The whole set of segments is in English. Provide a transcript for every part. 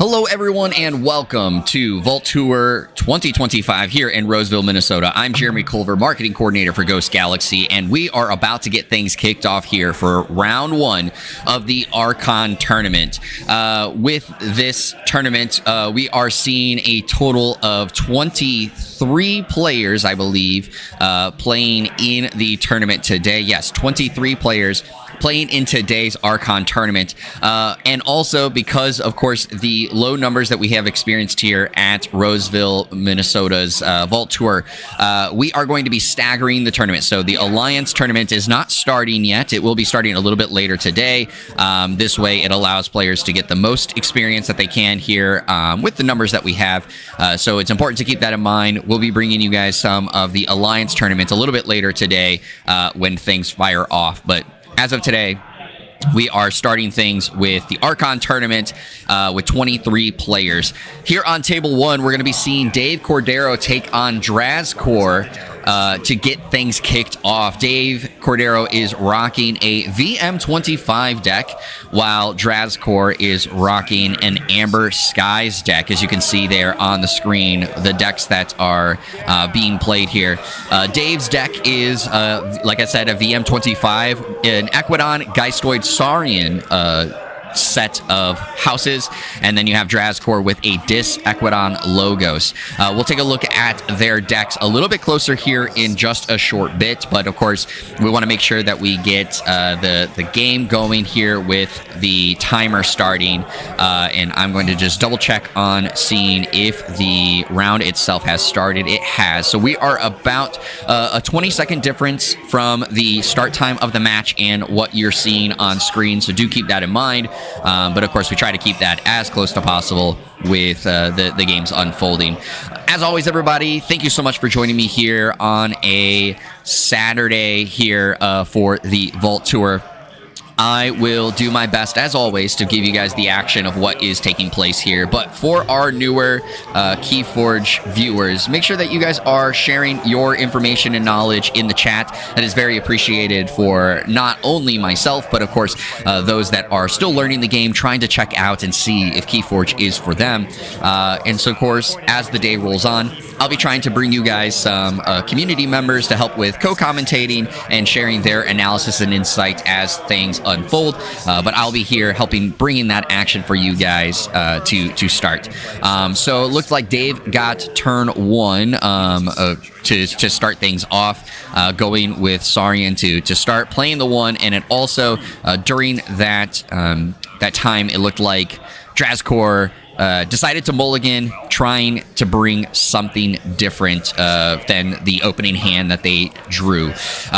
Hello, everyone, and welcome to Vault Tour 2025 here in Roseville, Minnesota. I'm Jeremy Culver, Marketing Coordinator for Ghost Galaxy, and we are about to get things kicked off here for round one of the Archon tournament. With this tournament, we are seeing a total of 23 players, I believe, playing in the tournament today. Yes, 23 players playing in today's Archon tournament. And also because, of course, the low numbers that we have experienced here at Roseville, Minnesota's Vault Tour, we are going to be staggering the tournament. So the Alliance tournament is not starting yet. It will be starting a little bit later today. This way, it allows players to get the most experience that they can here with the numbers that we have. So it's important to keep that in mind. We'll be bringing you guys some of the Alliance tournament a little bit later today when things fire off. But as of today, we are starting things with the Archon tournament with 23 players. Here on table one, we're going to be seeing Dave Cordero take on Drazcor to get things kicked off. Dave Cordero is rocking a VM25 deck, while Drazcor is rocking an Amber Skies deck. As you can see there on the screen, the decks that are being played here. Dave's deck is, like I said, a VM25, an Equidon Geistoid Saurian set of houses, and then you have Drazcor with a Dis Equidon Logos. We'll take a look at their decks a little bit closer here in just a short bit, but of course we want to make sure that we get the game going here with the timer starting, and I'm going to just double check on seeing if the round itself has started. It has. So we are about a 20-second difference from the start time of the match and what you're seeing on screen, so do keep that in mind. But of course, we try to keep that as close to possible with the games unfolding. As always, everybody, thank you so much for joining me here on a Saturday here for the Vault Tour. I will do my best, as always, to give you guys the action of what is taking place here. But for our newer KeyForge viewers, make sure that you guys are sharing your information and knowledge in the chat. That is very appreciated for not only myself, but of course, those that are still learning the game, trying to check out and see if KeyForge is for them. And so, of course, as the day rolls on, I'll be trying to bring you guys some community members to help with co-commentating and sharing their analysis and insight as things unfold, but I'll be here helping bringing that action for you guys to start. So it looks like Dave got turn one to start things off, going with Saurian to start playing the one, and it also during that that time it looked like Drazcor decided to mulligan, trying to bring something different than the opening hand that they drew.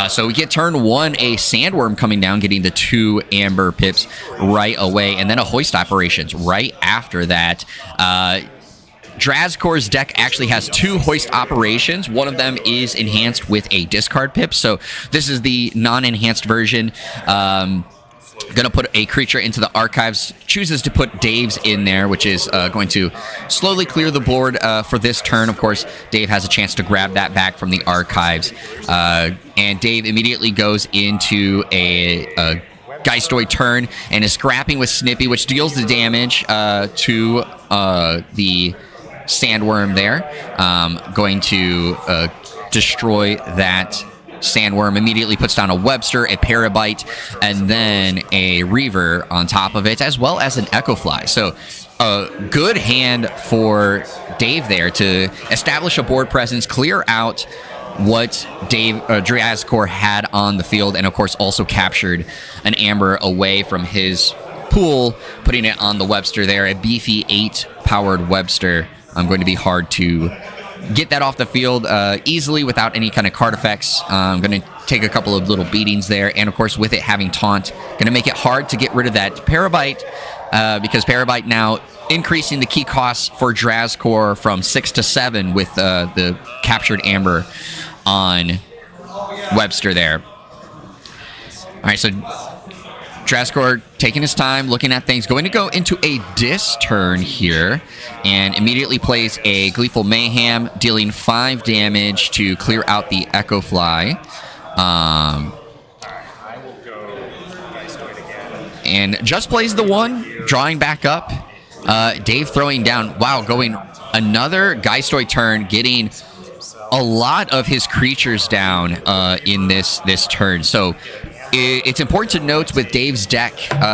So we get turn one, a Sandworm coming down, getting the 2 Amber Pips right away, and then a Hoist Operations right after that. Drazcor's deck actually has 2 Hoist Operations. One of them is enhanced with a discard pip, so this is the non-enhanced version. Going to put a creature into the archives, chooses to put Dave's in there, which is going to slowly clear the board for this turn. Of course, Dave has a chance to grab that back from the archives. And Dave immediately goes into a Geistoid turn and is scrapping with Snippy, which deals the damage to the Sandworm there. Going to destroy that Sandworm, immediately puts down a Webster, a Parabite, and then a Reaver on top of it, as well as an Echo Fly. So a good hand for Dave there to establish a board presence, clear out what Drazcor had on the field, and of course also captured an Amber away from his pool, putting it on the Webster there, a beefy 8-powered Webster. Going to be hard to get that off the field easily without any kind of card effects. I'm going to take a couple of little beatings there, and of course with it having taunt, going to make it hard to get rid of that Parabite, because Parabite now increasing the key costs for Drazcor from 6 to 7 with the captured Amber on Webster there. All right, so Drazcor taking his time, looking at things, going to go into a Dis turn here, and immediately plays a Gleeful Mayhem, dealing 5 damage to clear out the Echo Fly. And just plays the 1, drawing back up. Dave throwing down. Wow, going another Geistoid turn, getting a lot of his creatures down in this turn. So it's important to note with Dave's deck,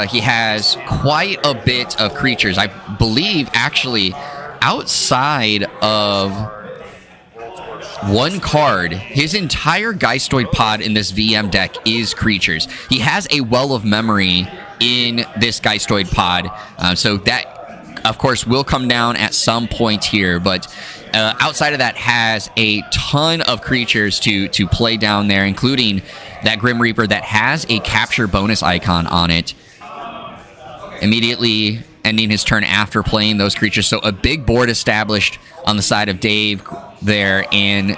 he has quite a bit of creatures. I believe, actually, outside of one card, his entire Geistoid pod in this VM deck is creatures. He has a Well of Memory in this Geistoid pod, so that, of course, will come down at some point here, but outside of that, has a ton of creatures to play down there, including that Grim Reaper that has a capture bonus icon on it, immediately ending his turn after playing those creatures. So a big board established on the side of Dave there, and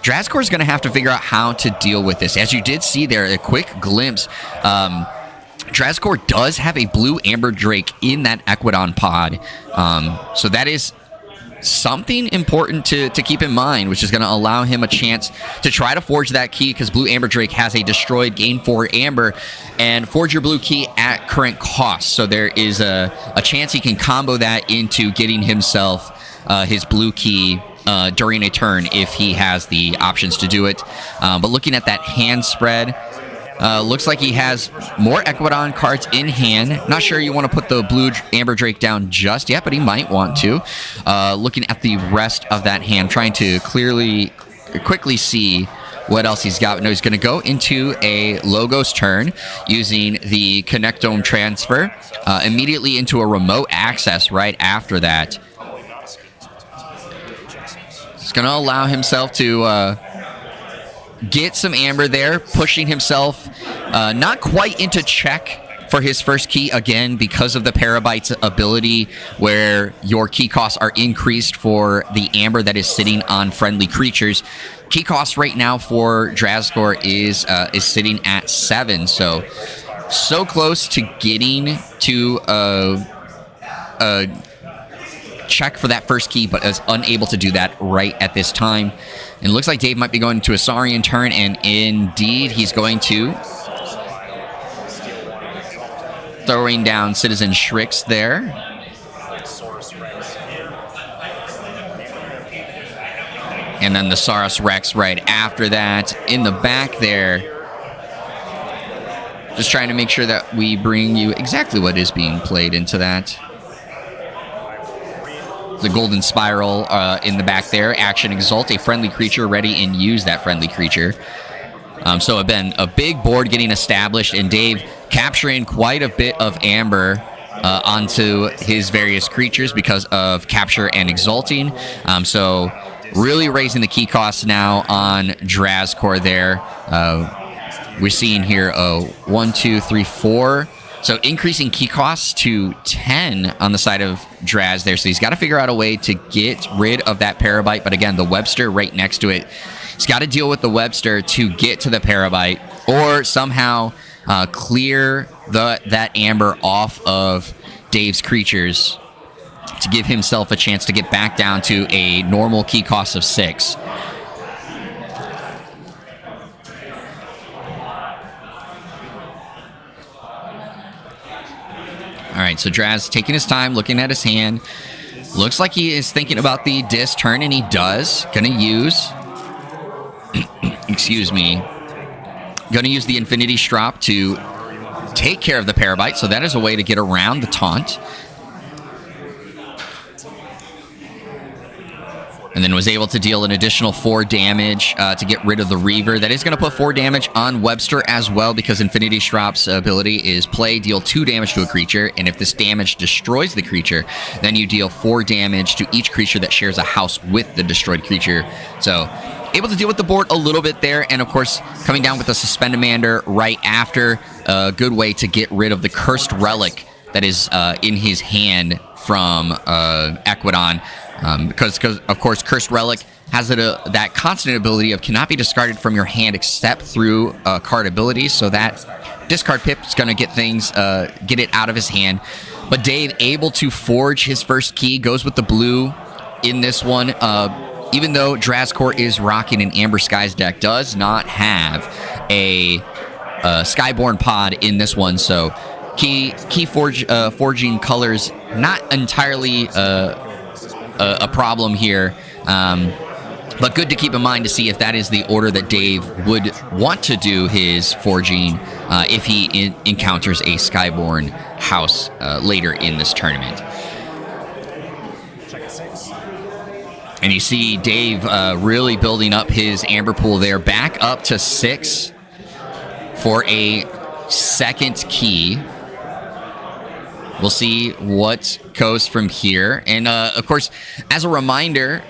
Drazgor is going to have to figure out how to deal with this. As you did see there, a quick glimpse, Drazgor does have a blue Amber Drake in that Equidon pod, so that is something important to keep in mind, which is going to allow him a chance to try to forge that key, because blue Amber Drake has a destroyed gain 4 Amber, and forge your blue key at current cost. So there is a chance he can combo that into getting himself his blue key during a turn if he has the options to do it. But looking at that hand spread, looks like he has more Equidon cards in hand. Not sure you want to put the blue Amber Drake down just yet, but he might want to. Looking at the rest of that hand, trying to quickly see what else he's got. No, he's going to go into a Logos turn using the Connectome transfer, immediately into a remote access right after that. He's going to allow himself to get some Amber there, pushing himself not quite into check for his first key, again, because of the Parabyte's ability, where your key costs are increased for the Amber that is sitting on friendly creatures. Key cost right now for Drazgor is sitting at 7, so close to getting to a check for that first key, but is unable to do that right at this time. And it looks like Dave might be going to a Saurian turn, and indeed he's going to. Throwing down Citizen Shrix there. And then the Saurus Rex right after that. In the back there, just trying to make sure that we bring you exactly what is being played into that. The Golden Spiral in the back there. Action Exalt, a friendly creature, ready and use that friendly creature. So again, a big board getting established, and Dave capturing quite a bit of Amber onto his various creatures because of capture and exalting. So really raising the key costs now on Drazgor there. We're seeing here 1, 2, 3, 4. So increasing key costs to 10 on the side of Draz there. So he's got to figure out a way to get rid of that Parabyte. But again, the Webster right next to it. He's got to deal with the Webster to get to the Parabyte, or somehow clear that Amber off of Dave's creatures to give himself a chance to get back down to a normal key cost of 6. All right, so Draz taking his time, looking at his hand. Looks like he is thinking about the disc turn, and he does. Gonna use... excuse me. Gonna use the Infinity Strop to take care of the Parabyte, so that is a way to get around the taunt. And then was able to deal an additional 4 damage to get rid of the Reaver. That is going to put 4 damage on Webster as well, because Infinity Strop's ability is play, deal 2 damage to a creature, and if this damage destroys the creature, then you deal 4 damage to each creature that shares a house with the destroyed creature. So, able to deal with the board a little bit there, and of course, coming down with the Suspendamander right after. A good way to get rid of the Cursed Relic that is in his hand from Equidon. Because of course, Cursed Relic has that constant ability of cannot be discarded from your hand except through card abilities. So that discard pip is going to get it out of his hand. But Dave able to forge his first key, goes with the blue in this one. Even though Drazgor is rocking an Amber Skies deck, does not have a Skyborn pod in this one. So KeyForge forging colors not entirely a problem here. But good to keep in mind to see if that is the order that Dave would want to do his forging if he encounters a Skyborn house later in this tournament. And you see Dave really building up his amber pool there, back up to 6 for a second key. We'll see what goes from here. And, of course, as a reminder,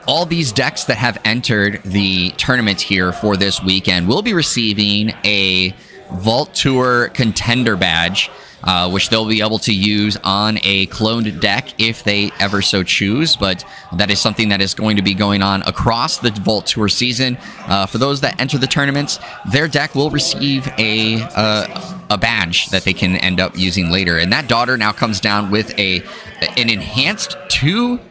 all these decks that have entered the tournament here for this weekend will be receiving a Vault Tour Contender Badge, which they'll be able to use on a cloned deck if they ever so choose. But that is something that is going to be going on across the Vault Tour season. For those that enter the tournaments, their deck will receive a badge that they can end up using later. And that daughter now comes down with an enhanced 2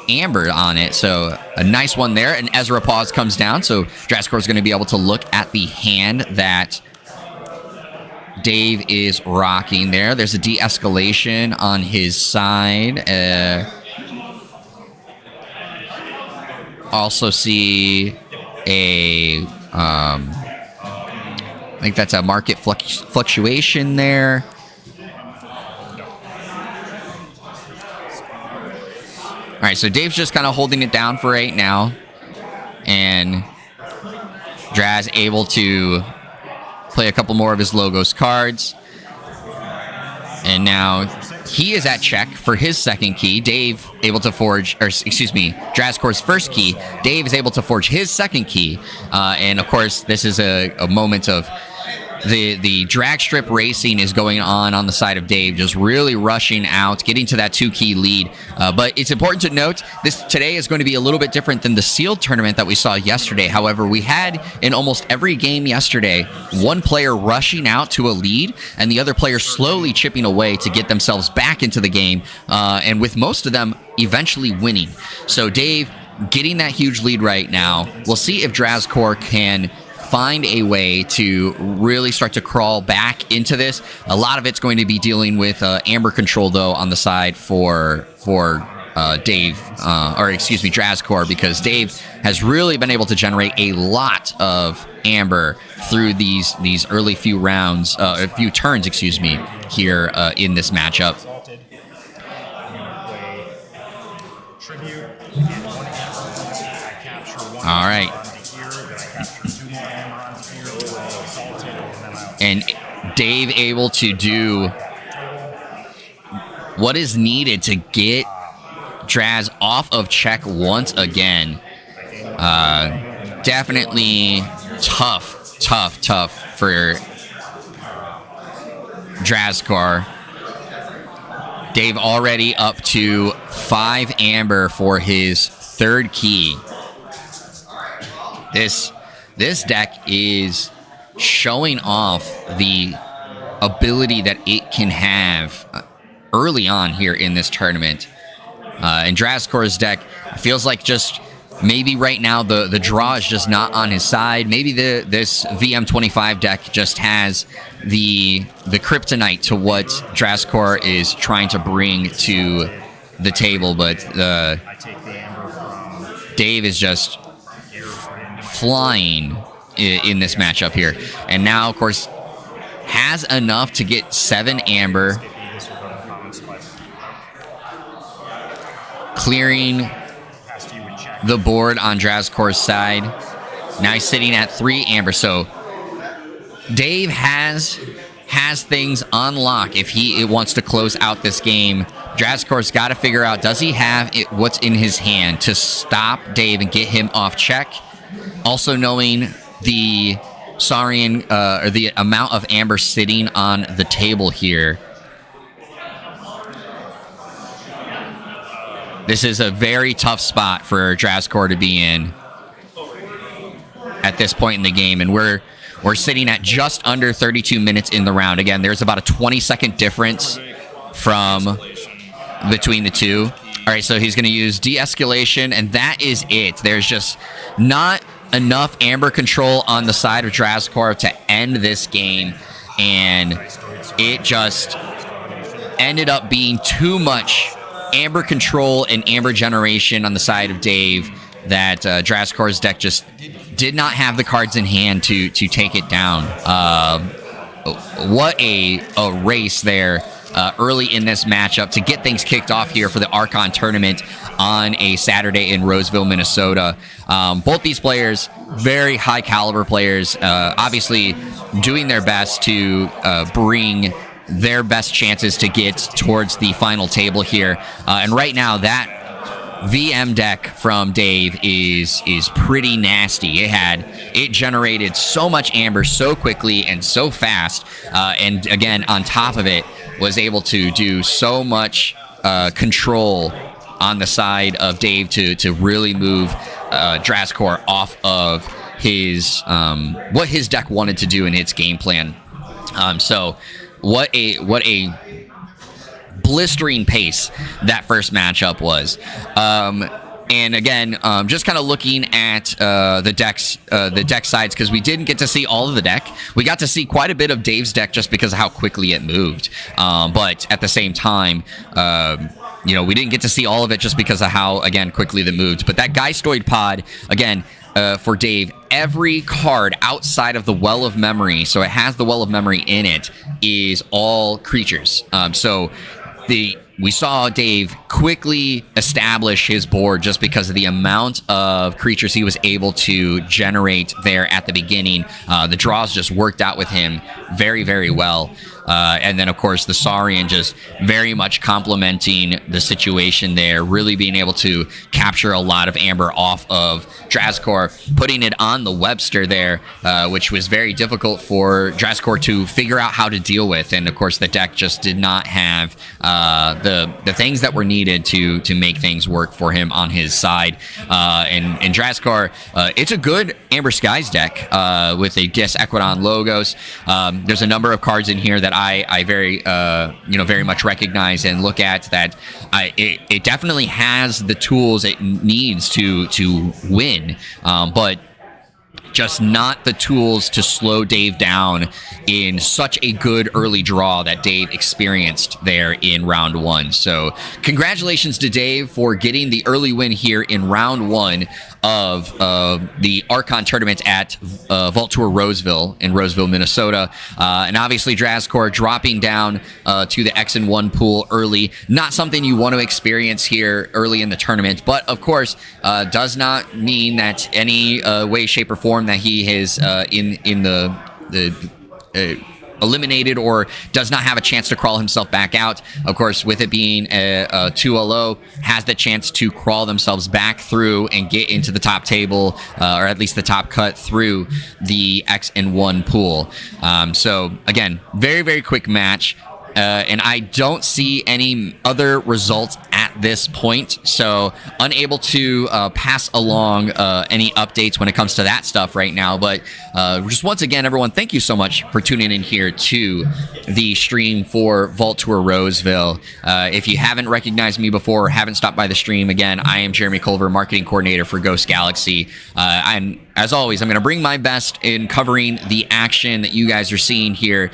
amber on it, so a nice one there. And Ezra Pause comes down, so Drascore is going to be able to look at the hand that Dave is rocking there. There's a de-escalation on his side. Also see a I think that's a market fluctuation there. All right, so Dave's just kind of holding it down for right now. And Draz able to play a couple more of his Logos cards. And now he is at check for his second key. Dave able to forge, or excuse me, Drazcore's first key. Dave is able to forge his second key. And of course, this is a moment of the drag strip racing is going on the side of Dave, just really rushing out, getting to that 2-key lead. But it's important to note, this today is going to be a little bit different than the sealed tournament that we saw yesterday. However, we had in almost every game yesterday, one player rushing out to a lead and the other player slowly chipping away to get themselves back into the game. And with most of them eventually winning. So Dave getting that huge lead right now. We'll see if Drazcore can find a way to really start to crawl back into this. A lot of it's going to be dealing with amber control, though, on the side for Dave, or excuse me, Drazcore, because Dave has really been able to generate a lot of amber through these early few rounds, a few turns, excuse me, here in this matchup. All right. And Dave able to do what is needed to get Draz off of check once again. Definitely tough for Drazcore. Dave already up to 5 amber for his third key. This deck is showing off the ability that it can have early on here in this tournament. And Drazcore's deck feels like just maybe right now the draw is just not on his side. Maybe this VM25 deck just has the kryptonite to what Drazcore is trying to bring to the table. But Dave is just flying in this matchup here. And now, of course, has enough to get 7 amber. Clearing the board on Drazcore's side. Now he's sitting at 3 amber. So Dave has things on lock if he wants to close out this game. Drazcore's got to figure out, does he have what's in his hand to stop Dave and get him off check? Also knowing the Saurian, or the amount of amber sitting on the table here. This is a very tough spot for Drazcore to be in at this point in the game, and we're sitting at just under 32 minutes in the round. Again, there's about a 20-second difference between the two. All right, so he's going to use de-escalation, and that is it. There's just not enough amber control on the side of Drazcore to end this game, and it just ended up being too much amber control and amber generation on the side of Dave that Draskor's deck just did not have the cards in hand to take it down. What a race there early in this matchup to get things kicked off here for the Archon tournament on a Saturday in Roseville, Minnesota. Both these players, very high caliber players, obviously doing their best to bring their best chances to get towards the final table here. And right now, that VM deck from Dave is pretty nasty. It generated so much amber so quickly and so fast, and again on top of it was able to do so much control on the side of Dave to really move Draskor off of his what his deck wanted to do in its game plan. So what a blistering pace that first matchup was. And again, just kind of looking at the deck sides, because we didn't get to see all of the deck. We got to see quite a bit of Dave's deck just because of how quickly it moved. But at the same time, we didn't get to see all of it just because of how, again, quickly it moved. But that Geistoid pod, again, for Dave, every card outside of the Well of Memory, so it has the Well of Memory in it, is all creatures. We saw Dave quickly establish his board just because of the amount of creatures he was able to generate there at the beginning. The draws just worked out with him very, very well. And then, of course, the Saurian just very much complementing the situation there, really being able to capture a lot of amber off of Draskor, putting it on the Webster there, which was very difficult for Draskor to figure out how to deal with. And, of course, the deck just did not have the things that were needed to make things work for him on his side. And Draskor, it's a good Amber Skies deck with a Gis Equidon Logos. There's a number of cards in here that I very much recognize and look at that. It definitely has the tools it needs to win, but just not the tools to slow Dave down in such a good early draw that Dave experienced there in round one. So congratulations to Dave for getting the early win here in round one of the Archon tournament at Vault Tour Roseville in Roseville, Minnesota. And obviously Draskor dropping down to the X and 1 pool early. Not something you want to experience here early in the tournament, but of course does not mean that any way, shape, or form that he has in the eliminated or does not have a chance to crawl himself back out. Of course, with it being a 2-0, has the chance to crawl themselves back through and get into the top table, or at least the top cut through the X and 1 pool. So again, very, very quick match. And I don't see any other results at this point, so unable to pass along any updates when it comes to that stuff right now. But just once again, everyone, thank you so much for tuning in here to the stream for Vault Tour Roseville. If you haven't recognized me before or haven't stopped by the stream, again, I am Jeremy Culver, marketing coordinator for Ghost Galaxy. As always, I'm going to bring my best in covering the action that you guys are seeing here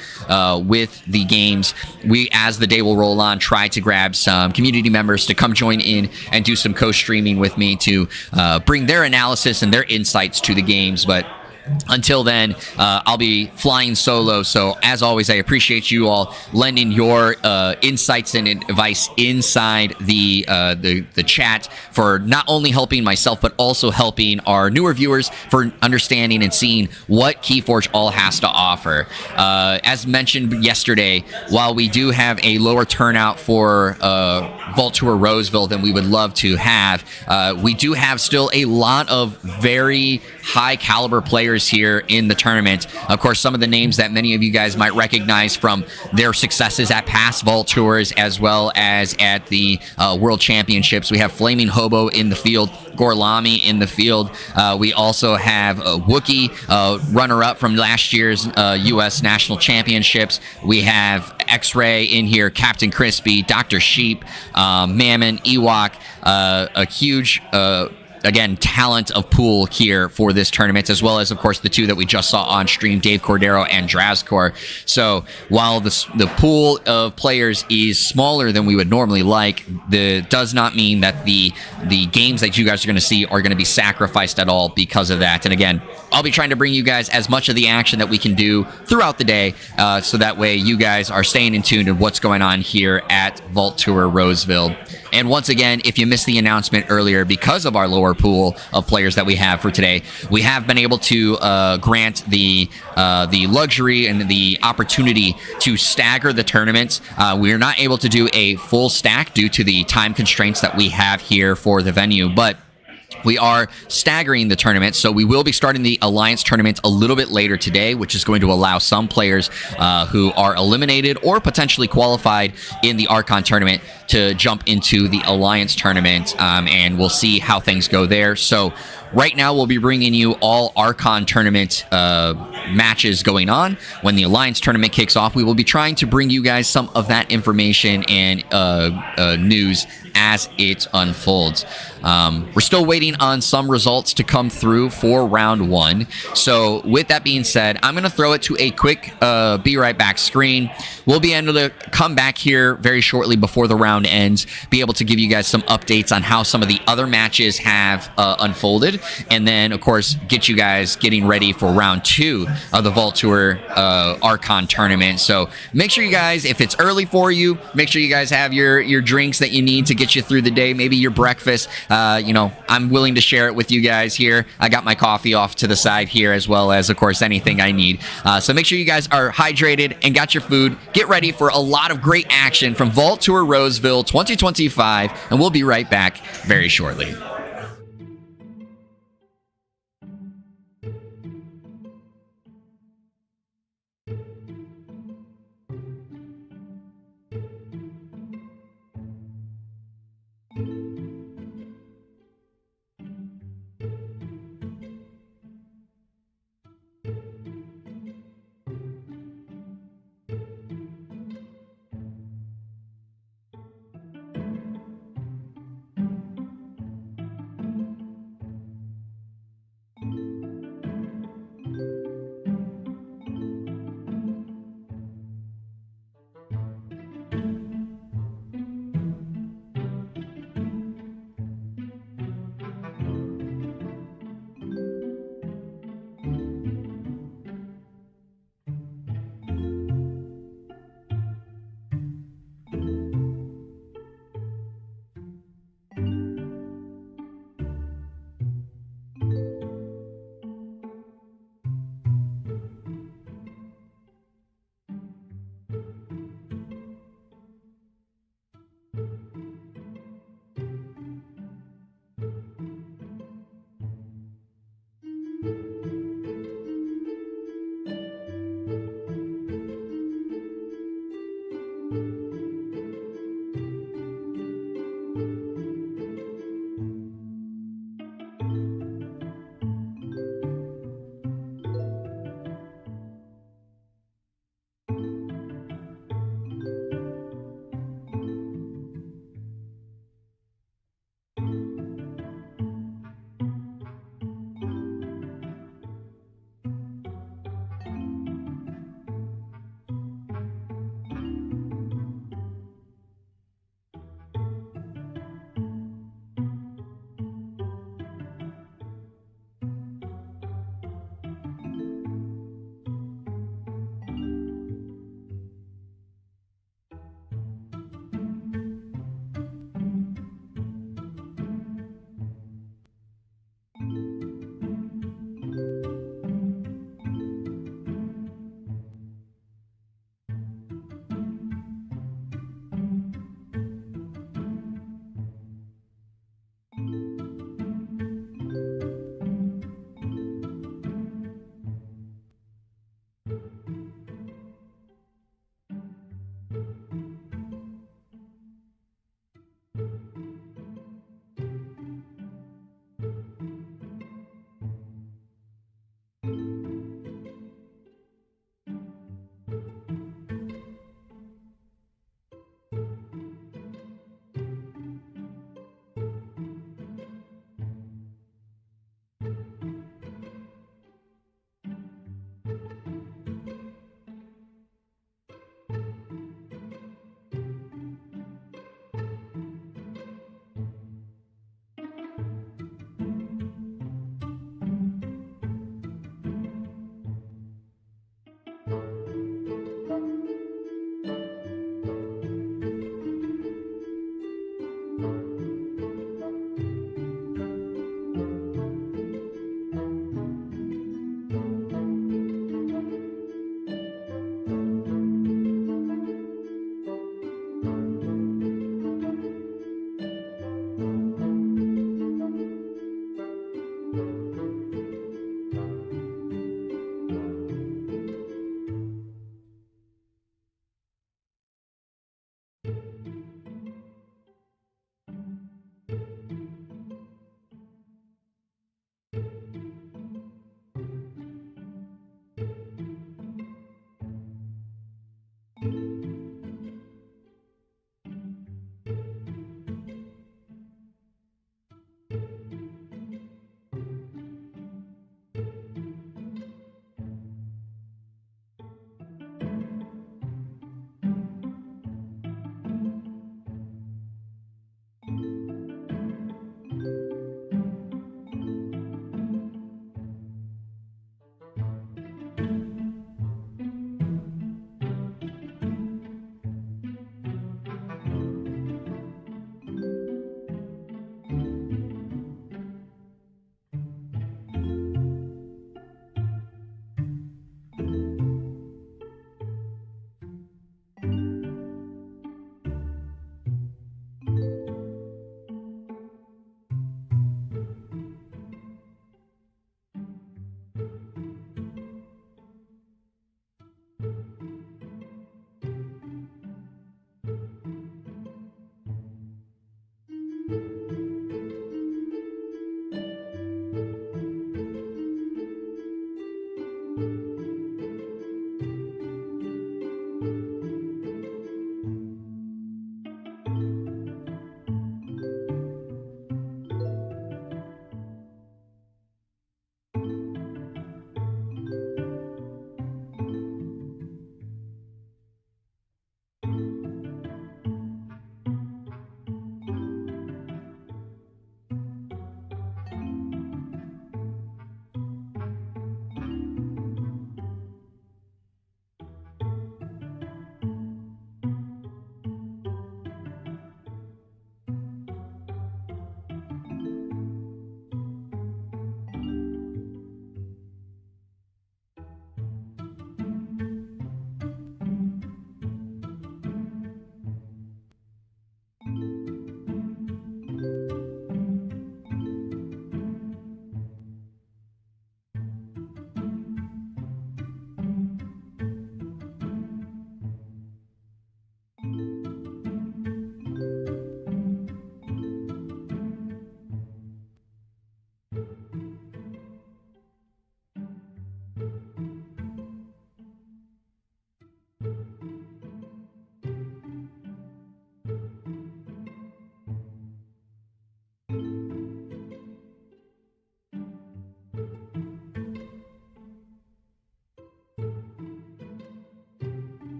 with the games. We, as the day will roll on, try to grab some community members to come join in and do some co-streaming with me to bring their analysis and their insights to the games. But until then, I'll be flying solo. So as always, I appreciate you all lending your insights and advice inside the chat for not only helping myself, but also helping our newer viewers for understanding and seeing what KeyForge all has to offer. As mentioned yesterday, while we do have a lower turnout for Vault Tour Roseville than we would love to have, we do have still a lot of very high caliber players here in the tournament. Of course, some of the names that many of you guys might recognize from their successes at past Vault Tours as well as at the World Championships. We have Flaming Hobo in the field, Gorlami in the field. We also have Wookie, runner-up from last year's U.S. National Championships. We have X-Ray in here, Captain Crispy, Dr. Sheep, Mammon, Ewok, a huge again, talent of pool here for this tournament, as well as, of course, the two that we just saw on stream, Dave Cordero and Drazcor. So while the pool of players is smaller than we would normally like, does not mean that the games that you guys are going to see are going to be sacrificed at all because of that. And again, I'll be trying to bring you guys as much of the action that we can do throughout the day, so that way you guys are staying in tune to what's going on here at Vault Tour Roseville. And once again, if you missed the announcement earlier, because of our lower pool of players that we have for today, we have been able to grant the luxury and the opportunity to stagger the tournaments. We are not able to do a full stack due to the time constraints that we have here for the venue, but we are staggering the tournament, so we will be starting the Alliance tournament a little bit later today, which is going to allow some players who are eliminated or potentially qualified in the Archon tournament to jump into the Alliance tournament, and we'll see how things go there. So right now, we'll be bringing you all Archon tournament matches going on. When the Alliance tournament kicks off, we will be trying to bring you guys some of that information and news as it unfolds. We're still waiting on some results to come through for round one. So with that being said, I'm going to throw it to a quick be right back screen. We'll be able to come back here very shortly before the round ends, be able to give you guys some updates on how some of the other matches have unfolded, and then, of course, get you guys getting ready for round two of the Vault Tour Archon tournament. So make sure you guys, if it's early for you, make sure you guys have your drinks that you need to get you through the day, maybe your breakfast. I'm willing to share it with you guys here. I got my coffee off to the side here, as well as, of course, anything I need. So make sure you guys are hydrated and got your food. Get ready for a lot of great action from Vault Tour Roseville 2025, and we'll be right back very shortly.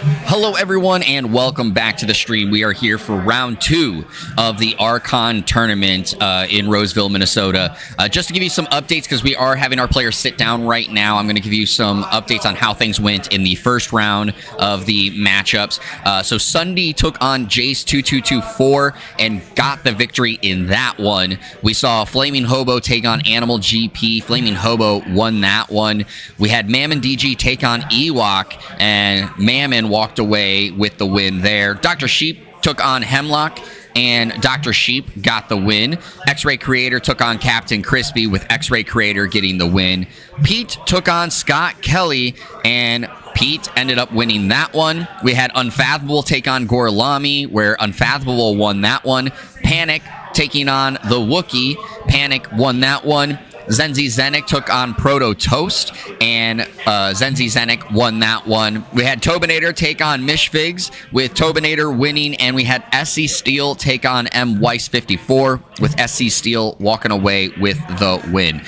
Hello everyone and welcome back to the stream. We are here for round 2 of the Archon tournament in Roseville, Minnesota. Just to give you some updates, because we are having our players sit down right now, I'm going to give you some updates on how things went in the first round of the matchups. So Sunday took on Jace 2224 and got the victory in that one. We saw Flaming Hobo take on Animal GP. Flaming Hobo won that one. We had Mammon DG take on Ewok, and Mammon walked away with the win there. Dr. Sheep took on Hemlock, and Dr. Sheep got the win. X-Ray Creator took on Captain Crispy, with X-Ray Creator getting the win. Pete took on Scott Kelly, and Pete ended up winning that one. We had Unfathomable take on Gorlami, where Unfathomable won that one. Panic taking on the Wookiee. Panic won that one. Zenzi Zenik took on Proto Toast, and Zenzi Zenik won that one. We had Tobinator take on Mishfigs, with Tobinator winning, and we had SC Steel take on M Weiss 54, with SC Steel walking away with the win.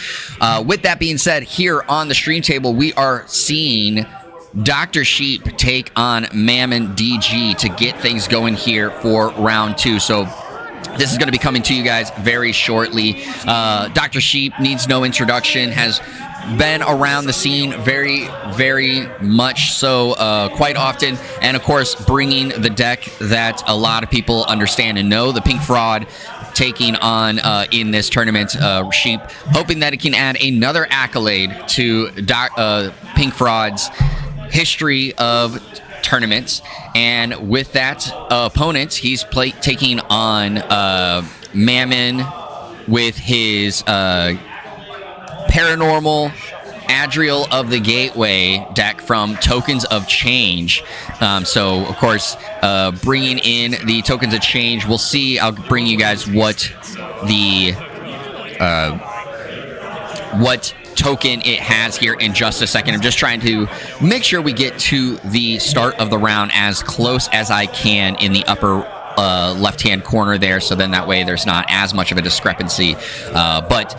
With that being said, here on the stream table, we are seeing Dr. Sheep take on Mammon DG to get things going here for round 2. So this is going to be coming to you guys very shortly. Dr. Sheep needs no introduction, has been around the scene very, very much so, quite often, and of course bringing the deck that a lot of people understand and know, the Pink Fraud, taking on in this tournament. Sheep hoping that it can add another accolade to Pink Fraud's history of tournaments. And with that opponent, he's taking on Mammon with his Paranormal Adriel of the Gateway deck from Tokens of Change. So, of course, bringing in the Tokens of Change, we'll see. I'll bring you guys what token it has here in just a second. I'm just trying to make sure we get to the start of the round as close as I can in the upper left-hand corner there, so then that way there's not as much of a discrepancy. But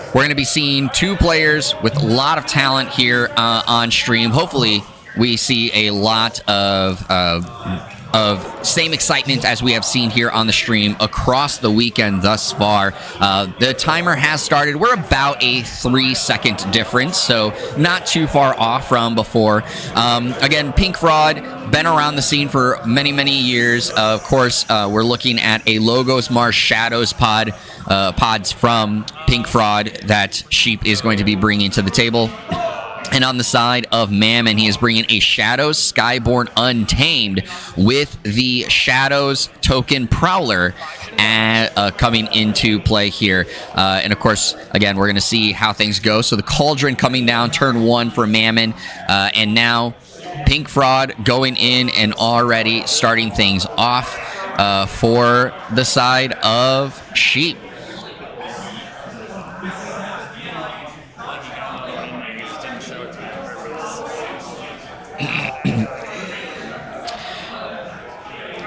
we're going to be seeing 2 players with a lot of talent here on stream. Hopefully we see a lot of same excitement as we have seen here on the stream across the weekend thus far. The timer has started. We're about a 3-second difference, so not too far off from before. Again, Pink Fraud, been around the scene for many, many years. Of course, we're looking at a Logos Mars Shadows pods from Pink Fraud that Sheep is going to be bringing to the table. And on the side of Mammon, he is bringing a Shadows Skyborn Untamed with the Shadows token Prowler coming into play here. And of course, again, we're going to see how things go. So the Cauldron coming down, turn 1 for Mammon. And now Pink Fraud going in and already starting things off for the side of Sheep.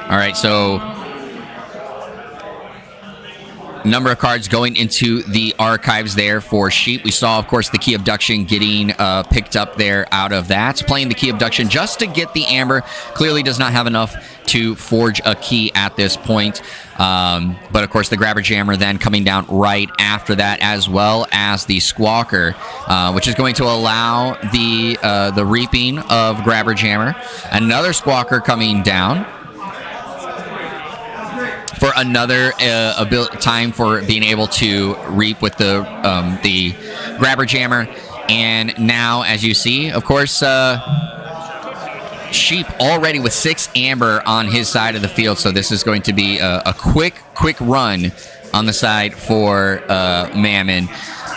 All right, so number of cards going into the archives there for Sheep. We saw, of course, the Key Abduction getting picked up there out of that. Playing the Key Abduction just to get the Amber. Clearly does not have enough to forge a key at this point. But, of course, the Grabber Jammer then coming down right after that, as well as the Squawker, which is going to allow the reaping of Grabber Jammer. Another Squawker coming down for another time for being able to reap with the Grabber Jammer. And now, as you see, of course, Sheep already with 6 Amber on his side of the field. So this is going to be a quick run on the side for Mammon.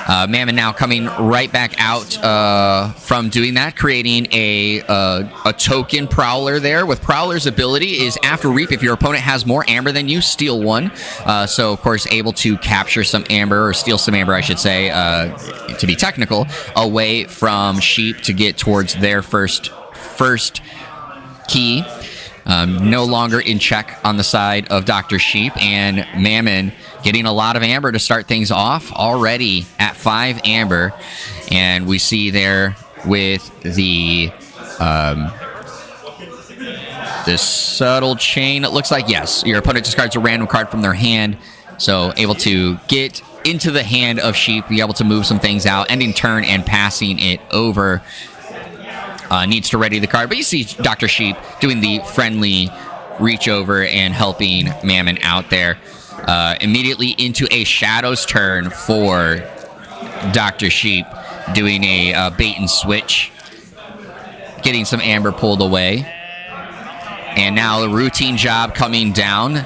Mammon now coming right back out from doing that, creating a token Prowler there. With Prowler's ability is after Reap, if your opponent has more Amber than you, steal 1. So, of course, able to capture some Amber, or steal some Amber, I should say, to be technical, away from Sheep to get towards their first key. No longer in check on the side of Dr. Sheep, and Mammon getting a lot of Amber to start things off, already at 5 Amber. And we see there with the This subtle chain, it looks like, yes, your opponent discards a random card from their hand. So able to get into the hand of Sheep, be able to move some things out, ending turn and passing it over. Needs to ready the card. But you see Dr. Sheep doing the friendly reach over and helping Mammon out there. Immediately into a Shadows turn for Dr. Sheep, doing a bait and switch. Getting some Amber pulled away. And now the routine job coming down.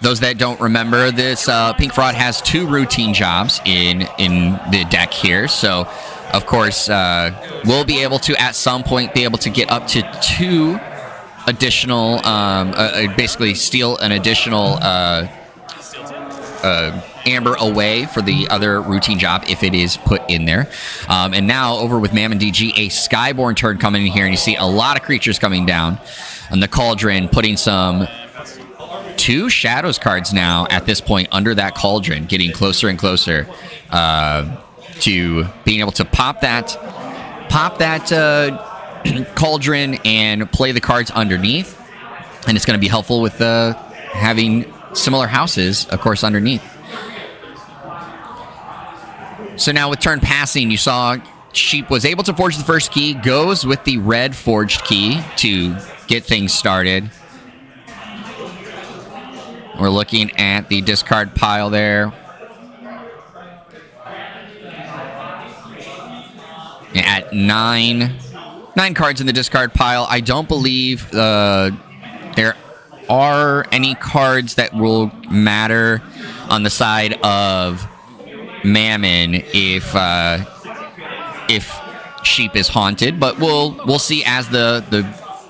Those that don't remember, this Pink Fraud has 2 routine jobs in the deck here. So, of course, we'll be able to, at some point, be able to get up to 2 additional, basically steal an additional Amber away for the other routine job if it is put in there. And now, over with Mammon DG, a Skyborn turn coming in here, and you see a lot of creatures coming down. And the Cauldron putting some 2 Shadows cards now at this point under that Cauldron, getting closer and closer to being able to pop that Cauldron and play the cards underneath. And it's going to be helpful with having similar houses, of course, underneath. So now with turn passing, you saw Sheep was able to forge the first key, goes with the red forged key to get things started. We're looking at the discard pile there. At 9 cards in the discard pile. I don't believe there are any cards that will matter on the side of Mammon if Sheep is haunted, but we'll see as the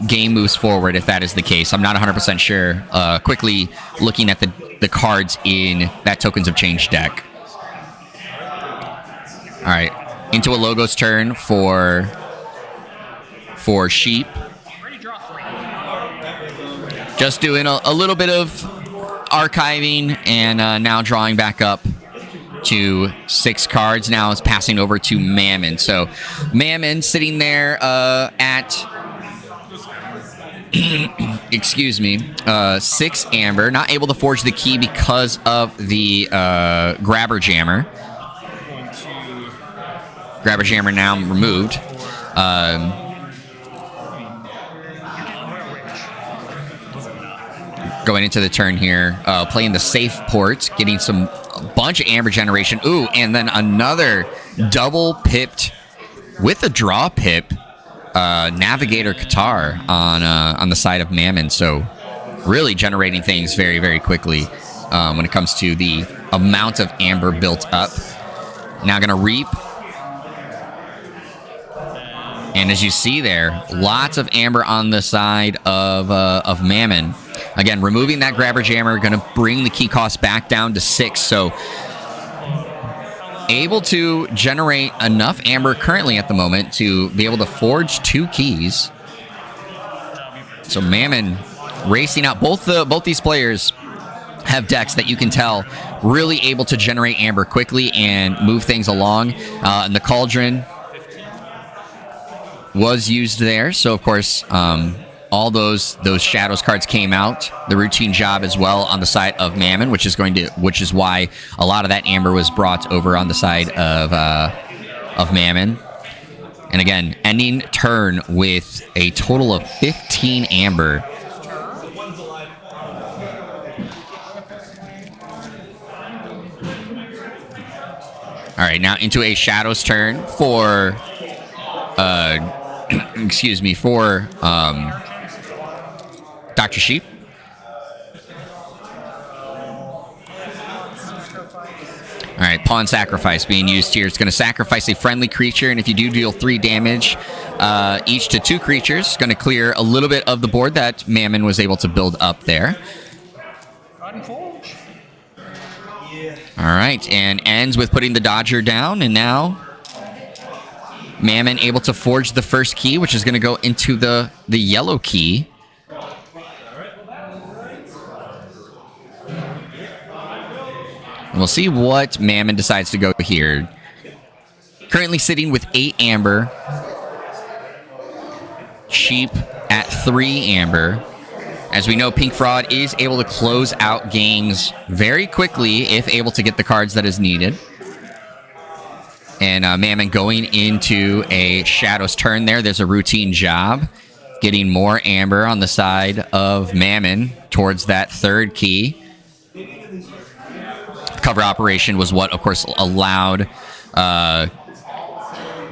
game moves forward if that is the case. I'm not 100% sure. Quickly looking at the cards in that Tokens of Change deck. All right, into a Logos turn for Sheep. Just doing a little bit of archiving and now drawing back up to 6 cards. Now it's passing over to Mammon. So Mammon sitting there at excuse me, 6 Amber, not able to forge the key because of the Grabber Jammer. Grabber Jammer now removed. Going into the turn here, playing the safe port, getting a bunch of Amber generation. Ooh, and then another double pipped with a draw pip. Navigator Qatar on the side of Mammon, so really generating things very, very quickly when it comes to the amount of Amber built up. Now going to reap, and as you see there, lots of Amber on the side of Mammon. Again, removing that Grabber Jammer, going to bring the key cost back down to 6, so able to generate enough Amber currently at the moment to be able to forge 2 keys. So Mammon racing out. Both these players have decks that you can tell really able to generate Amber quickly and move things along. And the Cauldron was used there, so of course all those Shadows cards came out. The routine job as well on the side of Mammon, which is why a lot of that Amber was brought over on the side of Mammon. And again, ending turn with a total of 15 Amber. All right, now into a Shadows turn for excuse me, for Dr. Sheep. All right, Pawn Sacrifice being used here. It's going to sacrifice a friendly creature, and if you do deal 3 damage each to 2 creatures, it's going to clear a little bit of the board that Mammon was able to build up there. All right, and ends with putting the Dodger down, and now Mammon able to forge the first key, which is going to go into the yellow key. And we'll see what Mammon decides to go here. Currently sitting with 8 Amber. Sheep at 3 amber. As we know, Pink Fraud is able to close out games very quickly if able to get the cards that is needed. And Mammon going into a Shadows turn there. There's a routine job. Getting more amber on the side of Mammon towards that 3rd key. Cover operation was what, of course, allowed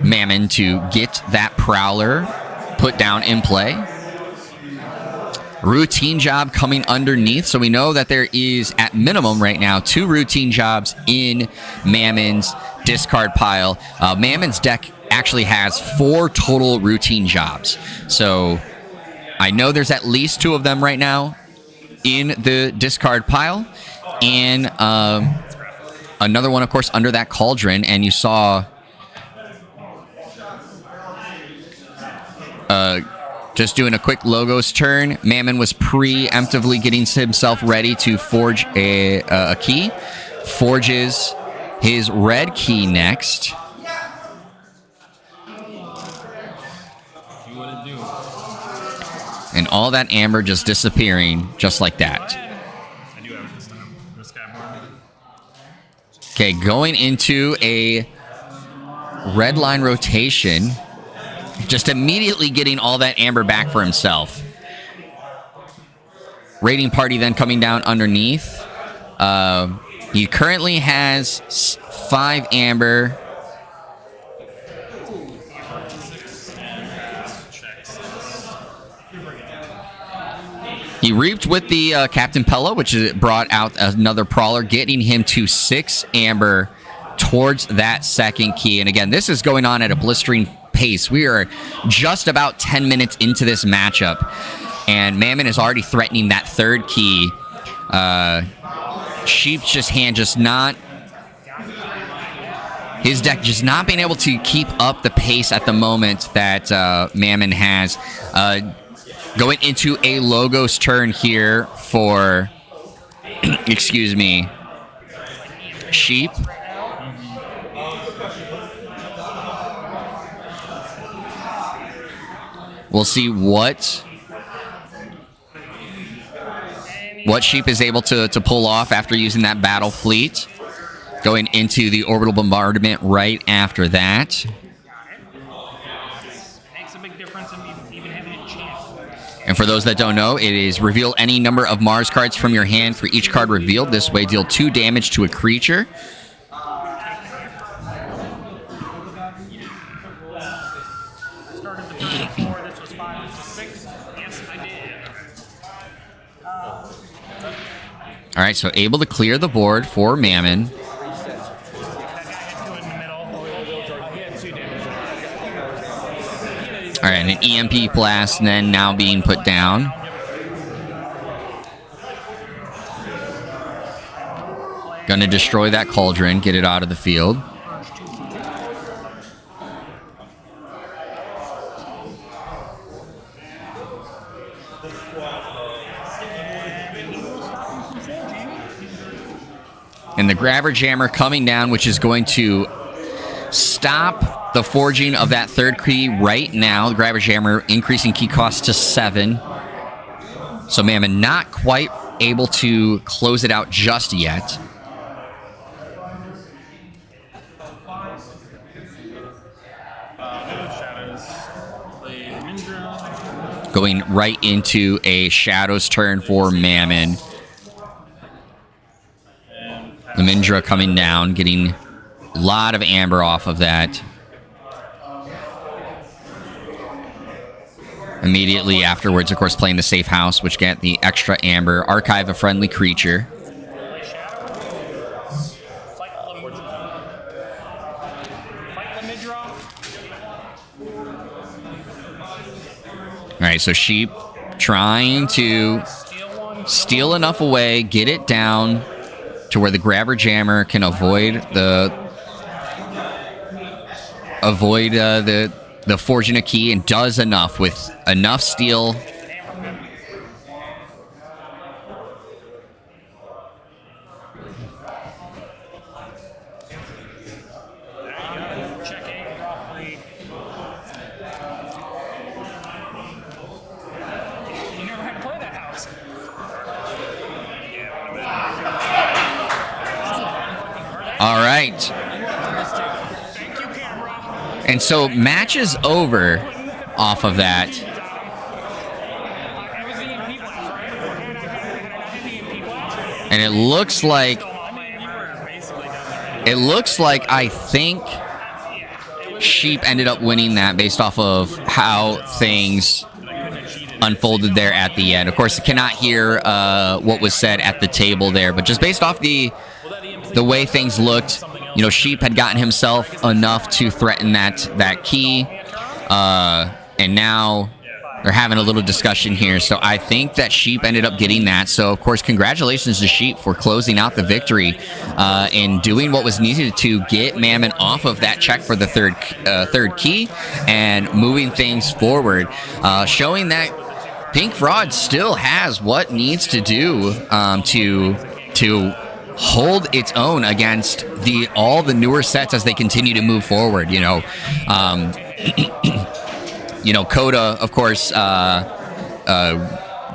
Mammon to get that Prowler put down in play. Routine job coming underneath. So we know that there is, at minimum right now, 2 routine jobs in Mammon's discard pile. Mammon's deck actually has 4 total routine jobs. So I know there's at least 2 of them right now in the discard pile. And another one, of course, under that cauldron. And you saw just doing a quick logos turn. Mammon was preemptively getting himself ready to forge a key. Forges his red key next. And all that amber just disappearing just like that. Okay, going into a red line rotation. Just immediately getting all that amber back for himself. Raiding party then coming down underneath. He currently has 5 amber. He reaped with the Captain Pella, which brought out another Prowler, getting him to 6 amber towards that 2nd key. And again, this is going on at a blistering pace. We are just about 10 minutes into this matchup, and Mammon is already threatening that 3rd key. Sheep's hand just not... His deck just not being able to keep up the pace at the moment that Mammon has. Going into a Logos turn here for... excuse me. Sheep. We'll see what Sheep is able to pull off after using that battle fleet. Going into the orbital bombardment right after that. And for those that don't know, it is reveal any number of Mars cards from your hand. For each card revealed, this way deal 2 damage to a creature. All right, so able to clear the board for Mammon. All right, and an EMP blast then now being put down. Gonna destroy that cauldron, get it out of the field. And the Grabber Jammer coming down, which is going to stop the forging of that 3rd key right now. The Grabber Jammer increasing key cost to 7. So Mammon not quite able to close it out just yet. Going right into a Shadows turn for Mammon. The Mindra coming down, getting a lot of amber off of that. Immediately afterwards, of course, playing the safe house, which get the extra amber. Archive a friendly creature. All right, so Sheep trying to steal enough away, get it down to where the Grabber Jammer can avoid the forging a key, and does enough with enough steel. right. And so match is over off of that. And it looks like I think Sheep ended up winning that based off of how things unfolded there at the end. Of course, I cannot hear what was said at the table there, but just based off the way things looked, you know, Sheep had gotten himself enough to threaten that key, and now they're having a little discussion here. So I think that Sheep ended up getting that. So, of course, congratulations to Sheep for closing out the victory and doing what was needed to get Mammon off of that check for the third key and moving things forward, showing that Pink Fraud still has what needs to do to hold its own against all the newer sets as they continue to move forward. You know, you know, Coda, of course,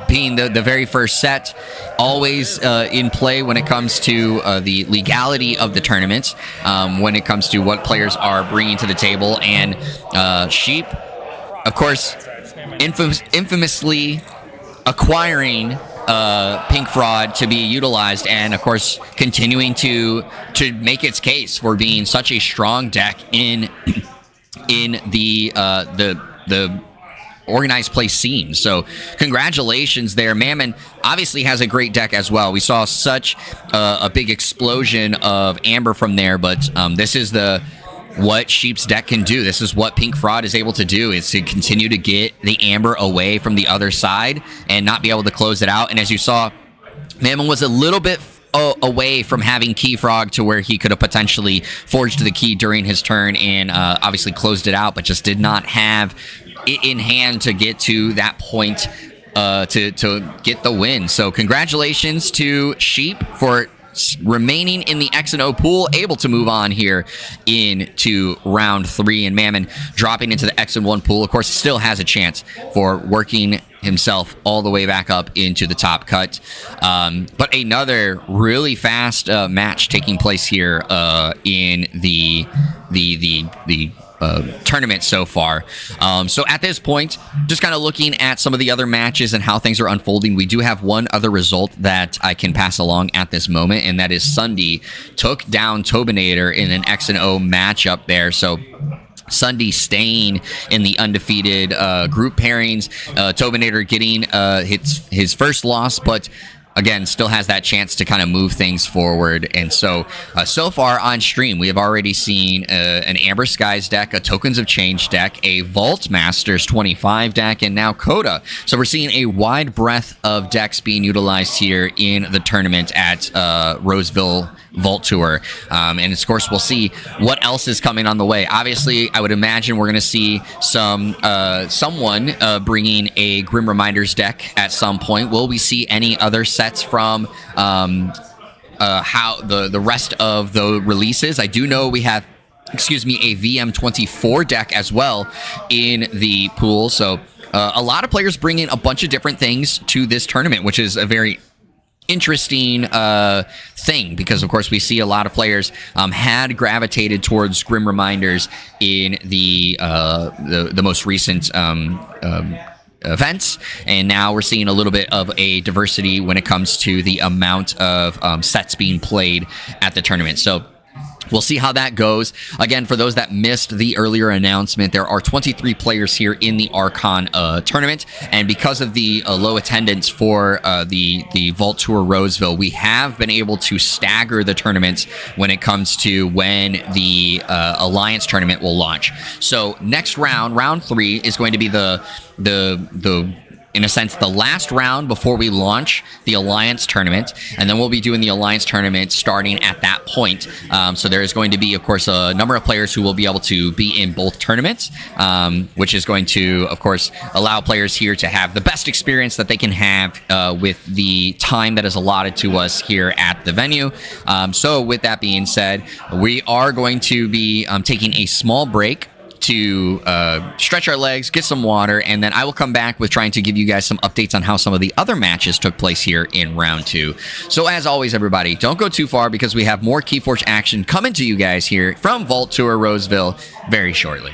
being the very first set, always in play when it comes to the legality of the tournament, when it comes to what players are bringing to the table. And Sheep, of course, infamously acquiring Pink Fraud to be utilized, and of course continuing to make its case for being such a strong deck in the organized play scene. So congratulations there. Mammon obviously has a great deck as well. We saw such a big explosion of Amber from there, but this is what Sheep's deck can do. This is what Pink Fraud is able to do, is to continue to get the Amber away from the other side and not be able to close it out. And as you saw, Mammon was a little bit away from having Key Frog to where he could have potentially forged the key during his turn and obviously closed it out, but just did not have it in hand to get to that point to get the win. So congratulations to Sheep for remaining in the X and O pool, able to move on here into round 3, and Mammon dropping into the X and 1 pool. Of course, still has a chance for working himself all the way back up into the top cut. But another really fast match taking place here in the tournament so far. So at this point, just kind of looking at some of the other matches and how things are unfolding, we do have one other result that I can pass along at this moment, and that is Sunday took down Tobinator in an X and O matchup there. So Sunday staying in the undefeated group pairings. Tobinator getting his first loss, but again, still has that chance to kind of move things forward. And so, so far on stream, we have already seen an Amber Skies deck, a Tokens of Change deck, a Vault Masters 25 deck, and now Coda. So we're seeing a wide breadth of decks being utilized here in the tournament at Roseville Vault Tour. And of course, we'll see what else is coming on the way. Obviously, I would imagine we're going to see someone bringing a Grim Reminders deck at some point. Will we see any other sets from how the rest of the releases? I do know we have, a VM24 deck as well in the pool. So a lot of players bringing a bunch of different things to this tournament, which is a very interesting thing, because of course we see a lot of players had gravitated towards Grim Reminders in the most recent events, and now we're seeing a little bit of a diversity when it comes to the amount of sets being played at the tournament. So we'll see how that goes. Again, for those that missed the earlier announcement, there are 23 players here in the Archon tournament, and because of the low attendance for the Vault Tour Roseville, we have been able to stagger the tournaments when it comes to when the Alliance tournament will launch. So next round 3, is going to be the in a sense, the last round before we launch the Alliance tournament, and then we'll be doing the Alliance tournament starting at that point. So there is going to be, of course, a number of players who will be able to be in both tournaments, which is going to, of course, allow players here to have the best experience that they can have with the time that is allotted to us here at the venue. So with that being said, we are going to be taking a small break to stretch our legs, get some water, and then I will come back with trying to give you guys some updates on how some of the other matches took place here in round 2. So as always, everybody, don't go too far because we have more KeyForge action coming to you guys here from Vault Tour Roseville very shortly.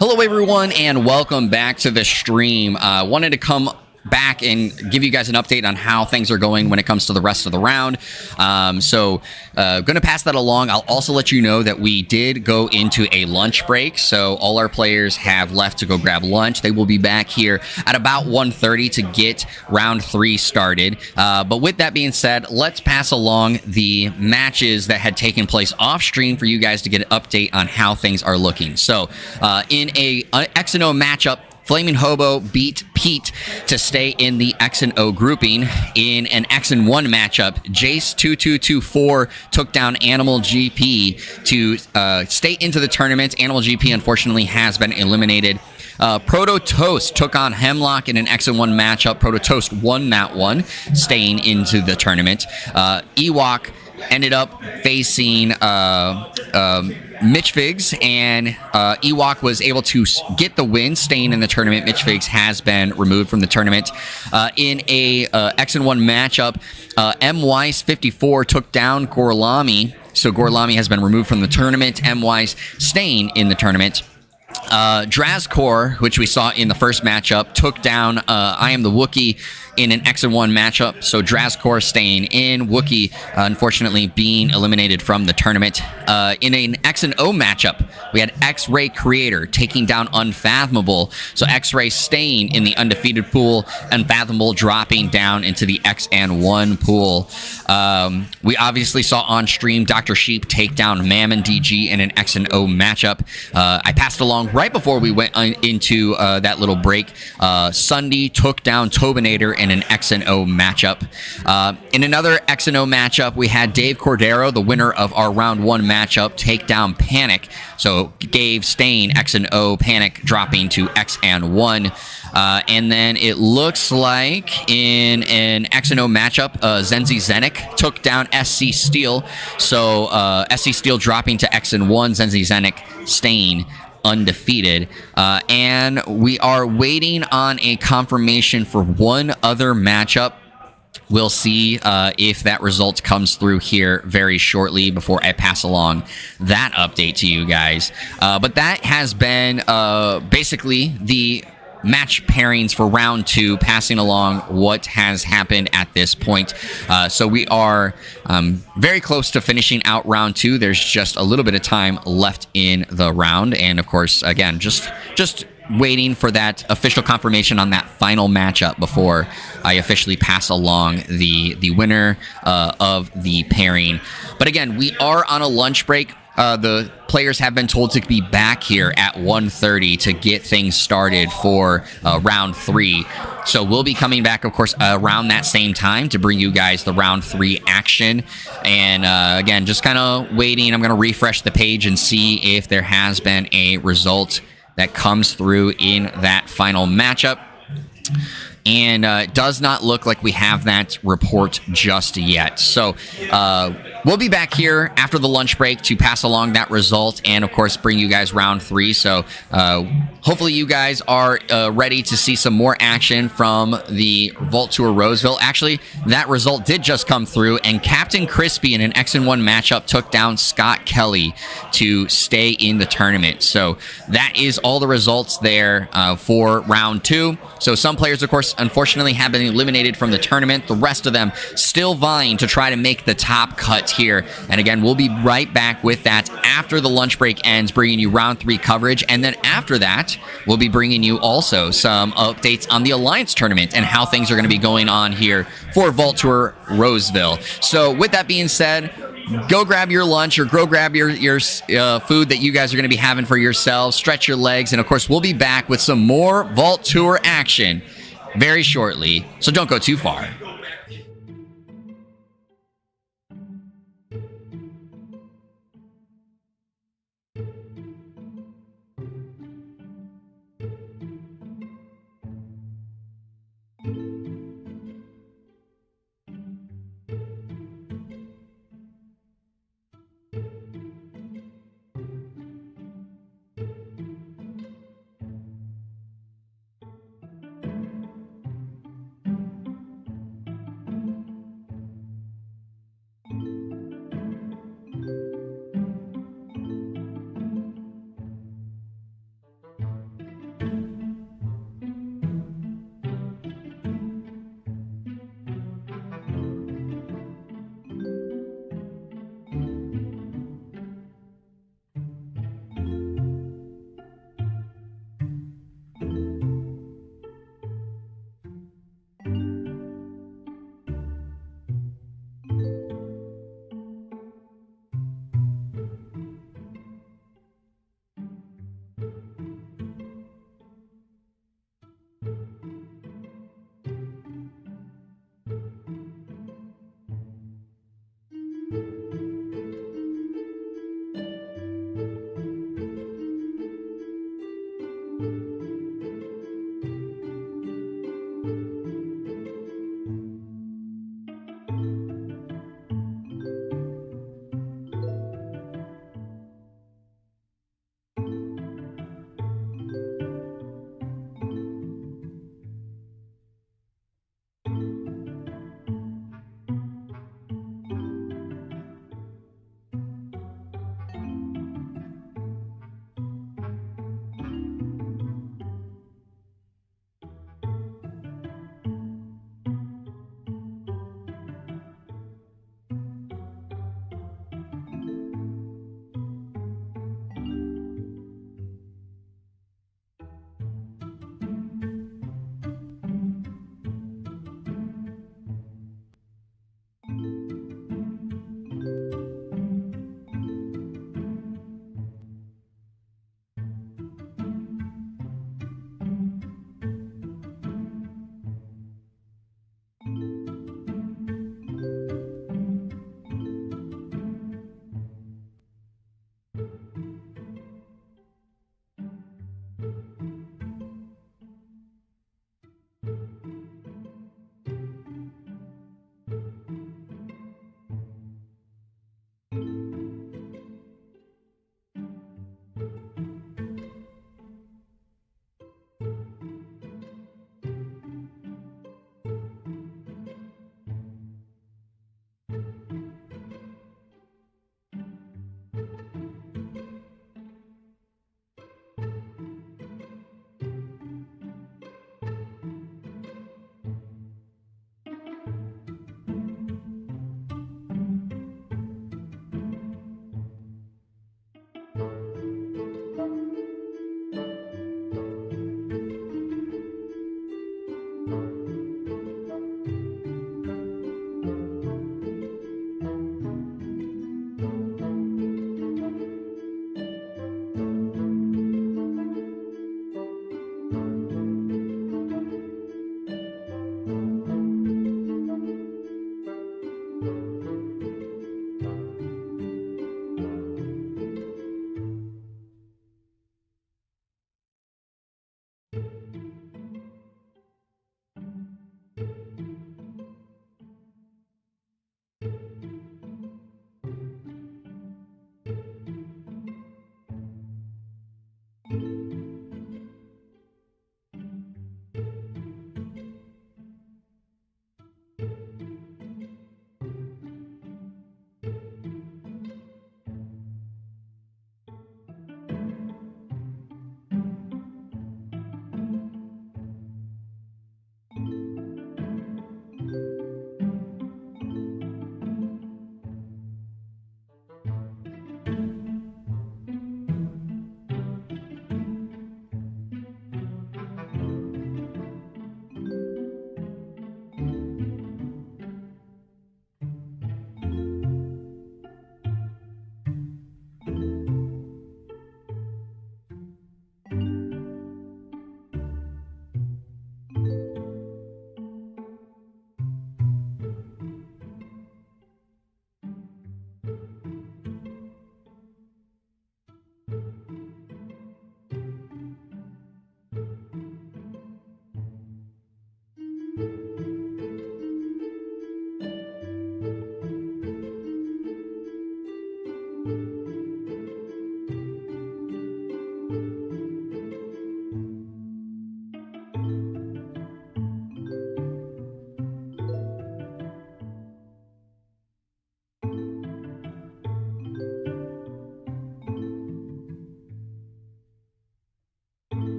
Hello, everyone, and welcome back to the stream. Wanted to come back and give you guys an update on how things are going when it comes to the rest of the round. Going to pass that along. I'll also let you know that we did go into a lunch break, so all our players have left to go grab lunch. They will be back here at about 1:30 to get round 3 started. But with that being said, let's pass along the matches that had taken place off stream for you guys to get an update on how things are looking. So in a X and O matchup, Flaming Hobo beat Pete to stay in the X and O grouping. In an X and 1 matchup, Jace 2224 took down Animal GP to stay into the tournament. Animal GP unfortunately has been eliminated. Proto Toast took on Hemlock in an X and 1 matchup. Proto Toast won that one, staying into the tournament. Ewok ended up facing Mitch Figs, and Ewok was able to get the win, staying in the tournament. Mitch Figs has been removed from the tournament. In a X and 1 matchup, M-Wise 54 took down Gorlami, so Gorlami has been removed from the tournament. M-Wise staying in the tournament. Drazcor, which we saw in the first matchup, took down I Am the Wookiee in an X and 1 matchup, so Drazcor staying in. Wookiee, unfortunately, being eliminated from the tournament. In an X and O matchup, we had X-Ray Creator taking down Unfathomable, so X-Ray staying in the undefeated pool, Unfathomable dropping down into the X and 1 pool. We obviously saw on stream Dr. Sheep take down Mammon DG in an X and O matchup. I passed along right before we went into that little break. Sunday took down Tobinator in an X and O matchup. In another X and O matchup, we had Dave Cordero, the winner of our round 1 matchup, take down Panic. So Dave staying X and O, Panic dropping to X and 1. And then it looks like in an X and O matchup, Zenzi Zenik took down SC Steel. So SC Steel dropping to X and 1, Zenzi Zenik staying undefeated. And we are waiting on a confirmation for one other matchup. We'll see if that result comes through here very shortly before I pass along that update to you guys. But that has been basically the match pairings for round 2, passing along what has happened at this point. So we are very close to finishing out round 2. There's just a little bit of time left in the round, and of course, again, just waiting for that official confirmation on that final matchup before I officially pass along the winner of the pairing. But again, we are on a lunch break. The players have been told to be back here at 1:30 to get things started for round 3. So we'll be coming back, of course, around that same time to bring you guys the round 3 action. And again, just kind of waiting. I'm going to refresh the page and see if there has been a result that comes through in that final matchup. And it does not look like we have that report just yet. So we'll be back here after the lunch break to pass along that result and, of course, bring you guys round 3. So hopefully you guys are ready to see some more action from the Vault Tour Roseville. Actually, that result did just come through, and Captain Crispy in an X and 1 matchup took down Scott Kelly to stay in the tournament. So that is all the results there for round 2. So some players, of course, unfortunately have been eliminated from the tournament. The rest of them still vying to try to make the top cut here. And again, we'll be right back with that after the lunch break ends, bringing you round 3 coverage. And then after that, we'll be bringing you also some updates on the Alliance tournament and how things are going to be going on here for Vault Tour Roseville. So with that being said, go grab your lunch or go grab your food that you guys are going to be having for yourselves. Stretch your legs. And of course, we'll be back with some more Vault Tour action very shortly. So don't go too far.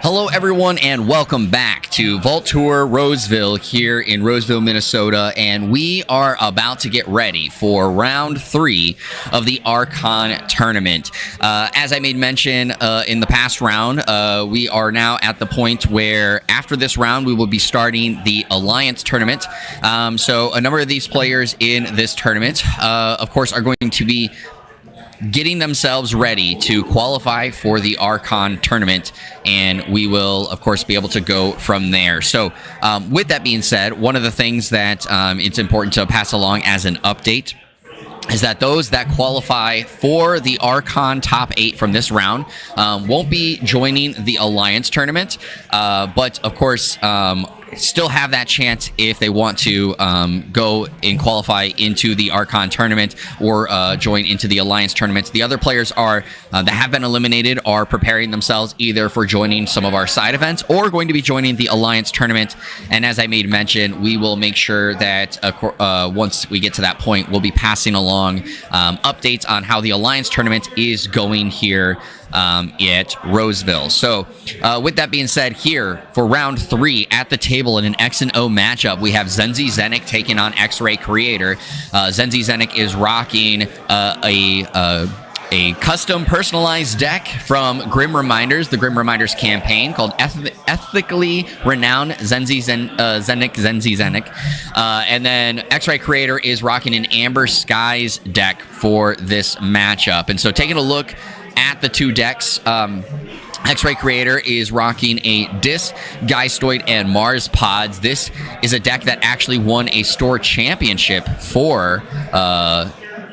Hello, everyone, and welcome back to Vault Tour Roseville here in Roseville, Minnesota, and we are about to get ready for round 3 of the Archon tournament. As I made mention in the past round, we are now at the point where after this round we will be starting the Alliance tournament. So a number of these players in this tournament, of course, are going to be getting themselves ready to qualify for the Archon tournament, and we will, of course, be able to go from there. So with that being said, one of the things that it's important to pass along as an update is that those that qualify for the Archon top 8 from this round won't be joining the Alliance tournament, but of course still have that chance if they want to go and qualify into the Archon tournament or join into the Alliance tournament. The other players are that have been eliminated are preparing themselves either for joining some of our side events or going to be joining the Alliance tournament. And as I made mention, we will make sure that once we get to that point, we'll be passing along updates on how the Alliance tournament is going here at Roseville. So with that being said, here for round 3 at the table in an X and O matchup, we have Zenzi Zenik taking on X-Ray Creator. Zenzi Zenik is rocking a custom personalized deck from Grim Reminders, the Grim Reminders campaign called Ethically Renowned Zenzi Zenik. And then X-Ray Creator is rocking an Amber Skies deck for this matchup. And so taking a look at the two decks, X-Ray Creator is rocking a Dis, Geistoid, and Mars Pods. This is a deck that actually won a store championship for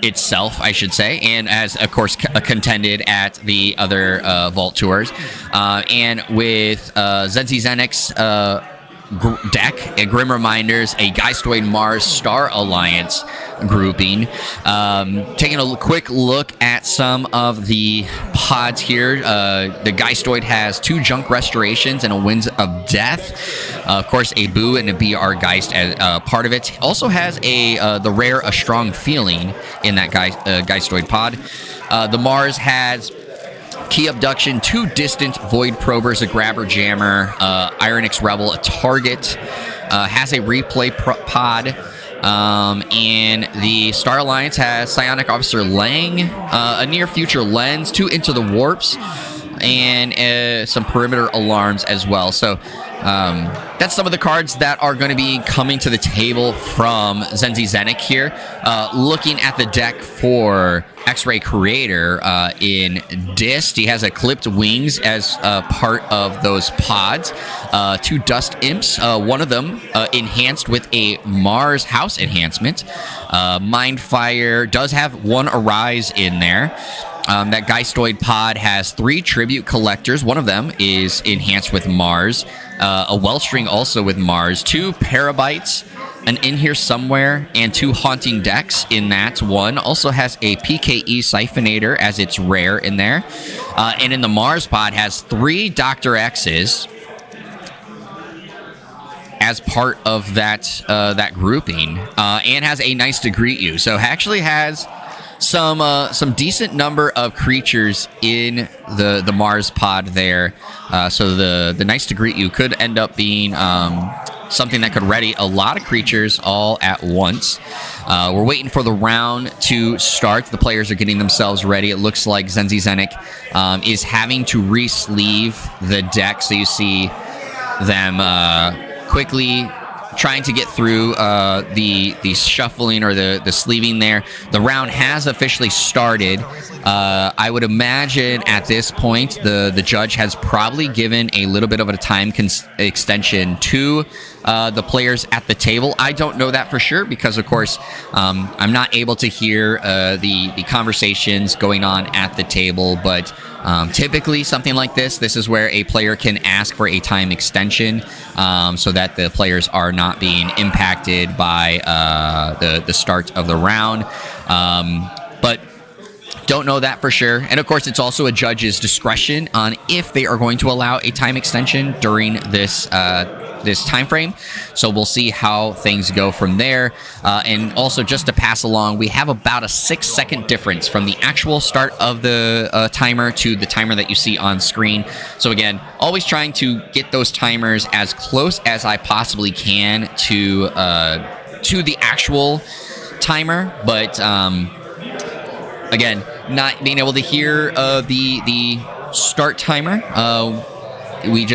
itself, I should say, and as, of course, contended at the other Vault Tours. And with Zenzi Zenik's deck, a Grim Reminders, a Geistoid Mars Star Alliance grouping. Taking a quick look at some of the pods here. The Geistoid has 2 Junk Restorations and a Winds of Death. Of course, a Boo and a BR Geist as part of it. Also has the rare A Strong Feeling in that Geistoid pod. The Mars has Key Abduction, 2 Distant Void Probers, a Grabber Jammer, Ironix Rebel, a Target, has a Replay pod, and the Star Alliance has Psionic Officer Lang, a Near Future Lens, 2 Into the Warps, and some Perimeter Alarms as well. So that's some of the cards that are going to be coming to the table from Zenzi Zenik here. Looking at the deck for X-Ray Creator in Dist, he has a Clipped Wings as part of those pods. 2 Dust Imps, one of them enhanced with a Mars House enhancement. Mindfire does have 1 Arise in there. That Geistoid pod has 3 Tribute Collectors. One of them is enhanced with Mars. A Wellstring also with Mars. 2 Parabytes, an In Here Somewhere, and 2 Haunting Decks in that one. Also has a PKE Siphonator as its rare in there. And in the Mars pod has 3 Dr. X's as part of that grouping, and has a Nice to Greet You. So actually has some decent number of creatures in the Mars pod there. So the Nice to Greet You could end up being something that could ready a lot of creatures all at once. We're waiting for the round to start. The players are getting themselves ready. It looks like Zenzi Zenik is having to re-sleeve the deck. So you see them quickly trying to get through the shuffling or the sleeving there. The round has officially started. I would imagine at this point the judge has probably given a little bit of a time extension to the players at the table. I don't know that for sure because, of course, I'm not able to hear the conversations going on at the table, but typically something like this is where a player can ask for a time extension so that the players are not being impacted by the start of the round. But don't know that for sure. And of course, it's also a judge's discretion on if they are going to allow a time extension during this time frame. So we'll see how things go from there. And also, just to pass along, we have about a 6-second difference from the actual start of the timer to the timer that you see on screen. So again, always trying to get those timers as close as I possibly can to the actual timer, but again, not being able to hear the start timer, we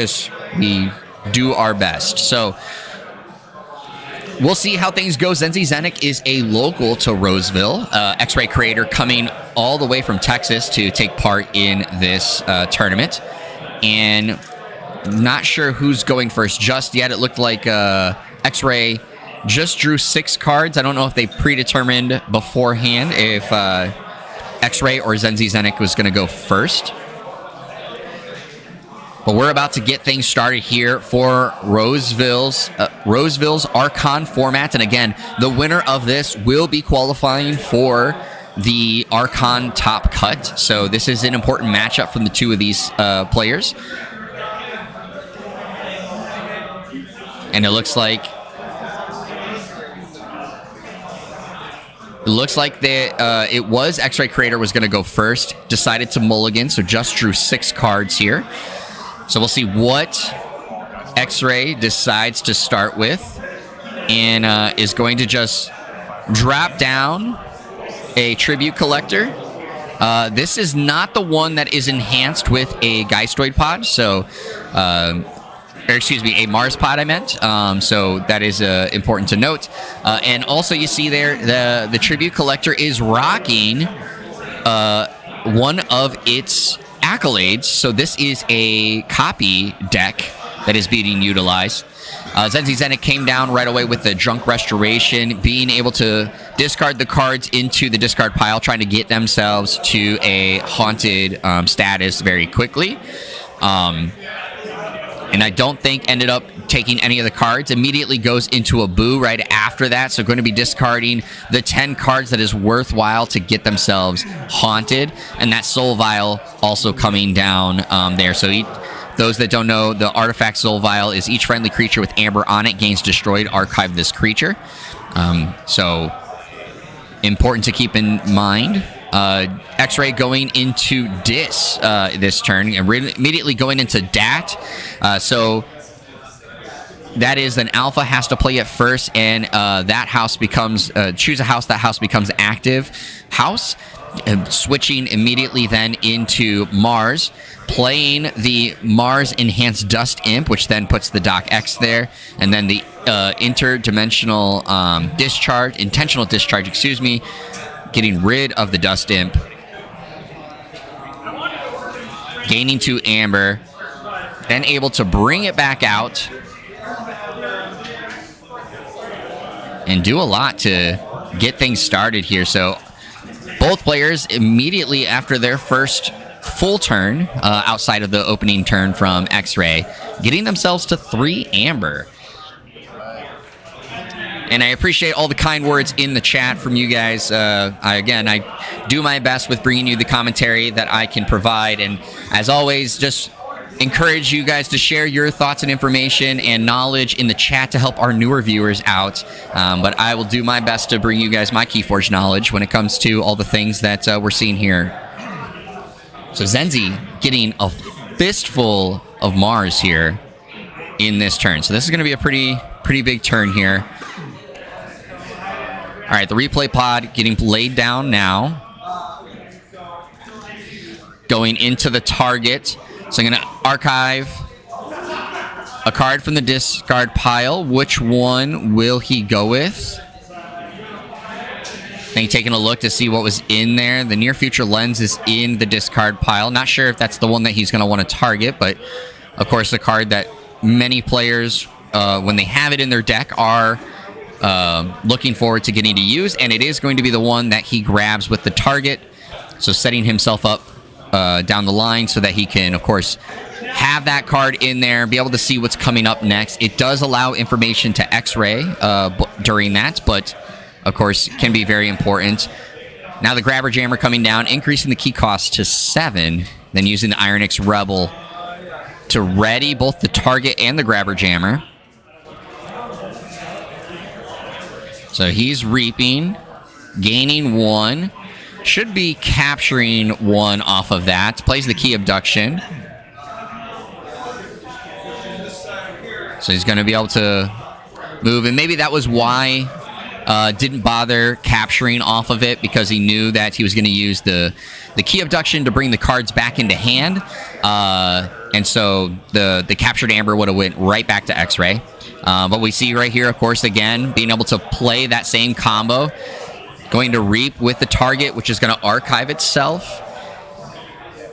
do our best. So we'll see how things go. Zenzi Zenik is a local to Roseville, X-Ray creator coming all the way from Texas to take part in this tournament. And not sure who's going first just yet. It looked like X-Ray just drew 6 cards. I don't know if they predetermined beforehand if X-Ray or Zenzi Zenik was going to go first. But we're about to get things started here for Roseville's Archon format. And again, the winner of this will be qualifying for the Archon top cut. So this is an important matchup from the two of these players. And it looks like it was X-Ray Creator was going to go first. Decided to mulligan, so just drew 6 cards here. So we'll see what X-Ray decides to start with, and is going to just drop down a Tribute Collector. This is not the one that is enhanced with a Geistoid pod, so, or excuse me, a Mars pod I meant. So that is important to note. And also you see there, the Tribute Collector is rocking one of its accolades, so this is a copy deck that is being utilized. Zenzi Zenik came down right away with the Drunk Restoration, being able to discard the cards into the discard pile, trying to get themselves to a haunted status very quickly. And I don't think ended up taking any of the cards. Immediately goes into a boo right after that. So going to be discarding the 10 cards that is worthwhile to get themselves haunted. And that Soul Vial also coming down there. So those that don't know, the artifact Soul Vial is each friendly creature with amber on it gains destroyed. Archive this creature. So important to keep in mind. X-Ray going into this turn, and immediately going into DAT. So that is an alpha has to play it first, and that house becomes, choose a house, that house becomes active house. Switching immediately then into Mars, playing the Mars Enhanced Dust Imp, which then puts the Doc X there, and then the intentional discharge, excuse me, getting rid of the Dust Imp, gaining 2 Amber, then able to bring it back out and do a lot to get things started here. So both players immediately after their first full turn, outside of the opening turn from X-Ray, getting themselves to 3 Amber. And I appreciate all the kind words in the chat from you guys. I do my best with bringing you the commentary that I can provide. And as always, just encourage you guys to share your thoughts and information and knowledge in the chat to help our newer viewers out. But I will do my best to bring you guys my KeyForge knowledge when it comes to all the things that we're seeing here. So Zenzi getting a fistful of Mars here in this turn. So this is going to be a pretty big turn here. All right, the replay pod getting laid down now. Going into the target. So I'm going to archive a card from the discard pile. Which one will he go with? I think taking a look to see what was in there. The Near Future Lens is in the discard pile. Not sure if that's the one that he's going to want to target, but of course the card that many players, when they have it in their deck, are looking forward to getting to use, and it is going to be the one that he grabs with the target, so setting himself up down the line so that he can, of course, have that card in there, be able to see what's coming up next. It does allow information to X-Ray during that, but of course can be very important. Now the Grabber Jammer coming down, increasing the key cost to 7, then using the Ironix Rebel to ready both the target and the Grabber Jammer. So he's reaping, gaining 1, should be capturing 1 off of that. Plays the Key Abduction. So he's going to be able to move, and maybe that was why didn't bother capturing off of it because he knew that he was going to use the key abduction to bring the cards back into hand. And so the captured amber would have went right back to X-Ray. But we see right here, of course, again, being able to play that same combo. Going to Reap with the target, which is going to archive itself.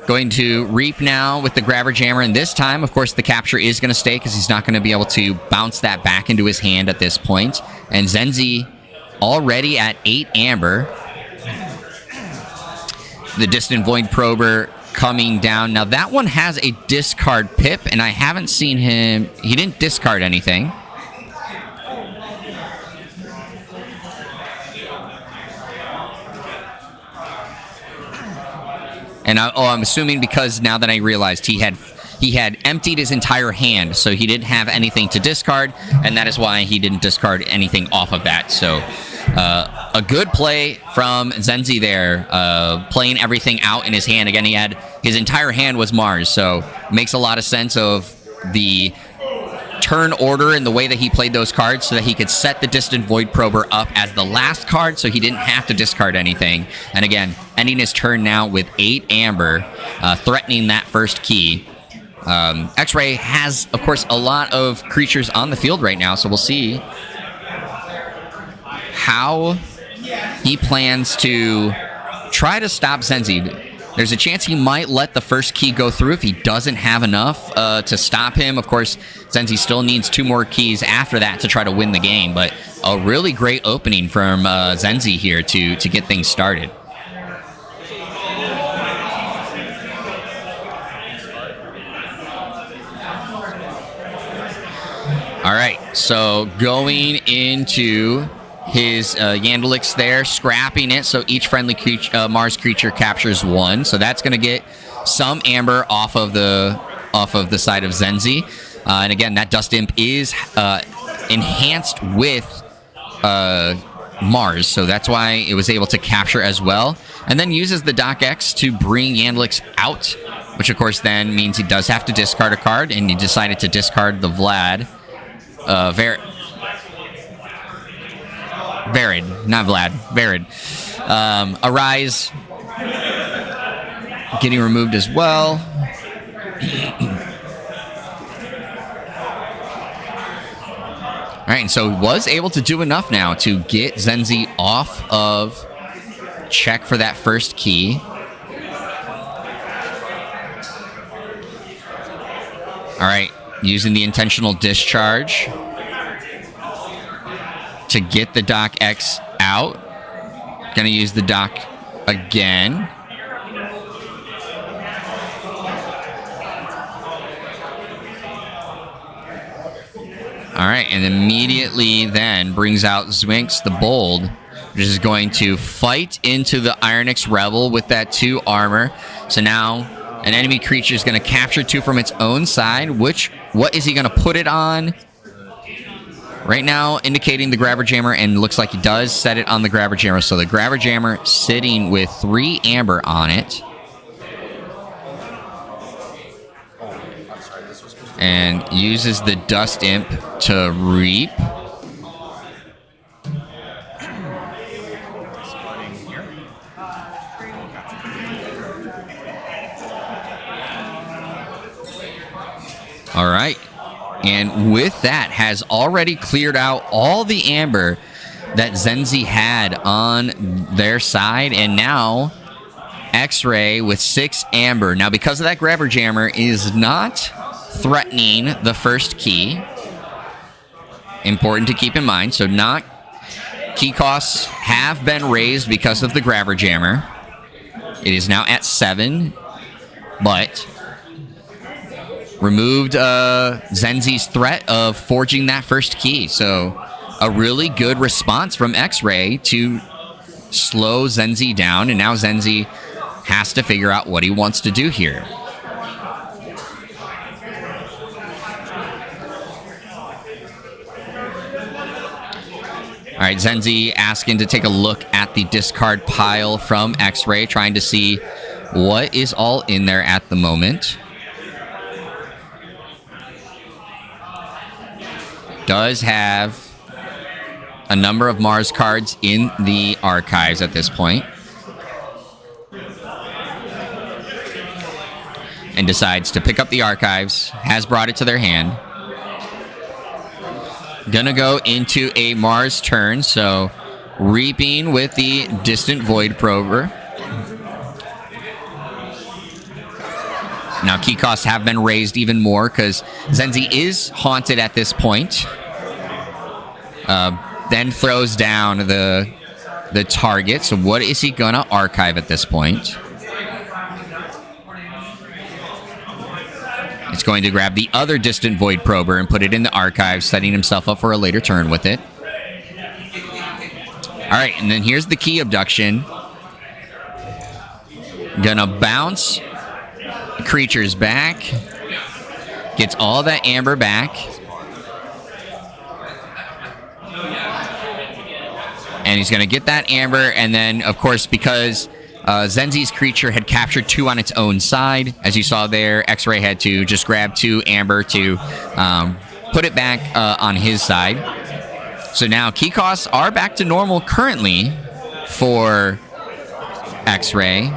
Going to Reap now with the Grabber Jammer, and this time, of course, the capture is going to stay because he's not going to be able to bounce that back into his hand at this point. And Zenzi already at 8 amber. The Distant Void Prober coming down. Now, that one has a discard pip, and I haven't seen him. He didn't discard anything. And I'm assuming because now that I realized he had emptied his entire hand, so he didn't have anything to discard, and that is why he didn't discard anything off of that. So a good play from Zenzi there, playing everything out in his hand. Again, his entire hand was Mars, so makes a lot of sense of the turn order and the way that he played those cards so that he could set the Distant Void Prober up as the last card so he didn't have to discard anything. And again, ending his turn now with 8 amber, threatening that first key. X-Ray has, of course, a lot of creatures on the field right now, so we'll see how he plans to try to stop Zenzi. There's a chance he might let the first key go through if he doesn't have enough to stop him. Of course, Zenzi still needs 2 more keys after that to try to win the game, but a really great opening from Zenzi here to get things started. All right, so going into his Yandalix there, scrapping it, so each friendly creature, Mars creature captures 1. So that's going to get some amber off of the side of Zenzi. And again, that Dust Imp is enhanced with Mars, so that's why it was able to capture as well. And then uses the Doc X to bring Yandalix out, which of course then means he does have to discard a card, and he decided to discard the Vlad. Varid, not Vlad, Varid. Arise getting removed as well. All right, and so he was able to do enough now to get Zenzi off of check for that first key. All right, using the intentional discharge to get the Doc X out. Gonna use the Doc again. All right, and immediately then brings out Zwinks the Bold, which is going to fight into the Ironix Rebel with that 2 armor. So now an enemy creature is going to capture 2 from its own side. What is he going to put it on? Right now, indicating the Grabber Jammer, and looks like he does set it on the Grabber Jammer. So the Grabber Jammer sitting with 3 amber on it. And uses the Dust Imp to Reap. All right. And with that, has already cleared out all the amber that Zenzi had on their side. And now X-Ray with 6 amber. Now, because of that Grabber Jammer is not threatening the first key. Important to keep in mind. So key costs have been raised because of the Grabber Jammer. It is now at 7, but removed Zenzi's threat of forging that first key. So a really good response from X-Ray to slow Zenzi down, and now Zenzi has to figure out what he wants to do here. All right, Zenzi asking to take a look at the discard pile from X-Ray, trying to see what is all in there at the moment. Does have a number of Mars cards in the archives at this point. And decides to pick up the archives, has brought it to their hand. Gonna go into a Mars turn, so reaping with the Distant Void Prober. Now, key costs have been raised even more because Zenzi is haunted at this point. Then throws down the target. So what is he gonna archive at this point? It's going to grab the other Distant Void Prober and put it in the archive, setting himself up for a later turn with it. All right, and then here's the Key Abduction. Gonna bounce creatures back. Gets all that amber back. And he's gonna get that amber, and then, of course, because Zenzi's creature had captured 2 on its own side. As you saw there, X-Ray had to just grab 2 amber to put it back on his side. So now key costs are back to normal currently for X-Ray.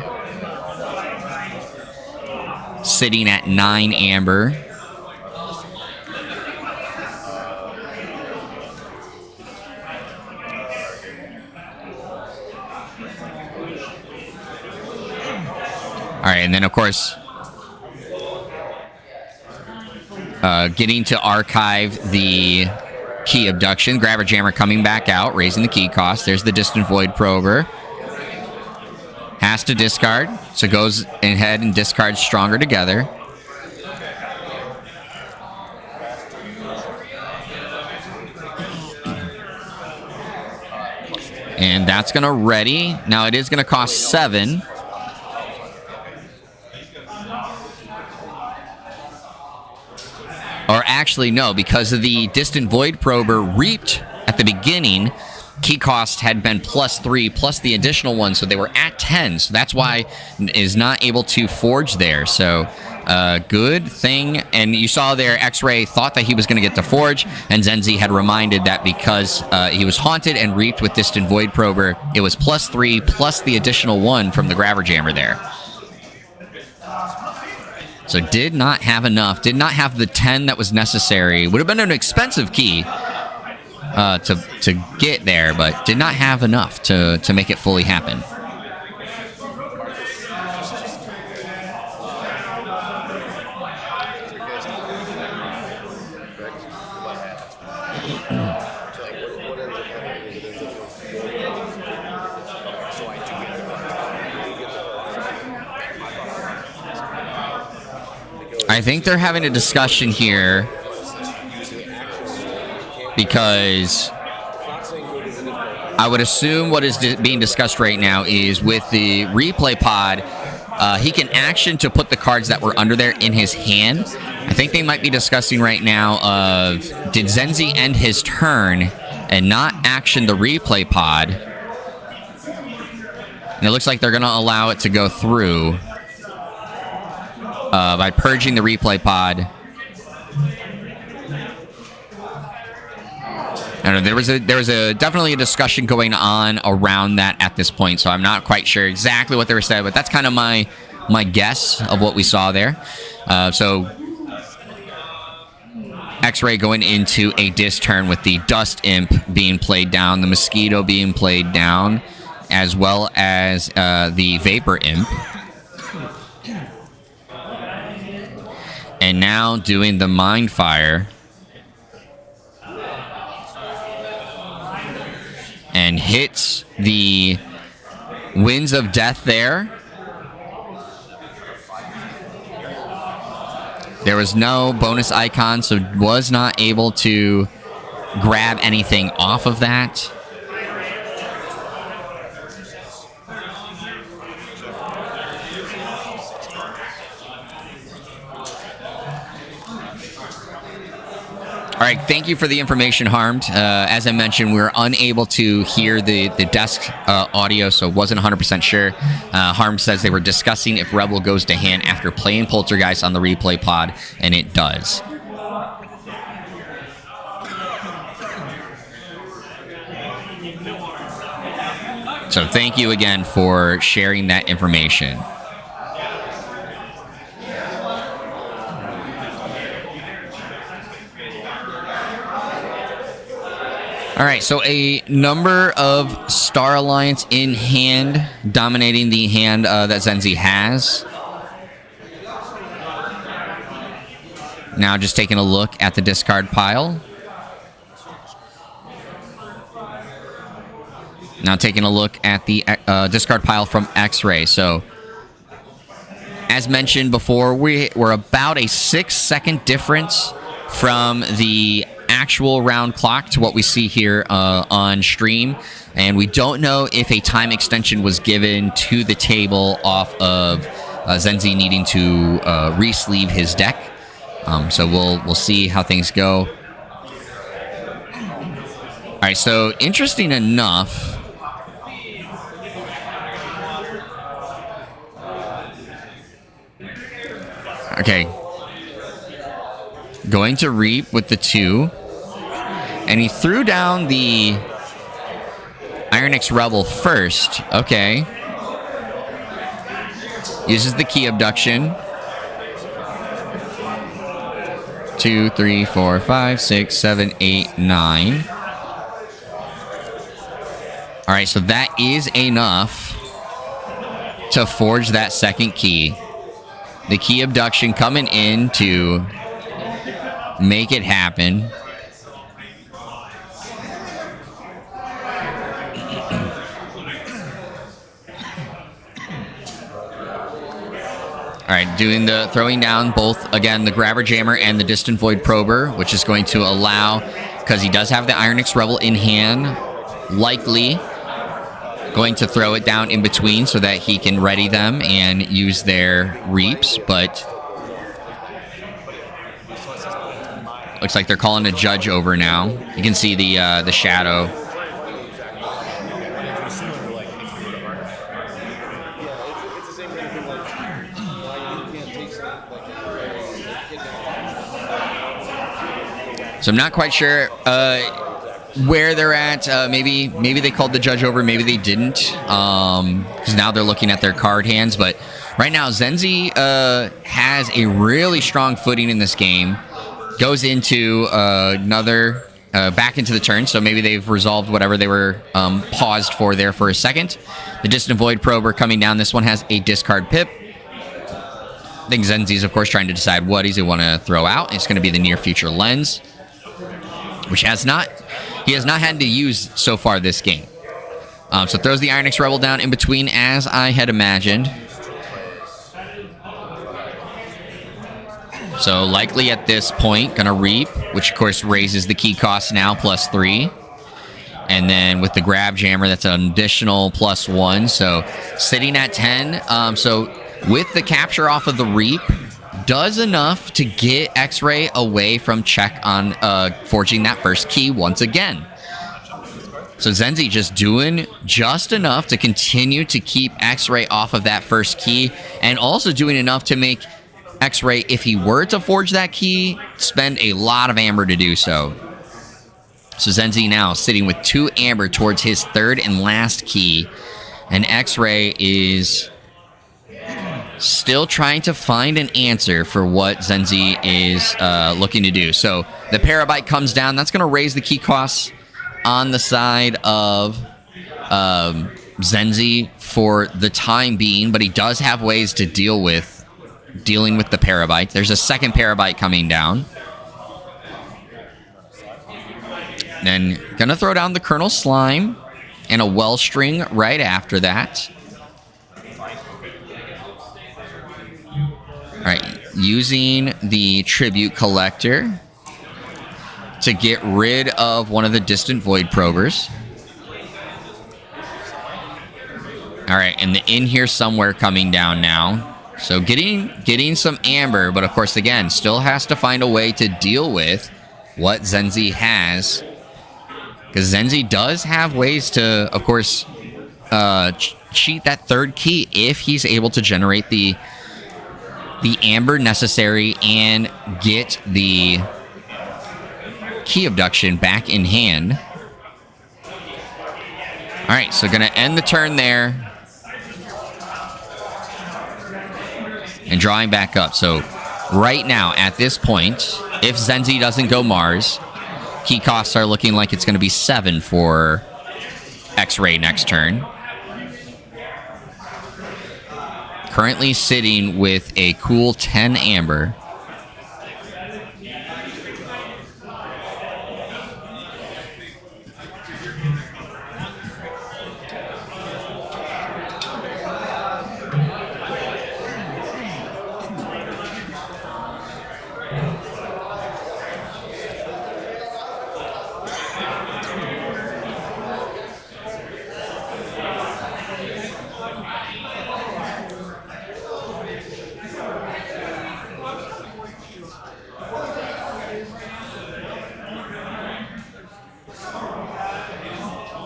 Sitting at 9 amber. All right, and then, of course, getting to archive the Key Abduction. Grabber Jammer coming back out, raising the key cost. There's the Distant Void Prober. Has to discard, so goes ahead and discards Stronger Together. And that's going to ready. Now, it is going to cost 7. Or actually, no, because of the Distant Void Prober reaped at the beginning, key cost had been +3 plus the additional one, so they were at 10. So that's why is not able to forge there. So good thing. And you saw there, X-Ray thought that he was going to get to forge, and Zenzi had reminded that because he was haunted and reaped with Distant Void Prober, it was +3 plus the additional 1 from the Grabber Jammer there. So did not have enough, did not have the 10 that was necessary. Would have been an expensive key to get there, but did not have enough to make it fully happen. I think they're having a discussion here because I would assume what is being discussed right now is with the replay pod, he can action to put the cards that were under there in his hand. I think they might be discussing right now of, did Zenzi end his turn and not action the replay pod? And it looks like they're going to allow it to go through by purging the replay pod. I don't know, there was definitely a discussion going on around that at this point, so I'm not quite sure exactly what they were saying, but that's kind of my guess of what we saw there. So X-Ray going into a dis turn with the Dust Imp being played down, the Mosquito being played down, as well as the Vapor Imp. And now doing the Mind Fire. And hits the Winds of Death there. There was no bonus icon, so was not able to grab anything off of that. All right, thank you for the information, Harmed. As I mentioned, we were unable to hear the desk audio, so wasn't 100% sure. Harmed says they were discussing if Rebel goes to hand after playing Poltergeist on the replay pod, and it does. So thank you again for sharing that information. All right, so a number of Star Alliance in hand, dominating the hand that Zenzi has. Now just taking a look at the discard pile. Now taking a look at the discard pile from X-Ray. So, as mentioned before, we're about a 6-second difference from the actual round clock to what we see here on stream. And we don't know if a time extension was given to the table off of Zenzi needing to re-sleeve his deck. So we'll see how things go. All right, so interesting enough, okay, going to Reap with the 2, and he threw down the Ironix Rebel first. Okay, uses the key abduction. 2, 3, 4, 5, 6, 7, 8, 9. All right, so that is enough to forge that second key. The key abduction coming in to make it happen. All right, throwing down both, again, the Grabber Jammer and the Distant Void Prober, which is going to allow, because he does have the Ironix Rebel in hand, likely going to throw it down in between so that he can ready them and use their Reaps, but looks like they're calling a judge over now. You can see the shadow. So I'm not quite sure where they're at. Maybe they called the judge over, maybe they didn't, because now they're looking at their card hands. But right now, Zenzi has a really strong footing in this game. Goes into another back into the turn, so maybe they've resolved whatever they were paused for there for a second. The Distant Void Prober coming down. This one has a discard pip. I think Zenzi's, of course, trying to decide what he's going to want to throw out. It's going to be the Near Future Lens, which he has not had to use so far this game. So throws the Ironix Rebel down in between, as I had imagined. So likely at this point, gonna Reap, which of course raises the key cost now +3. And then with the Grab Jammer, that's an additional +1. So sitting at 10. So with the capture off of the Reap, does enough to get X-Ray away from check on forging that first key once again. So Zenzi just doing just enough to continue to keep X-Ray off of that first key, and also doing enough to make X-Ray, if he were to forge that key, spend a lot of amber to do so. So Zenzi now sitting with 2 amber towards his third and last key, and X-Ray is still trying to find an answer for what Zenzi is looking to do. So the Parabyte comes down. That's going to raise the key costs on the side of Zenzi for the time being, but he does have ways to dealing with the Parabyte. There's a second Parabyte coming down. Then gonna throw down the Colonel Slime and a Wellstring right after that. All right, using the Tribute Collector to get rid of one of the Distant Void Probers. All right, and the In Here Somewhere coming down now. So getting some amber, but of course, again, still has to find a way to deal with what Zenzi has. Because Zenzi does have ways to, of course, cheat that third key if he's able to generate the amber necessary and get the key abduction back in hand. All right, so going to end the turn there. And drawing back up. So right now, at this point, if Zenzi doesn't go Mars, key costs are looking like it's going to be 7 for X-Ray next turn. Currently sitting with a cool 10 amber.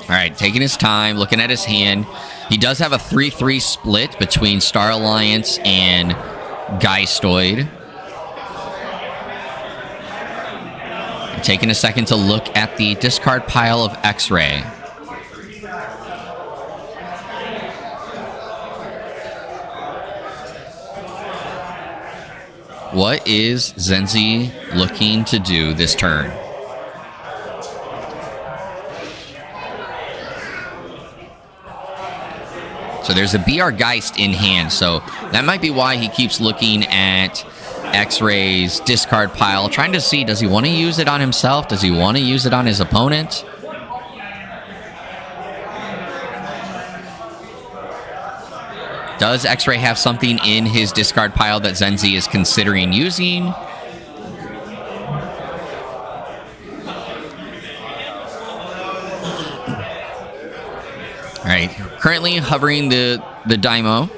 All right, taking his time, looking at his hand. He does have a 3-3 split between Star Alliance and Geistoid. Taking a second to look at the discard pile of X-Ray. What is Zenzi looking to do this turn? So there's a BR Geist in hand, so that might be why he keeps looking at X-Ray's discard pile, trying to see, does he want to use it on himself? Does he want to use it on his opponent? Does X-Ray have something in his discard pile that Zenzi is considering using? All right, currently hovering the Daimo.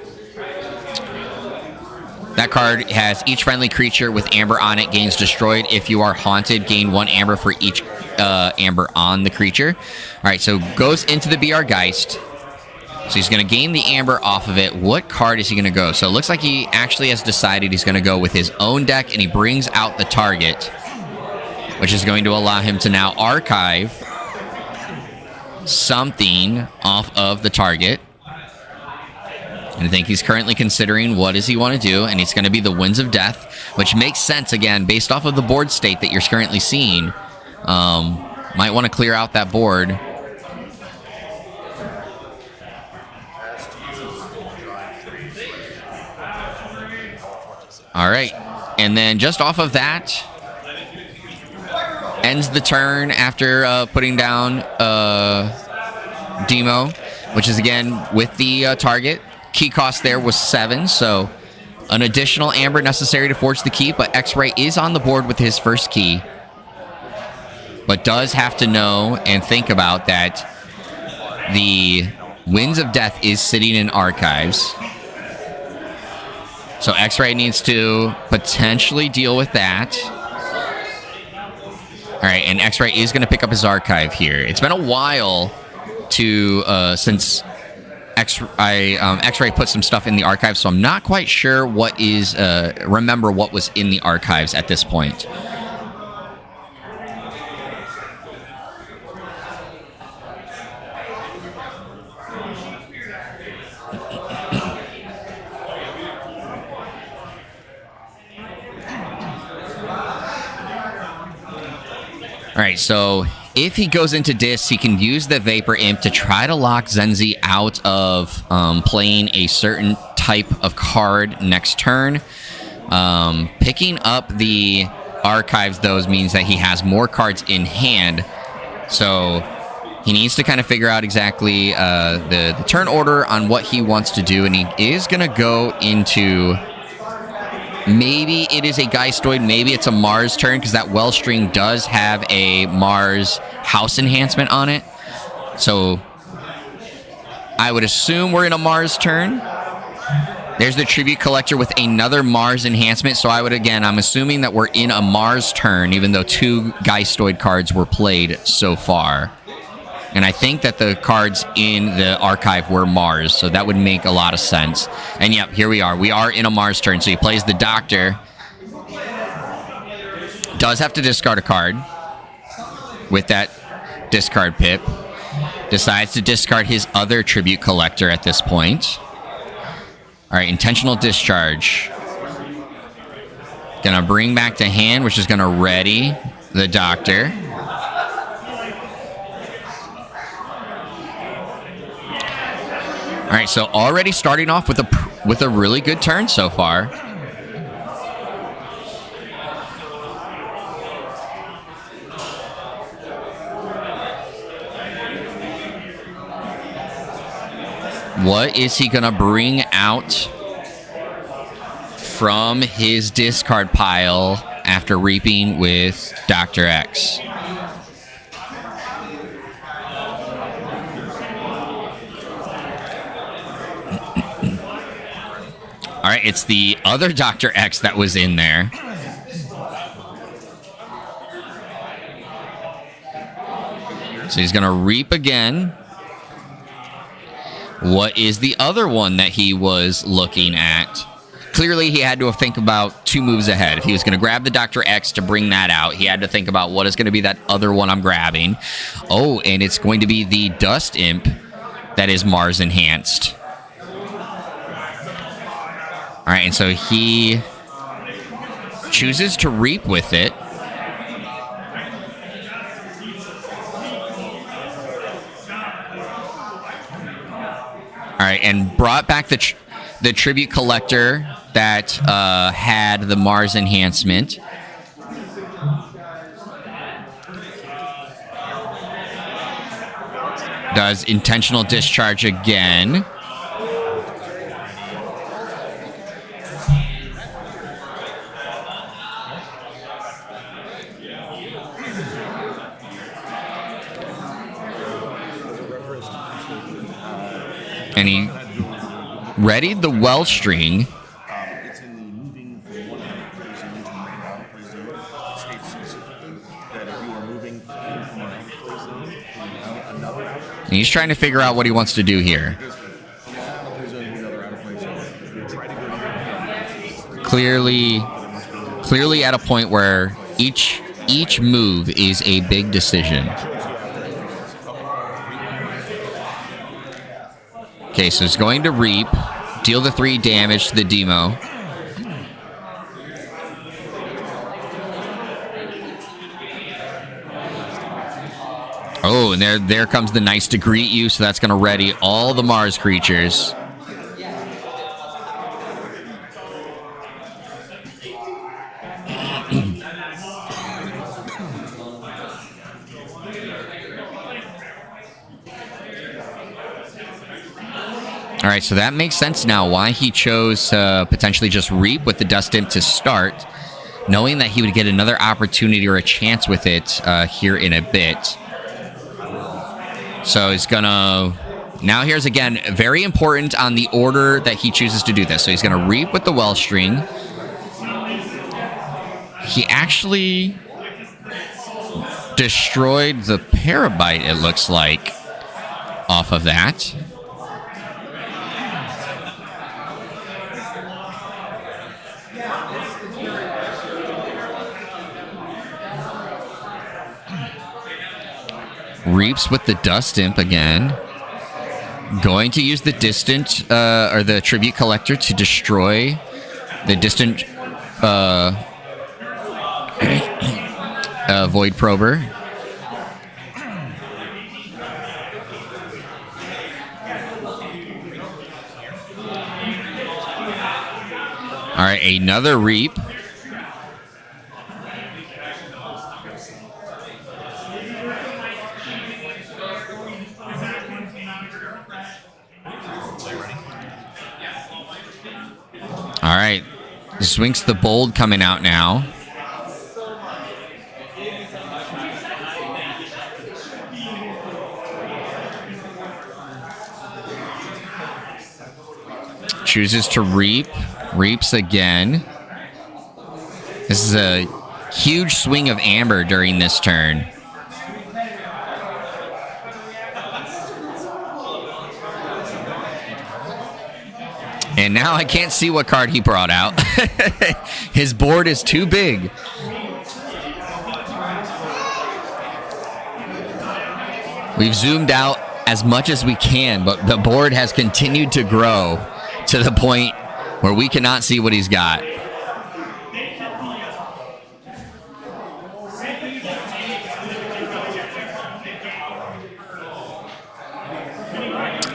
That card has each friendly creature with amber on it gains destroyed. If you are haunted, gain 1 amber for each amber on the creature. All right, so goes into the BR Geist. So he's going to gain the amber off of it. What card is he going to go? So it looks like he actually has decided he's going to go with his own deck, and he brings out the target, which is going to allow him to now archive something off of the target. And I think he's currently considering what does he want to do, and it's going to be the Winds of Death, which makes sense, again, based off of the board state that you're currently seeing. Might want to clear out that board. All right, and then just off of that, ends the turn after putting down Demo, which is again with the target. Key cost there was 7, so an additional amber necessary to forge the key, but X-Ray is on the board with his first key, but does have to know and think about that the Winds of Death is sitting in archives. So X-Ray needs to potentially deal with that. All right, and X-Ray is going to pick up his archive here. It's been a while since X-Ray put some stuff in the archives, so I'm not quite sure what is remember what was in the archives at this point. All right, so if he goes into Dis, he can use the Vapor Imp to try to lock Zenzi out of playing a certain type of card next turn. Picking up the archives, though, means that he has more cards in hand. So he needs to kind of figure out exactly the turn order on what he wants to do, and he is going to go into... Maybe it is a Geistoid, maybe it's a Mars turn, because that Wellstring does have a Mars house enhancement on it. So I would assume we're in a Mars turn. There's the Tribute Collector with another Mars enhancement. So I'm assuming that we're in a Mars turn, even though 2 Geistoid cards were played so far. And I think that the cards in the archive were Mars, so that would make a lot of sense. And yep, here we are. We are in a Mars turn, so he plays the Doctor. Does have to discard a card with that discard pip. Decides to discard his other tribute collector at this point. All right, intentional discharge. Gonna bring back to hand, which is gonna ready the Doctor. All right, so already starting off with a really good turn so far. What is he gonna bring out from his discard pile after reaping with Dr. X? All right, it's the other Dr. X that was in there. So he's gonna reap again. What is the other one that he was looking at? Clearly, he had to think about 2 moves ahead. If he was going to grab the Dr. X to bring that out, he had to think about what is going to be that other one I'm grabbing. Oh, and it's going to be the Dust Imp that is Mars enhanced. All right, and so he chooses to reap with it. All right, and brought back the tribute collector that had the Mars enhancement. Does intentional discharge again. And he readied the well string. It's in the moving from one play zone to another play zone. It states specifically that if you are moving from one play zone to another, And he's trying to figure out what he wants to do here. Clearly at a point where each move is a big decision. Okay, so he's going to reap, deal the 3 damage to the demo. Oh, and there comes the Nice to greet you, so that's going to ready all the Mars creatures. All right, so that makes sense now why he chose potentially just reap with the Dust Imp to start, knowing that he would get another opportunity or a chance with it here in a bit. So he's gonna... Now here's, again, very important on the order that he chooses to do this. So he's gonna reap with the well string. He actually destroyed the Parabyte, it looks like, off of that. Reaps with the Dust Imp again. Going to use the distant, or the Tribute Collector to destroy the distant Void Prober. All right, another Reap. All right, Swinks the Bold coming out now. Chooses to reap. Reaps again. This is a huge swing of Amber during this turn. And now I can't see what card he brought out. His board is too big. We've zoomed out as much as we can, but the board has continued to grow to the point where we cannot see what he's got.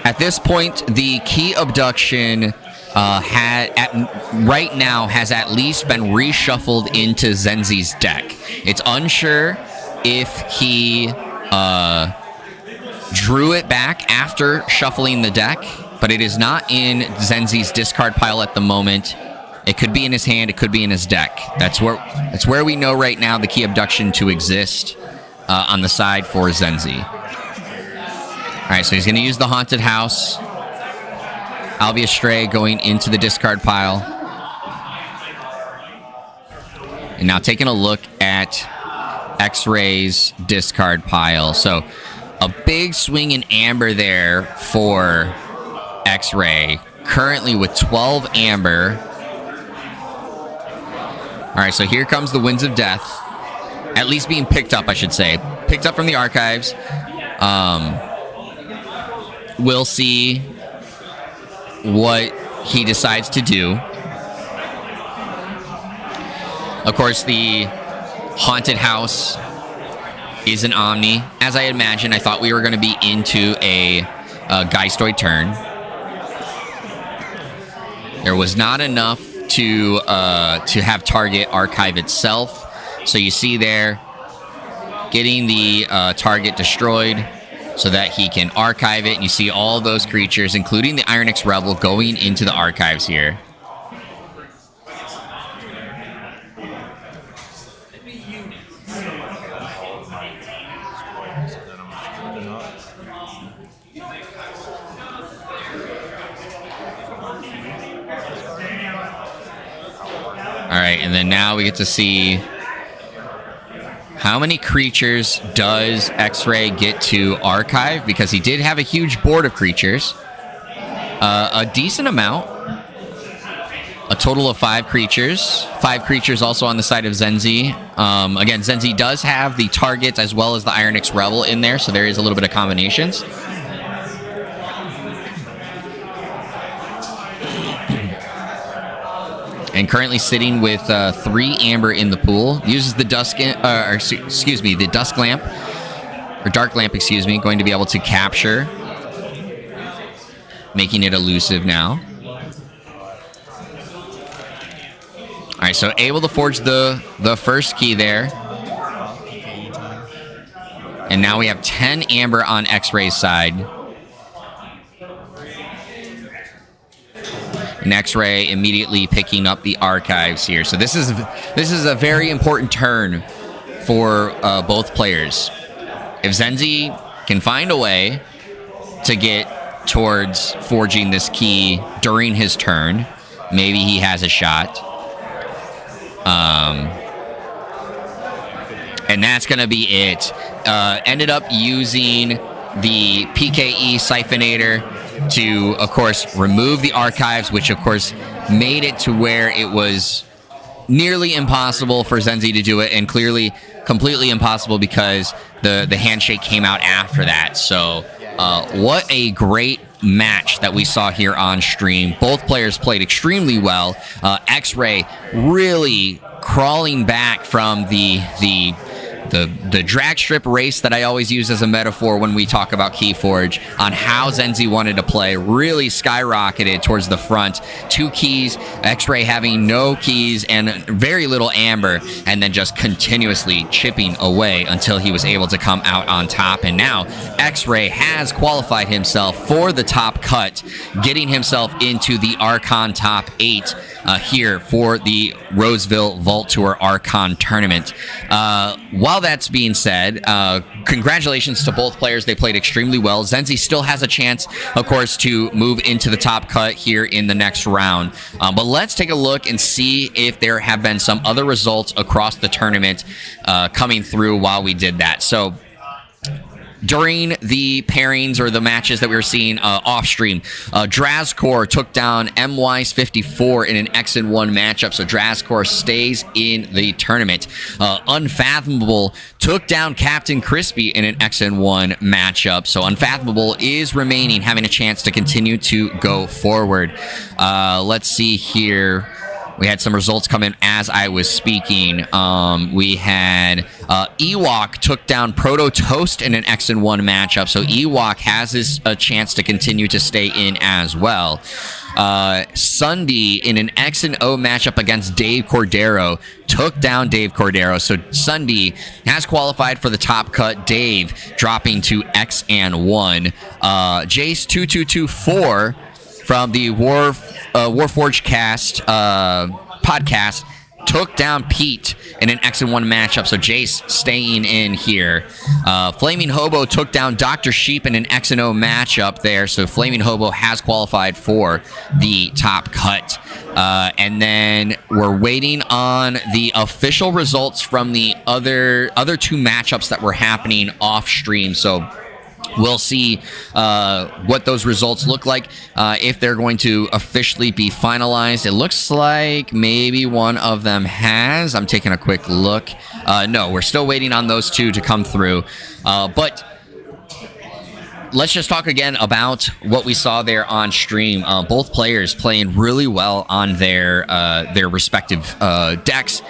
At this point, the key abduction right now has at least been reshuffled into Zenzi's deck. It's unsure if he drew it back after shuffling the deck, but it is not in Zenzi's discard pile at the moment. It could be in his hand, it could be in his deck. That's where we know right now the key abduction to exist on the side for Zenzi. All right, so he's going to use the Haunted House. I'll be astray going into the discard pile. And now taking a look at X-Ray's discard pile. So a big swing in amber there for X-Ray. Currently with 12 amber. All right, so here comes the Winds of Death. At least being picked up, I should say. Picked up from the archives. We'll see what he decides to do. Of course, the Haunted House is an Omni. As I imagined, I thought we were going to be into a Geistoid turn. There was not enough to have target archive itself. So you see there, getting the target destroyed so that he can archive it. And you see all those creatures, including the Ironix Rebel, going into the archives here. All right, and then now we get to see how many creatures does X-Ray get to archive, because he did have a huge board of creatures. A decent amount. A total of 5 creatures. 5 creatures also on the side of Zenzi. Again, Zenzi does have the targets as well as the Ironix Rebel in there, so there is a little bit of combinations. And currently sitting with 3 amber in the pool. Uses the the Dusk Lamp, or Dark Lamp, excuse me, going to be able to capture, making it elusive now. All right, so able to forge the first key there. And now we have 10 amber on X-Ray's side. And X-Ray immediately picking up the archives here. So this is a very important turn for both players. If Zenzi can find a way to get towards forging this key during his turn, maybe he has a shot. And that's going to be it. Ended up using the PKE Siphonator to, of course, remove the archives, which, of course, made it to where it was nearly impossible for Zenzi to do it, and clearly completely impossible because the handshake came out after that. So what a great match that we saw here on stream. Both players played extremely well. X-Ray really crawling back from the drag strip race that I always use as a metaphor when we talk about KeyForge on how Zenzi wanted to play, really skyrocketed towards the front. 2 keys, X-Ray having no keys and very little amber, and then just continuously chipping away until he was able to come out on top. And now X-Ray has qualified himself for the top cut, getting himself into the Archon top 8 here for the Roseville Vault Tour Archon tournament. While that's being said, congratulations to both players. They played extremely well. Zenzi still has a chance, of course, to move into the top cut here in the next round. But let's take a look and see if there have been some other results across the tournament coming through while we did that. So during the pairings or the matches that we were seeing off stream, Drazcor took down MY's 54 in an X and 1 matchup, so Drazcor stays in the tournament. Unfathomable took down Captain Crispy in an X and 1 matchup, so Unfathomable is remaining, having a chance to continue to go forward. Let's see here. We had some results come in as I was speaking. We had Ewok took down Proto Toast in an X and 1 matchup, so Ewok has a chance to continue to stay in as well. Sunday in an X and O matchup against Dave Cordero took down Dave Cordero, so Sunday has qualified for the top cut. Dave dropping to X and 1. Jace 2224 from the Warforged Cast podcast took down Pete in an X and 1 matchup, so Jace staying in here. Flaming Hobo took down Dr. Sheep in an X and O matchup there, so Flaming Hobo has qualified for the top cut. And then we're waiting on the official results from the other two matchups that were happening off stream, so we'll see what those results look like, if they're going to officially be finalized. It looks like maybe one of them has. I'm taking a quick look. No, we're still waiting on those two to come through. But let's just talk again about what we saw there on stream. Both players playing really well on their respective decks.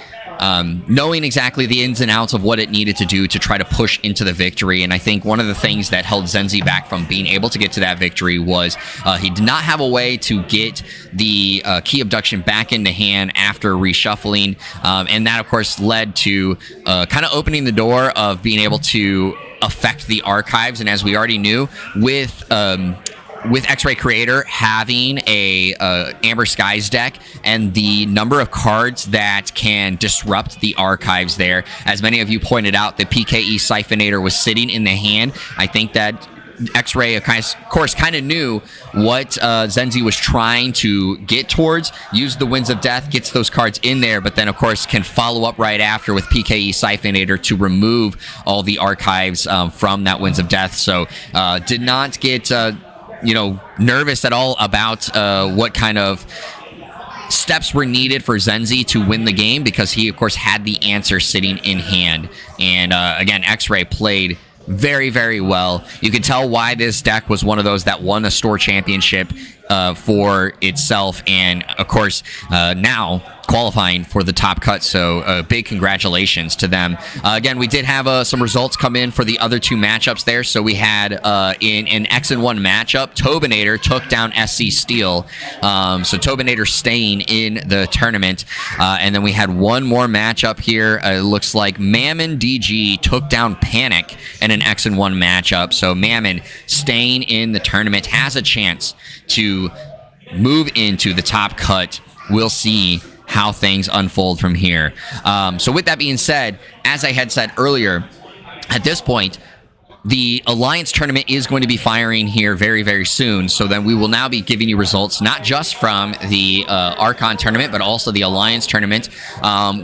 Knowing exactly the ins and outs of what it needed to do to try to push into the victory. And I think one of the things that held Zenzi back from being able to get to that victory was he did not have a way to get the key abduction back into hand after reshuffling. And that, of course, led to kind of opening the door of being able to affect the archives. And as we already knew, with X-Ray Creator having a Amber Skies deck and the number of cards that can disrupt the archives there, as many of you pointed out, the PKE Siphonator was sitting in the hand. I think that X-Ray, of course, kind of knew what Zenzi was trying to get towards, used the Winds of Death, gets those cards in there, but then, of course, can follow up right after with PKE Siphonator to remove all the archives from that Winds of Death. So did not get nervous at all about what kind of steps were needed for Zenzi to win the game, because he, of course, had the answer sitting in hand. And again, X-Ray played very, very well. You can tell why this deck was one of those that won a store championship for itself, and of course now qualifying for the top cut, so big congratulations to them. Again, we did have some results come in for the other two matchups there. So we had in an X and 1 matchup, Tobinator took down SC Steel, so Tobinator staying in the tournament. And then we had one more matchup here. It looks like Mammon DG took down Panic in an X and 1 matchup, so Mammon staying in the tournament, has a chance to move into the top cut. We'll see how things unfold from here. So with that being said, as I had said earlier, at this point, the Alliance tournament is going to be firing here very, very soon. So then we will now be giving you results, not just from the Archon tournament, but also the Alliance tournament.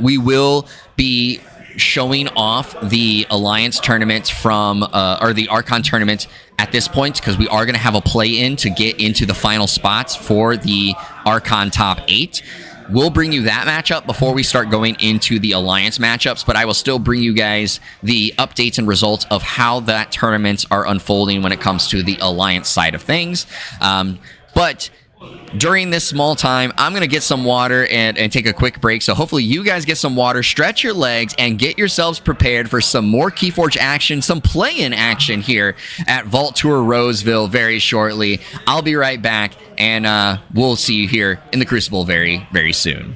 We will be showing off the Alliance tournament from, or the Archon tournament at this point, because we are going to have a play-in to get into the final spots for the Archon top 8. We'll bring you that matchup before we start going into the Alliance matchups, but I will still bring you guys the updates and results of how that tournaments are unfolding when it comes to the Alliance side of things. But during this small time, I'm going to get some water and take a quick break. So hopefully you guys get some water, stretch your legs, and get yourselves prepared for some more KeyForge action, some play-in action here at Vault Tour Roseville very shortly. I'll be right back, and we'll see you here in the Crucible very, very soon.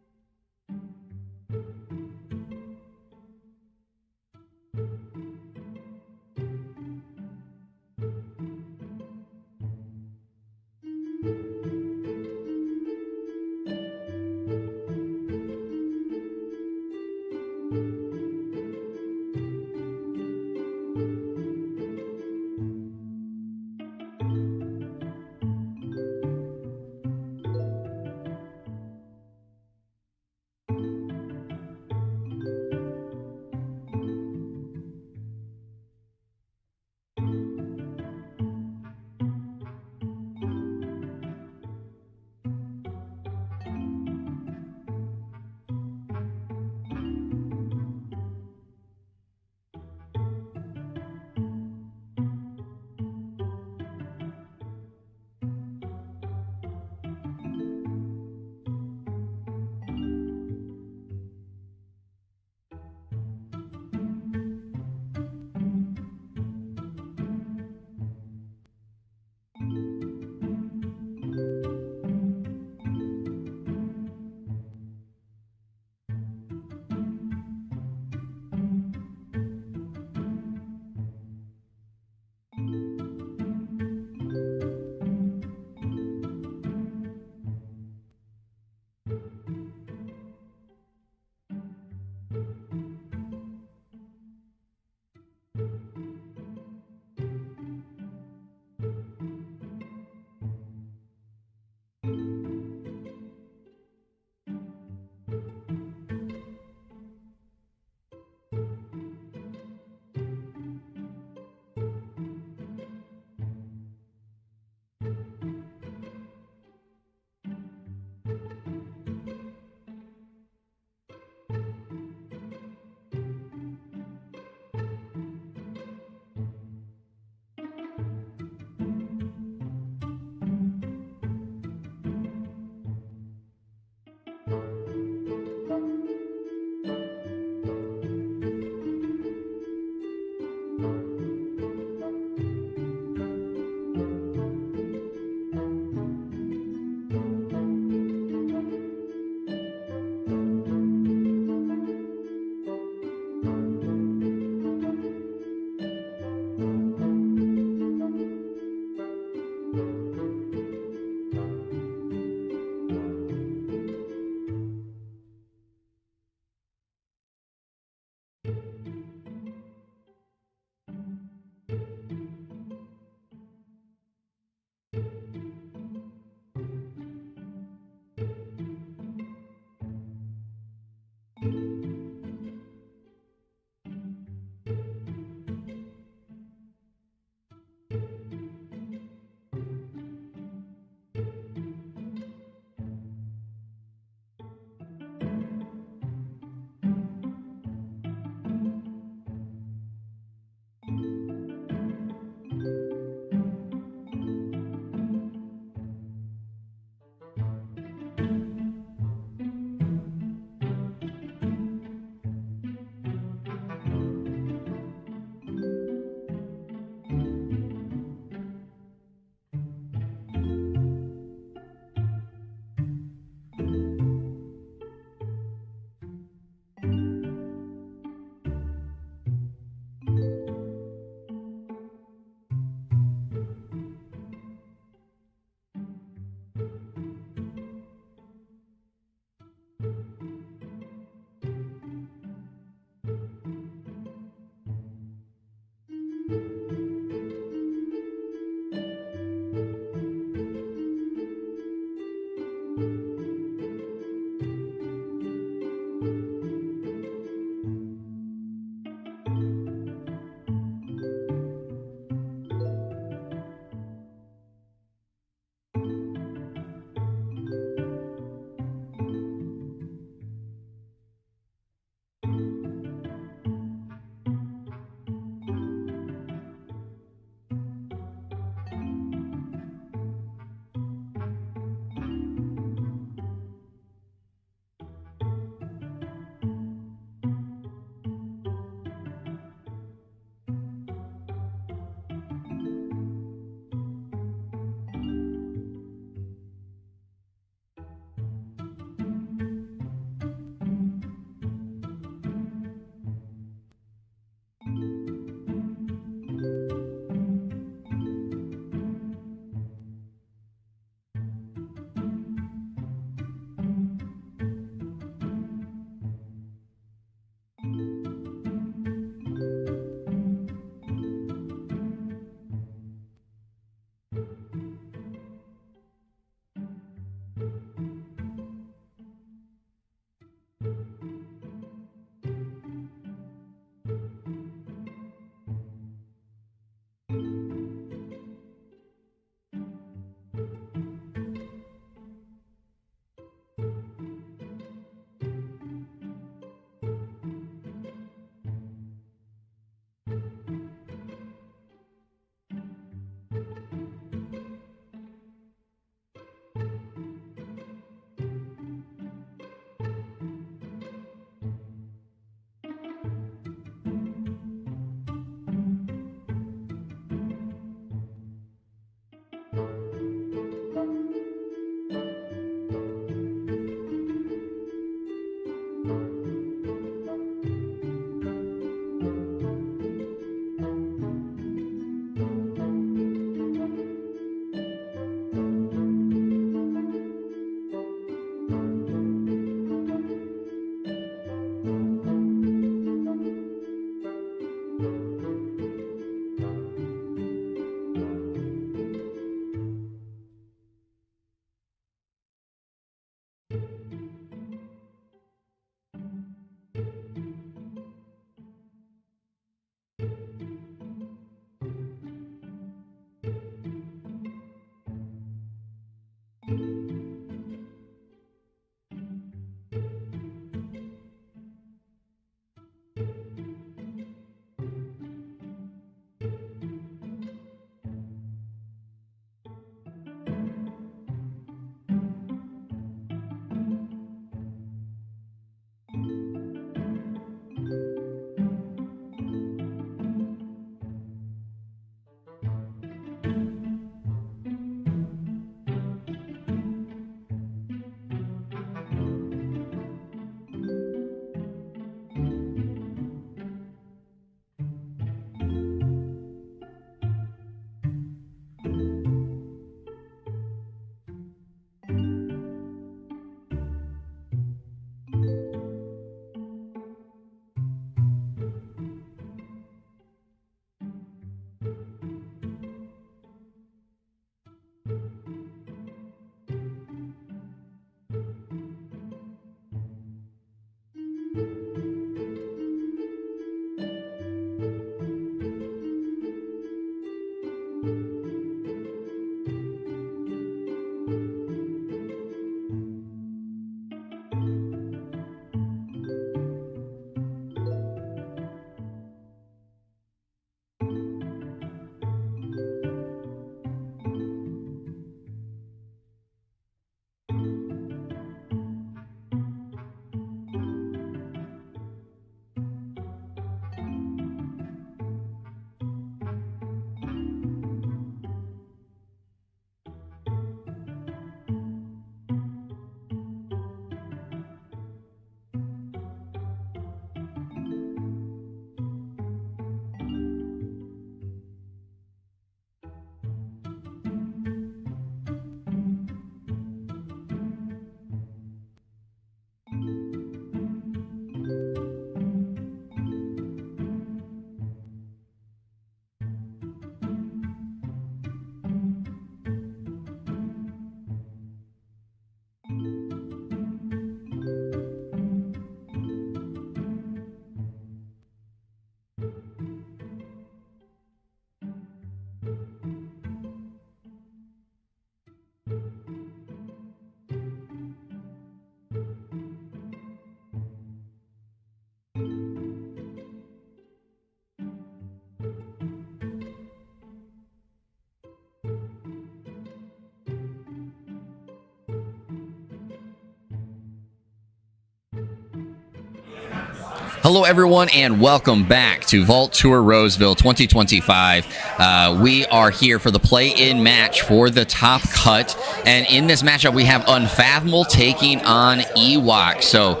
Hello, everyone, and welcome back to Vault Tour Roseville 2025. We are here for the play-in match for the top cut, and in this matchup, we have Unfathomable taking on Ewok. So,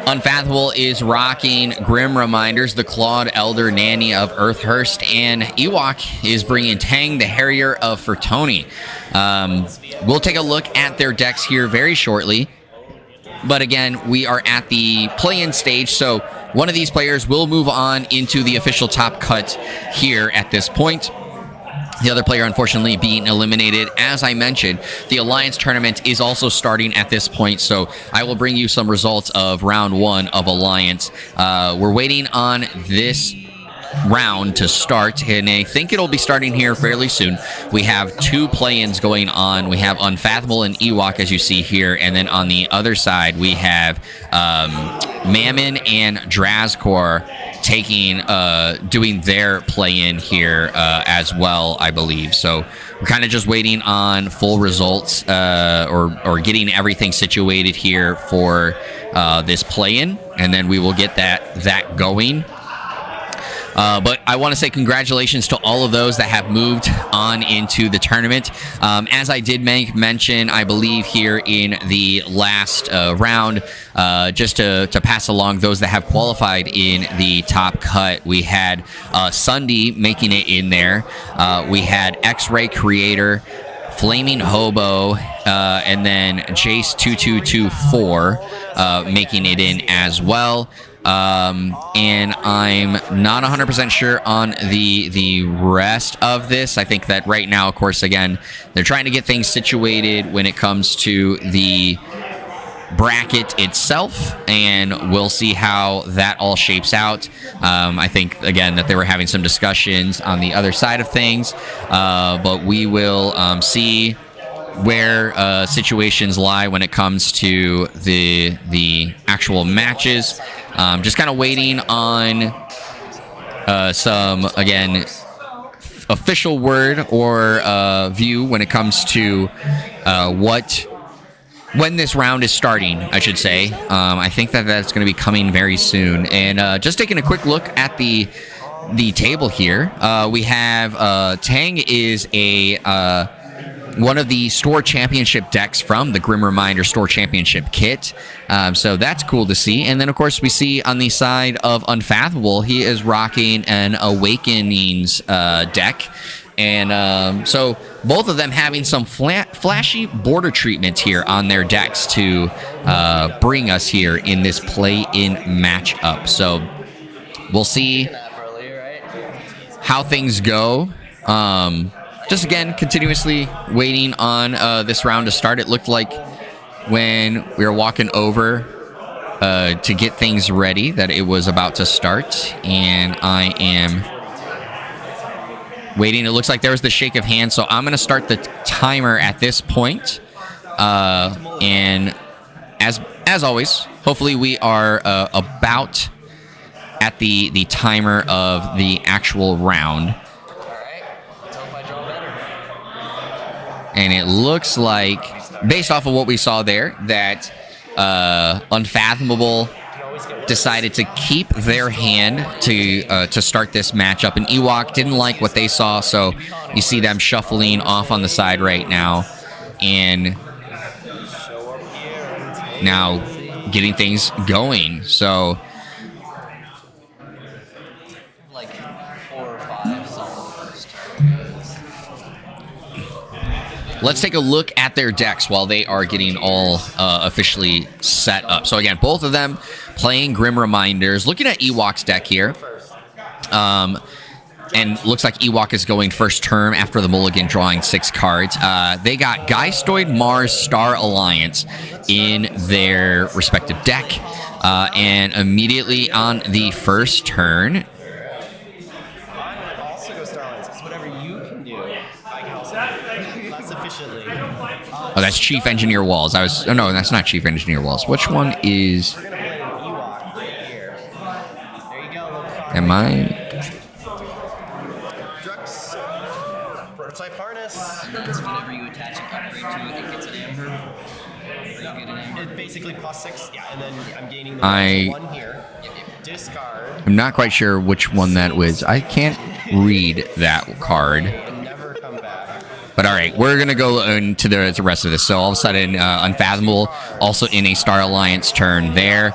Unfathomable is rocking Grim Reminders, the Clawed Elder Nanny of Earthhurst, and Ewok is bringing Tang, the Harrier of Fertoni. We'll take a look at their decks here very shortly. But again, we are at the play-in stage, so one of these players will move on into the official top cut here at this point. The other player, unfortunately, being eliminated. As I mentioned, the Alliance tournament is also starting at this point, so I will bring you some results of round one of Alliance. We're waiting on this round to start, and I think it'll be starting here fairly soon. We have two play-ins going on. We have Unfathomable and Ewok, as you see here, and then on the other side we have Mammon and Drazkor taking doing their play-in here as well, I believe. So we're kind of just waiting on full results or getting everything situated here for this play-in, and then we will get that going. But I want to say congratulations to all of those that have moved on into the tournament. As I did make mention, I believe here in the last round, just to pass along those that have qualified in the top cut, we had Sunday making it in there. We had X-Ray Creator, Flaming Hobo, and then Jace2224 making it in as well. And I'm not 100% sure on the rest of this. I think that right now, of course, again, they're trying to get things situated when it comes to the bracket itself, and we'll see how that all shapes out. I think, again, that they were having some discussions on the other side of things, but we will see where situations lie when it comes to the actual matches. Just kind of waiting on some, again, official word or view when it comes to when this round is starting, I should say. I think that that's going to be coming very soon. And just taking a quick look at the table here, we have Tang is a one of the store championship decks from the Grim Reminder store championship kit. So that's cool to see. And then, of course, we see on the side of Unfathomable, he is rocking an Awakenings deck. And so both of them having some flashy border treatment here on their decks to bring us here in this play-in matchup. So we'll see how things go. Just, again, continuously waiting on this round to start. It looked like when we were walking over to get things ready that it was about to start. And I am waiting. It looks like there was the shake of hands. So I'm going to start the timer at this point. And as always, hopefully we are about at the timer of the actual round. And it looks like, based off of what we saw there, that Unfathomable decided to keep their hand to start this matchup. And Ewok didn't like what they saw, so you see them shuffling off on the side right now. And now getting things going. So like 4 or 5 solid first turns. let's take a look at their decks while they are getting all officially set up. So again, both of them playing Grim Reminders. Looking at Ewok's deck here. And looks like Ewok is going first turn after the mulligan, drawing 6 cards. They got Geistoid, Mars, Star Alliance in their respective deck. And immediately on the first turn, oh, that's Chief Engineer Walls. Oh no, that's not Chief Engineer Walls. Which one is? Am I? Prototype harness. It's whenever you attach an upgrade to it, it gets an amber. Or you get an amber. It basically costs 6. Yeah, and then I'm gaining the 1 here. Discard. I'm not quite sure which one that was. I can't read that card. Never come back. But all right, we're going to go into the rest of this. So all of a sudden, Unfathomable also in a Star Alliance turn there.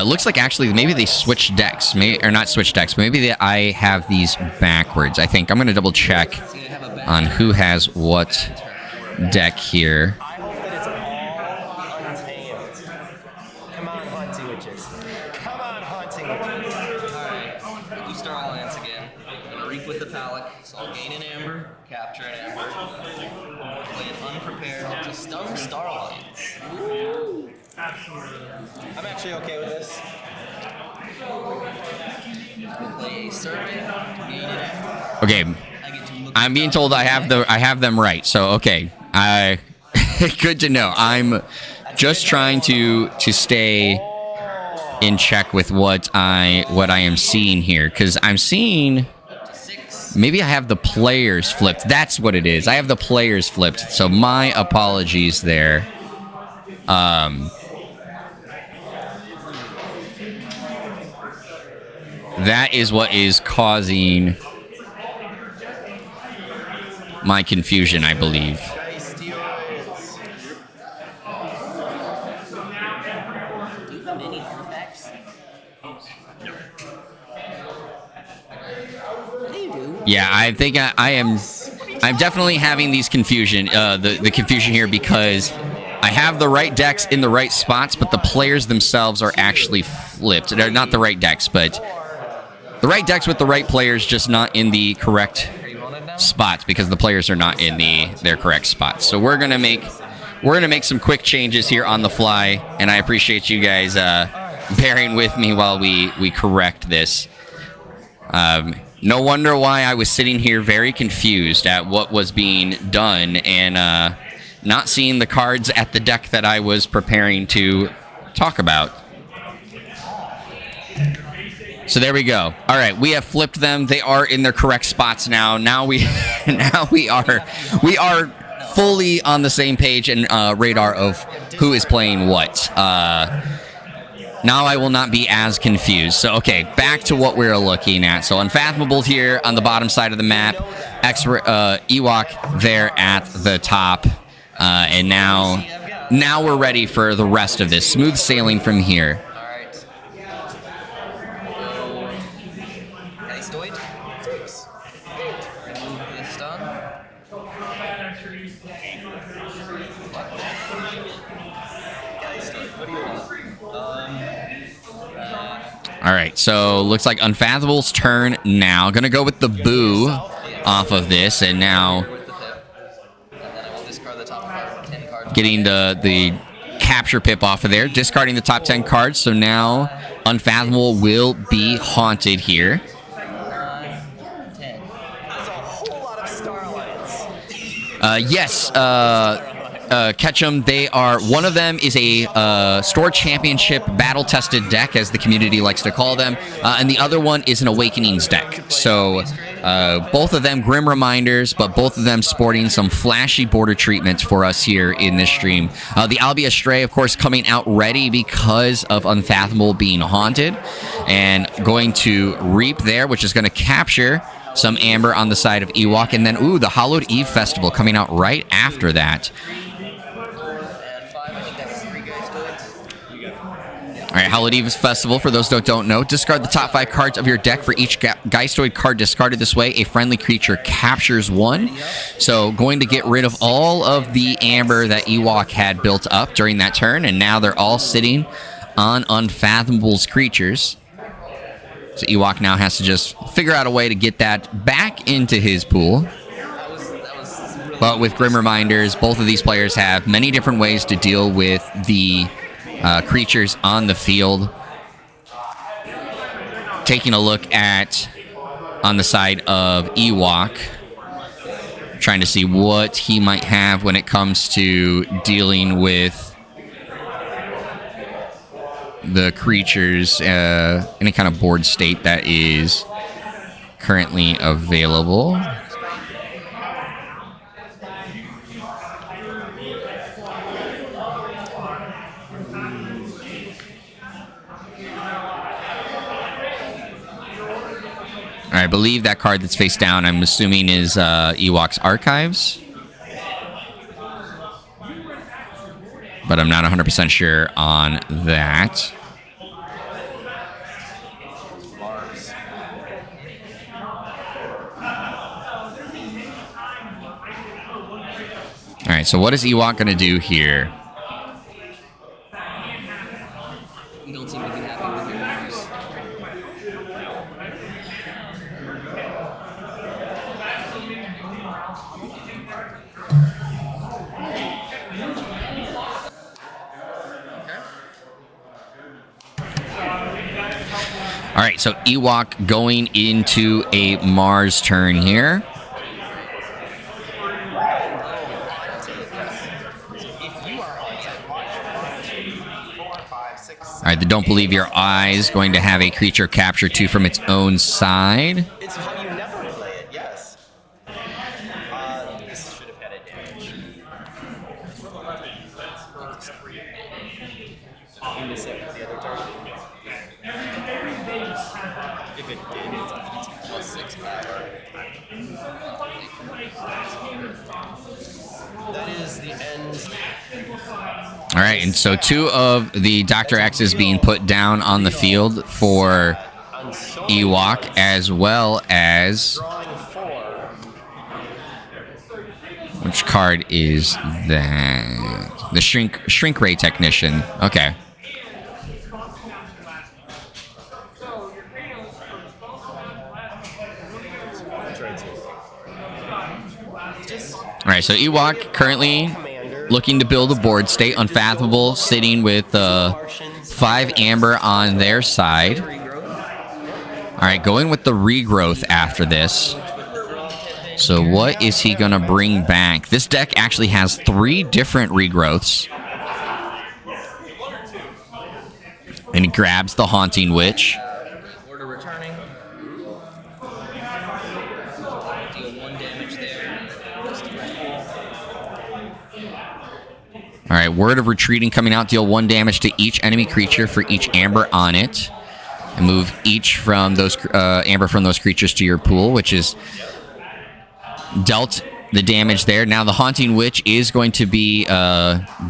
Looks like actually maybe they switched decks. Or not switched decks. Maybe I have these backwards. I think I'm going to double check on who has what deck here. I hope that it's all untamed. Come on, hunting witches. Come on, hunting witches. Alright, do Star Alliance again. I'm going to reek with the Palic, so I'll gain an amber, capture an amber, play it unprepared to stun Star Alliance. Woo! I'm actually okay with this. Play a survey, gain an amber. Okay, I'm being told I have them right. So okay, good to know. I'm just trying to stay in check with what I am seeing here, because I'm seeing maybe I have the players flipped. That's what it is. I have the players flipped. So my apologies there. That is what is causing my confusion, I believe. Yeah, I think I'm definitely having these confusion, the confusion here, because I have the right decks in the right spots, but the players themselves are actually flipped. They're not the right decks, but the right decks with the right players, just not in the correct spots, because the players are not in their correct spots. So we're gonna make we're going to make some quick changes here on the fly, and I appreciate you guys bearing with me while we correct this. No wonder why I was sitting here very confused at what was being done and not seeing the cards at the deck that I was preparing to talk about. So there we go. All right, we have flipped them. They are in their correct spots now. Now we are fully on the same page and radar of who is playing what. Now I will not be as confused. So, okay, back to what we're looking at. So, Unfathomable here on the bottom side of the map. Ewok there at the top. And now we're ready for the rest of this. Smooth sailing from here. All right. Geistoid. 6. Remove this stun. Geistoid. What do you want? All right, so looks like Unfathomable's turn now. Gonna go with the boo off of this, and now getting the capture pip off of there, discarding the top 10 cards. So now Unfathomable will be haunted here. 9, 10. That's a whole lot of Starlights. Yes, Ketchum, they are, one of them is a Store Championship battle-tested deck, as the community likes to call them, and the other one is an Awakenings deck. So both of them Grim Reminders, but both of them sporting some flashy border treatments for us here in this stream. The Albia Stray, of course, coming out ready because of Unfathomable being haunted, and going to Reap there, which is going to capture some Amber on the side of Ewok, and then, ooh, the Hallowed Eve Festival coming out right after that. All right, Hallowed Eve Festival, for those that don't know, discard the top 5 cards of your deck. For each Geistoid card discarded this way, a friendly creature captures 1. So going to get rid of all of the Amber that Ewok had built up during that turn, and now they're all sitting on Unfathomable's creatures. So Ewok now has to just figure out a way to get that back into his pool. But with Grim Reminders, both of these players have many different ways to deal with the creatures on the field. Taking a look at on the side of Ewok, trying to see what he might have when it comes to dealing with the creatures, any kind of board state that is currently available. I believe that card that's face down, I'm assuming, is Ewok's Archives. But I'm not 100% sure on that. All right, so what is Ewok going to do here? You don't seem to be happy with your moves. All right, so Ewok going into a Mars turn here. All right, the Don't Believe Your Eyes going to have a creature capture 2 from its own side. It's how you never play it, yes. This should have had advantage. You miss it with the other turn. If it did, it's a +6 power. That is the end. All right, and so 2 of the Dr. X's being put down on the field for Ewok, as well as... Which card is that? The Shrink Ray Technician. Okay. All right, so Ewok currently looking to build a board state. Unfathomable sitting with 5 amber on their side. All right, going with the regrowth after this. So what is he going to bring back? This deck actually has 3 different regrowths. And he grabs the Haunting Witch. Order returning. Deal 1 damage there. All right, Word of Retreating coming out. Deal 1 damage to each enemy creature for each amber on it. And move each from those amber from those creatures to your pool, which is dealt the damage there. Now the Haunting Witch is going to be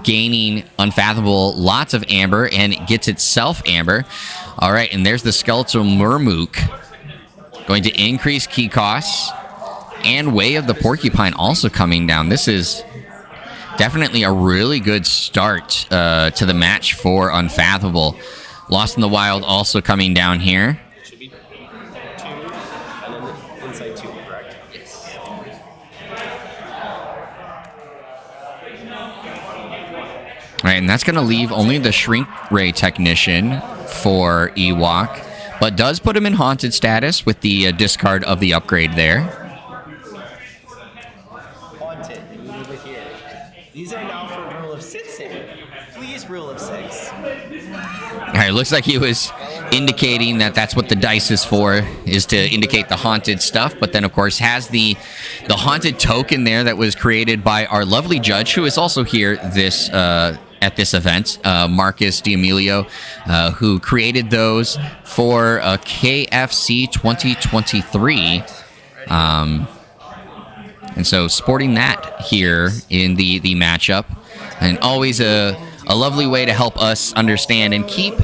gaining Unfathomable lots of amber, and it gets itself amber. All right, and there's the Skeletal Murmook. Going to increase key costs. And Way of the Porcupine also coming down. This is definitely a really good start to the match for Unfathomable. Lost in the Wild also coming down here. Should be 2, and then the inside 2, correct? Yes. All right, and that's going to leave only the Shrink Ray Technician for Ewok, but does put him in Haunted status with the discard of the upgrade there. Haunted, move over here. These are now for rule of 6 here. Please, rule of 6. All right, looks like he was indicating that that's what the dice is for, is to indicate the haunted stuff, but then, of course, has the haunted token there that was created by our lovely judge, who is also here this at this event, Marcus D'Amelio, who created those for KFC 2023. And so sporting that here in the matchup, and always a lovely way to help us understand and keep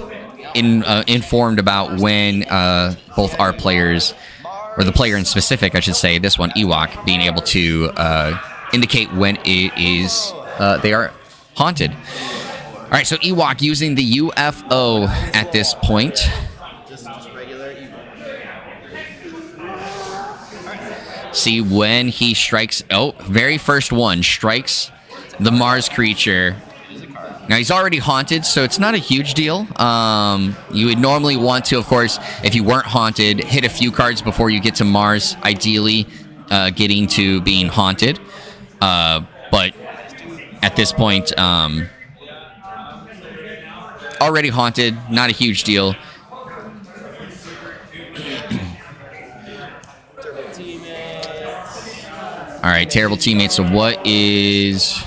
informed about when both our players, or the player in specific, I should say, this one, Ewok, being able to indicate when it is they are haunted. All right, so Ewok using the UFO at this point. Just regular See when he strikes. Oh, very first one strikes the Mars creature. Now, he's already haunted, so it's not a huge deal. You would normally want to, of course, if you weren't haunted, hit a few cards before you get to Mars, ideally getting to being haunted. But at this point, already haunted, not a huge deal. All right, Terrible Teammates. So what is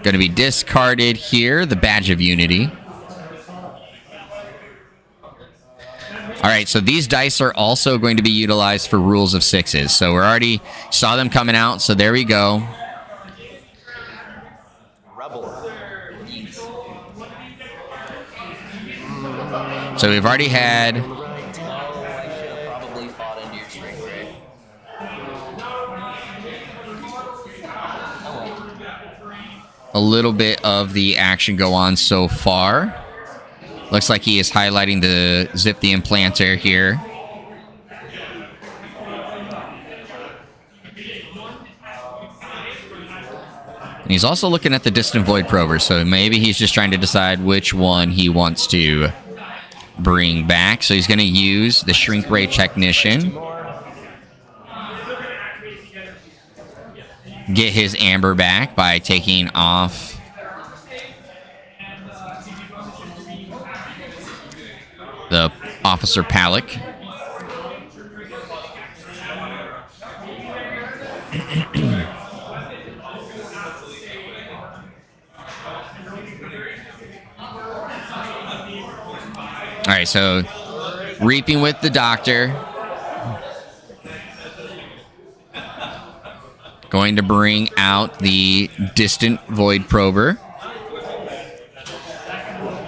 going to be discarded here? The Badge of Unity. All right, so these dice are also going to be utilized for rules of 6s. So we already saw them coming out, so there we go. So we've already had a little bit of the action go on so far. Looks like he is highlighting the Zip the Implanter here. And he's also looking at the Distant Void Prober, so maybe he's just trying to decide which one he wants to bring back. So he's going to use the Shrink Ray Technician. Get his amber back by taking off the Officer Palak. All right, so Reaping with the Doctor. Going to bring out the Distant Void Prober.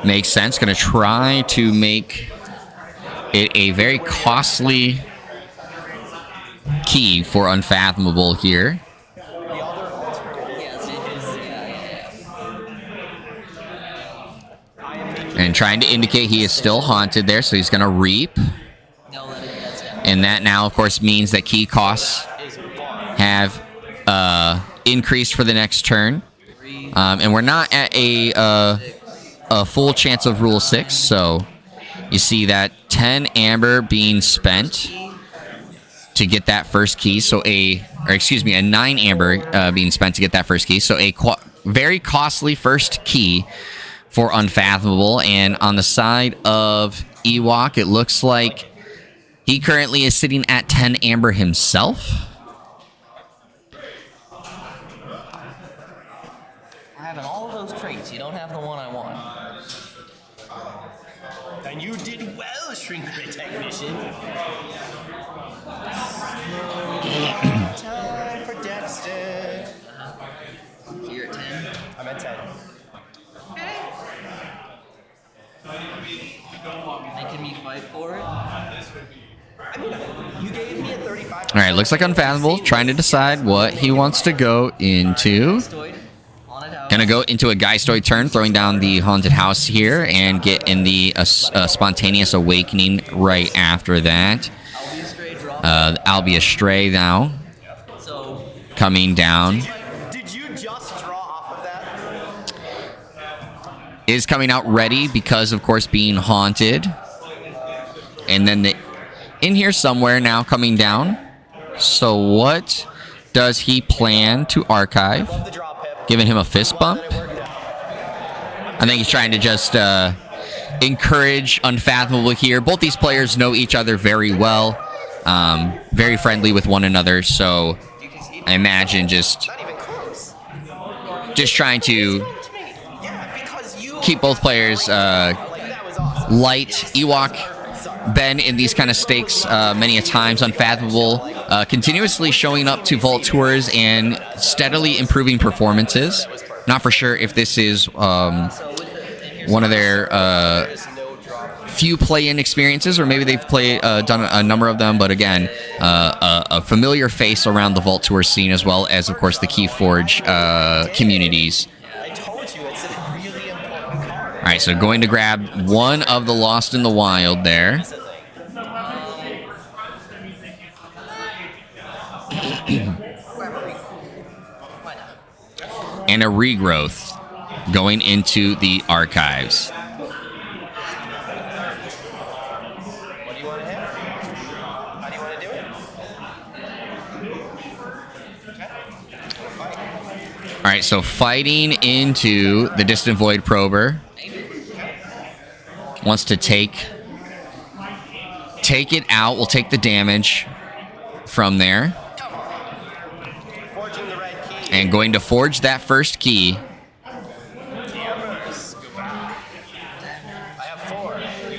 Makes sense. Going to try to make it a very costly key for Unfathomable here. And trying to indicate he is still haunted there, so he's going to reap. And that now, of course, means that key costs have increased for the next turn. And we're not at a full chance of Rule 6, so you see that 10 amber being spent to get that first key. So a 9 amber being spent to get that first key. So a very costly first key for Unfathomable. And on the side of Ewok, it looks like he currently is sitting at 10 amber himself. Having all of those traits, you don't have the one I want. And you did well, Shrink the Technician. Time for Dexter. So you're at 10? I'm at 10. Making me fight for it? I mean, you gave me a 35. All right, looks like Unfathomable trying to decide what he wants to go into. Gonna go into a Geistoid turn, throwing down the Haunted House here, and get in the Spontaneous Awakening right after that. I'll be a Stray now. Coming down. Did you just draw off of that? Is coming out ready because, of course, being haunted. And then in here somewhere now coming down. So what does he plan to archive? Giving him a fist bump. I think he's trying to just encourage Unfathomable here. Both these players know each other very well. Very friendly with one another. So I imagine just trying to keep both players light. Ewok been in these kind of stakes many a times. Unfathomable continuously showing up to Vault Tours and steadily improving performances. Not for sure if this is one of their few play-in experiences, or maybe they've done a number of them, but again, a familiar face around the Vault Tour scene, as well as, of course, the KeyForge communities. All right, so going to grab one of the Lost in the Wild there. And a Regrowth going into the archives. What do you want to hit? How do you want to do it? Okay. All right, so fighting into the Distant Void Prober. Wants to take it out. We'll take the damage from there. And going to forge that first key. All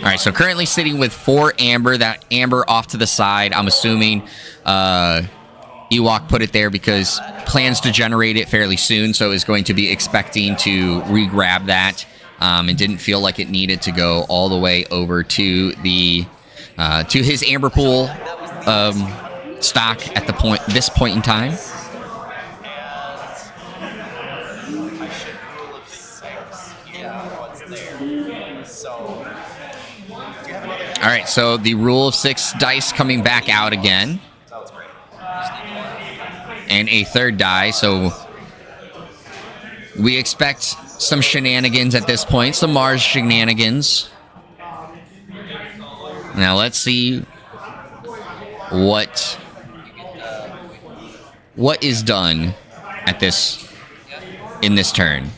right, so currently sitting with 4 amber. That amber off to the side. I'm assuming Ewok put it there because plans to generate it fairly soon, so is going to be expecting to re-grab that. And didn't feel like it needed to go all the way over to the to his amber pool stock at this point in time. All right, so the rule of 6 dice coming back out again. And a third die, so we expect some shenanigans at this point, some Mars shenanigans. Now let's see what is done at in this turn.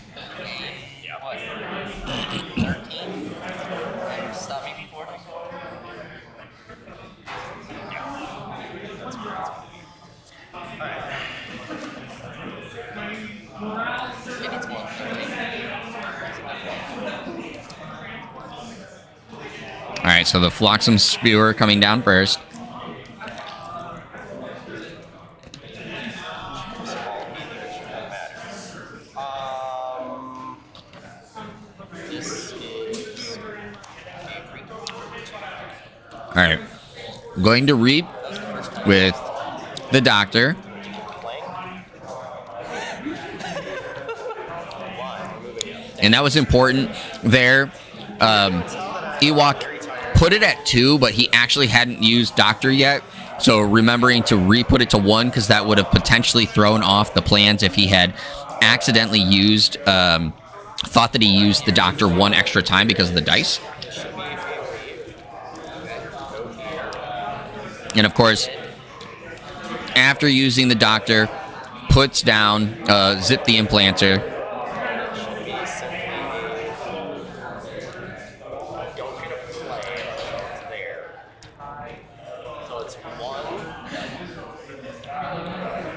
All right, so the Flotsam Spewer coming down first. All right, going to reap with the Doctor. And that was important there. Ewok put it at 2, but he actually hadn't used Doctor yet. So remembering to re-put it to 1 because that would have potentially thrown off the plans if he had accidentally used, thought that he used the doctor 1 extra time because of the dice. And of course, after using the doctor, puts down, zip the implanter. So it's 1,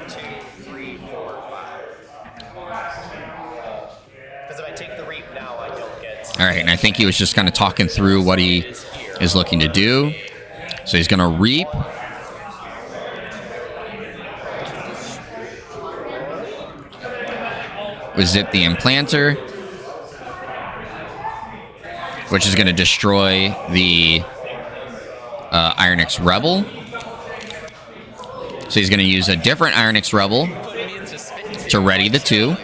2, 3, 4, 5. Because if I take the reap now, I don't get. All right, and I think he was just kind of talking through what he is looking to do. So he's going to reap. We zip the implanter, which is going to destroy the Ironix Rebel. So he's going to use a different Ironix Rebel to ready the 2.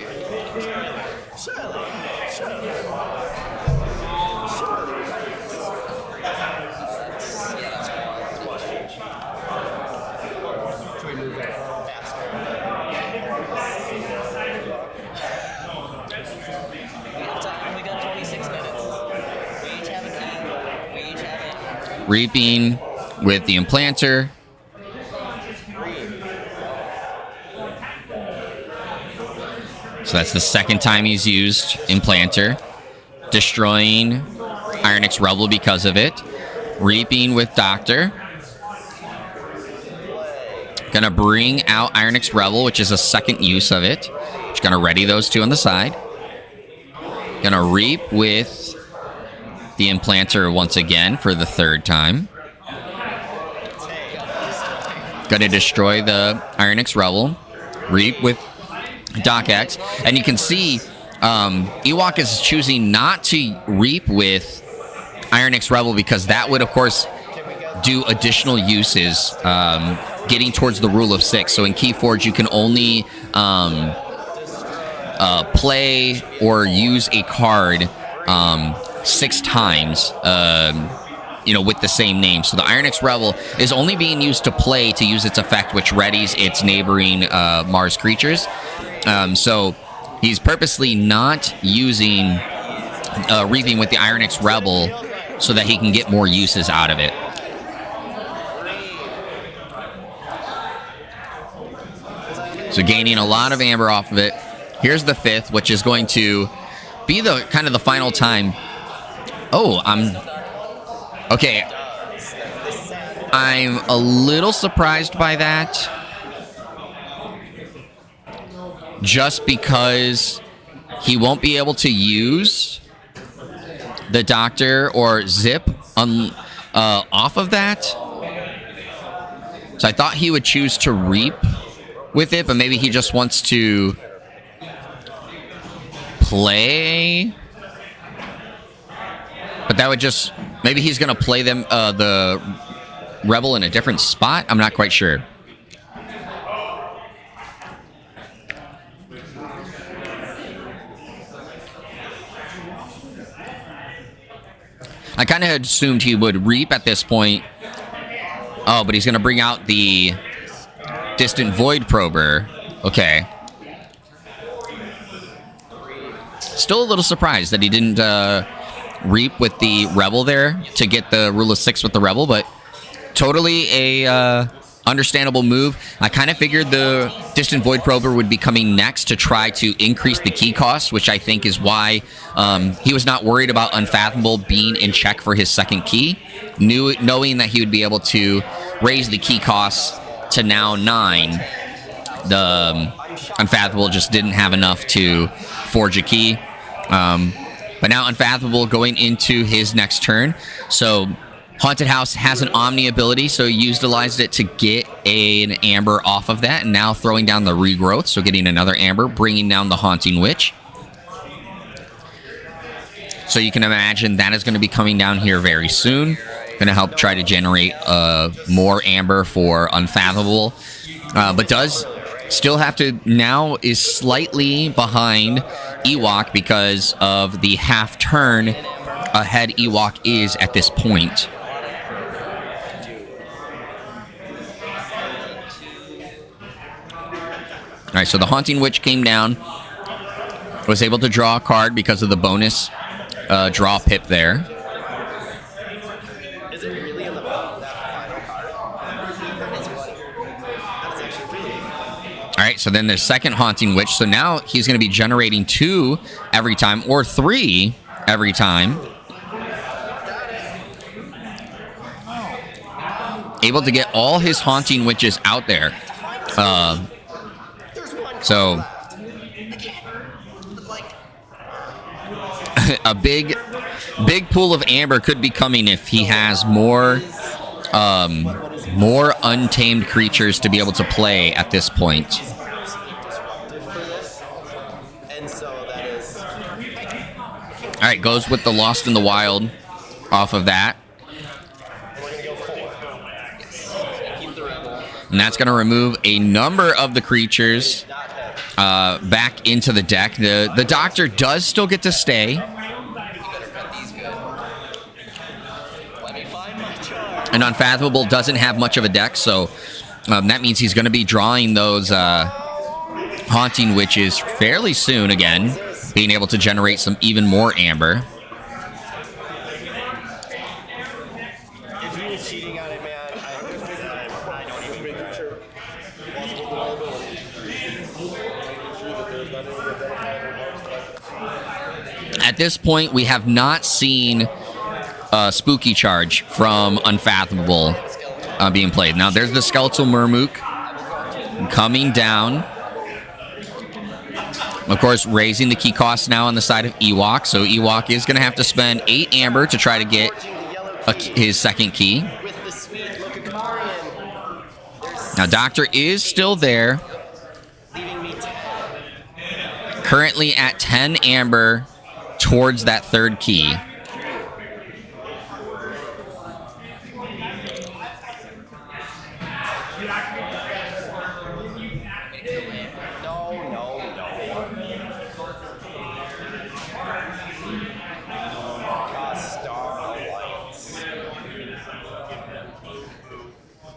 Reaping with the implanter. So that's the second time he's used implanter. Destroying Ironix Rebel because of it. Reaping with Doctor. Gonna bring out Ironix Rebel, which is a second use of it. Just gonna ready those 2 on the side. Gonna reap with the implanter once again for the 3rd time. Gonna destroy the Ironix Rebel. Reap with Doc X. And you can see Ewok is choosing not to reap with Ironix Rebel because that would, of course, do additional uses, getting towards the rule of 6. So in KeyForge, you can only play or use a card 6 times, with the same name. So the Ironix Rebel is only being used to play to use its effect, which readies its neighboring Mars creatures. So he's purposely not using reaping with the Ironix Rebel so that he can get more uses out of it. So gaining a lot of amber off of it. Here's the 5th, which is going to be the kind of the final time. Oh, okay. I'm a little surprised by that. Just because he won't be able to use the Doctor or Zip off of that. So I thought he would choose to reap with it, but maybe he just wants to play. But that would just... Maybe he's going to play them the Rebel in a different spot? I'm not quite sure. I kind of assumed he would reap at this point. Oh, but he's going to bring out the Distant Void Prober. Okay. Still a little surprised that he didn't reap with the Rebel there to get the rule of 6 with the Rebel, but totally a understandable move. I kind of figured the Distant Void Prober would be coming next to try to increase the key cost, which I think is why he was not worried about Unfathomable being in check for his second key, knowing that he would be able to raise the key costs to now 9. The Unfathomable just didn't have enough to forge a key. But now Unfathomable going into his next turn. So Haunted House has an Omni ability, so he utilized it to get an Amber off of that, and now throwing down the Regrowth, so getting another Amber, bringing down the Haunting Witch. So you can imagine that is going to be coming down here very soon. Going to help try to generate more Amber for Unfathomable. But does still have to, now is slightly behind Ewok because of the half turn ahead Ewok is at this point. right, so the Haunting Witch came down. Was able to draw a card because of the bonus draw pip there. Is it really in the that final card? That is funny. That's actually really funny. All right, so then there's second Haunting Witch. So now he's going to be generating 2 every time, or 3 every time. Able to get all his Haunting Witches out there. So a big pool of amber could be coming if he has more untamed creatures to be able to play at this point. And so that is. All right, goes with the Lost in the Wild off of that. We're gonna go 4. Yes. Keep the rebel. And that's going to remove a number of the creatures Not heavy. back into the deck. The Doctor does still get to stay. You better cut these good. Let me find my charm. And Unfathomable doesn't have much of a deck, so that means he's going to be drawing those Haunting Witches fairly soon again, being able to generate some even more amber. If he was cheating on it, man, I don't even think sure. At this point, we have not seen Spooky Charge from Unfathomable being played. Now, there's the Skeletal Murmook coming down. Of course, raising the key cost now on the side of Ewok. So Ewok is going to have to spend 8 amber to try to get his second key. With the sweet Lokakarian. Now, Doctor is still there. Leaving me 10. Currently at 10 amber towards that third key.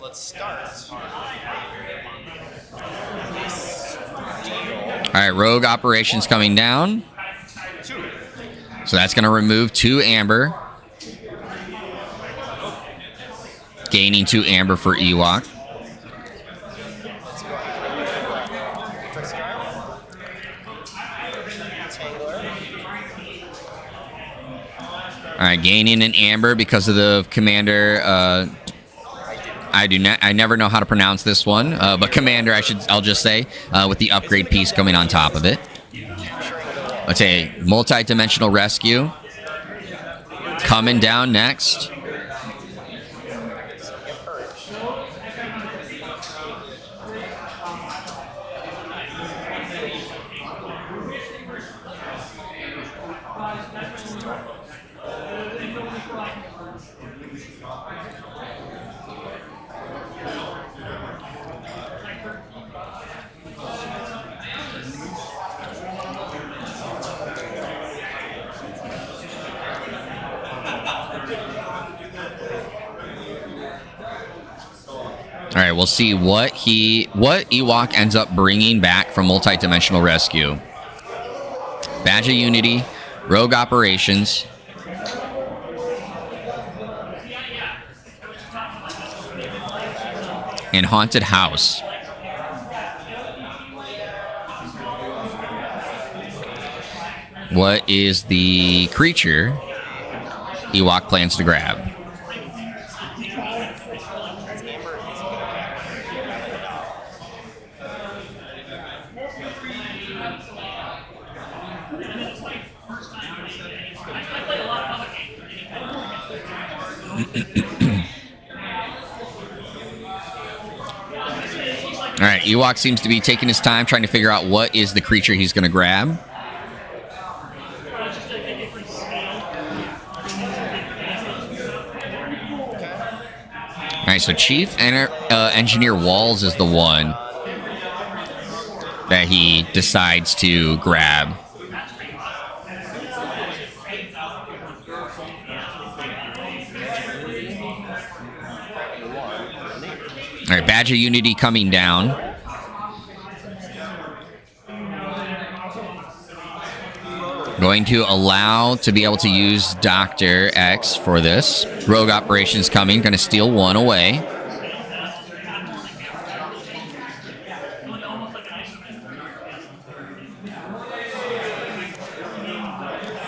Let's start. All right, Rogue Operations coming down. 2. So that's going to remove 2 amber. Gaining 2 amber for Ewok. Let's go ahead. Trick Scar. Tangler. All right, gaining an amber because of the commander. I never know how to pronounce this one, but commander, I'll just say, with the upgrade piece coming on top of it. Let's say multi-dimensional rescue coming down next. All right, we'll see what Ewok ends up bringing back from multi-dimensional rescue. Badge of Unity, Rogue Operations, and Haunted House. What is the creature Ewok plans to grab? All right, Ewok seems to be taking his time trying to figure out what is the creature he's going to grab. All right, so Chief Engineer Walls is the one that he decides to grab. All right, Badge of Unity coming down. Going to allow to be able to use Dr. X for this. Rogue operations coming. Going to steal one away.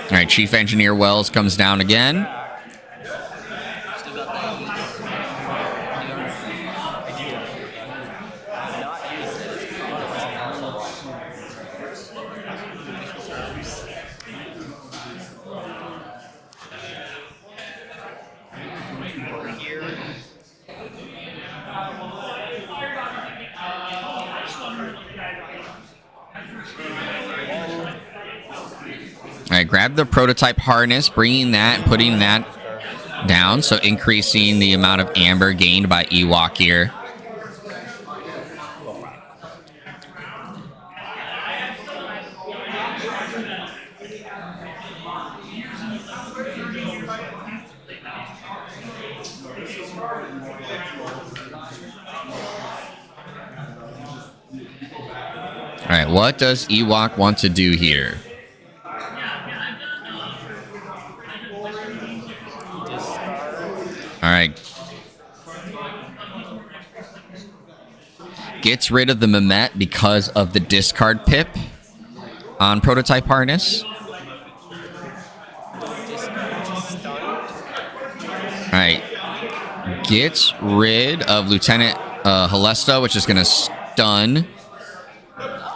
All right, Chief Engineer Wells comes down again. All right, grab the prototype harness, bringing that and putting that down, so increasing the amount of amber gained by Ewok here. All right, what does Ewok want to do here? All right. Gets rid of the Mehmet because of the discard pip on prototype harness. All right. Gets rid of Lieutenant Halesta, which is going to stun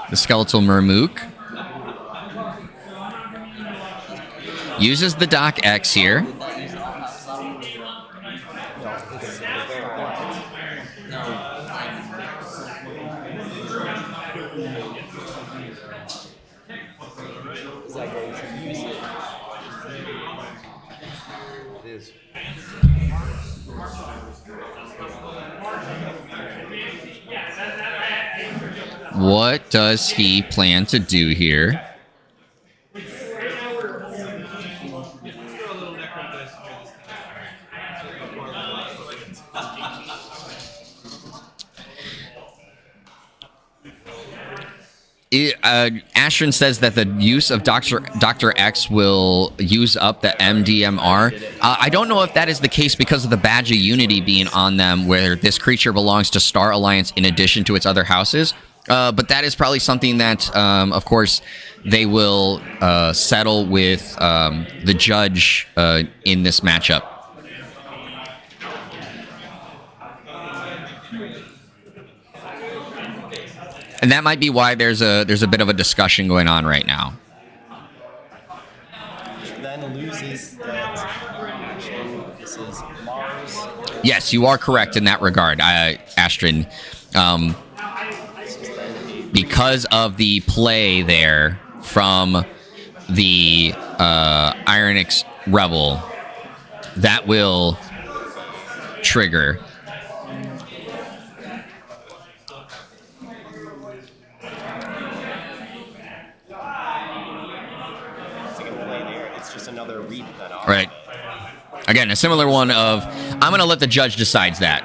the Skeletal Mermook. Uses the Doc X here. What does he plan to do here? Ashton says that the use of Dr. X will use up the MDMR. I don't know if that is the case because of the Badge of Unity being on them, where this creature belongs to Star Alliance in addition to its other houses. But that is probably something that, of course, they will settle with the judge in this matchup. And that might be why there's a bit of a discussion going on right now. Then loses that this is Mars. Yes, you are correct in that regard, Astrid. Because of the play there from the Ironix Rebel, that will trigger. Right. Again, a similar one of, I'm going to let the judge decides that.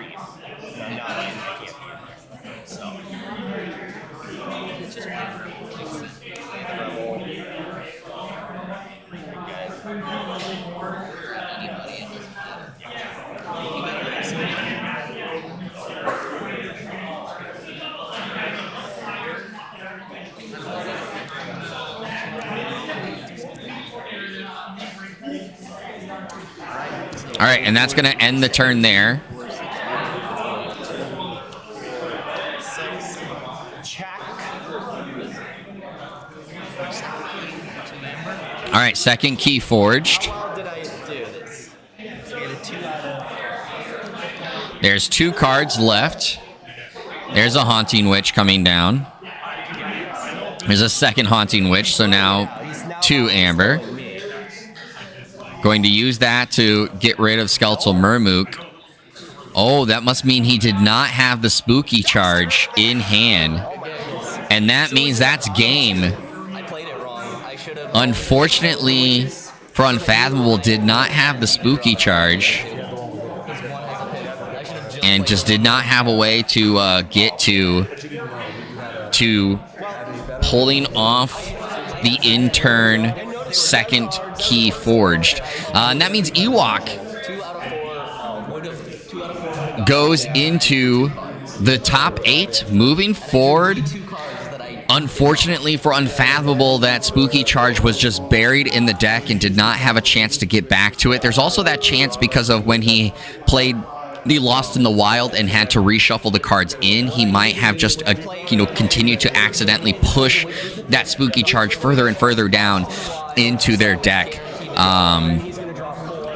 All right, and that's going to end the turn there. All right, second key forged. There's 2 cards left. There's a Haunting Witch coming down. There's a second Haunting Witch, so now 2 amber. Going to use that to get rid of Skeletal Mermook. Oh, that must mean he did not have the spooky charge in hand. And that means that's game. Unfortunately, for Unfathomable, did not have the spooky charge. And just did not have a way to get to pulling off the in-turn second key forged. And that means Ewok 2 out of 4. 2 out of 4. goes into the top 8 moving forward. 2 cards that I. Unfortunately for Unfathomable, that Spooky Charge was just buried in the deck and did not have a chance to get back to it. There's also that chance because of when he played the Lost in the Wild and had to reshuffle the cards in, he might have just continued to accidentally push that Spooky Charge further and further down into their deck.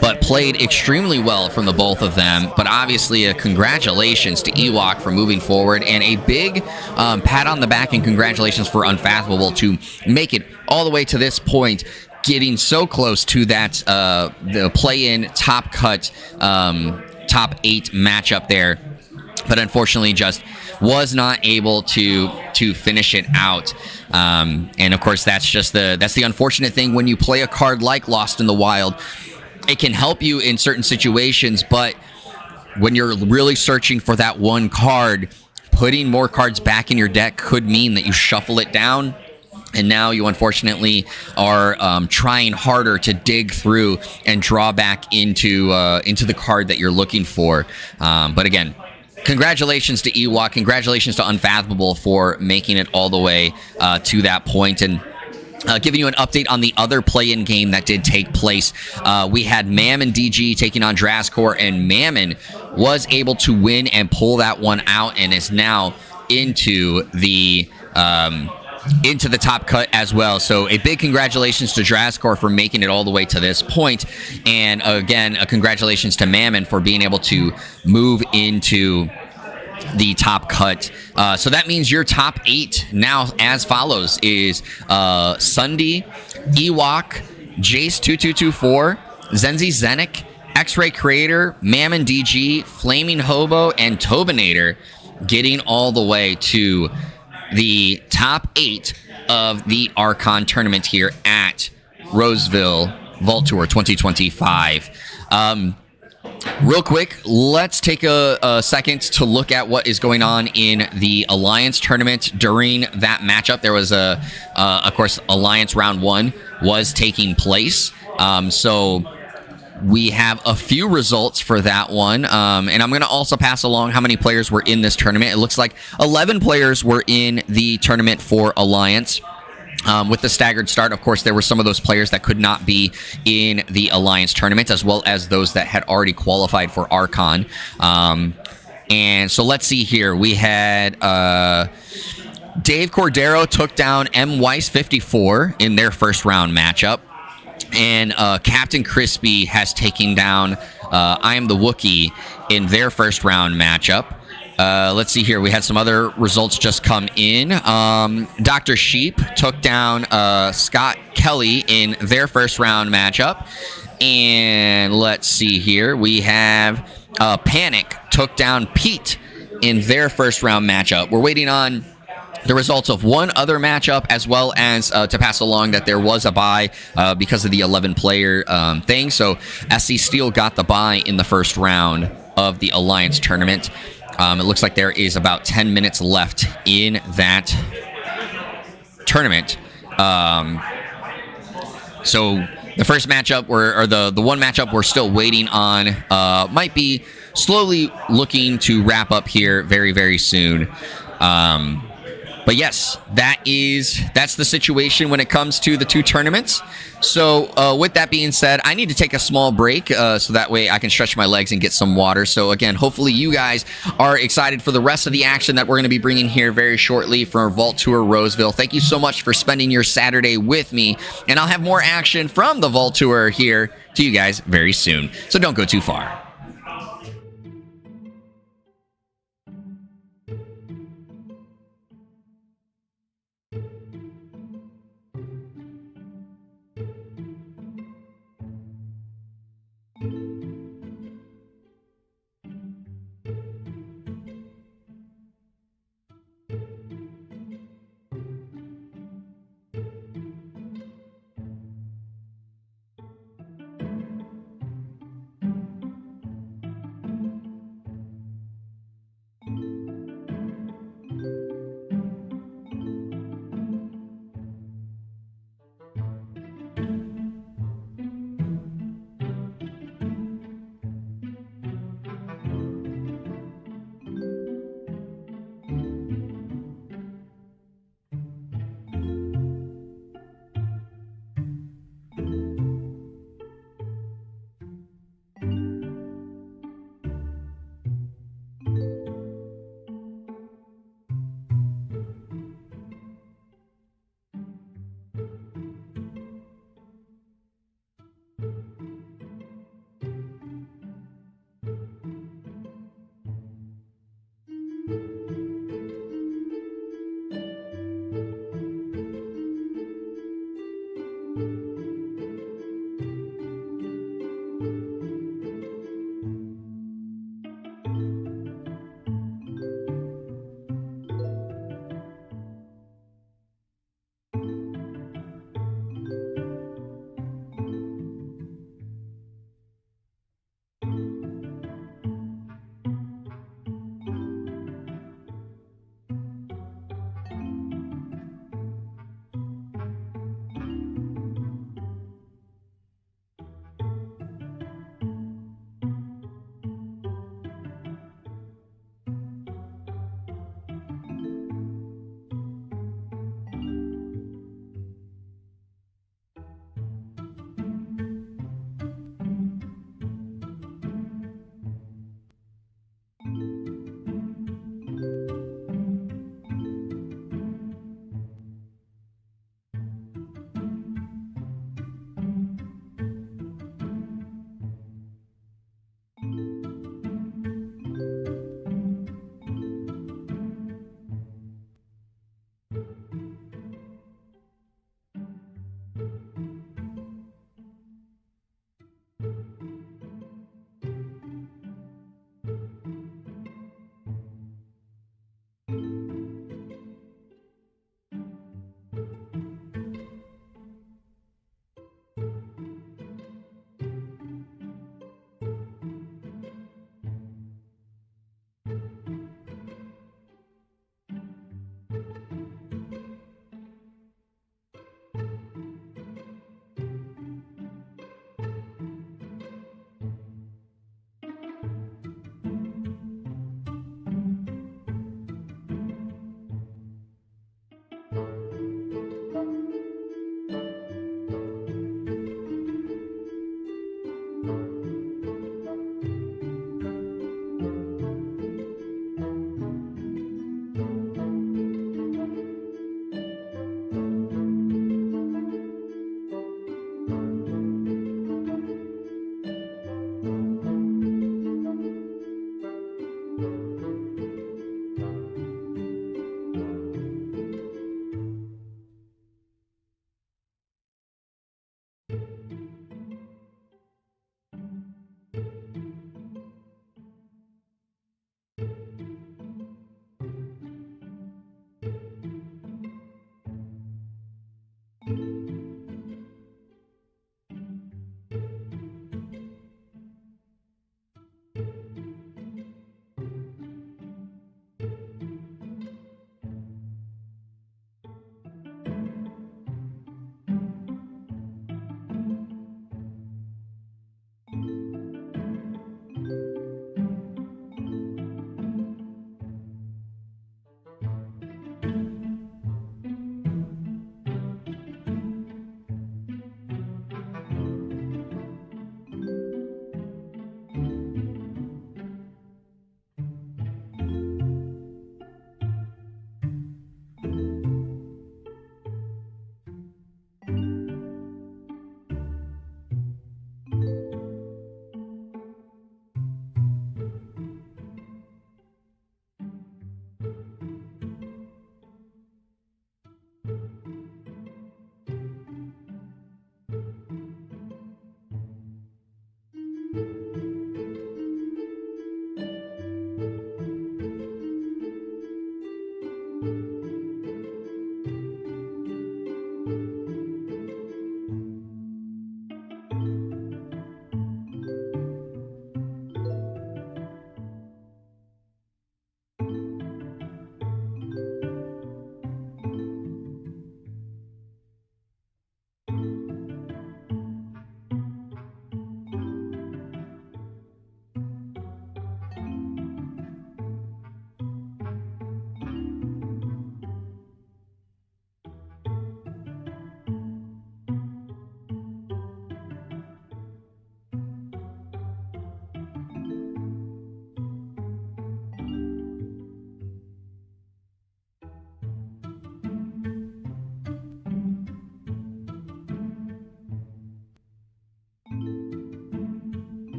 But played extremely well from the both of them. But obviously, a congratulations to Ewok for moving forward, and a big pat on the back and congratulations for Unfathomable to make it all the way to this point, getting so close to that the play-in top cut top 8 matchup there. But unfortunately, just was not able to finish it out. And of course, that's the unfortunate thing when you play a card like Lost in the Wild. It can help you in certain situations, but when you're really searching for that one card, putting more cards back in your deck could mean that you shuffle it down, and now you unfortunately are trying harder to dig through and draw back into the card that you're looking for. But again, congratulations to Ewok, congratulations to Unfathomable for making it all the way to that point. And giving you an update on the other play-in game that did take place. We had Mammon DG taking on Drazcor, and Mammon was able to win and pull that one out and is now into the top cut as well. So a big congratulations to Drazcor for making it all the way to this point. And again, a congratulations to Mammon for being able to move into the top cut. So that means your top 8 now as follows is Sunday, Ewok, Jace2224, Zenzi Zenik, X-Ray Creator, Mammon DG, Flaming Hobo, and Tobinator, getting all the way to the top 8 of the Archon tournament here at Roseville Vault Tour 2025. Real quick, let's take a second to look at what is going on in the Alliance tournament during that matchup. There was of course, Alliance round 1 was taking place. So we have a few results for that one. And I'm going to also pass along how many players were in this tournament. It looks like 11 players were in the tournament for Alliance. With the staggered start, of course, there were some of those players that could not be in the Alliance tournament, as well as those that had already qualified for Archon. And so let's see here. We had Dave Cordero took down M. Weiss 54 in their first round matchup. And Captain Crispy has taken down I Am the Wookiee in their first round matchup. Let's see here. We had some other results just come in. Dr. Sheep took down Scott Kelly in their first round matchup. And let's see here. We have Panic took down Pete in their first round matchup. We're waiting on the results of one other matchup, as well as to pass along that there was a bye because of the 11-player thing. So SC Steel got the bye in the first round of the Alliance tournament. It looks like there is about 10 minutes left in that tournament. So the first matchup, or the one matchup we're still waiting on, might be slowly looking to wrap up here very, very soon. But yes, that's the situation when it comes to the two tournaments. So with that being said, I need to take a small break so that way I can stretch my legs and get some water. So again, hopefully you guys are excited for the rest of the action that we're going to be bringing here very shortly for Vault Tour Roseville. Thank you so much for spending your Saturday with me, and I'll have more action from the Vault Tour here to you guys very soon. So don't go too far.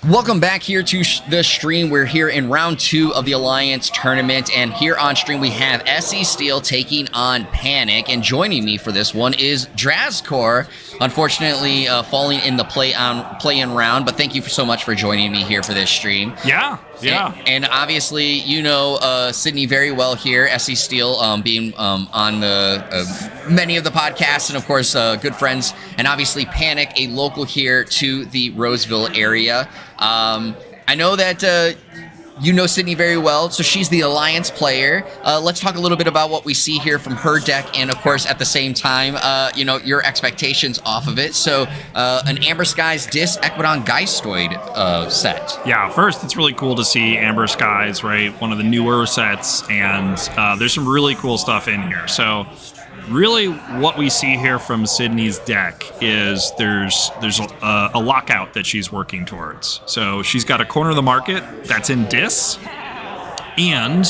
Welcome back here to the stream. We're here in round 2 of the Alliance tournament, and here on stream we have SE Steel taking on Panic, and joining me for this one is Drazcor, unfortunately falling in the play-in round, but thank you so much for joining me here for this stream. Yeah. And obviously, you know Sydney very well here, SE Steel being on the many of the podcasts, and of course good friends, and obviously Panic, a local here to the Roseville area. I know that you know Sydney very well, so she's the Alliance player. Let's talk a little bit about what we see here from her deck, and of course, at the same time, you know, your expectations off of it. So, an Amber Skies Dis Equidon Geistoid set. Yeah, first, it's really cool to see Amber Skies, right? One of the newer sets, and there's some really cool stuff in here. So, really, what we see here from Sydney's deck is there's a lockout that she's working towards. So she's got a corner of the market that's in Dis, and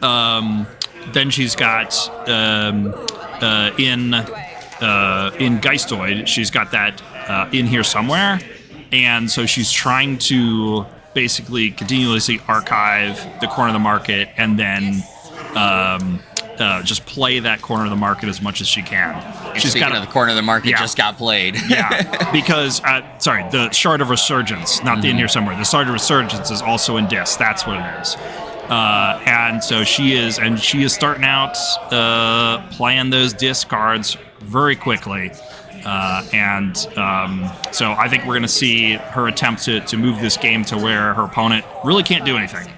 then she's got in Geistoid, she's got that in here somewhere, and so she's trying to basically continuously archive the corner of the market and then just play that corner of the market as much as she can. She's got the corner of the market just got played. Yeah, because the Shard of Resurgence, not the in here somewhere. The Shard of Resurgence is also in Dis. That's what it is. And so she is starting out playing those Dis cards very quickly. So I think we're going to see her attempt to move this game to where her opponent really can't do anything.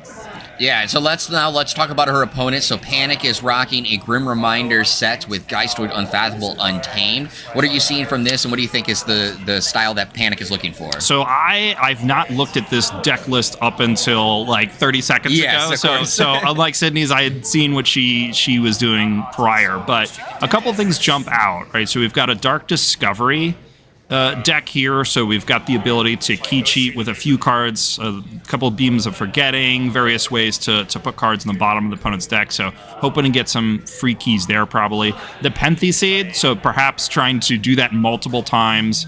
Yeah, so let's talk about her opponent. So Panic is rocking a Grim Reminder set with Geistoid, Unfathomable, Untamed. What are you seeing from this, and what do you think is the style that Panic is looking for? So I've not looked at this deck list up until like 30 seconds ago. Of course. So unlike Sydney's, I had seen what she was doing prior, but a couple things jump out, right? So we've got a Dark Discovery deck here, so we've got the ability to key cheat with a few cards, a couple of Beams of Forgetting, various ways to put cards in the bottom of the opponent's deck, so hoping to get some free keys there probably. The Penthe Seed, so perhaps trying to do that multiple times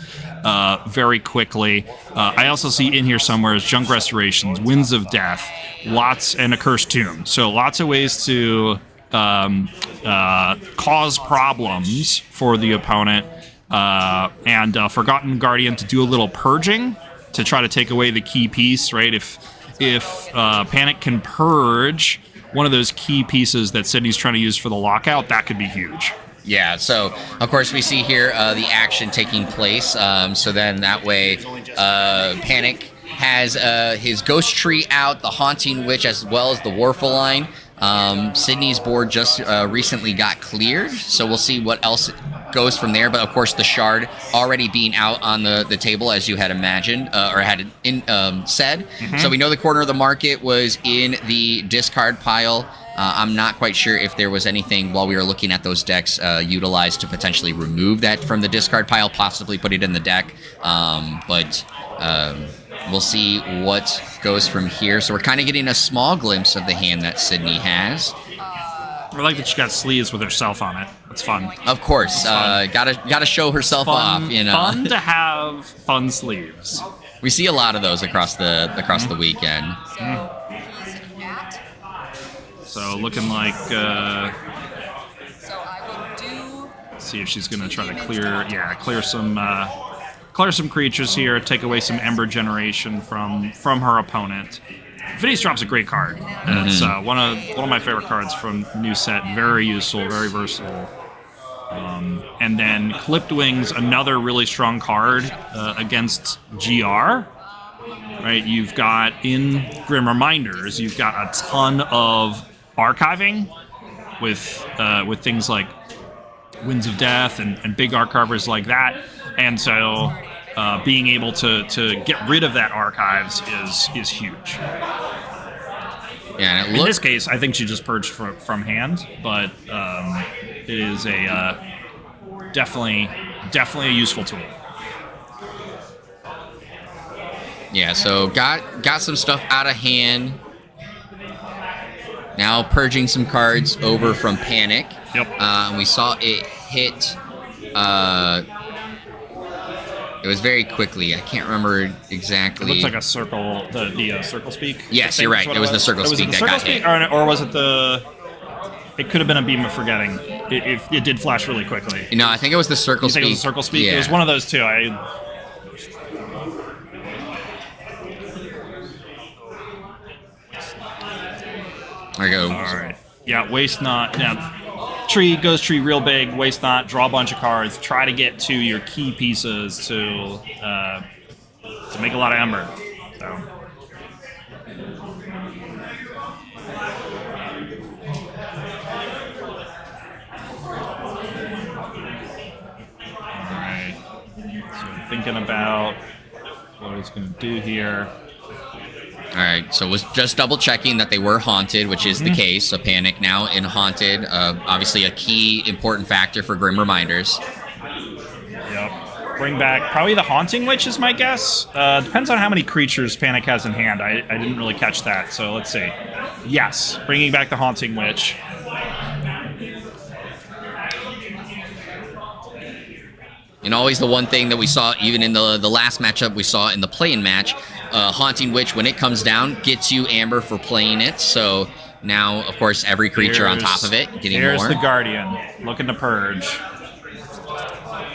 very quickly. I also see in here somewhere is Junk Restorations, Winds of Death, and a Cursed Tomb, so lots of ways to cause problems for the opponent. And Forgotten Guardian to do a little purging to try to take away the key piece, right? If Panic can purge one of those key pieces that Sydney's trying to use for the lockout, that could be huge. Yeah, so of course we see here the action taking place. So then that way Panic has his Ghost Tree out, the Haunting Witch, as well as the Warfaline. Sydney's board just recently got cleared, so we'll see what else goes from there. But of course the Shard already being out on the table, as you had imagined or had said. Mm-hmm. So we know the corner of the market was in the discard pile. I'm not quite sure if there was anything while we were looking at those decks utilized to potentially remove that from the discard pile, possibly put it in the deck. But we'll see what goes from here. So we're kind of getting a small glimpse of the hand that Sydney has. I like that she got sleeves with herself on it. That's fun. Of course, gotta show herself off. You know, fun to have fun sleeves. We see a lot of those across the weekend. So looking like. See if she's gonna try to clear some creatures here, take away some Ember Generation from her opponent. Phineas Drop's a great card. It's one of my favorite cards from new set. Very useful, very versatile. And then Clipped Wings, another really strong card against GR. Right, you've got in Grim Reminders, you've got a ton of archiving with things like Winds of Death and big archivers like that, and so. Being able to get rid of that archives is huge. Yeah, and in this case, I think she just purged from hand, but it is a definitely a useful tool. Yeah, so got some stuff out of hand. Now purging some cards over from Panic. Yep. We saw it hit It was very quickly. I can't remember exactly. It looked like a circle, the circle speak. Yes, you're right. It was the circle speak that got hit. Or was it the... It could have been a beam of forgetting. It did flash really quickly. No, I think it was the circle speak. You think it was the circle speak? Yeah. It was one of those two. There we go. All right. Yeah, waste not. Yeah. Ghost tree real big, waste not, draw a bunch of cards, try to get to your key pieces to make a lot of ember. So. Alright. So thinking about what he's gonna do here. All right, so was just double checking that they were haunted, which is the case. So Panic now in haunted, obviously a key important factor for Grim Reminders. Yep. Bring back probably the Haunting Witch is my guess. Depends on how many creatures Panic has in hand. I didn't really catch that, so let's see. Yes, bringing back the Haunting Witch. And always the one thing that we saw, even in the last matchup we saw in the play-in match, Haunting Witch, when it comes down, gets you Amber for playing it. So now, of course, every creature on top of it getting more. Here's the Guardian, looking to purge.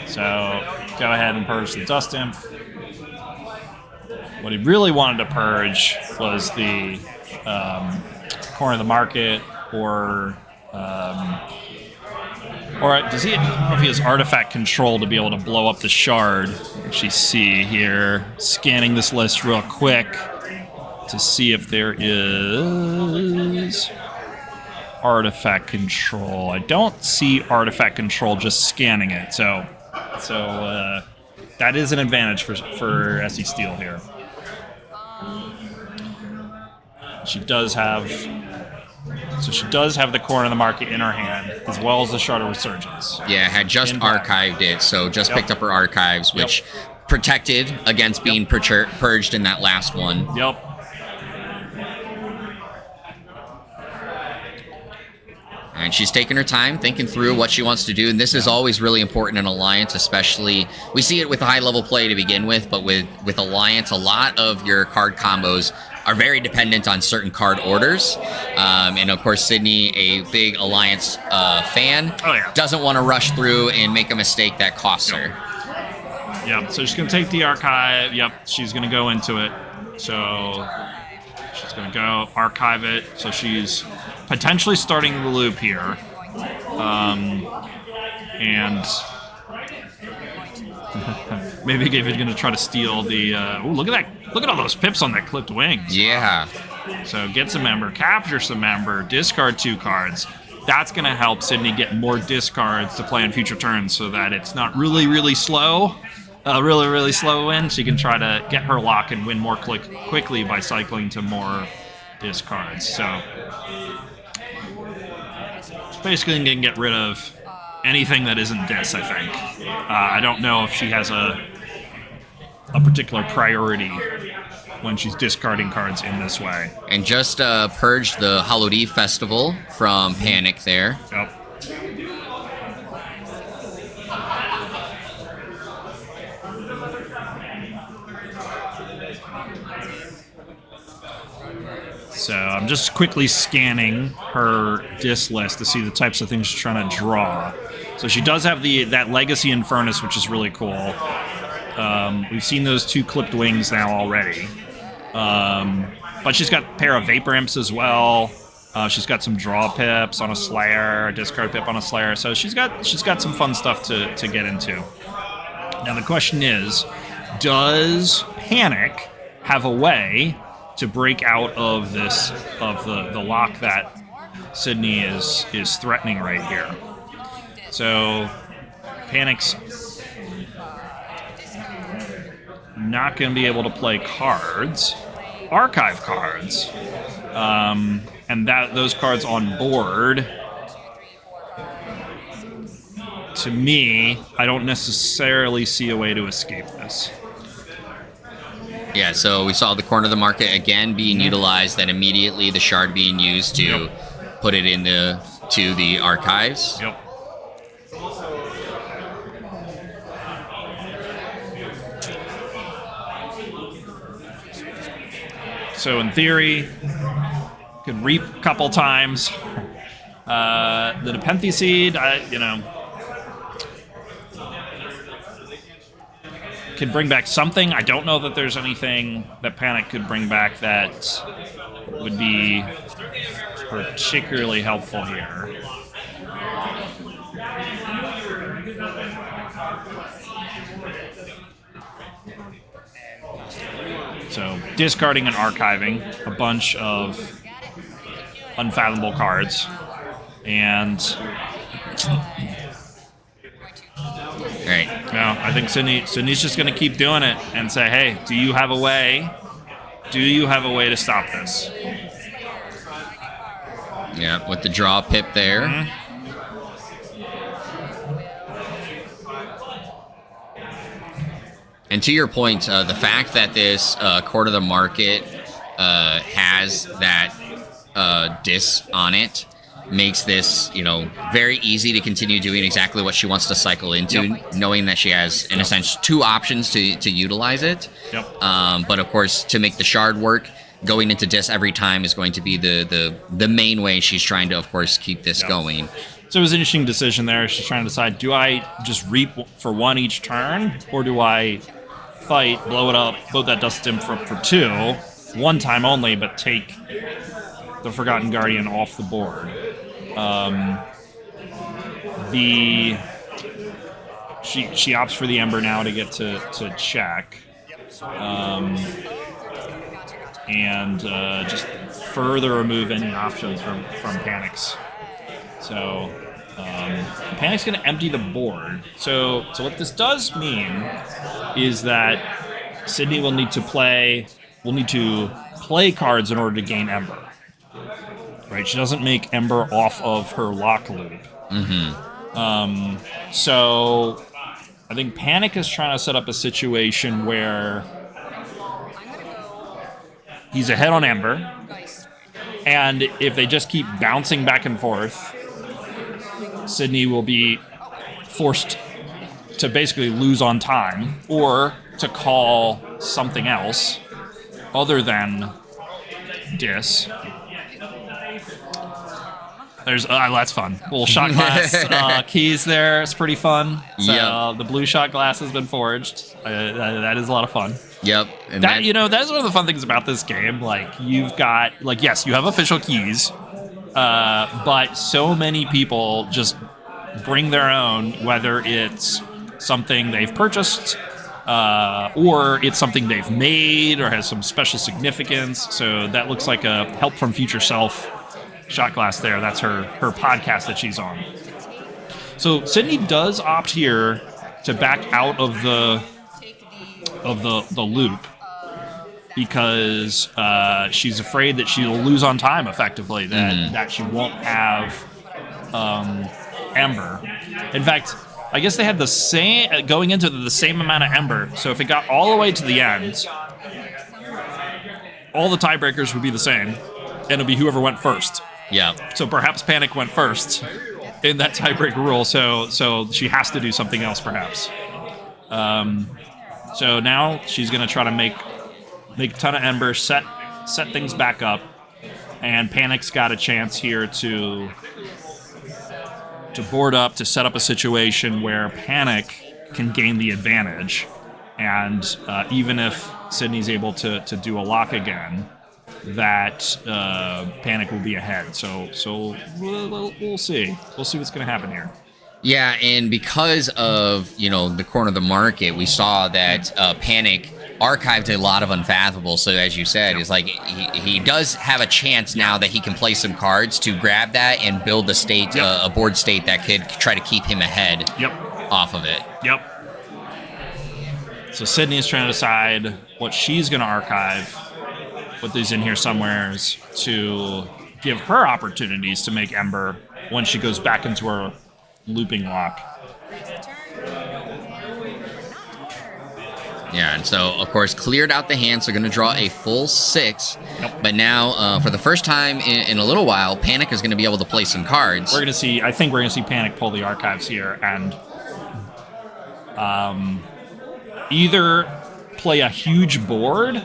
So go ahead and purge the Dust Imp. What he really wanted to purge was the Corner of the Market, or does he? I don't know if he has artifact control to be able to blow up the shard, which you see here. Scanning this list real quick to see if there is artifact control. I don't see artifact control, just scanning it. So that is an advantage for SE Steel here. She does have the Corner of the Market in her hand, as well as the Shard of Resurgence. Yeah, had just archived it, so just picked up her archives, which protected against being purged in that last one. Yep. And she's taking her time, thinking through what she wants to do, and this is always really important in Alliance, especially, we see it with high-level play to begin with, but with Alliance, a lot of your card combos are very dependent on certain card orders. And of course, Sydney, a big Alliance fan, doesn't want to rush through and make a mistake that costs her. Yep, so she's going to take the archive. Yep, she's going to go into it. So she's going to go archive it. So she's potentially starting the loop here. And maybe Gabe's going to try to steal the... ooh, look at that. Look at all those pips on that clipped wings. Yeah. So get some Ember, capture some Ember, discard 2 cards. That's going to help Sydney get more discards to play on future turns so that it's not really, really slow. Really slow win. She can try to get her lock and win more quickly by cycling to more discards. So it's basically going to get rid of anything that isn't dis, I think. I don't know if she has a particular priority when she's discarding cards in this way. And just purged the Hallowed Eve Festival from Panic there. Yep. So I'm just quickly scanning her dis list to see the types of things she's trying to draw. So she does have that Legacy Infernus, which is really cool. We've seen those 2 clipped wings now already. But she's got a pair of Vapor Imps as well. She's got some draw pips on a Slayer, a discard pip on a Slayer. So she's got some fun stuff to get into. Now the question is, does Panic have a way to break out of the lock that Sydney is threatening right here? So Panic's not going to be able to play cards, archive cards, and those cards on board. To me, I don't necessarily see a way to escape this. Yeah, so we saw the Corner of the Market again being utilized, then immediately the shard being used to put it into the archives. Yep. So in theory, could reap a couple times. The Nepenthe Seed, can bring back something. I don't know that there's anything that Panic could bring back that would be particularly helpful here. So discarding and archiving a bunch of unfathomable cards, and Right. no, I think Sydney's just going to keep doing it and say, "Hey, do you have a way? Do you have a way to stop this?" Yeah, with the draw pip there. Mm-hmm. And to your point, the fact that this Court of the Market has that dis on it makes this, very easy to continue doing exactly what she wants to cycle into, knowing that she has, in a sense, two options to utilize it. Yep. But of course, to make the shard work, going into dis every time is going to be the main way she's trying to, of course, keep this going. So it was an interesting decision there. She's trying to decide, do I just reap for one each turn, or do I fight, blow it up, load that Dust Imp for two, one time only, but take the Forgotten Guardian off the board? She opts for the Ember now to get to check. And just further remove any options from Panic's. So Panic's going to empty the board. So what this does mean is that Sydney will need to play cards in order to gain Ember. Right? She doesn't make Ember off of her lock loop. Mm-hmm. So I think Panic is trying to set up a situation where he's ahead on Ember, and if they just keep bouncing back and forth, Sydney will be forced to basically lose on time or to call something else other than dis. There's that's fun. Little shot glass keys there. It's pretty fun. So the blue shot glass has been forged. That is a lot of fun. Yep. And that's one of the fun things about this game. Like, you've got, yes, you have official keys, but so many people just bring their own, whether it's something they've purchased, or it's something they've made or has some special significance. So that looks like a Help from Future Self shot glass there. That's her podcast that she's on. So Sydney does opt here to back out of the loop because she's afraid that she'll lose on time effectively, that she won't have Ember. In fact, I guess they had the same going into the same amount of Ember. So if it got all the way to the end, all the tiebreakers would be the same, and it'd be whoever went first. Yeah. So perhaps Panic went first in that tiebreak rule. So she has to do something else, perhaps. So now she's going to try to make a ton of Ember, set things back up, and Panic's got a chance here to board up, to set up a situation where Panic can gain the advantage, and even if Sydney's able to do a lock again, that Panic will be ahead. So we'll see. We'll see what's going to happen here. Yeah, and because of, the corner of the market, we saw that Panic archived a lot of Unfathomable. So as you said, it's like he does have a chance now that he can play some cards to grab that and build a state, a board state that could try to keep him ahead off of it. Yep. So Sydney is trying to decide what she's going to archive, put these in here somewheres to give her opportunities to make Ember when she goes back into her looping lock. Yeah, and so, of course, cleared out the hand, so going to draw a full 6. Yep. But now, for the first time in a little while, Panic is going to be able to play some cards. I think we're going to see Panic pull the archives here and either play a huge board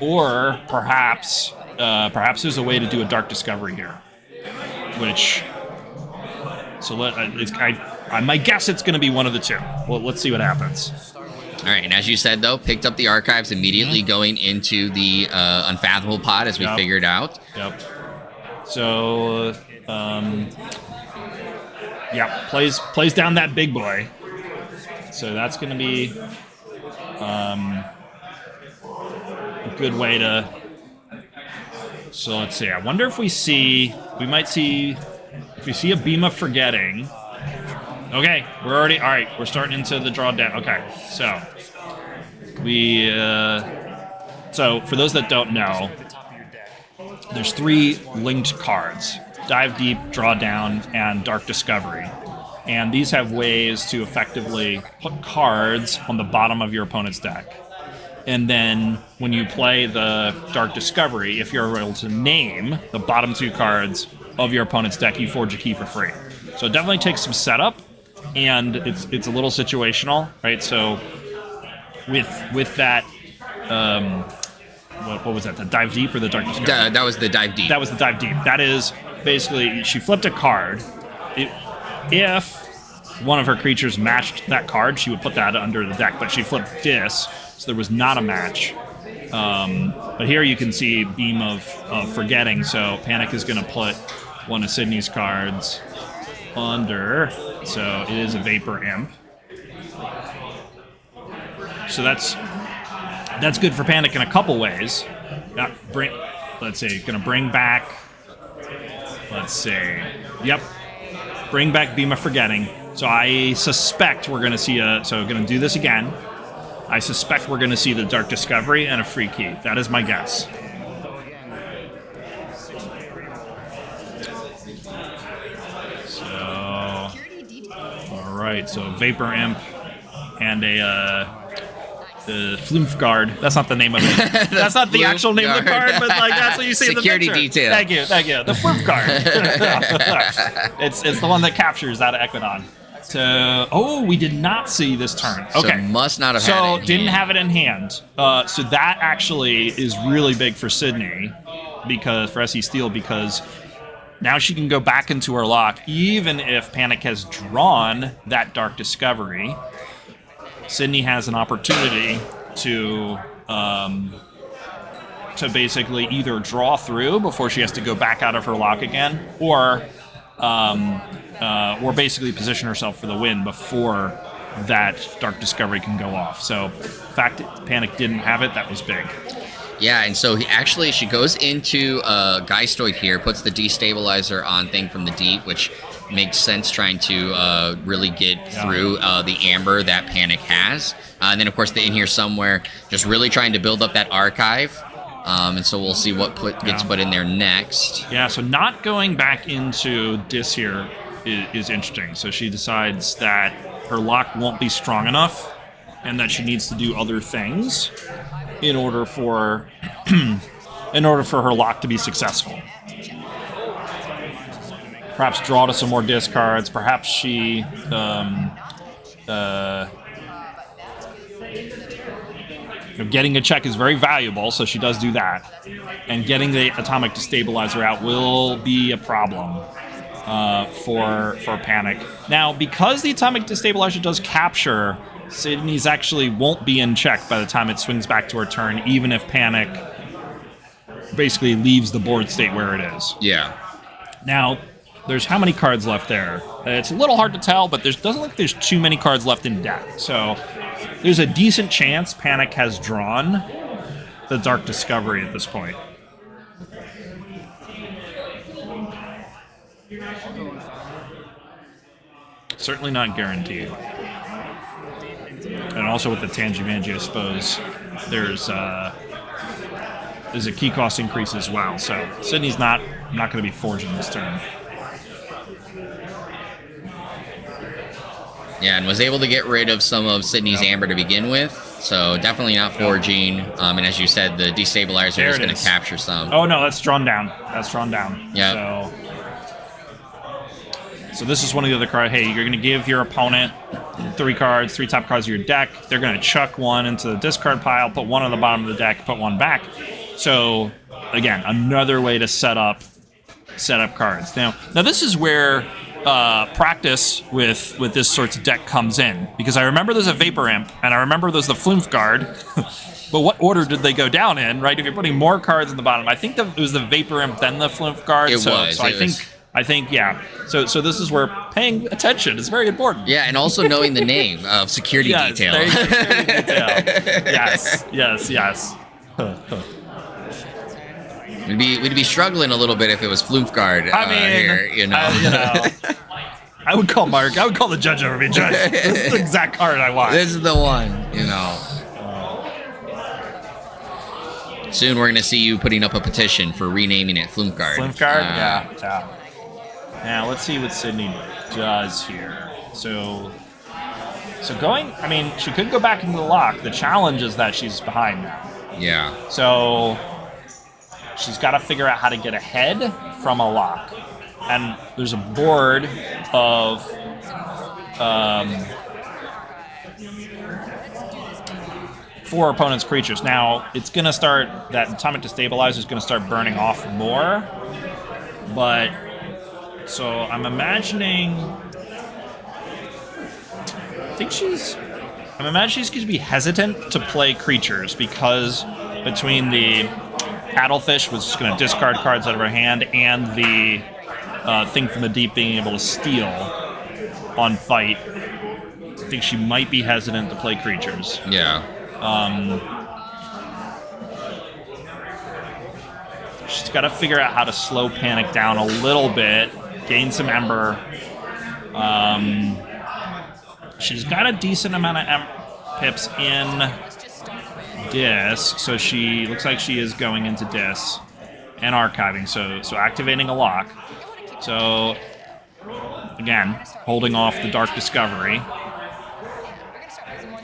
Or perhaps there's a way to do a Dark Discovery here, which. So my guess it's going to be one of the two. Well, let's see what happens. All right, and as you said, though, picked up the archives immediately going into the Unfathomable pod, as we figured out. Yep. So, plays down that big boy. So that's going to be a good way to... So let's see. I wonder if we see a Beam of Forgetting. Okay, we're starting into the drawdown. Okay, so so for those that don't know, there's 3 linked cards: Dive Deep, Drawdown, and Dark Discovery. And these have ways to effectively put cards on the bottom of your opponent's deck. And then when you play the Dark Discovery, if you're able to name the bottom 2 cards of your opponent's deck, you forge a key for free. So it definitely takes some setup, and it's a little situational, right? So with that, what was that? The Dive Deep or the Dark Discovery? That was the Dive Deep. That was the Dive Deep. That is basically, she flipped a card. If one of her creatures matched that card, she would put that under the deck, but she flipped this, so there was not a match. But here you can see Beam of Forgetting, so Panic is going to put one of Sydney's cards under, so it is a Vapor Imp. So that's good for Panic in a couple ways. Let's see, going to bring back, bring back Beam of Forgetting. So I suspect we're going to see going to do this again. I suspect we're going to see the Dark Discovery and a free key. That is my guess. So, all right. So Vapor Imp and the Flumph Guard. That's not the name of it. That's not the actual name of the card, but that's what you see in the picture. Security detail. Thank you. The Flumph Guard. It's the one that captures that Equidon. So, we did not see this turn. Okay. So must not have had it in hand. Didn't have it in hand. So that actually is really big for Sydney, for SE Steel, because now she can go back into her lock, even if Panic has drawn that Dark Discovery. Sydney has an opportunity to basically either draw through before she has to go back out of her lock again, or basically position herself for the win before that Dark Discovery can go off. So the fact that Panic didn't have it, that was big. Yeah, and so she goes into Geistoid here, puts the Destabilizer on Thing from the Deep, which makes sense, trying to really get through the Amber that Panic has. And then, of course, in here somewhere, just really trying to build up that archive. And so we'll see what gets put in there next. Yeah, so not going back into Dis here is interesting. So she decides that her lock won't be strong enough and that she needs to do other things in order for her lock to be successful. Perhaps draw to some more discards. Perhaps she getting a check is very valuable, so she does do that. And getting the Atomic Destabilizer out will be a problem for Panic. Now, because the Atomic Destabilizer does capture, Sydney's actually won't be in check by the time it swings back to her turn, even if Panic basically leaves the board state where it is. Yeah. Now, there's how many cards left there? It's a little hard to tell, but doesn't look like there's too many cards left in deck. So there's a decent chance Panic has drawn the Dark Discovery at this point. Certainly not guaranteed. And also with the Tangimangi, I suppose, there's a key cost increase as well. So Sydney's not going to be forging this turn. Yeah, and was able to get rid of some of Sydney's Amber to begin with. So definitely not forging. And as you said, the Destabilizer is going to capture some. Oh, no, that's drawn down. Yeah. So this is one of the other cards. Hey, you're going to give your opponent 3 cards, 3 top cards of your deck. They're going to chuck one into the discard pile, put one on the bottom of the deck, put one back. So again, another way to set up cards. Now this is where practice with this sort of deck comes in, because I remember there's a Vapor Imp and I remember there's the Flumph Guard. But what order did they go down in, right? If you're putting more cards in the bottom, I think it was the Vapor Imp, then the Flumph Guard. I think, yeah. So this is where paying attention is very important. Yeah, and also knowing the name of security detail. Security detail. Yes. We'd be struggling a little bit if it was Flumph Guard here, you know. I would call Mark. I would call the judge over me. Judge, this is the exact card I want. This is the one, you know. Soon we're going to see you putting up a petition for renaming it Flumph Guard. Flumph Guard? Yeah. Now, let's see what Sydney does here. So going, I mean, she could go back into the lock. The challenge is that she's behind now. Yeah. So she's got to figure out how to get ahead from a lock. And there's a board of 4 opponents' creatures. Now, it's going to start, that Atomic Destabilizer is going to start burning off more. But, so I'm imagining, she's going to be hesitant to play creatures, because between the Paddlefish, which is going to discard cards out of her hand, and the Thing from the Deep being able to steal on fight, I think she might be hesitant to play creatures. Yeah. She's got to figure out how to slow Panic down a little bit, gain some Ember. She's got a decent amount of pips in Dis, so she looks like she is going into Dis and archiving, so activating a lock. So again, holding off the Dark Discovery.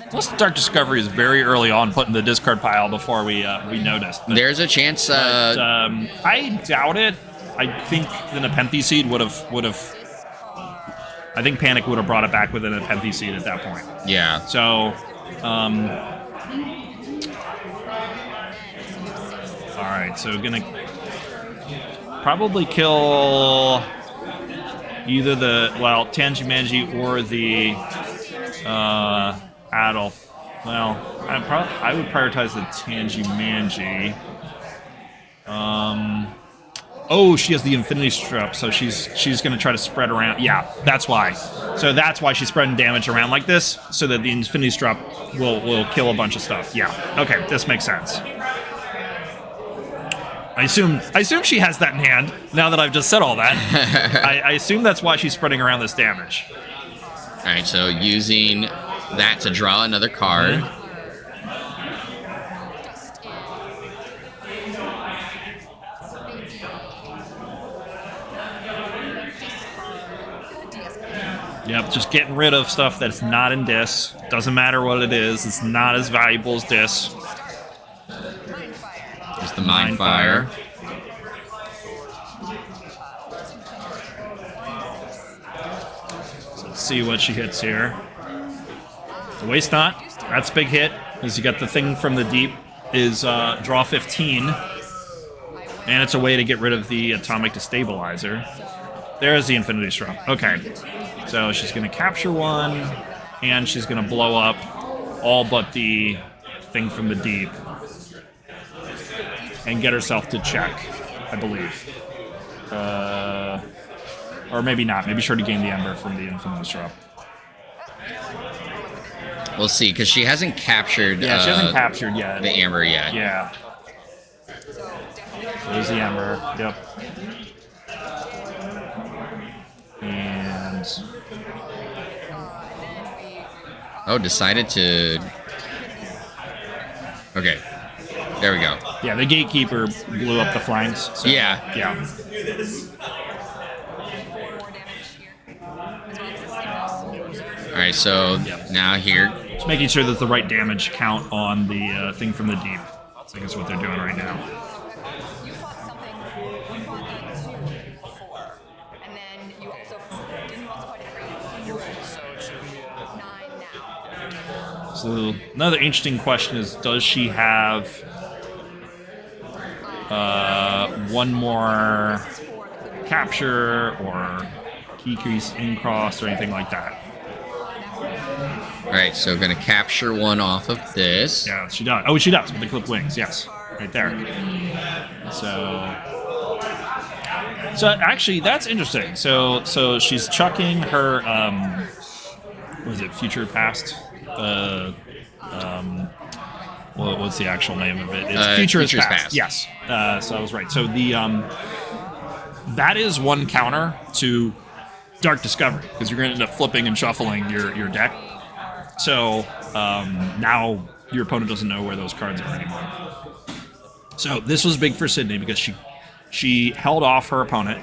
Unless the Dark Discovery is very early on put in the discard pile before we noticed. There's a chance. I doubt it. I think the Nepenthe Seed would have. I think Panic would have brought it back with a Nepenthe Seed at that point. Yeah. So, all right. So gonna probably kill either the Tanjimanji or the Adolf. Well, I would prioritize the Tanjimanji. Oh, she has the Infinity Strip, so she's going to try to spread around. Yeah, that's why. So that's why she's spreading damage around like this, so that the Infinity Strip will kill a bunch of stuff. Yeah. Okay, this makes sense. I assume she has that in hand. Now that I've just said all that, I assume that's why she's spreading around this damage. All right, so using that to draw another card. Mm-hmm. Yep, just getting rid of stuff that's not in Dis. Doesn't matter what it is. It's not as valuable as Dis. Just the Mind Fire. So let's see what she hits here. The Waste Not. That's a big hit. Because you got the Thing from the Deep is draw 15. And it's a way to get rid of the Atomic Destabilizer. There's the Infinity Strike. Okay. So she's going to capture one, and she's going to blow up all but the Thing from the Deep. And get herself to check, I believe. Or maybe not. Maybe sure to gain the Ember from the Infinity Strike. We'll see, because she hasn't captured. Yeah, she hasn't captured yet. The Amber yet. Yeah. So there's the Ember. Yep. And decided to. Okay, there we go. Yeah, the Gatekeeper blew up the flanks. So, yeah. All right, so now here. Just making sure there's the right damage count on the Thing from the Deep. I think that's what they're doing right now. You fought something. You fought that too before, and then you also didn't you also fight a 3? So it should be a 9. So another interesting question is, does she have one more capture or key crease in cross or anything like that? All right, so going to capture one off of this. Yeah, she does. Oh, she does with the clip wings. Yes, right there. So actually, that's interesting. So she's chucking her what is it? Future past. What's the actual name of it? It's Future is Future's past. Past. Yes. So I was right. So the that is one counter to Dark Discovery, because you're going to end up flipping and shuffling your deck. So now your opponent doesn't know where those cards are anymore. So this was big for Sydney because she held off her opponent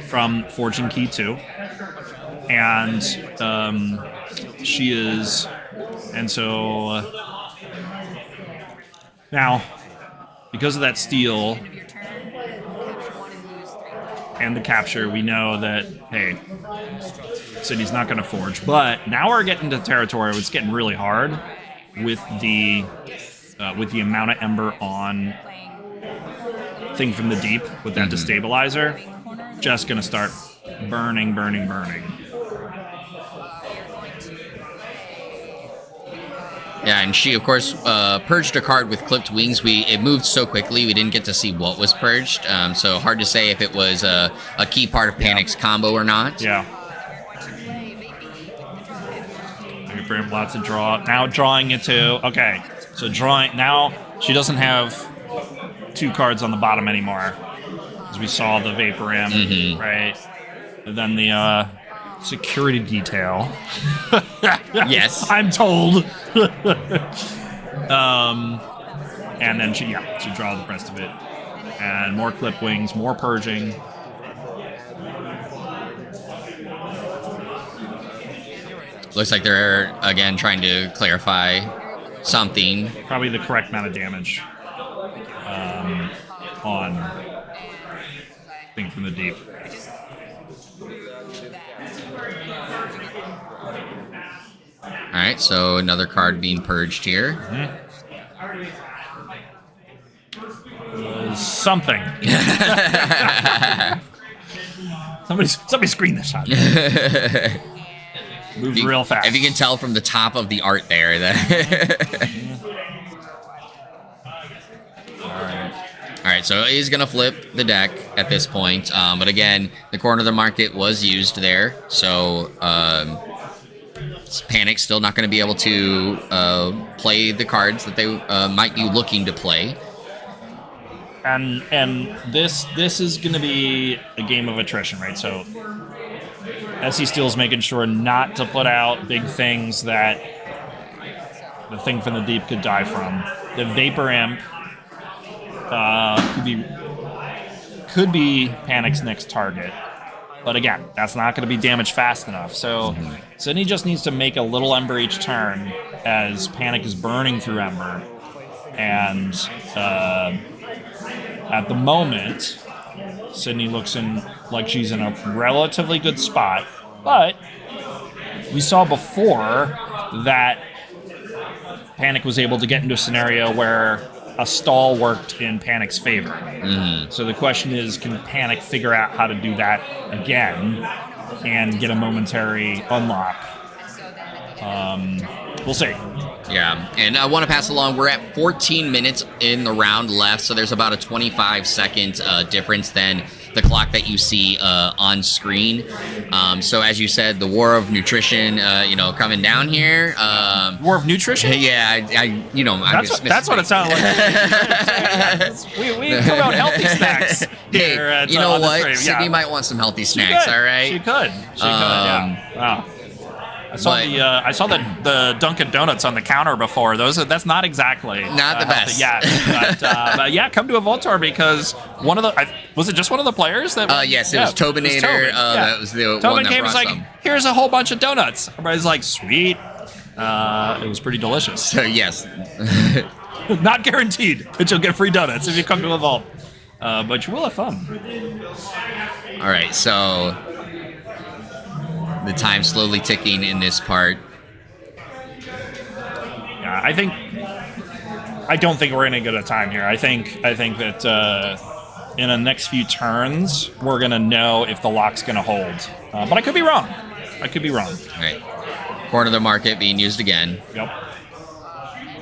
from forging Key 2, and she is, and so now because of that steal End of your turn, capture 1 and lose 3. and the capture, we know that, hey, Sydney's not going to forge. But now we're getting to territory where it's getting really hard with the amount of Ember on Thing from the Deep with that destabilizer. Just going to start burning. Yeah, and she, of course, purged a card with clipped wings. It moved so quickly, we didn't get to see what was purged. So hard to say if it was a key part of Panic's combo or not. Yeah. Lots of draw. Now drawing it too. Okay, so drawing. Now she doesn't have 2 cards on the bottom anymore, as we saw the Vapor M, right? And then the security detail. Yes. I'm told. And then she draw the rest of it, and more clip wings, more purging. Looks like they're, again, trying to clarify something. Probably the correct amount of damage on Thing from the Deep. All right, so another card being purged here. Something. Somebody screen this shot. Moves real fast. If you can tell from the top of the art there. That All right, so he's going to flip the deck at this point. But again, the corner of the market was used there. So Panic's still not going to be able to play the cards that they might be looking to play. And this is going to be a game of attrition, right? So SC Steel's making sure not to put out big things that the Thing from the Deep could die from. The Vapor Imp could be Panic's next target. But again, that's not going to be damaged fast enough. So Sydney just needs to make a little Ember each turn as Panic is burning through Ember. And at the moment, Sydney looks like she's in a relatively good spot. But we saw before that Panic was able to get into a scenario where a stall worked in Panic's favor. So the question is, can Panic figure out how to do that again and get a momentary unlock? We'll see. Yeah, and I want to pass along, we're at 14 minutes in the round left, so there's about a 25-second difference than the clock that you see on screen. So as you said, the war of nutrition, coming down here. War of nutrition? Yeah, That's what it sounded like. we come out healthy snacks here. Hey, you know what? Stream. Sydney Yeah. might want some healthy snacks. All right. She could. Yeah. Wow. I saw the Dunkin' Donuts on the counter before. That's not exactly not the best. Yeah, but yeah, come to a Voltor because one of the was it just one of the players that? Yes, it was Tobinator. That was the Tobin one that came brought was like, some. here's a whole bunch of donuts. Everybody's like, sweet. It was pretty delicious. So yes, not guaranteed that you'll get free donuts if you come to a vault, but you will have fun. All right, so the time slowly ticking in this part. I don't think we're gonna get a time here. I think that in the next few turns we're gonna know if the lock's gonna hold. But I could be wrong. All right. Corner of the market being used again. Yep. And I'm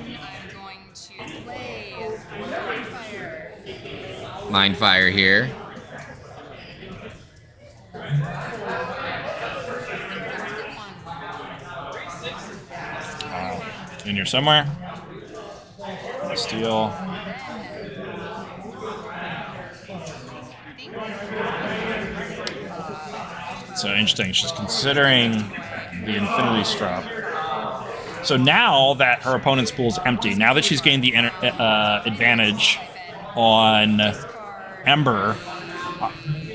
going to play Fire. Mind Fire here. In here somewhere. Steal. So interesting. She's considering the Infinity Strop. So now that her opponent's pool's empty, now that she's gained the advantage on Ember,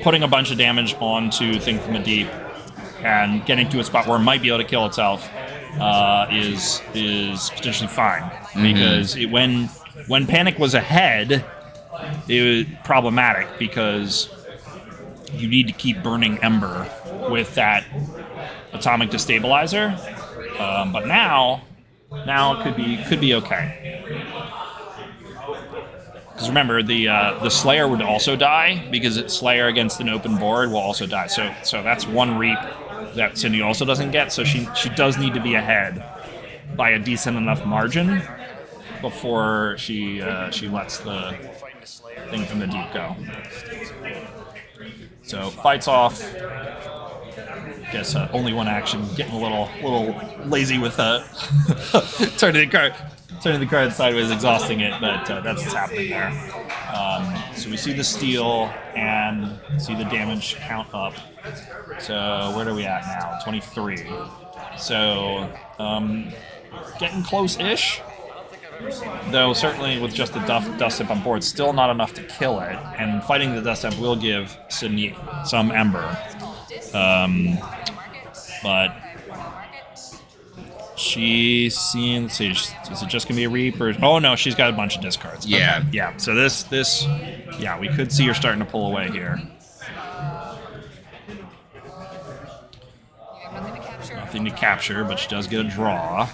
putting a bunch of damage onto Thing from the Deep and getting to a spot where it might be able to kill itself is potentially fine. Because when Panic was ahead, it was problematic because you need to keep burning Ember with that Atomic Destabilizer. But now it could be okay. Because remember, the Slayer would also die because it's Slayer against an open board will also die. So that's one reap that Cindy also doesn't get. So she does need to be ahead by a decent enough margin before she lets the Thing from the Deep go. So fights off. Guess only one action. Getting a little lazy with turning the card sideways, exhausting it, but that's what's happening there. So we see the steal and see the damage count up. So where are we at now? 23. So getting close-ish. Though certainly with just the dust imp on board, still not enough to kill it. And fighting the dust imp will give Sydney some Ember. But she seems. Is it just gonna be a reap or? Oh no, she's got a bunch of discards. Yeah, okay. Yeah. So this, yeah, we could see her starting to pull away here. Nothing to capture, but she does get a draw.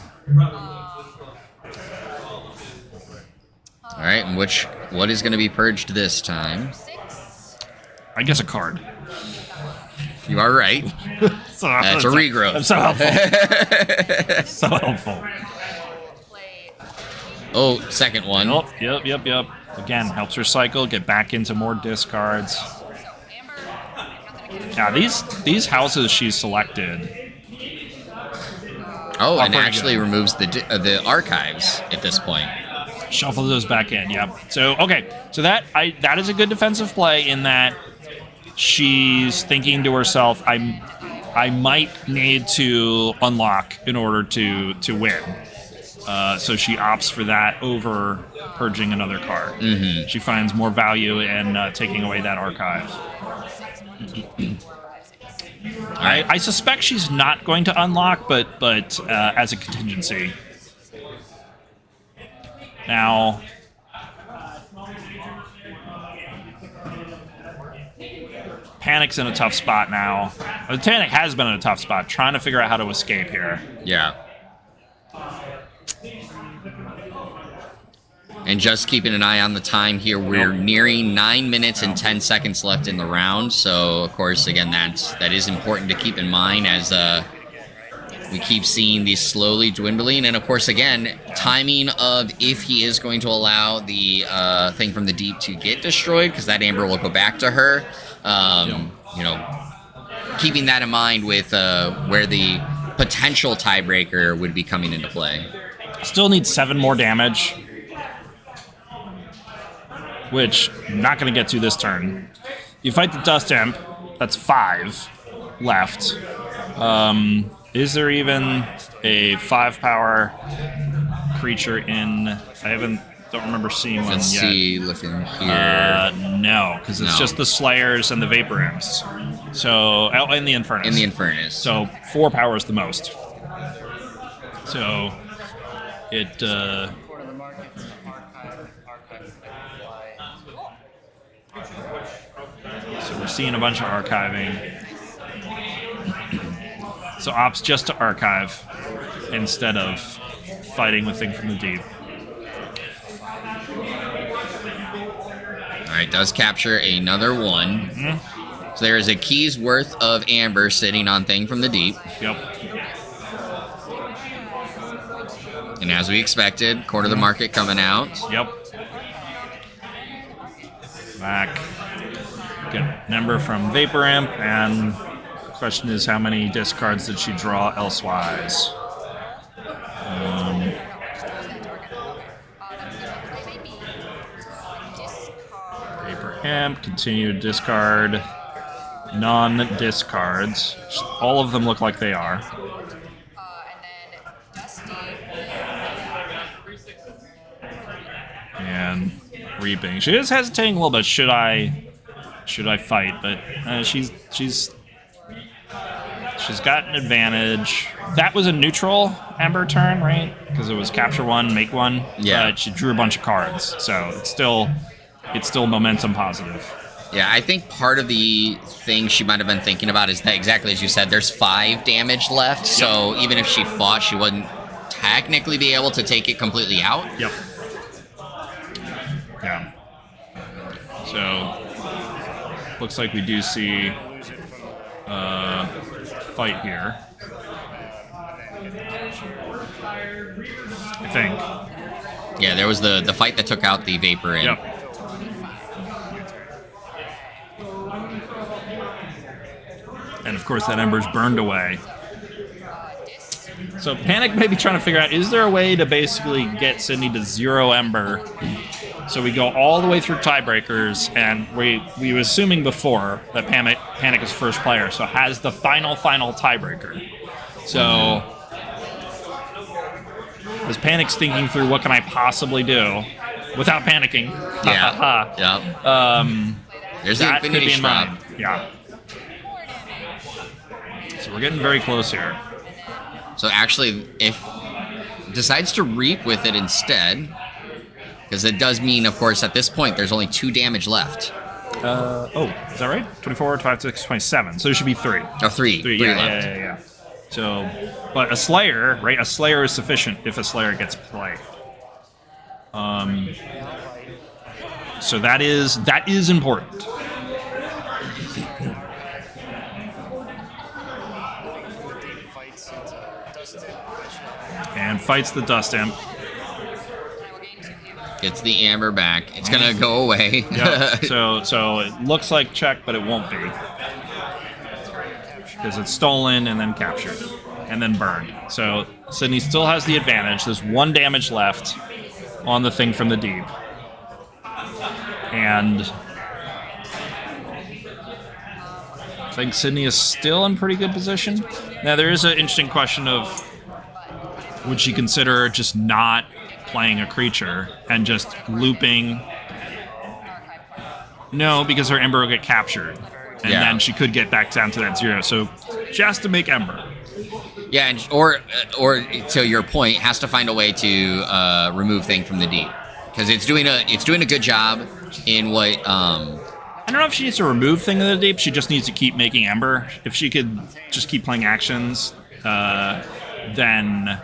All right, and what is going to be purged this time? I guess a card. You are right. That's a regrowth. I'm so helpful. So helpful. Oh, second one. Oh, yep. Again, helps her cycle, get back into more discards. Now, these houses she's selected. Oh, and pretty actually good. removes the archives at this point. Shuffle those back in, yep. So, okay. So that is a good defensive play in that she's thinking to herself, I might need to unlock in order to win. So she opts for that over purging another card. Mm-hmm. She finds more value in taking away that archive. I suspect she's not going to unlock, but as a contingency. Now, Panic's in a tough spot now. Panic has been in a tough spot, trying to figure out how to escape here. Yeah. And just keeping an eye on the time here, we're nearing 9 minutes and 10 seconds left in the round. So, of course, again, that is important to keep in mind as we keep seeing these slowly dwindling. And, of course, again, timing of if he is going to allow the Thing from the Deep to get destroyed, because that Amber will go back to her. You know, keeping that in mind with where the potential tiebreaker would be coming into play. Still needs 7 more damage, which I'm not going to get to this turn. You fight the Dust Imp, that's 5 left. Is there even a 5-power creature in... don't remember seeing one Let's yet. see, looking here. No, because it's just the Slayers and the Vapor Imps. So, in the Infernus. In the Infernus. So, 4 power is the most. So, it... Corner of the markets, archive fly. So we're seeing a bunch of archiving. So opts just to archive instead of fighting with Thing from the Deep. All right, does capture another one. Mm-hmm. So there is a key's worth of amber sitting on Thing from the Deep. Yep. And as we expected, quarter of the market coming out. Yep. Back. Get an Ember from Vapor Imp, and the question is how many discards did she draw elsewise? Vapor Imp, continue to discard non-discards. All of them look like they are. And Reaping. She is hesitating a little bit. Should I fight? But she's got an advantage. That was a neutral Ember turn, right? Because it was capture one, make one. Yeah. But she drew a bunch of cards, so it's still momentum positive. Yeah, I think part of the thing she might have been thinking about is that exactly as you said, there's 5 damage left, so even if she fought, she wouldn't technically be able to take it completely out. Yep. Yeah. So, looks like we do see fight here. I think. Yeah, there was the fight that took out the Vapor in. Yep. And of course that Ember's burned away. So Panic may be trying to figure out, is there a way to basically get Sydney to 0 Ember? So we go all the way through tiebreakers, and we were assuming before that Panic is first player, so has the final tiebreaker. So as Panic's thinking through what can I possibly do without panicking. Yeah. Yep. There's the That could Infinity be in Shroud. mind. Yeah. So we're getting very close here. So actually, if decides to reap with it instead, because it does mean, of course, at this point, there's only 2 damage left. Is that right? 24, 25, 26, 27. So it should be 3. Oh, 3. 3 left. Yeah. So, but a Slayer, right? A Slayer is sufficient if a Slayer gets play. So that is important. And fights the Dust Imp. Gets the Amber back. It's gonna go away. Yep. So it looks like check, but it won't be. Because it's stolen and then captured. And then burned. So Sydney still has the advantage. There's 1 damage left on the Thing from the Deep. And I think Sydney is still in pretty good position. Now there is an interesting question of would she consider just not playing a creature and just looping? No, because her Ember will get captured. And then she could get back down to that 0. So she has to make Ember. Yeah, and, or to your point, has to find a way to remove Thing from the Deep. Because it's doing a good job in what... I don't know if she needs to remove Thing in the Deep. She just needs to keep making Ember. If she could just keep playing actions, then...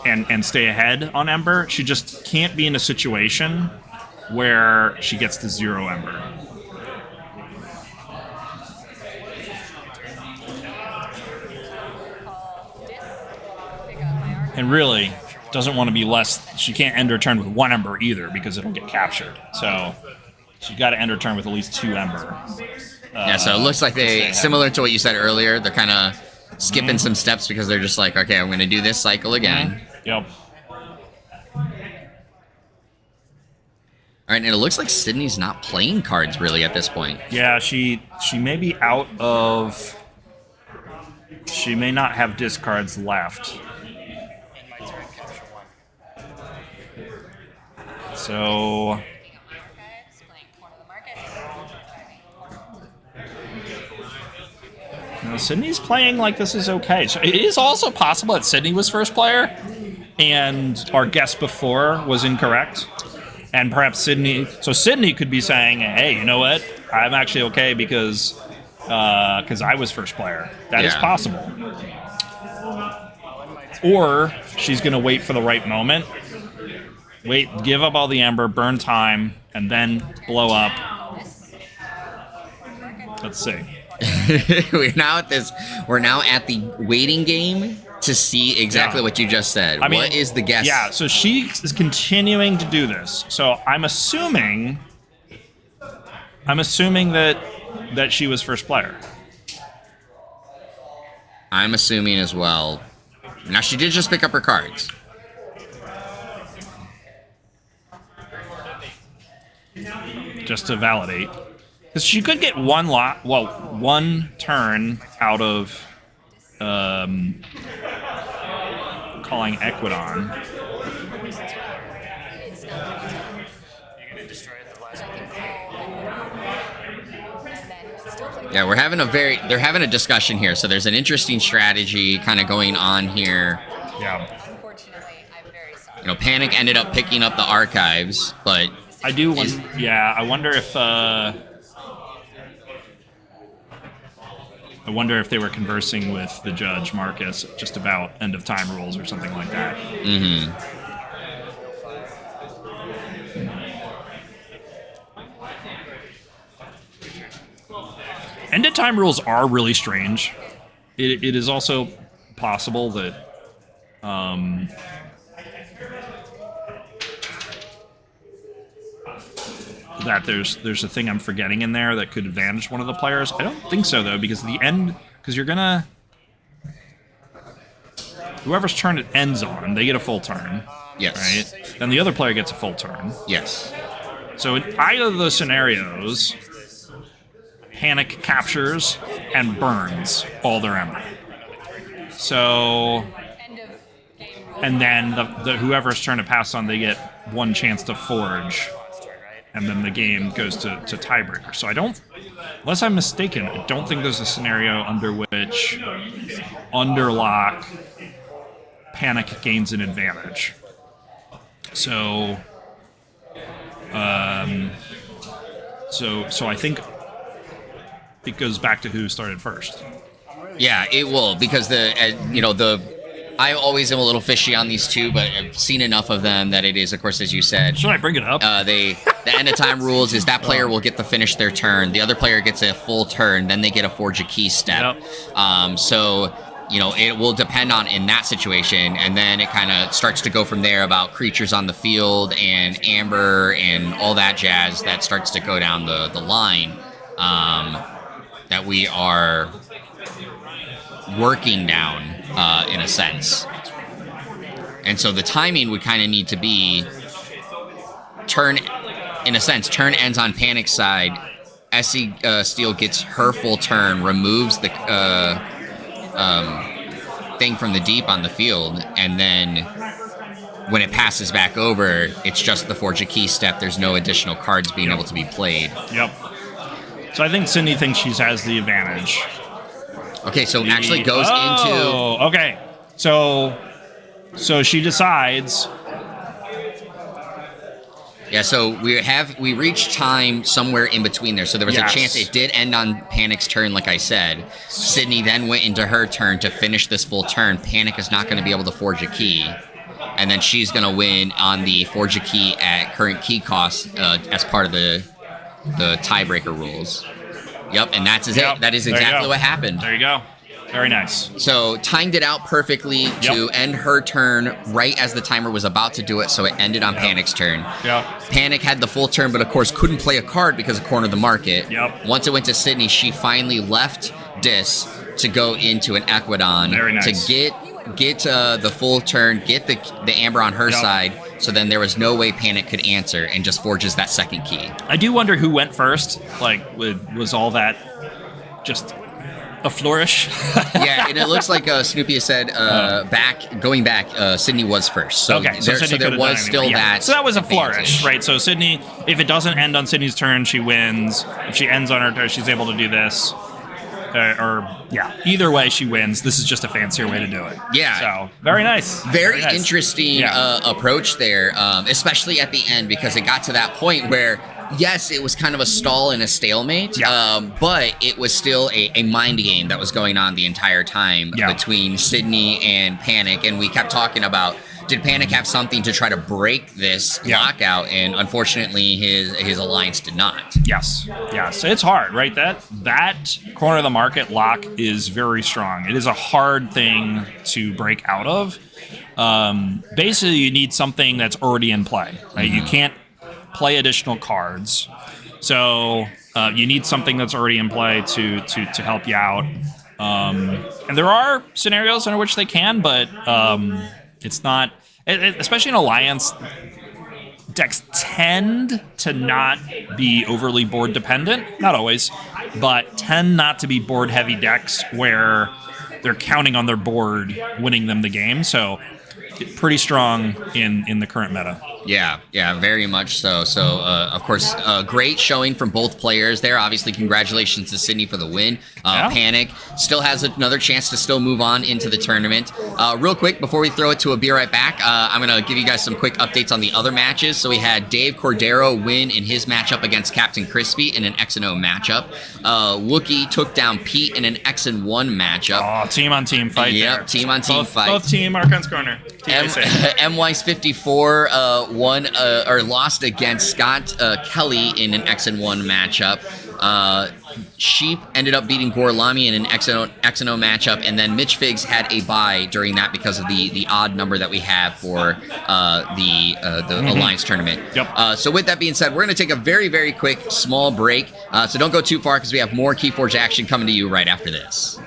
And stay ahead on Ember, she just can't be in a situation where she gets to 0 Ember. And really, doesn't want to be less... She can't end her turn with 1 Ember either because it'll get captured. So she's got to end her turn with at least 2 Ember. so it looks like they, similar to what you said earlier, they're kind of skipping some steps because they're just like, okay, I'm going to do this cycle again. Yep. All right, and it looks like Sydney's not playing cards really at this point. Yeah, she may be out of... She may not have discards left. So... Sydney's playing like this is okay. So it is also possible that Sydney was first player and our guess before was incorrect. And perhaps Sydney could be saying, hey, you know what? I'm actually okay because I was first player. That is possible. Or she's going to wait for the right moment. Wait, give up all the ember, burn time, and then blow up. Let's see. We're now at the waiting game to see exactly what you just said. I mean, what is the guess? Yeah, so she is continuing to do this. So I'm assuming that she was first player. I'm assuming as well. Now, she did just pick up her cards. Just to validate. Because she could get one turn out of calling Equidon. Yeah, they're having a discussion here. So there's an interesting strategy kind of going on here. Yeah. Unfortunately, I'm very sorry. You know, Panic ended up picking up the archives, but I do wonder, I wonder if they were conversing with the judge, Marcus, just about end of time rules or something like that. Mm-hmm. End of time rules are really strange. It is also possible that that there's a thing I'm forgetting in there that could advantage one of the players. I don't think so though, because you're gonna, whoever's turn it ends on, they get a full turn. Yes. Right? Then the other player gets a full turn. Yes. So in either of those scenarios, Panic captures and burns all their ember. So, End of game rule. and then the whoever's turn to pass on, they get one chance to forge, and then the game goes to tiebreaker. So I don't, unless I'm mistaken, I don't think there's a scenario under which Underlock Panic gains an advantage. So, so I think it goes back to who started first. Yeah, it will, because I always am a little fishy on these two, but I've seen enough of them that it is, of course, as you said. Should I bring it up? The end of time rules is that player will get to finish their turn. The other player gets a full turn, then they get a forge a key step. Yep. So, it will depend on in that situation, and then it kind of starts to go from there about creatures on the field and amber and all that jazz that starts to go down the line that we are working down in a sense. And so the timing would kind of need to be turn ends on Panic's side. Essie Steele gets her full turn, removes the thing from the deep on the field, and then when it passes back over, it's just the forge a key step. There's no additional cards being able to be played. Yep. So I think Sydney thinks she has the advantage. Okay, so it actually goes into... Okay. So she decides... Yeah, so we reached time somewhere in between there. So there was Yes. a chance it did end on Panic's turn, like I said. Sydney then went into her turn to finish this full turn. Panic is not going to be able to forge a key. And then she's going to win on the forge a key at current key cost as part of the tiebreaker rules. Yep, and that's it. That is exactly what happened. There you go. Very nice. So timed it out perfectly to end her turn right as the timer was about to do it, so it ended on Panic's turn. Yep. Panic had the full turn, but of course couldn't play a card because of corner of the market. Yep. Once it went to Sydney, she finally left Dis to go into an Equidon Very nice. to get the full turn, get the amber on her side, so then there was no way Panic could answer and just forges that second key. I do wonder who went first. Like, was all that just a flourish? Yeah, and it looks like Snoopy has said going back, Sydney was first. So Okay, so Sydney there could've was done still anyway. Yeah. that. So that was a advantage. flourish, right? So Sydney, if it doesn't end on Sydney's turn, she wins. If she ends on her turn, she's able to do this. Either way, she wins. This is just a fancier way to do it. Yeah. So very nice. Very nice. interesting Yeah. approach there, especially at the end, because it got to that point where Yes, it was kind of a stall and a stalemate, Yeah. but it was still a mind game that was going on the entire time between Sydney and Panic, and we kept talking about, did Panic have something to try to break this lockout, and unfortunately his alliance did not. Yes. It's hard, right? That corner of the market lock is very strong. It is a hard thing to break out of. Basically, you need something that's already in play, right? You can't play additional cards, so you need something that's already in play to help you out. And there are scenarios under which they can, but it's not, especially in Alliance. Decks tend to not be overly board dependent, not always, but tend not to be board heavy decks where they're counting on their board winning them the game. So pretty strong in the current meta. Yeah, very much so. So, of course, great showing from both players there. Obviously, congratulations to Sydney for the win. Panic still has another chance to still move on into the tournament. Real quick, before we throw it to a Be Right Back, I'm going to give you guys some quick updates on the other matches. So we had Dave Cordero win in his matchup against Captain Crispy in an X and O matchup. Wookie took down Pete in an X and 1 matchup. Oh, team-on-team fight there. Team on team fight. Both team Archons corner. MWise 54 won or lost against Scott Kelly in an X and 1 matchup. Sheep ended up beating Gorlami in an X and O matchup, and then Mitch Figs had a bye during that because of the odd number that we have for the Alliance tournament. Yep. So with that being said, we're going to take a very, very quick small break. So don't go too far because we have more KeyForge action coming to you right after this.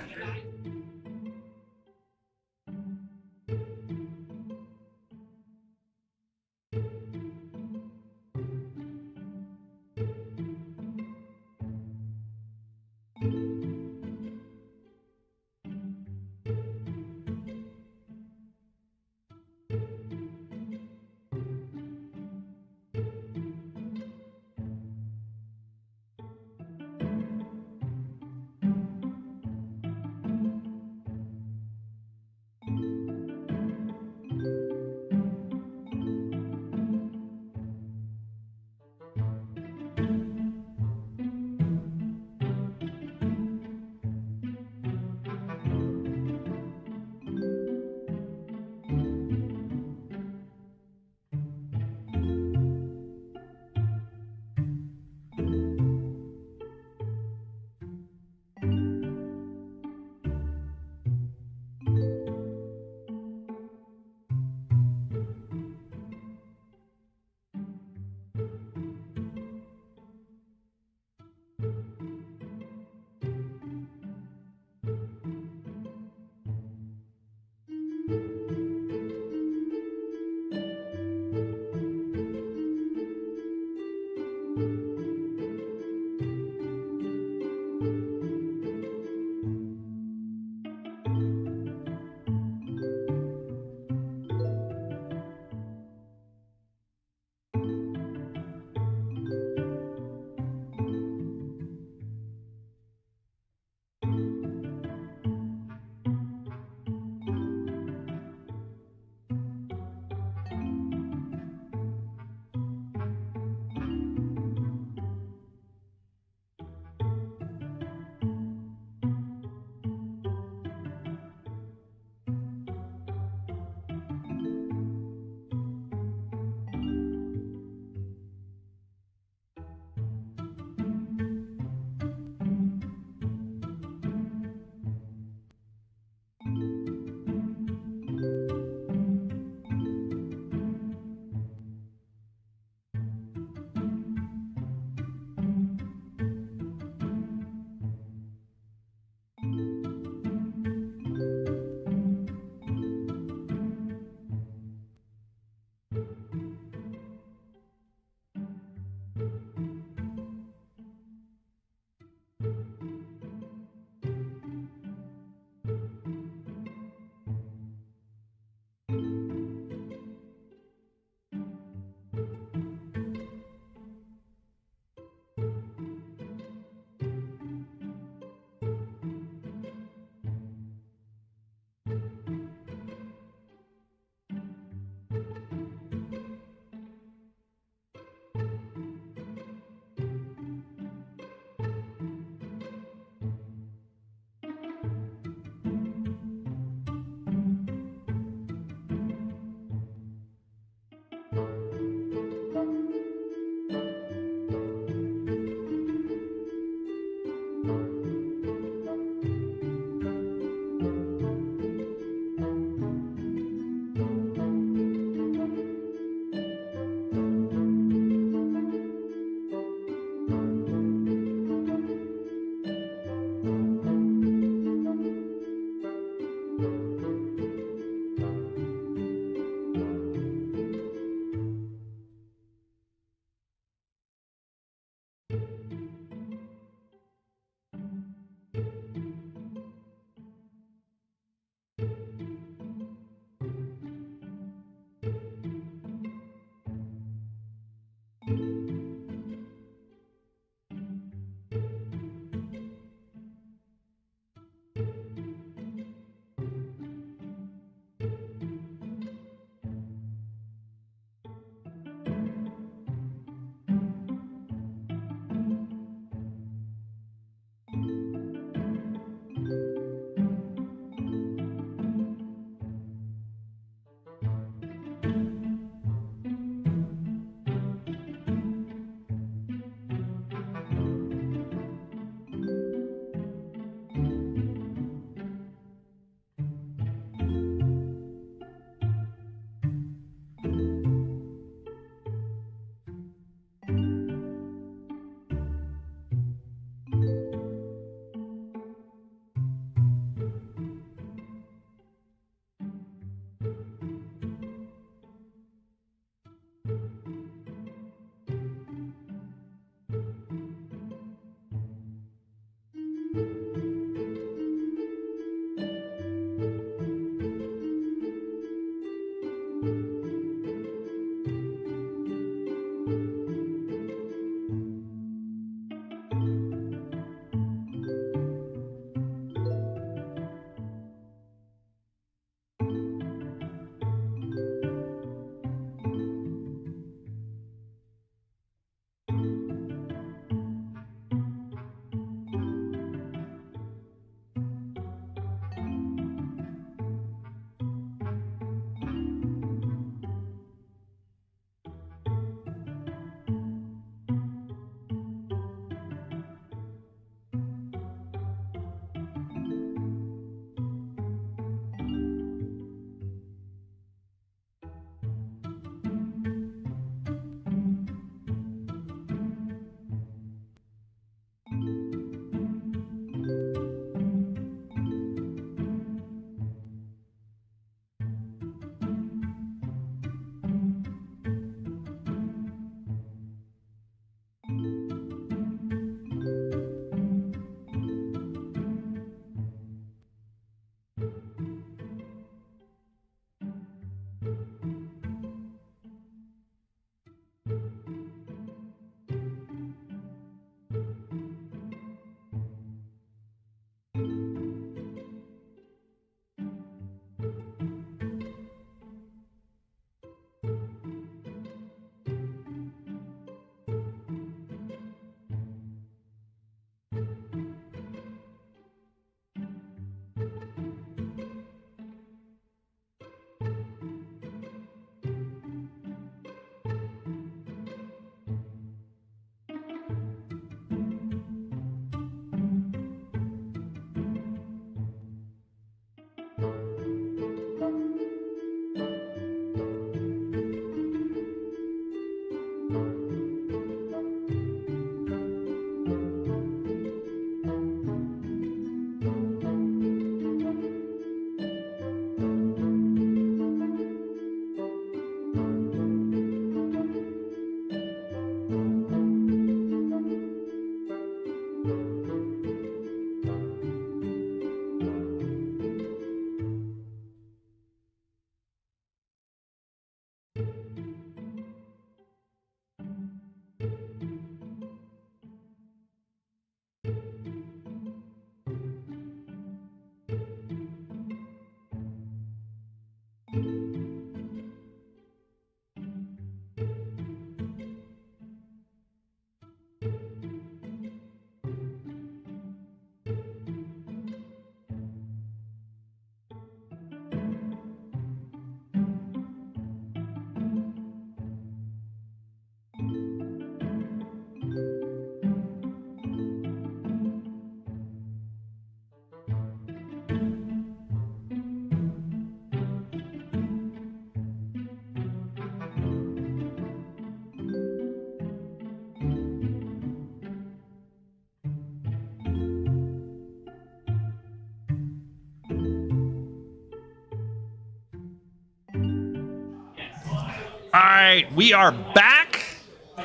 All right, we are back,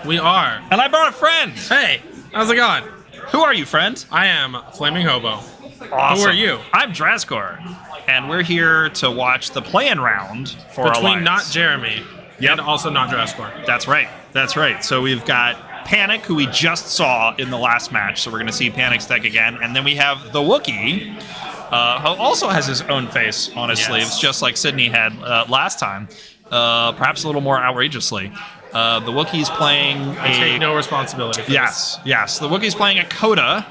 We are. and I brought a friend. Hey, how's it going? Who are you, friend? I am Flaming Hobo. Awesome. Who are you? I'm Draskor, and we're here to watch the play-in round for Between Alliance. not Jeremy and also not Draskor. That's right. That's right. So we've got Panic, who we just saw in the last match, so we're going to see Panic's deck again, and then we have the Wookiee, who also has his own face on his sleeves, just like Sydney had last time, perhaps a little more outrageously. The Wookiee's playing I take no responsibility for Yes. The Wookiee's playing a Coda,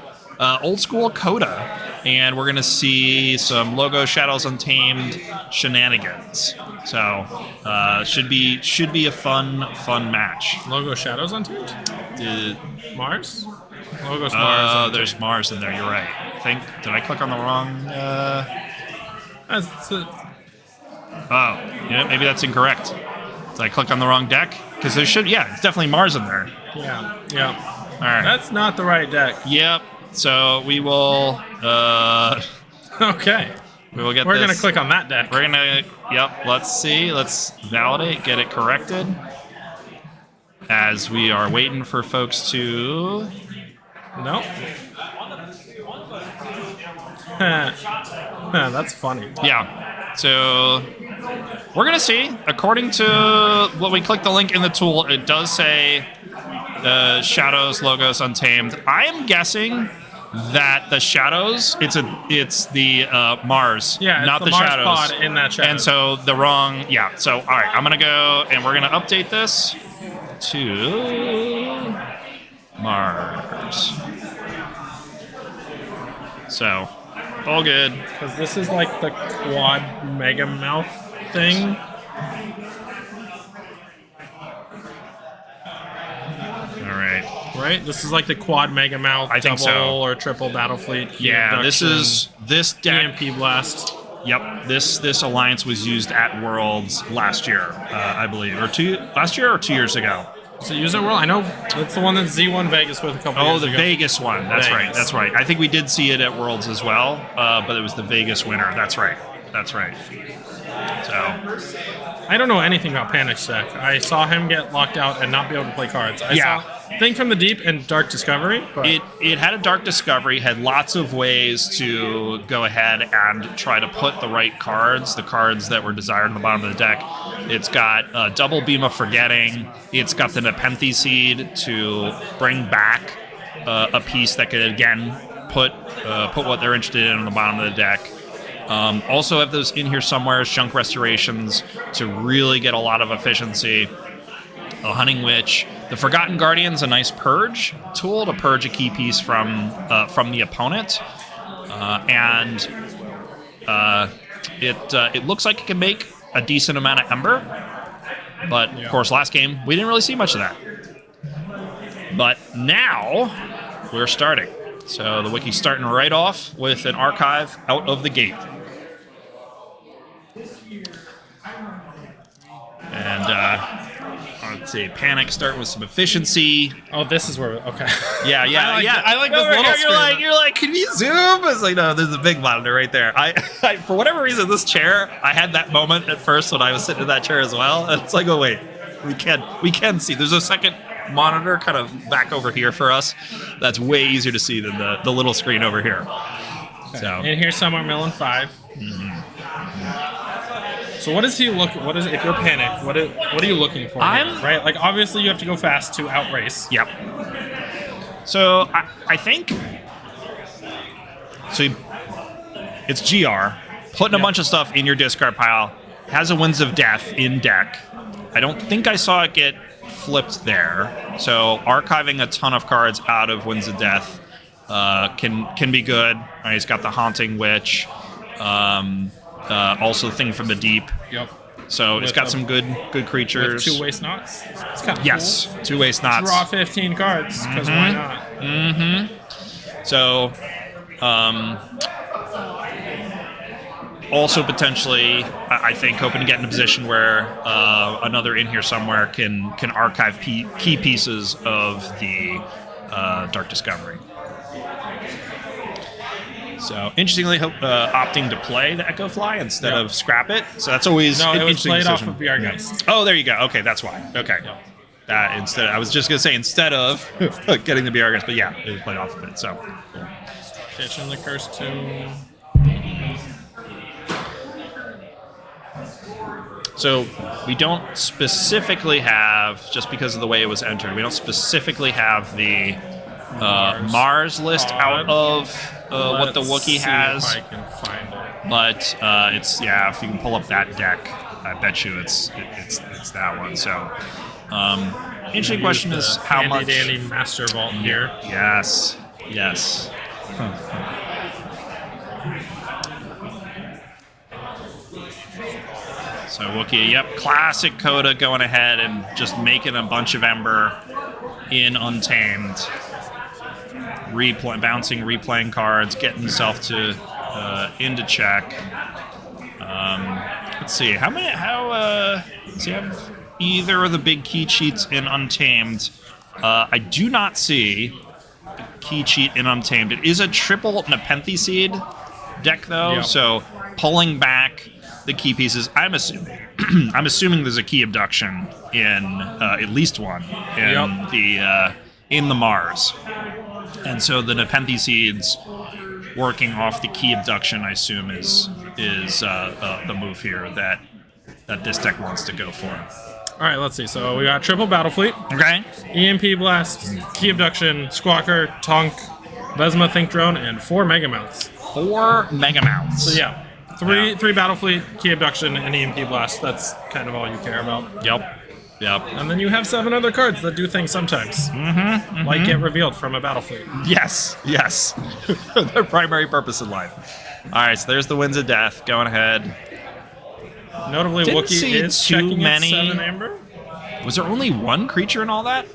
old school Coda, and we're gonna see some Logo Shadows Untamed shenanigans. So should be a fun match. this. Logo Shadows Untamed? Mars? Logo's Mars. Untamed. There's Mars in there. You're right. Did I click on the wrong? Maybe that's incorrect. Did I click on the wrong deck? Because there should, it's definitely Mars in there. Yeah. All right. That's not the right deck. Yep. So we will. Okay. We will get. We're this. gonna click on that deck. We're gonna. Yep. Let's see. Let's validate. Get it corrected. As we are waiting for folks to. No. That's funny. Yeah. So we're gonna see. According to what we clicked the link in the tool, it does say Shadows Logos Untamed. I am guessing that the Shadows, it's the Mars, Yeah, it's not the the Mars Shadows. pod in that Shadows. And so the wrong, So all right, I'm gonna go and we're gonna update this to Mars. So all good. Because this is like the quad mega mouth thing. All right. Right? This is like the quad mega mouth I think double so. or triple battle fleet. Yeah, this deck. EMP blast. Yep, this alliance was used at Worlds last year, I believe, last year or 2 years ago. So use it world. I know it's the one that Z1 Vegas with a couple Oh, years the ago. Vegas one. That's right. Vegas. That's right. I think we did see it at Worlds as well, but it was the Vegas winner. That's right. That's right. So I don't know anything about Panic's deck. I saw him get locked out and not be able to play cards. I saw Thing from the Deep and Dark Discovery. But it had a Dark Discovery, had lots of ways to go ahead and try to put the right cards, the cards that were desired in the bottom of the deck. It's got double Beam of Forgetting. It's got the Nepenthe Seed to bring back a piece that could again put what they're interested in on the bottom of the deck. Also have those in here somewhere as Junk Restorations to really get a lot of efficiency. The Hunting Witch. The Forgotten Guardian's a nice purge tool to purge a key piece from the opponent. It looks like it can make a decent amount of Ember. But, of course, last game, we didn't really see much of that. But now, we're starting. So the Wiki's starting right off with an Archive out of the gate. And let's see, Panic starting with some efficiency. oh, this is where. Okay. Yeah. I like this Over little here, screen. You're like, can you zoom? It's like, no, there's a big monitor right there. I for whatever reason, this chair, I had that moment at first when I was sitting in that chair as well. And it's like, oh wait, we can see. There's a second monitor kind of back over here for us. That's way easier to see than the little screen over here. So And here's somewhere Millen 5. So what does he look? What is if you're Panic? What are you looking for? I'm- right. Like obviously you have to go fast to outrace. Yep. So I think it's GR putting a bunch of stuff in your discard pile. Has a Winds of Death in deck. I don't think I saw it get flipped there. So archiving a ton of cards out of Winds of Death can be good. He's got the Haunting Witch. Also Thing from the Deep. Yep. So it's got some good creatures. With 2 waste knots. It's kind of Yes, cool. 2 waste knots. Draw 15 cards because why not? So, also potentially, I think hoping to get in a position where another in here somewhere can archive key pieces of the Dark Discovery. So interestingly, opting to play the Echo Fly instead of scrap it. So that's always No, an it was interesting played off decision. of BR Geist. Oh, there you go. Okay, that's why. Okay. Instead, I was just gonna say instead of getting the BR Geist, but yeah, it was played off of it. So Kitchen the Curse 2. So we don't specifically have, just because of the way it was entered, we don't specifically have the Mars list out of what the Wookiee has. If I can find it. But it's, yeah, if you can pull up that deck, I bet you it's that one. So interesting question is how much. Dandy Master Vault here. Yes. So Wookiee, yep, classic Coda going ahead and just making a bunch of Ember in Untamed. Bouncing, replaying cards, getting himself to into check. Let's see, does he have either of the big key cheats in Untamed? I do not see a key cheat in Untamed. It is a triple Nepenthe Seed deck though, so pulling back the key pieces. I'm assuming there's a key abduction in at least one in the Mars, and so the Nepenthe Seeds working off the key abduction, I assume, is the move here that this deck wants to go for. All right, let's see. So we got triple Battlefleet, Okay. EMP Blast, Key Abduction, Squawker, Tonk, Vesma Think Drone, and 4 Mega Mounts. 4 Mega Mounts. So yeah, three Battlefleet, Key Abduction, and EMP Blast. That's kind of all you care about. Yep. And then you have 7 other cards that do things sometimes. Like get revealed from a Battlefleet. Yes. Their primary purpose in life. All right, so there's the Winds of Death going ahead. Notably, Didn't Wookiee see is too checking many. its 7 Amber. Was there only one creature in all that?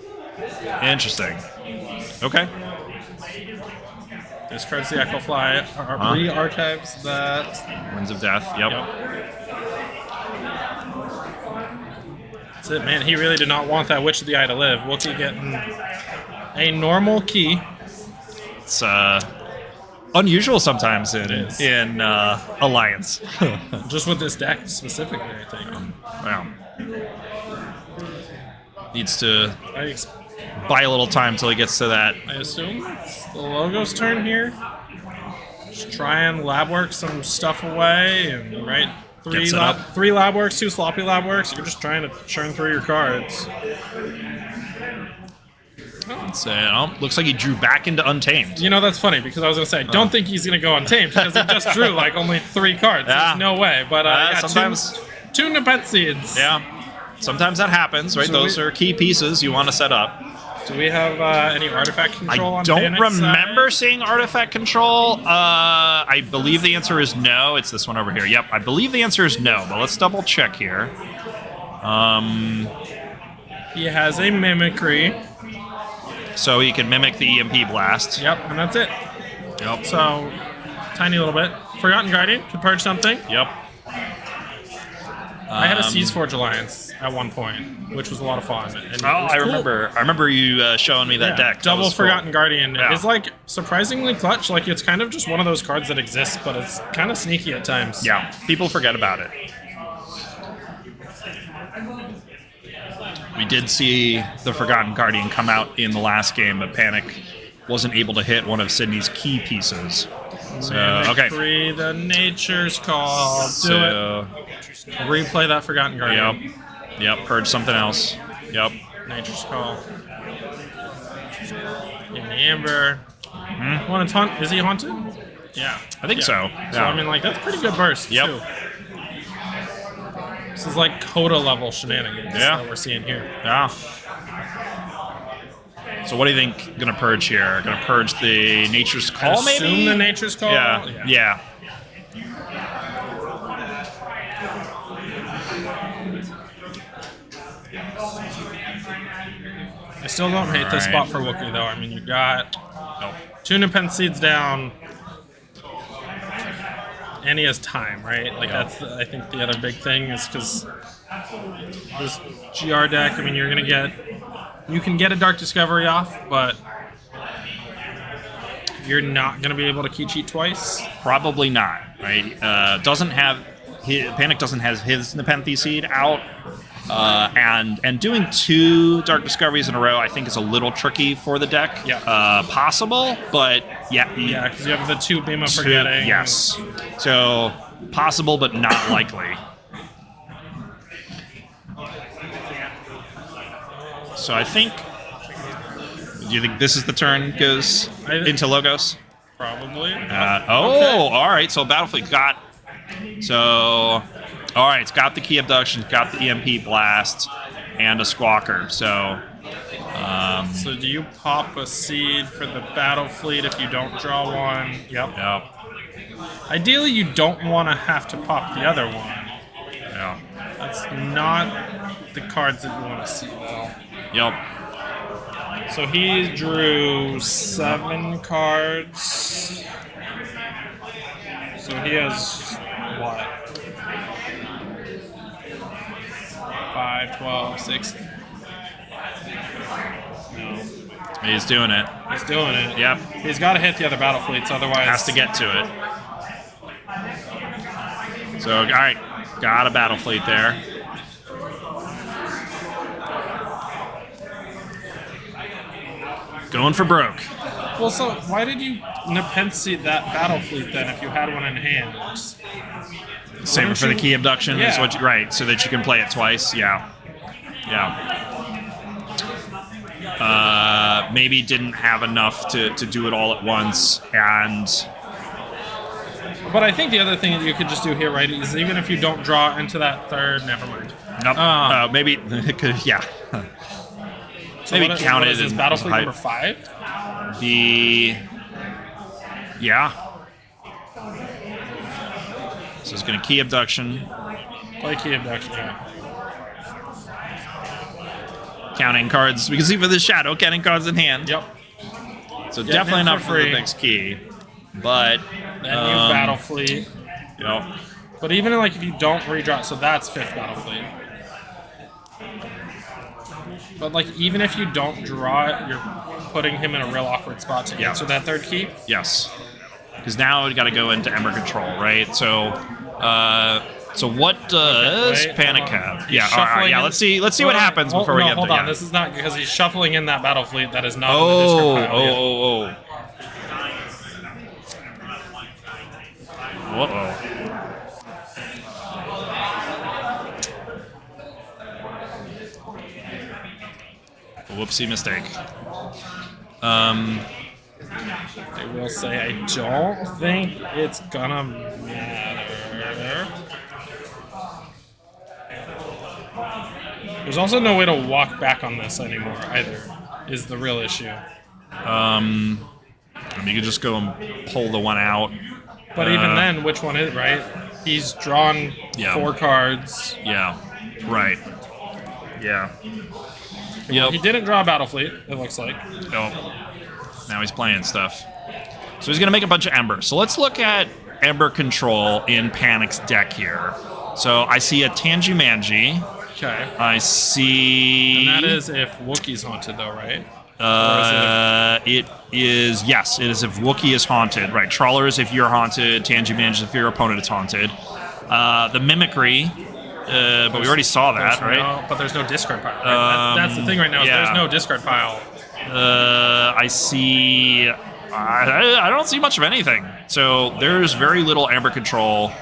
Interesting. Okay. Discards the Echo Fly. Re-archives that. Winds of Death. Yep. That's it, man. He really did not want that Witch of the Eye to live. Wookiee getting a normal key. It's unusual sometimes in Alliance. Just with this deck specifically, I think. Wow. Needs to I buy a little time till he gets to that. assume it's the logo's turn here. Just try and lab work some stuff away and Gets it up. 3 lab works, 2 sloppy lab works. You're just trying to churn through your cards. Looks like he drew back into Untamed. You know, that's funny because I was going to say, I don't think he's going to go Untamed because he just drew like only 3 cards. Yeah. There's no way. But sometimes. 2 Nepenthe Seeds. Yeah. Sometimes that happens, right? So Those are key pieces you want to set up. Do we have any artifact control on I don't Panic's remember side? seeing artifact control. I believe the answer is no. It's this one over here. Yep, I believe the answer is no, but let's double check here. He has a Mimicry. So he can mimic the EMP blast. Yep, and that's it. Yep. So, tiny little bit. Forgotten Guardian could purge something. Yep. I had a KeyForge Alliance at one point, which was a lot of fun. And it was I cool. remember. I rember you showing me that deck. That Double was cool. Forgotten Guardian Yeah. is like surprisingly clutch. Like it's kind of just one of those cards that exists, but it's kind of sneaky at times. Yeah, people forget about it. We did see the Forgotten Guardian come out in the last game, but Panic wasn't able to hit one of Sydney's key pieces. So, okay. Mimicry, the Nature's Call. Do So, it. Replay that Forgotten Guardian. Yep, purge something else. Yep. Nature's Call. In the Amber. Want to taunt? Is he haunted? Yeah. I think so. So, Yeah. I mean, like, that's pretty good burst, Yep. too. This is like Coda level shenanigans that we're seeing here. Yeah. So what do you think gonna purge here? Gonna purge the Nature's Call, maybe? Assume the Nature's Call? Yeah. I still don't hate this spot for Wookiee, though. I mean, you got 2 Nepenthe Seeds down, and he has time, right? Like, that's, I think, the other big thing is because this GR deck, I mean, you're going to get... You can get a Dark Discovery off, but you're not going to be able to key cheat twice. Probably not, right? Panic doesn't have his Nepenthe Seed out, and doing 2 Dark Discoveries in a row, I think, is a little tricky for the deck. Yeah. Possible, but yeah. Yeah, because you have the 2 Beam of Forgetting. Yes. So possible, but not likely. So I think. Do you think this is the turn goes into Logos? Probably. Okay. Okay. All right. So Battlefleet got. So, all right. It's got the Key Abduction, it's got the EMP Blast, and a Squawker. So. So do you pop a seed for the Battlefleet if you don't draw one? Yep. Yep. Ideally, you don't want to have to pop the other one. Yeah. That's not the cards that you want to see, though. Yep. So he drew 7 cards. So he has what? 5, 12, 6. No. He's doing it. He's doing it. Yep. He's got to hit the other battle fleets, otherwise. Has to get to it. So, all right. Got a Battlefleet there. Going for broke. Well, so why did you Nepenthe that battle fleet then if you had one in hand? Save it for the Key Abduction is Yeah. what you, right, so that you can play it twice. Yeah. Yeah. Maybe didn't have enough to do it all at once, and But I think the other thing that you could just do here, right, is even if you don't draw into that third, never mind. nope. Maybe it could, yeah. So Maybe what is- count what it is this in battle fleet height. number 5? Yeah. So it's going to Key Abduction, Play Key Abduction, yeah. counting cards. We can see for the shadow, counting cards in hand. Yep. So Getting definitely it not for for the free. next key, but Then you battle fleet. Yep. But even like if you don't redraw, so that's 5th battle fleet. But like even if you don't draw it, you're putting him in a real awkward spot to answer that 3rd key. Yes. Because now we got to go into Ember Control, right? So, so what does Wait, Panic hold on. have? He's Yeah. All right. shuffling Yeah. in- Let's see. Let's see what Hold on. happens before we get hold there. on. Yeah. This is not because he's shuffling in that battle fleet that is not in the Oh. discard pile yet. Oh. Uh-oh. Whoopsie mistake. I will say I don't think it's gonna matter. There's also no way to walk back on this anymore either, is the real issue. I mean, you could just go and pull the one out. But even then, which one is right? He's drawn Yeah. 4 cards. Yeah. Right. Yeah. He Yep. didn't draw a battle fleet, it looks like. Nope. Now he's playing stuff. So he's going to make a bunch of Ember. So let's look at Ember Control in Panic's deck here. So I see a Tangy-Mangy. Okay. I see... And that is if Wookiee's haunted though, right? It is, yes, it is if Wookiee is haunted. Right, Trawler is if you're haunted, Tangy-Mangy is if your opponent is haunted. The Mimicry, but we already saw that, right? No, but there's no discard pile. Right? That's the thing right now, is yeah. there's no discard pile. I see... I don't see much of anything. So there's very little Ember Control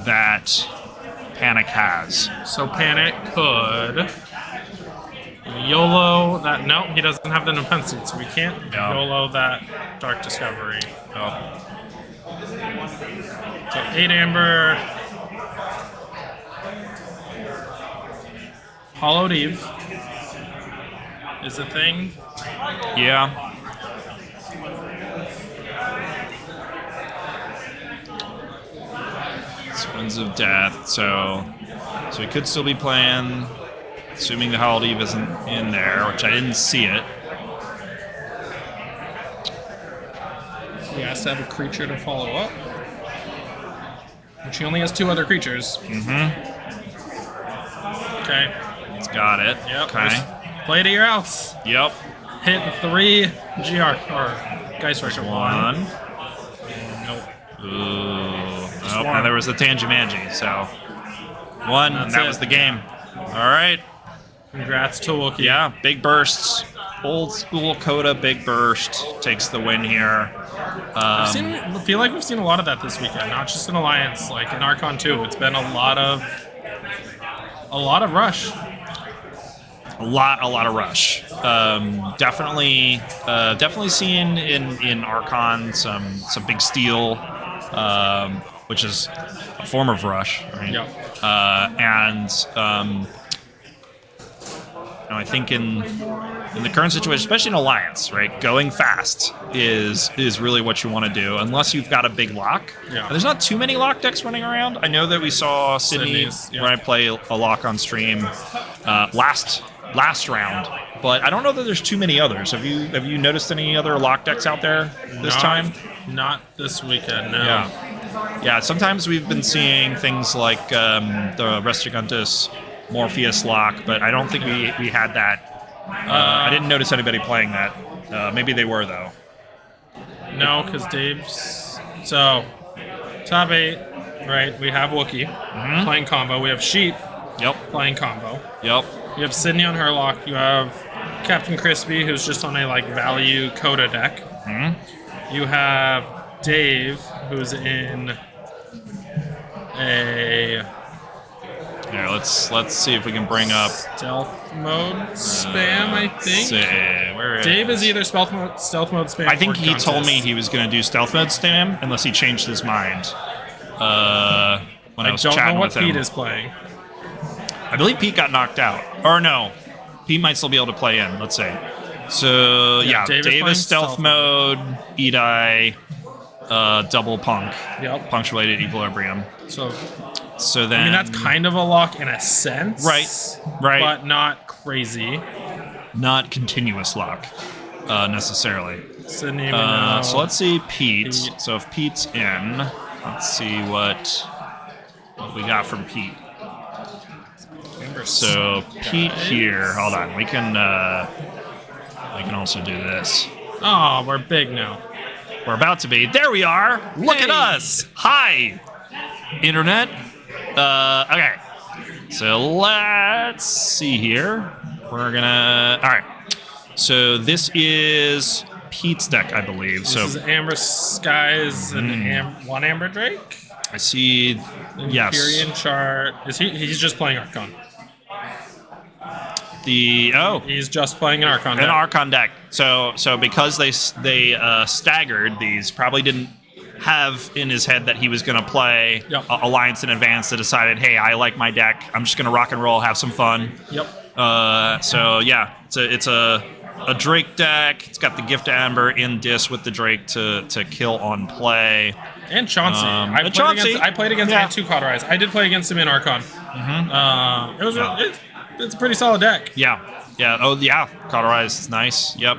that Panic has. So Panic could YOLO that. No, he doesn't have the Nepenthe, so we can't YOLO that Dark Discovery. Oh. So 8 Amber. Hollowed Eve is a thing. Yeah. Winds of Death, so he could still be playing, assuming the Hollowed Eve isn't in there, which I didn't see it. He has to have a creature to follow up. Which he only has 2 other creatures. Mm-hmm. Okay. It's got it. Yep. Okay. Play it at your house. Yep. hit 3 GR or Geist Striker. One. Nope. Ooh. Nope. one. Now there was the Tangimanji, so one. That's And that it. was the game. All right. Congrats to Wookie. Yeah, big bursts. Old school Coda big burst takes the win here. I feel like we've seen a lot of that this weekend, not just in Alliance, like in Archon too. It's been a lot of rush. A lot of rush. Definitely seeing in Archon some big steal, which is a form of rush, right? Yep. I think in the current situation, especially in Alliance, right, going fast is really what you want to do, unless you've got a big lock. Yeah. And there's not too many lock decks running around. I know that we saw Sydney Sydney's, yeah. when I play a lock on stream last round, but I don't know that there's too many others. Have you noticed any other lock decks out there this time? Not this weekend, no. Yeah. Sometimes we've been seeing things like the Restigantus Morpheus lock, but I don't think we had that. I didn't notice anybody playing that. Maybe they were though. No, because Dave's... So, top 8, right, we have Wookie playing combo. We have Sheep Yep. playing combo. Yep. You have Sydney on her lock. You have Captain Crispy, who's just on a value Coda deck. You have Dave, who's in a Here, let's see if we can bring up. stealth mode spam, I think. Where Dave is either stealth mode spam. I think or he told me contest. he was going to do stealth mode spam unless he changed his mind. When I was don't know chatting what with him. Pete is playing. I believe Pete got knocked out. Or no, Pete might still be able to play in. Let's see. So yeah, Dave is Dave playing is stealth mode. Edai, double punk, Yep. punctuated equilibrium. So So then, I mean that's kind of a lock in a sense, Right. But not crazy. not continuous lock necessarily. Sydney, So let's see Pete. Pete. So if Pete's in, let's see what we got from Pete. So Pete here, hold on. We can also do this. Oh, we're big now. We're about to be. There we are. Look at Hey. us. Hi, internet. Okay. So let's see here. We're gonna. All right. So this is Pete's deck, I believe. This So is Amber Skies and one Amber Drake. I see. Yes. Empyrean chart. Is he's just playing Archon. He's just playing an Archon. An deck. Archon deck. So because they staggered these, probably didn't have in his head that he was going to play Yep. Alliance in advance. That decided, hey, I like my deck. I'm just going to rock and roll, have some fun. Yep. So yeah, it's a Drake deck. It's got the Gift Amber in dis with the Drake to kill on play. And Chauncey. and Chauncey. I played against Yeah. and 2 Cauterize. I did play against him in Archon. It's a pretty solid deck. Yeah. Oh yeah, Cauterize is nice. Yep.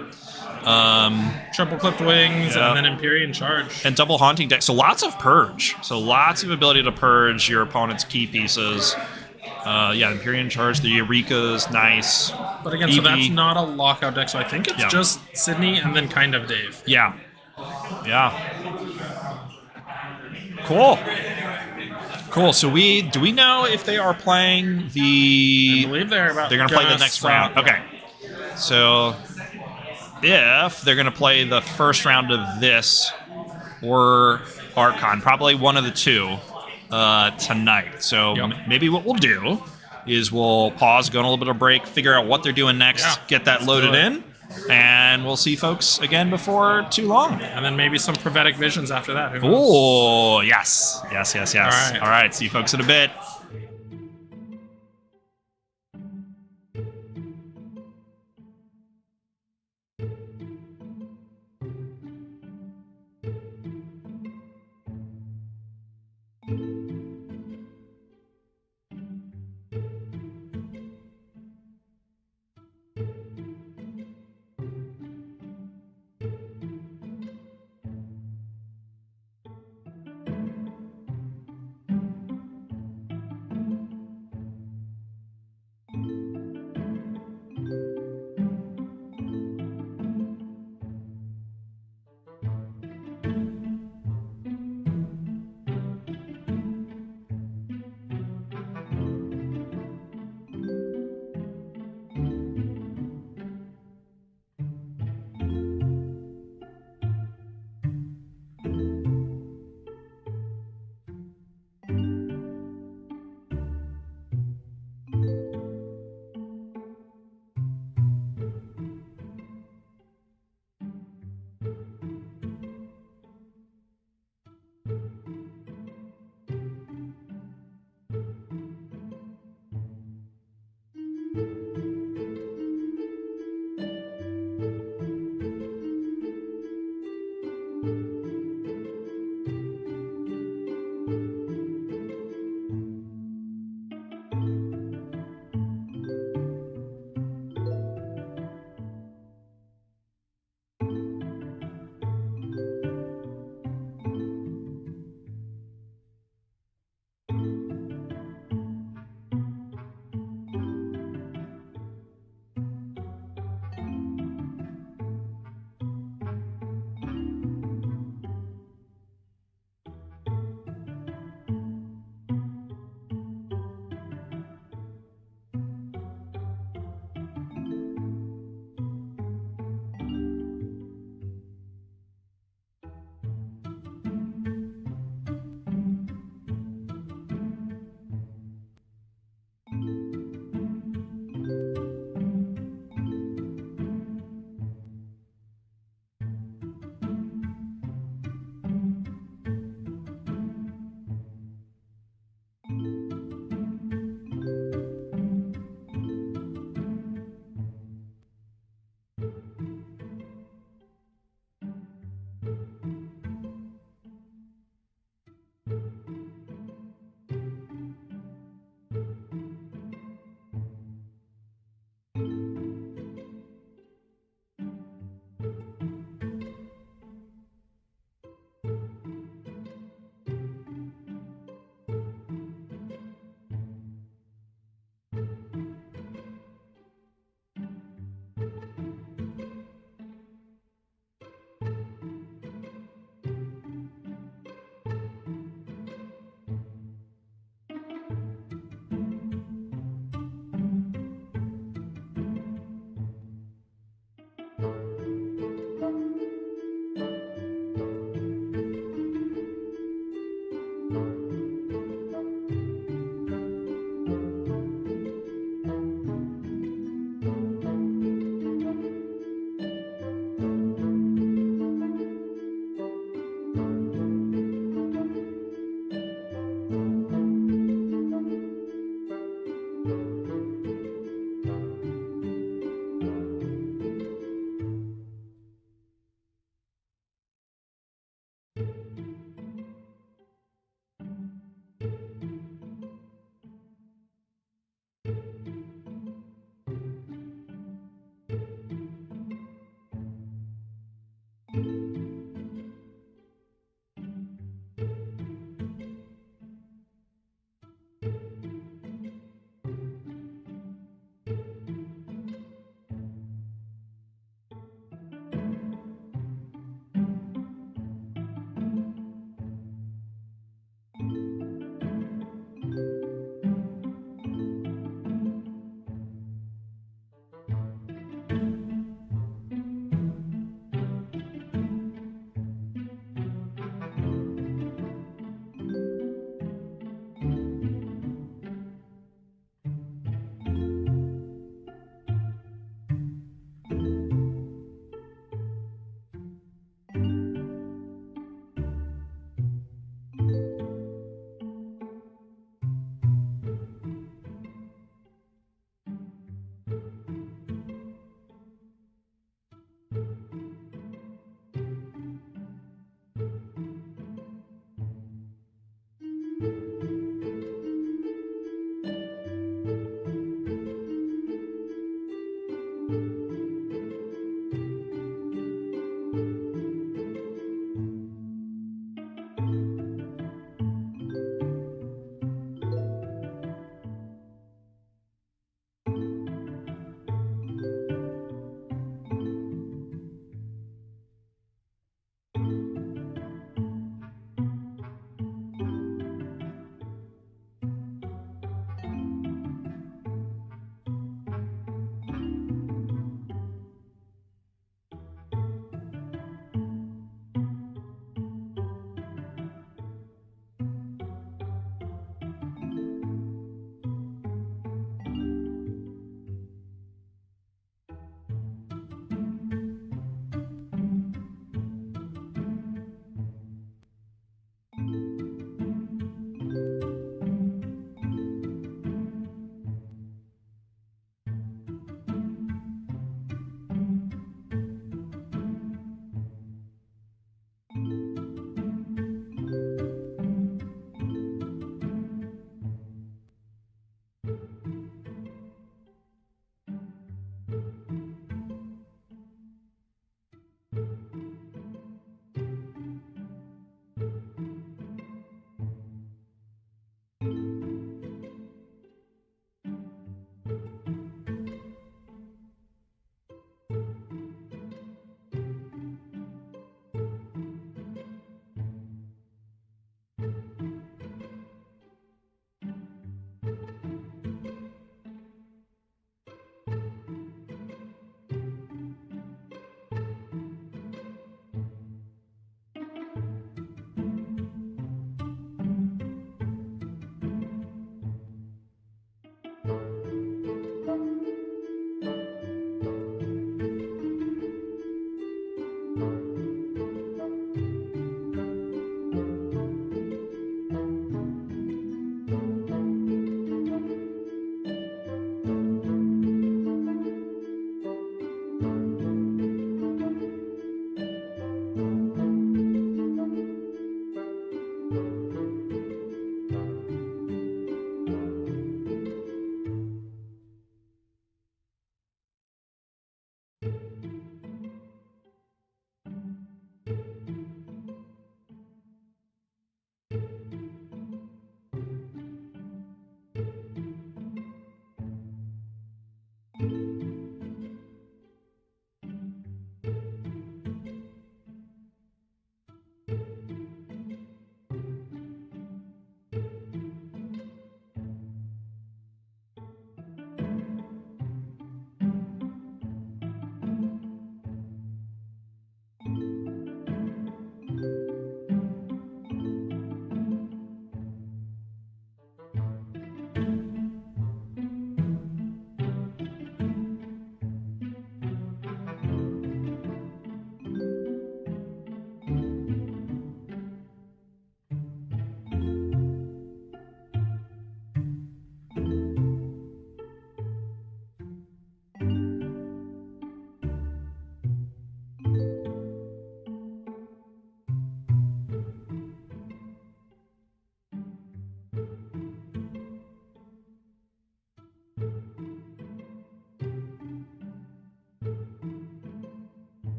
Triple clipped wings Yeah. and then Empyrean charge. And double haunting deck. So lots of purge. So lots of ability to purge your opponent's key pieces. Empyrean charge. The Eureka's nice. But again, so EV. that's not a lockout deck. So I think it's Yeah. just Sydney and then kind of Dave. Yeah. Cool. So do we know if they are playing I the? believe they're They're gonna play the next round. Okay. So if they're gonna play the first round of this or Archon, probably one of the two tonight. So Yep. maybe what we'll do is we'll pause, go on a little bit of break, figure out what they're doing next, Yeah, get that let's loaded do it. in, and we'll see folks again before too long. And then maybe some prophetic visions after that. Who knows? Oh, yes. All right. All right. See you folks in a bit.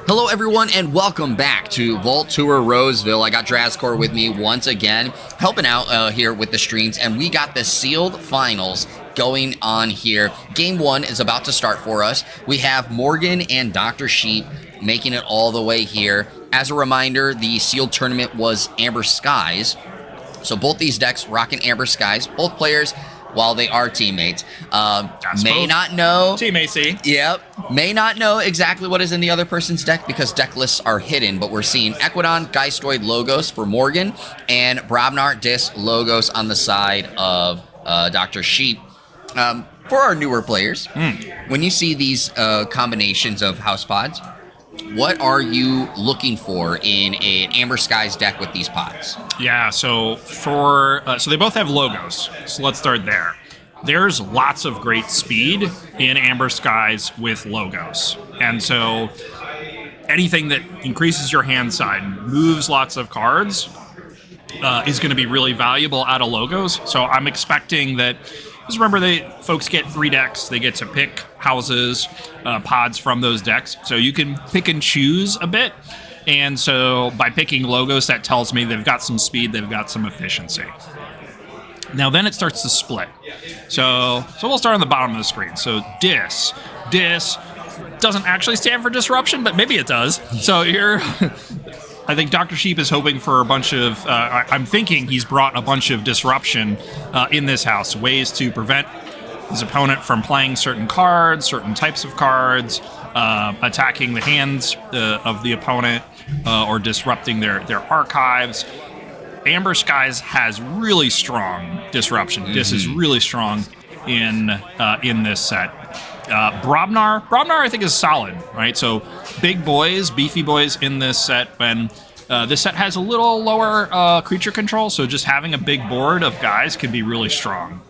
Hello, everyone, and welcome back to Vault Tour Roseville. I got Drazcor with me once again, helping out here with the streams, and we got the sealed finals going on here. Game 1 is about to start for us. We have Morgan and Dr. Sheep making it all the way here. As a reminder, the sealed tournament was Amber Skies, so both these decks rocking Amber Skies. Both players, while they are teammates, may not know. Team AC. Yep. May not know exactly what is in the other person's deck because deck lists are hidden, but we're seeing Equidon, Geistoid, Logos for Morgan, and Brobnar, Dis, Logos on the side of Dr. Sheep. For our newer players, when you see these combinations of house pods, what are you looking for in an Amber Skies deck with these pods? Yeah, so so they both have logos. So let's start there. There's lots of great speed in Amber Skies with logos. And so anything that increases your hand side, moves lots of cards, is going to be really valuable out of logos. So I'm expecting that. Just remember, folks get 3 decks. They get to pick houses, pods from those decks. So you can pick and choose a bit. And so by picking logos, that tells me they've got some speed, they've got some efficiency. Now then it starts to split. So we'll start on the bottom of the screen. So Dis doesn't actually stand for disruption, but maybe it does. So here, I think Dr. Sheep is hoping for a bunch of, I'm thinking he's brought a bunch of disruption in this house, ways to prevent his opponent from playing certain cards, certain types of cards, attacking the hands of the opponent, or disrupting their archives. Amber Skies has really strong disruption. This is really strong in this set. Brobnar I think is solid, right? So big boys, beefy boys in this set. When this set has a little lower creature control, so just having a big board of guys can be really strong.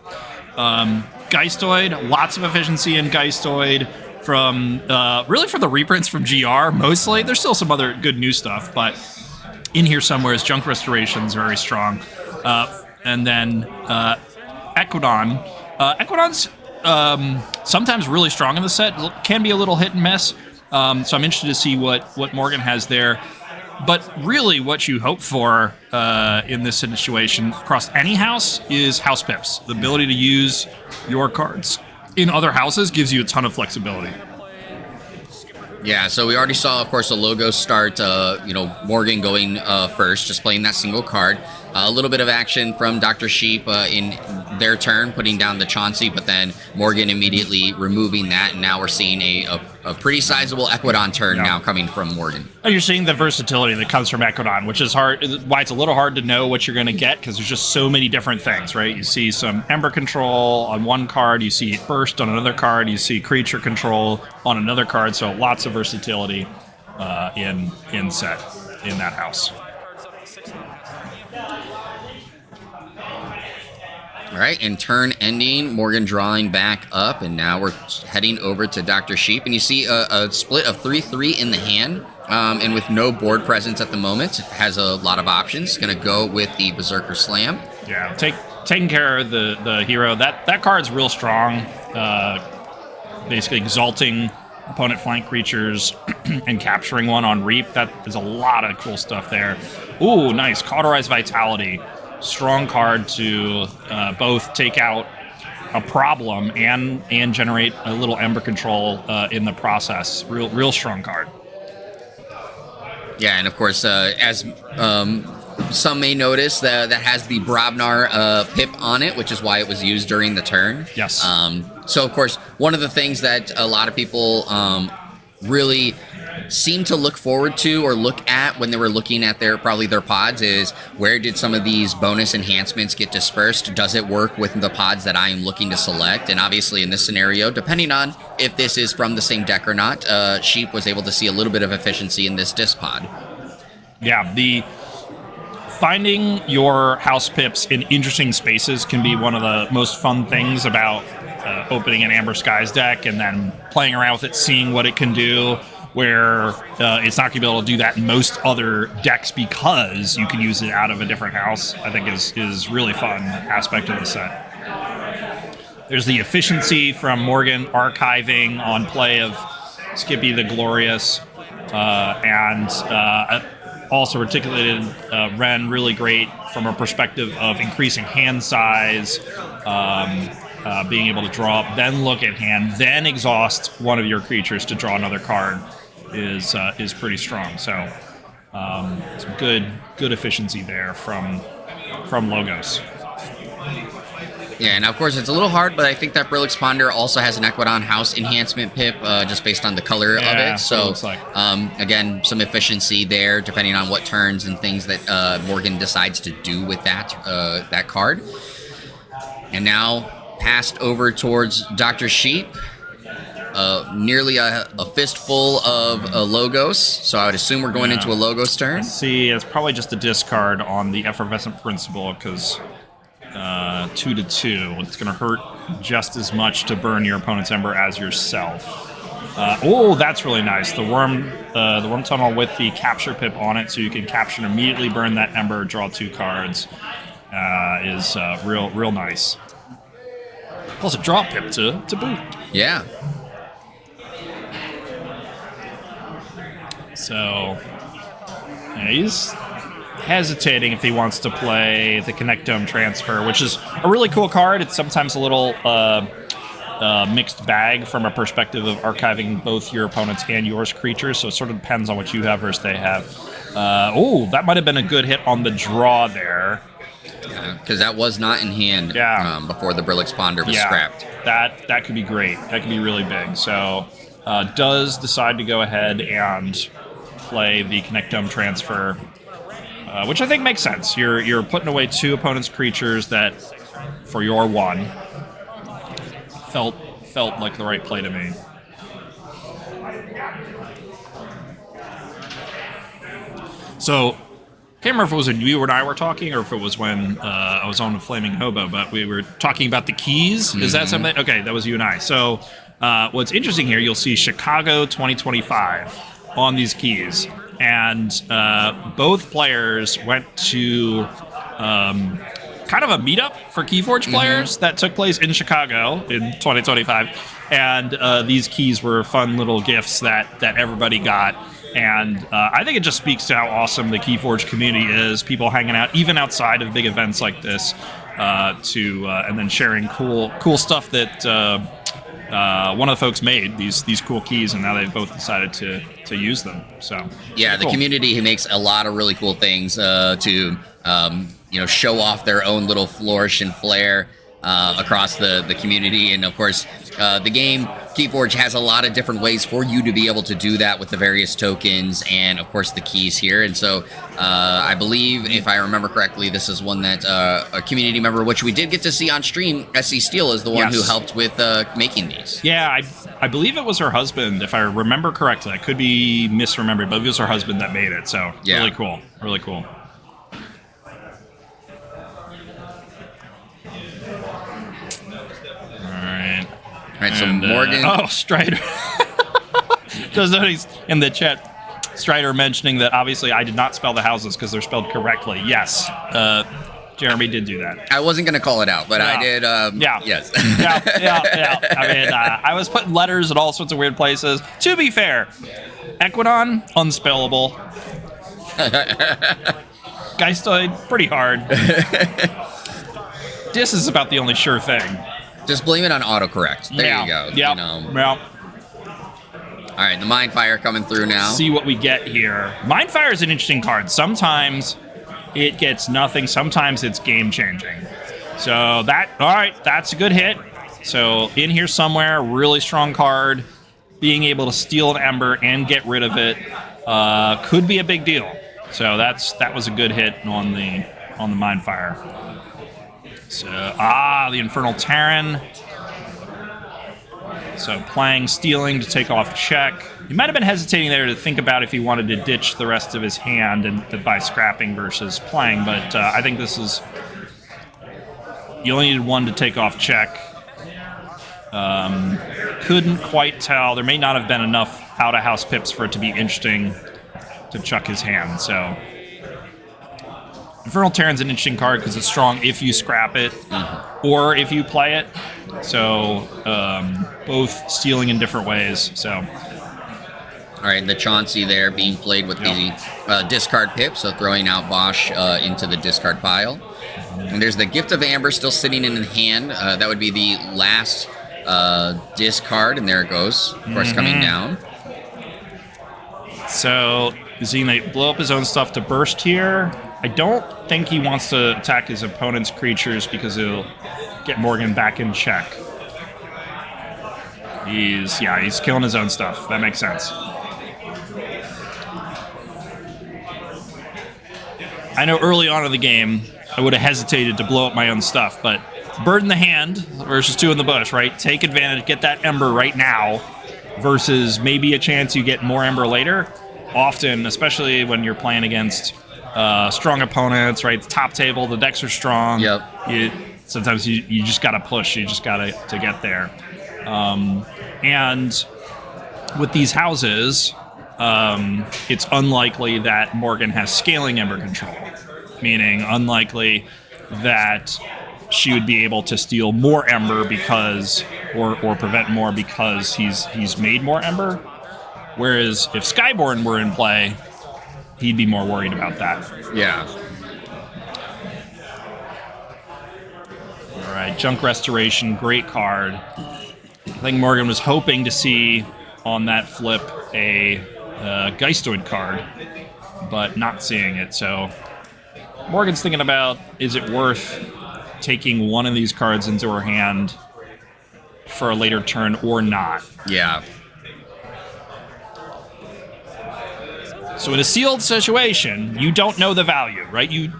Geistoid, lots of efficiency in Geistoid from really for the reprints from GR mostly. There's still some other good new stuff, but in here somewhere is Junk Restoration's very strong. And then Equidon. Equidon's sometimes really strong in the set, can be a little hit and miss. So I'm interested to see what Morgan has there. But really what you hope for in this situation across any house is house pips. The ability to use your cards in other houses gives you a ton of flexibility. Yeah, so we already saw, of course, the logo start, Morgan going first, just playing that single card. A little bit of action from Dr. Sheep in their turn, putting down the Chauncey, but then Morgan immediately removing that, and now we're seeing a pretty sizable Equidon turn now coming from Morgan. And you're seeing the versatility that comes from Equidon, which is why it's a little hard to know what you're going to get, because there's just so many different things, right? You see some Ember Control on one card, you see Burst on another card, you see Creature Control on another card, so lots of versatility in set in that house. All right, and turn ending, Morgan drawing back up, and now we're heading over to Dr. Sheep, and you see a split of 3-3 in the hand, and with no board presence at the moment, has a lot of options. Going to go with the Berserker Slam. Yeah, taking care of the hero. That card's real strong, basically exalting opponent flank creatures and capturing one on Reap. There's a lot of cool stuff there. Ooh, nice, Cauterize Vitality. Strong card to both take out a problem and generate a little Ember Control in the process. Real strong card. Yeah, and of course, as some may notice, that has the Brobnar pip on it, which is why it was used during the turn. Yes. So, of course, one of the things that a lot of people really seem to look forward to or look at when they were looking at their pods is, where did some of these bonus enhancements get dispersed? Does it work with the pods that I am looking to select? And obviously in this scenario, depending on if this is from the same deck or not, Sheep was able to see a little bit of efficiency in this disc pod. Yeah, finding your house pips in interesting spaces can be one of the most fun things about opening an Amber Skies deck and then playing around with it, seeing what it can do, where it's not going to be able to do that in most other decks because you can use it out of a different house, I think is really fun aspect of the set. There's the efficiency from Morgan archiving on play of Skippy the Glorious. and also articulated Ren really great from a perspective of increasing hand size, being able to draw up, then look at hand, then exhaust one of your creatures to draw another card is pretty strong. So some good efficiency there from Logos. Yeah, and of course it's a little hard, but I think that Brilix Ponder also has an Equidon House enhancement pip, just based on the color of it. So, it looks like. Again, some efficiency there, depending on what turns and things that Morgan decides to do with that card. And now passed over towards Dr. Sheep. Nearly a fistful of Logos, so I would assume we're going into a Logos turn. See, it's probably just a discard on the Effervescent Principle, because 2/2, it's going to hurt just as much to burn your opponent's Ember as yourself. Oh, that's really nice. The worm tunnel with the capture pip on it, so you can capture and immediately burn that Ember, draw 2 cards, is real nice. Plus a draw pip to boot. Yeah. So yeah, he's hesitating if he wants to play the Connectome Transfer, which is a really cool card. It's sometimes a little mixed bag from a perspective of archiving both your opponent's and yours creatures, so it sort of depends on what you have versus they have. That might have been a good hit on the draw there. Yeah, because that was not in hand before the Brilix Ponder was scrapped. That could be great. That could be really big. So does decide to go ahead and play the Connectome Transfer, which I think makes sense. You're putting away 2 opponent's creatures that, for your 1, felt like the right play to me. So, can't remember if it was when you and I were talking or if it was when I was on the Flaming Hobo, but we were talking about the keys. Mm-hmm. Is that something? Okay, that was you and I. So, what's interesting here, you'll see Chicago 2025 on these keys. And both players went to kind of a meetup for KeyForge players that took place in Chicago in 2025. And these keys were fun little gifts that everybody got. And I think it just speaks to how awesome the KeyForge community is. People hanging out, even outside of big events like this, and then sharing cool stuff that one of the folks made, these cool keys, and now they've both decided to use them. So yeah, the community who makes a lot of really cool things to show off their own little flourish and flair across the community. And of course, the game KeyForge has a lot of different ways for you to be able to do that with the various tokens and of course the keys here. And so I believe, if I remember correctly, this is one that a community member, which we did get to see on stream, SC Steel, is the one who helped with making these. Yeah, I believe it was her husband, if I remember correctly. I could be misremembered, but it was her husband that made it. So really cool. Really cool. All right, so Morgan. Strider. Just notice in the chat, Strider mentioning that obviously I did not spell the houses because they're spelled correctly. Yes, Jeremy did do that. I wasn't going to call it out, but I did. Yes. Yeah. I mean, I was putting letters in all sorts of weird places. To be fair, Equidon, unspellable. Geistoid, pretty hard. Dis is about the only sure thing. Just blame it on autocorrect. There you go. Yeah. All right, the Mindfire coming through now. See what we get here. Mindfire is an interesting card. Sometimes it gets nothing. Sometimes it's game-changing. So all right, that's a good hit. So in here somewhere, really strong card. Being able to steal an Ember and get rid of it could be a big deal. So that was a good hit on the Mindfire. So, the Infernal Terran. So playing, stealing to take off check. He might have been hesitating there to think about if he wanted to ditch the rest of his hand and by scrapping versus playing, but I think this is... You only needed 1 to take off check. Couldn't quite tell. There may not have been enough out-of-house pips for it to be interesting to chuck his hand, so... Infernal Terran's an interesting card because it's strong if you scrap it or if you play it. So both stealing in different ways. So All right, the Chauncey there being played with the discard pip, so throwing out Bosch into the discard pile. And there's the Gift of Amber still sitting in the hand. That would be the last discard, and there it goes. Of course, coming down. So is he going to blow up his own stuff to burst here? I don't think he wants to attack his opponent's creatures because it'll get Morgan back in check. He's killing his own stuff. That makes sense. I know early on in the game, I would have hesitated to blow up my own stuff, but bird in the hand versus two in the bush, right? Take advantage, get that ember right now versus maybe a chance you get more ember later. Often, especially when you're playing against strong opponents, right? The top table, the decks are strong. Yep. Sometimes you just got to push. You just got to get there. And with these houses, it's unlikely that Morgan has scaling ember control, meaning unlikely that she would be able to steal more ember because, or prevent more because he's made more ember. Whereas if Skyborn were in play, he'd be more worried about that. Yeah. All right, Junk Restoration, great card. I think Morgan was hoping to see on that flip a Geistoid card, but not seeing it. So Morgan's thinking about, is it worth taking one of these cards into her hand for a later turn or not? Yeah. So in a sealed situation, you don't know the value, right? What's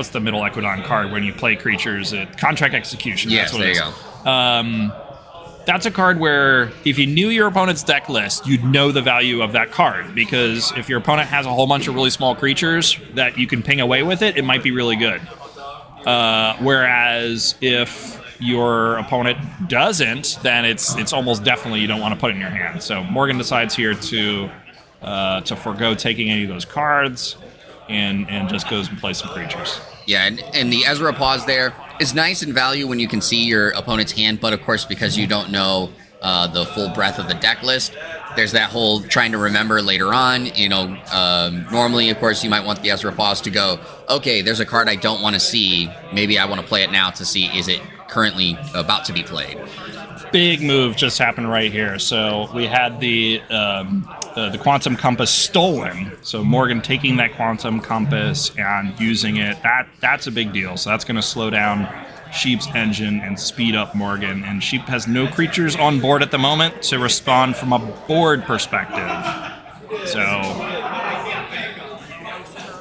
the middle Equidon card when you play creatures? Contract Execution. Yes, that's what there it you is. go. That's a card where if you knew your opponent's deck list, you'd know the value of that card, because if your opponent has a whole bunch of really small creatures that you can ping away with it might be really good. Whereas if your opponent doesn't, then it's almost definitely you don't want to put it in your hand. So Morgan decides here to forego taking any of those cards and just goes and plays some creatures. Yeah, and the Ezra pause there is nice in value when you can see your opponent's hand, but of course, because you don't know the full breadth of the deck list, there's that whole trying to remember later on. Normally, of course, you might want the Ezra pause to go, okay, there's a card I don't want to see. Maybe I want to play it now to see, is it currently about to be played? Big move just happened right here. So we had the Quantum Compass stolen. So Morgan taking that Quantum Compass and using it, that's a big deal. So that's going to slow down Sheep's engine and speed up Morgan. And Sheep has no creatures on board at the moment to respond from a board perspective. So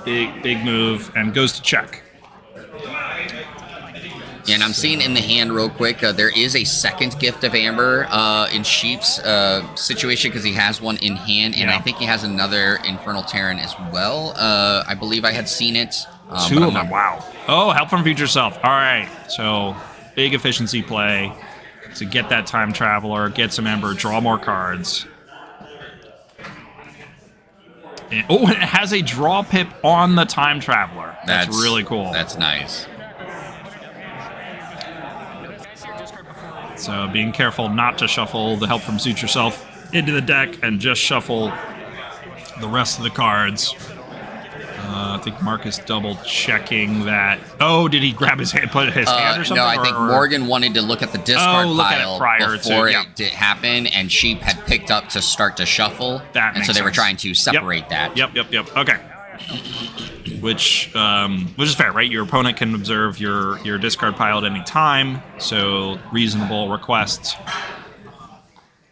big move and goes to check. And I'm seeing in the hand real quick, there is a second Gift of Amber in Sheep's situation because he has one in hand, and I think he has another Infernal Terran as well. I believe I had seen it. Two of them, wow. Oh, Help from Future Self. All right, so big efficiency play to get that Time Traveler, get some Ember, draw more cards. And it has a draw pip on the Time Traveler. That's really cool. That's nice. So being careful not to shuffle the Help from Suit Yourself into the deck and just shuffle the rest of the cards. I think Mark is double checking that. Oh, did he grab his hand, put his hand or something? No, I think Morgan wanted to look at the discard pile before it did happen, and Sheep had picked up to start to shuffle. And so they were trying to separate that. Yep. Okay. Which is fair, right? Your opponent can observe your discard pile at any time, so reasonable requests.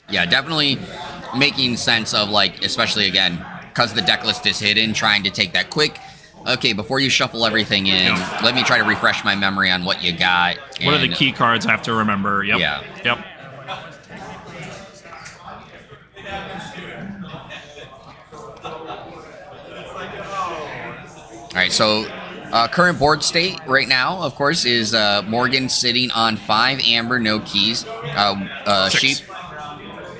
Yeah, definitely making sense of, like, especially again, because the deck list is hidden, trying to take that quick. Okay, before you shuffle everything in, let me try to refresh my memory on what you got. What are the key cards I have to remember? Yep. Yeah. Yep. All right, so current board state right now, of course, is Morgan sitting on 5 amber, no keys. Sheep,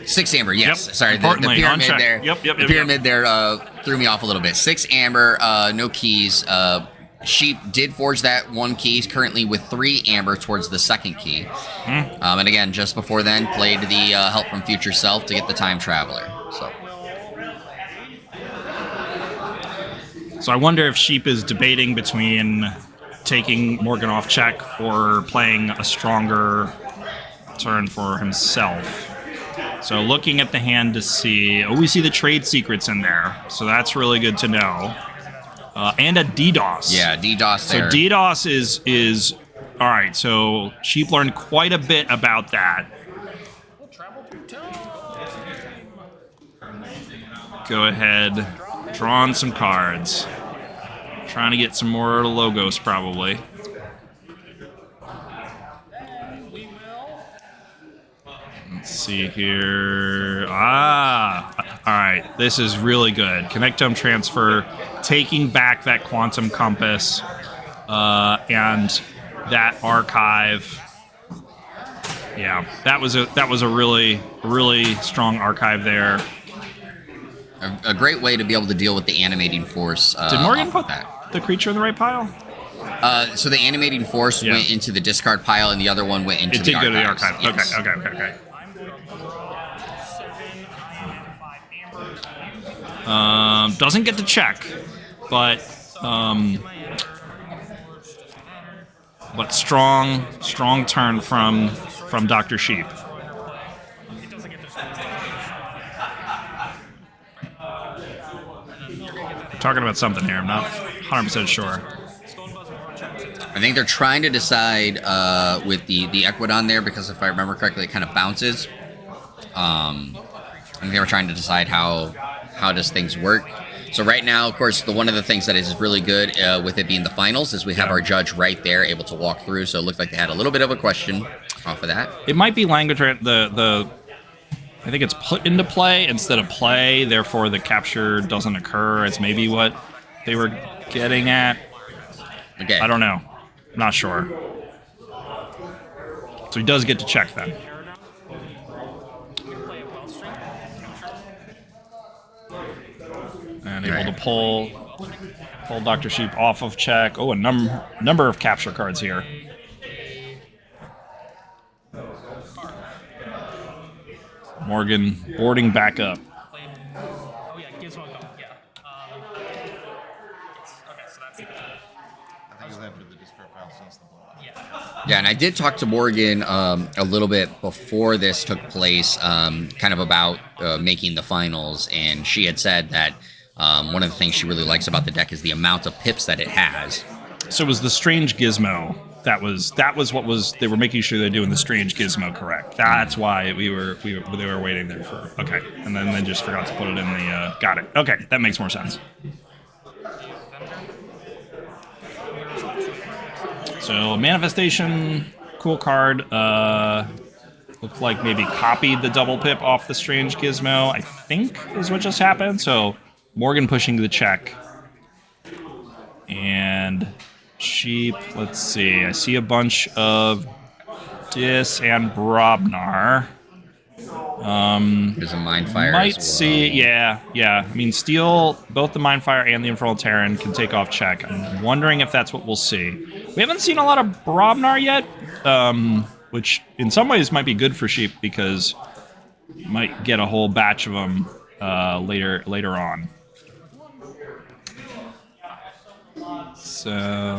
6 amber, yes. Yep. Sorry, the pyramid there. Yep. The pyramid there threw me off a little bit. 6 amber, no keys. Sheep did forge that one key. He's currently with 3 amber towards the second key. And again, just before then, played the Help from Future Self to get the Time Traveler. So I wonder if Sheep is debating between taking Morgan off check or playing a stronger turn for himself. So looking at the hand to see... Oh, we see the trade secrets in there. So that's really good to know. And a DDoS. Yeah, DDoS there. So DDoS is... All right, so Sheep learned quite a bit about that. Go ahead. Draw on some cards. Trying to get some more logos, probably. Let's see here. Alright. This is really good. Connectome transfer, taking back that quantum compass, and that archive. Yeah, that was a really, really strong archive there. A great way to be able to deal with the animating force. Did Morgan put that? The creature in the right pile? So the animating force went into the discard pile, and the other one went into the archive. It did go to the archive. Yes. Okay. Doesn't get to check, but strong turn from Dr. Sheep. Talking about something here. I'm not 100% sure. I think they're trying to decide with the Equidon there, because if I remember correctly, it kind of bounces. I think they were trying to decide how does things work. So right now, of course, one of the things that is really good with it being the finals is we have our judge right there, able to walk through. So it looked like they had a little bit of a question off of that. It might be language. I think it's put into play instead of play. Therefore, the capture doesn't occur. It's maybe what they were getting at. Okay. I don't know. Not sure. So he does get to check then. And able to pull Dr. Sheep off of check. Oh, a number of capture cards here. Morgan boarding back up. Oh yeah, gives one go. Yeah. Okay, so that's. I think he's entered the discard pile since the blowout. Yeah, and I did talk to Morgan a little bit before this took place, kind of about making the finals, and she had said that one of the things she really likes about the deck is the amount of pips that it has. So it was the strange gizmo. That was what was they were making sure they're doing the strange gizmo correct. That's why they were waiting there for. Okay, and then they just forgot to put it in the. Got it. Okay, that makes more sense. So manifestation, cool card. Looked like maybe copied the double pip off the strange gizmo. I think is what just happened. So Morgan pushing the check, and Sheep. Let's see. I see a bunch of Dis and Brobnar. There's a Mindfire. Might as well. see. Yeah. I mean, Steel, both the Mindfire and the Infernal Terran can take off check. I'm wondering if that's what we'll see. We haven't seen a lot of Brobnar yet, which in some ways might be good for Sheep because you might get a whole batch of them later on. So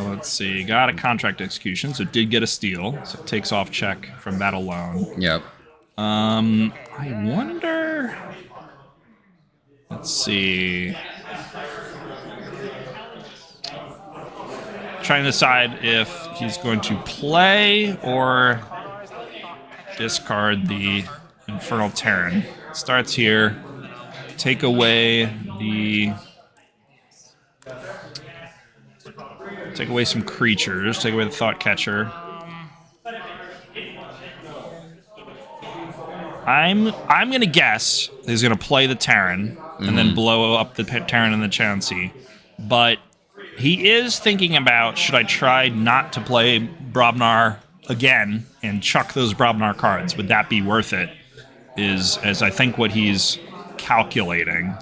let's see. Got a contract execution, so did get a steal. So it takes off check from that alone. Yep. I wonder. Let's see. Trying to decide if he's going to play or discard the Infernal Terran. Starts here. Take away some creatures. Take away the Thought Catcher. I'm gonna guess he's gonna play the Terran and then blow up the Terran and the Chansey, but he is thinking about, should I try not to play Brobnar again and chuck those Brobnar cards? Would that be worth it? Is, as I think, what he's calculating.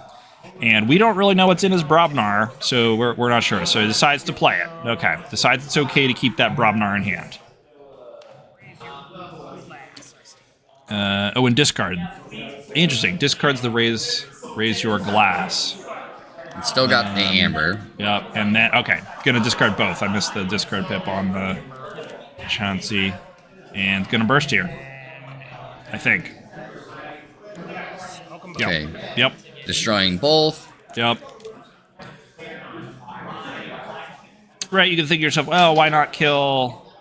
And we don't really know what's in his Brobnar, so we're not sure. So he decides to play it. Okay. Decides it's okay to keep that Brobnar in hand. And discard. Interesting. Discards the raise your glass. It's still got the amber. Yep. And then, okay. Gonna discard both. I missed the discard pip on the Chauncey. And gonna burst here. I think. Yep. Okay. Yep. Destroying both. Yep. Right, you can think to yourself, well, why not kill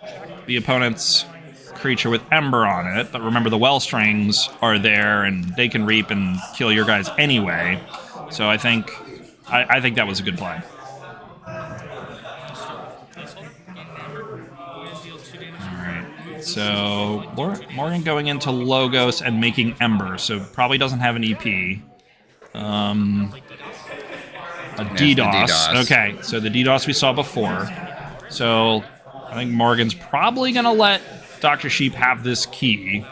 the opponent's creature with Ember on it? But remember, the well strings are there, and they can reap and kill your guys anyway. So I think that was a good play. Alright, so Morgan going into Logos and making Ember, so probably doesn't have an EP. A DDoS. DDoS. Okay, so the DDoS we saw before. So I think Morgan's probably going to let Dr. Sheep have this key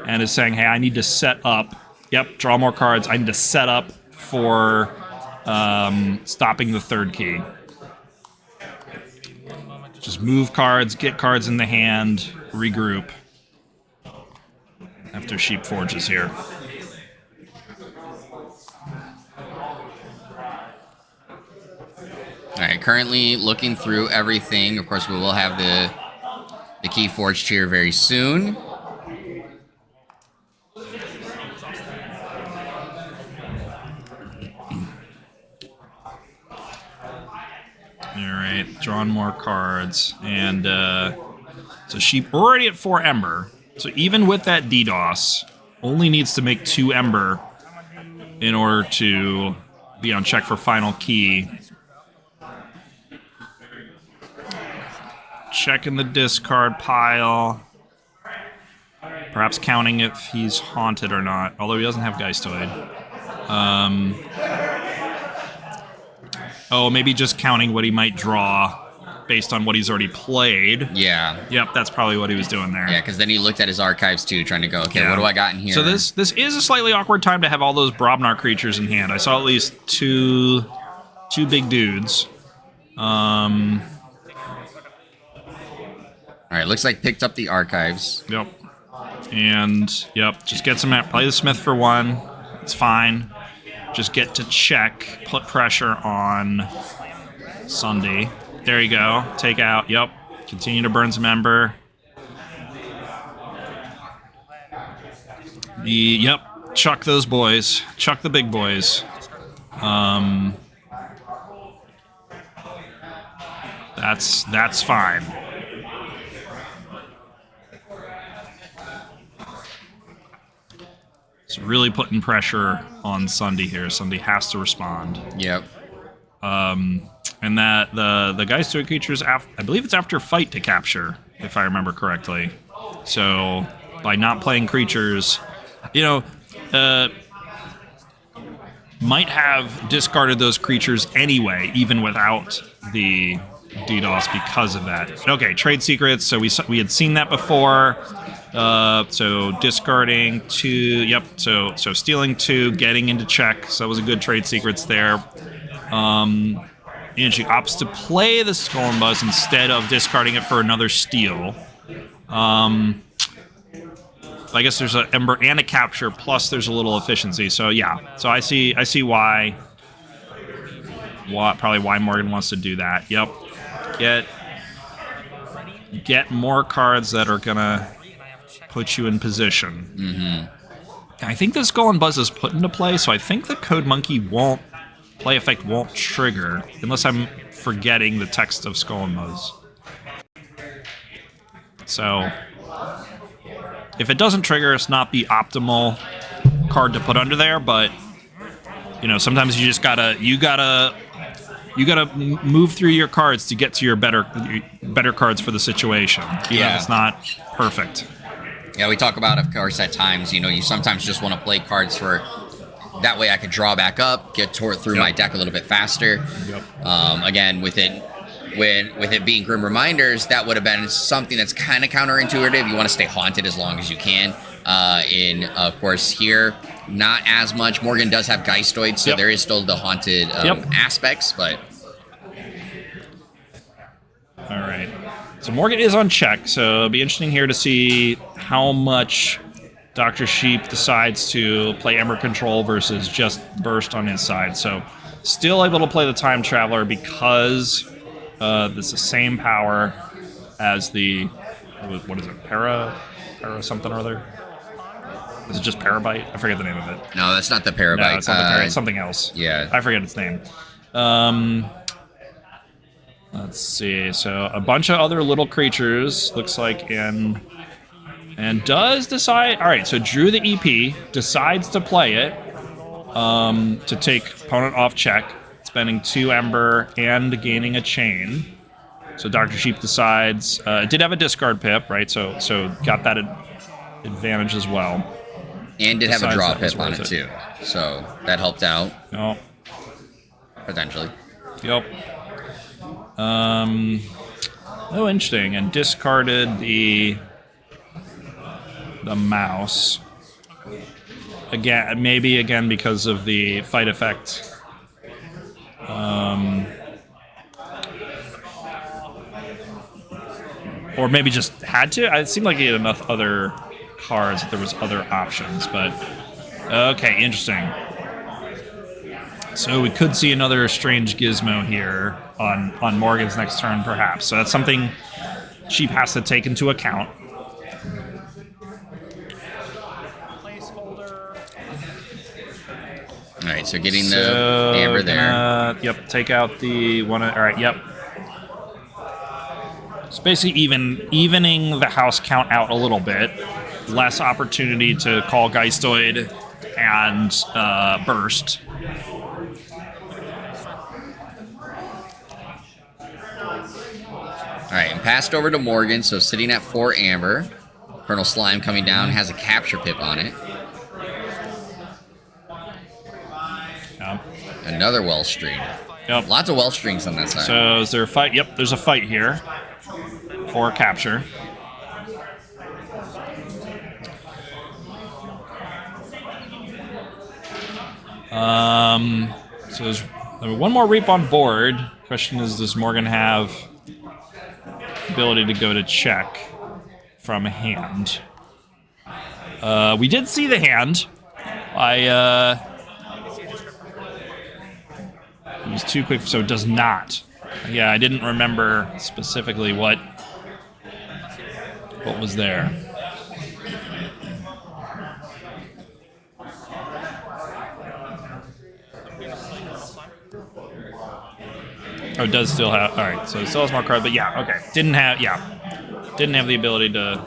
and is saying, hey, I need to set up. Yep, draw more cards. I need to set up for stopping the third key. Just move cards, get cards in the hand, regroup. After Sheep forges here. All right, currently looking through everything. Of course, we will have the KeyForge tier very soon. Alright, drawn more cards. And so Sheep already at 4 Ember. So even with that DDoS, only needs to make 2 Ember in order to be on check for final key. Checking the discard pile. Perhaps counting if he's haunted or not, although he doesn't have Geistoid. Oh, maybe just counting what he might draw based on what he's already played. Yeah. Yep, that's probably what he was doing there. Yeah, because then he looked at his archives too, trying to go, okay, Yeah. what do I got in here? So this is a slightly awkward time to have all those Brobnar creatures in hand. I saw at least two big dudes. All right, looks like picked up the archives. Yep. And, yep, just get some... Play the Smith for 1. It's fine. Just get to check. Put pressure on Sunday. There you go. Take out. Yep. Continue to burn some Ember. Yep. Chuck those boys. Chuck the big boys. That's fine. It's really putting pressure on Sunday here. Sunday has to respond. Yep. And that the Geistoid creatures, I believe it's after fight to capture, if I remember correctly. So by not playing creatures, might have discarded those creatures anyway, even without the DDoS because of that. Okay, trade secrets. So we had seen that before. So discarding 2. Yep. So stealing 2, getting into check. So that was a good trade secrets there. And she opts to play the Skull and Buzz instead of discarding it for another steal. I guess there's an Ember and a capture, plus there's a little efficiency. So yeah. So I see probably why Morgan wants to do that. Yep. Get more cards that are gonna put you in position. Mm-hmm. I think the Skull and Buzz is put into play, so I think the Code Monkey play effect won't trigger, unless I'm forgetting the text of Skull and Buzz. So, if it doesn't trigger, it's not the optimal card to put under there, but, sometimes you just gotta move through your cards to get to your better cards for the situation, even if it's not perfect. Yeah, we talk about, of course, at times, you sometimes just want to play cards for... That way I could draw back up, get through my deck a little bit faster. Yep. Again, with it being Grim Reminders, that would have been something that's kind of counterintuitive. You want to stay haunted as long as you can. Of course, here, not as much. Morgan does have Geistoid, so Yep. there is still the haunted aspects, but All right. So Morgan is on check, so it'll be interesting here to see how much Dr. Sheep decides to play Ember Control versus just Burst on his side. So still able to play the Time Traveler because this is the same power as the, what is it, Para something or other? Is it just Parabite? I forget the name of it. no, that's not the Parabite. No, it's not the Para, it's something else. Yeah. I forget its name. Let's see. So a bunch of other little creatures, looks like, and does decide. All right, so drew the EP, decides to play it to take opponent off check, spending 2 Ember and gaining a chain. So Dr. Sheep decides. It did have a discard pip, right? So got that advantage as well. And did have a Besides draw that was pip on it, worth too. So that helped out, Oh, potentially. yep. Oh, interesting. And discarded the mouse. Again, maybe again because of the fight effect. Or maybe just had to. It seemed like he had enough other cards that there was other options. But okay, interesting. So we could see another strange gizmo here on Morgan's next turn, perhaps. So that's something Sheep has to take into account. All right, so getting So, the Amber there. Yep, take out the one. All right, yep. It's basically evening the house count out a little bit. Less opportunity to call Geistoid and Burst. All right, and passed over to Morgan, so sitting at 4 Amber. Colonel Slime coming down, has a capture pip on it. Yep. Another well string. Yep. Lots of well strings on that side. So is there a fight? Yep, there's a fight here for capture. So there's one more Reap on board. Question is, does Morgan have ability to go to check from hand? We did see the hand. It was too quick, so it does not. Yeah, I didn't remember specifically what was there. Oh, it does still have. All right, so it still has more cards, but yeah, okay. Didn't have the ability to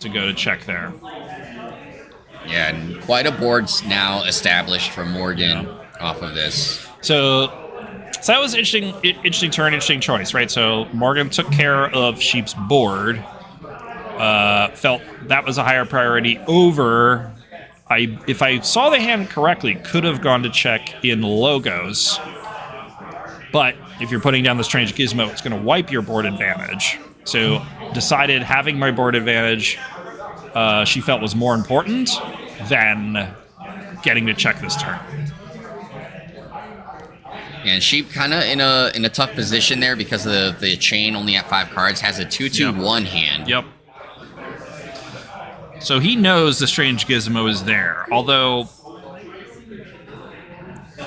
go to check there. Yeah, and quite a board's now established for Morgan off of this. So that was interesting turn, interesting choice, right? So Morgan took care of Sheep's board. Felt that was a higher priority over. If I saw the hand correctly, could have gone to check in Logos. But if you're putting down the strange gizmo, it's going to wipe your board advantage. So decided having my board advantage, she felt was more important than getting to check this turn. And Sheep kind of in a tough position there because of the chain only at 5 cards, has a 2/2/1 hand. Yep. So he knows the strange gizmo is there. Although,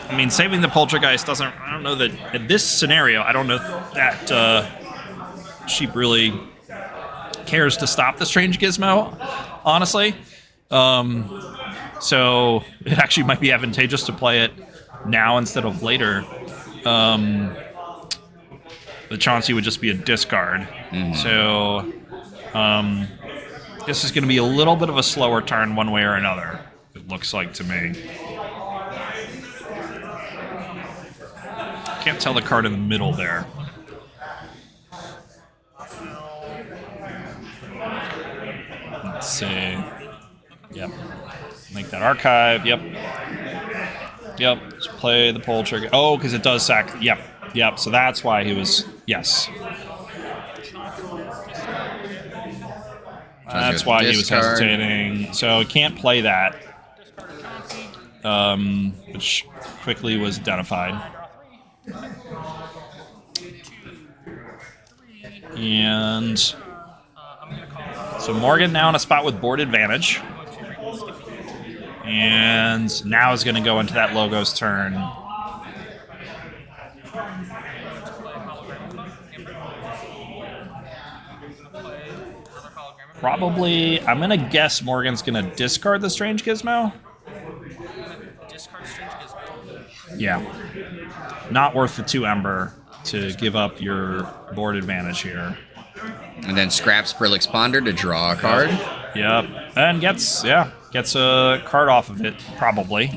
I mean, saving the poltergeist doesn't. I don't know that in this scenario. I don't know that Sheep really cares to stop the strange gizmo. Honestly, so it actually might be advantageous to play it now instead of later. The Chauncey would just be a discard. Mm-hmm. So this is going to be a little bit of a slower turn one way or another, it looks like to me. Can't tell the card in the middle there. Let's see. Yep. Make that archive. Yep. Yep. Just play the pull trigger. Oh, because it does sack. Yep. Yep. So that's why he was. Yes. That's why he was hesitating. So he can't play that. which quickly was identified. And so Morgan now in a spot with board advantage. And now is going to go into that Logos turn. Probably, I'm going to guess Morgan's going to discard the Strange Gizmo. Yeah. Not worth the 2 Ember to give up your board advantage here. And then scraps Brillix Ponder to draw a card. Yep. And gets a card off of it, probably.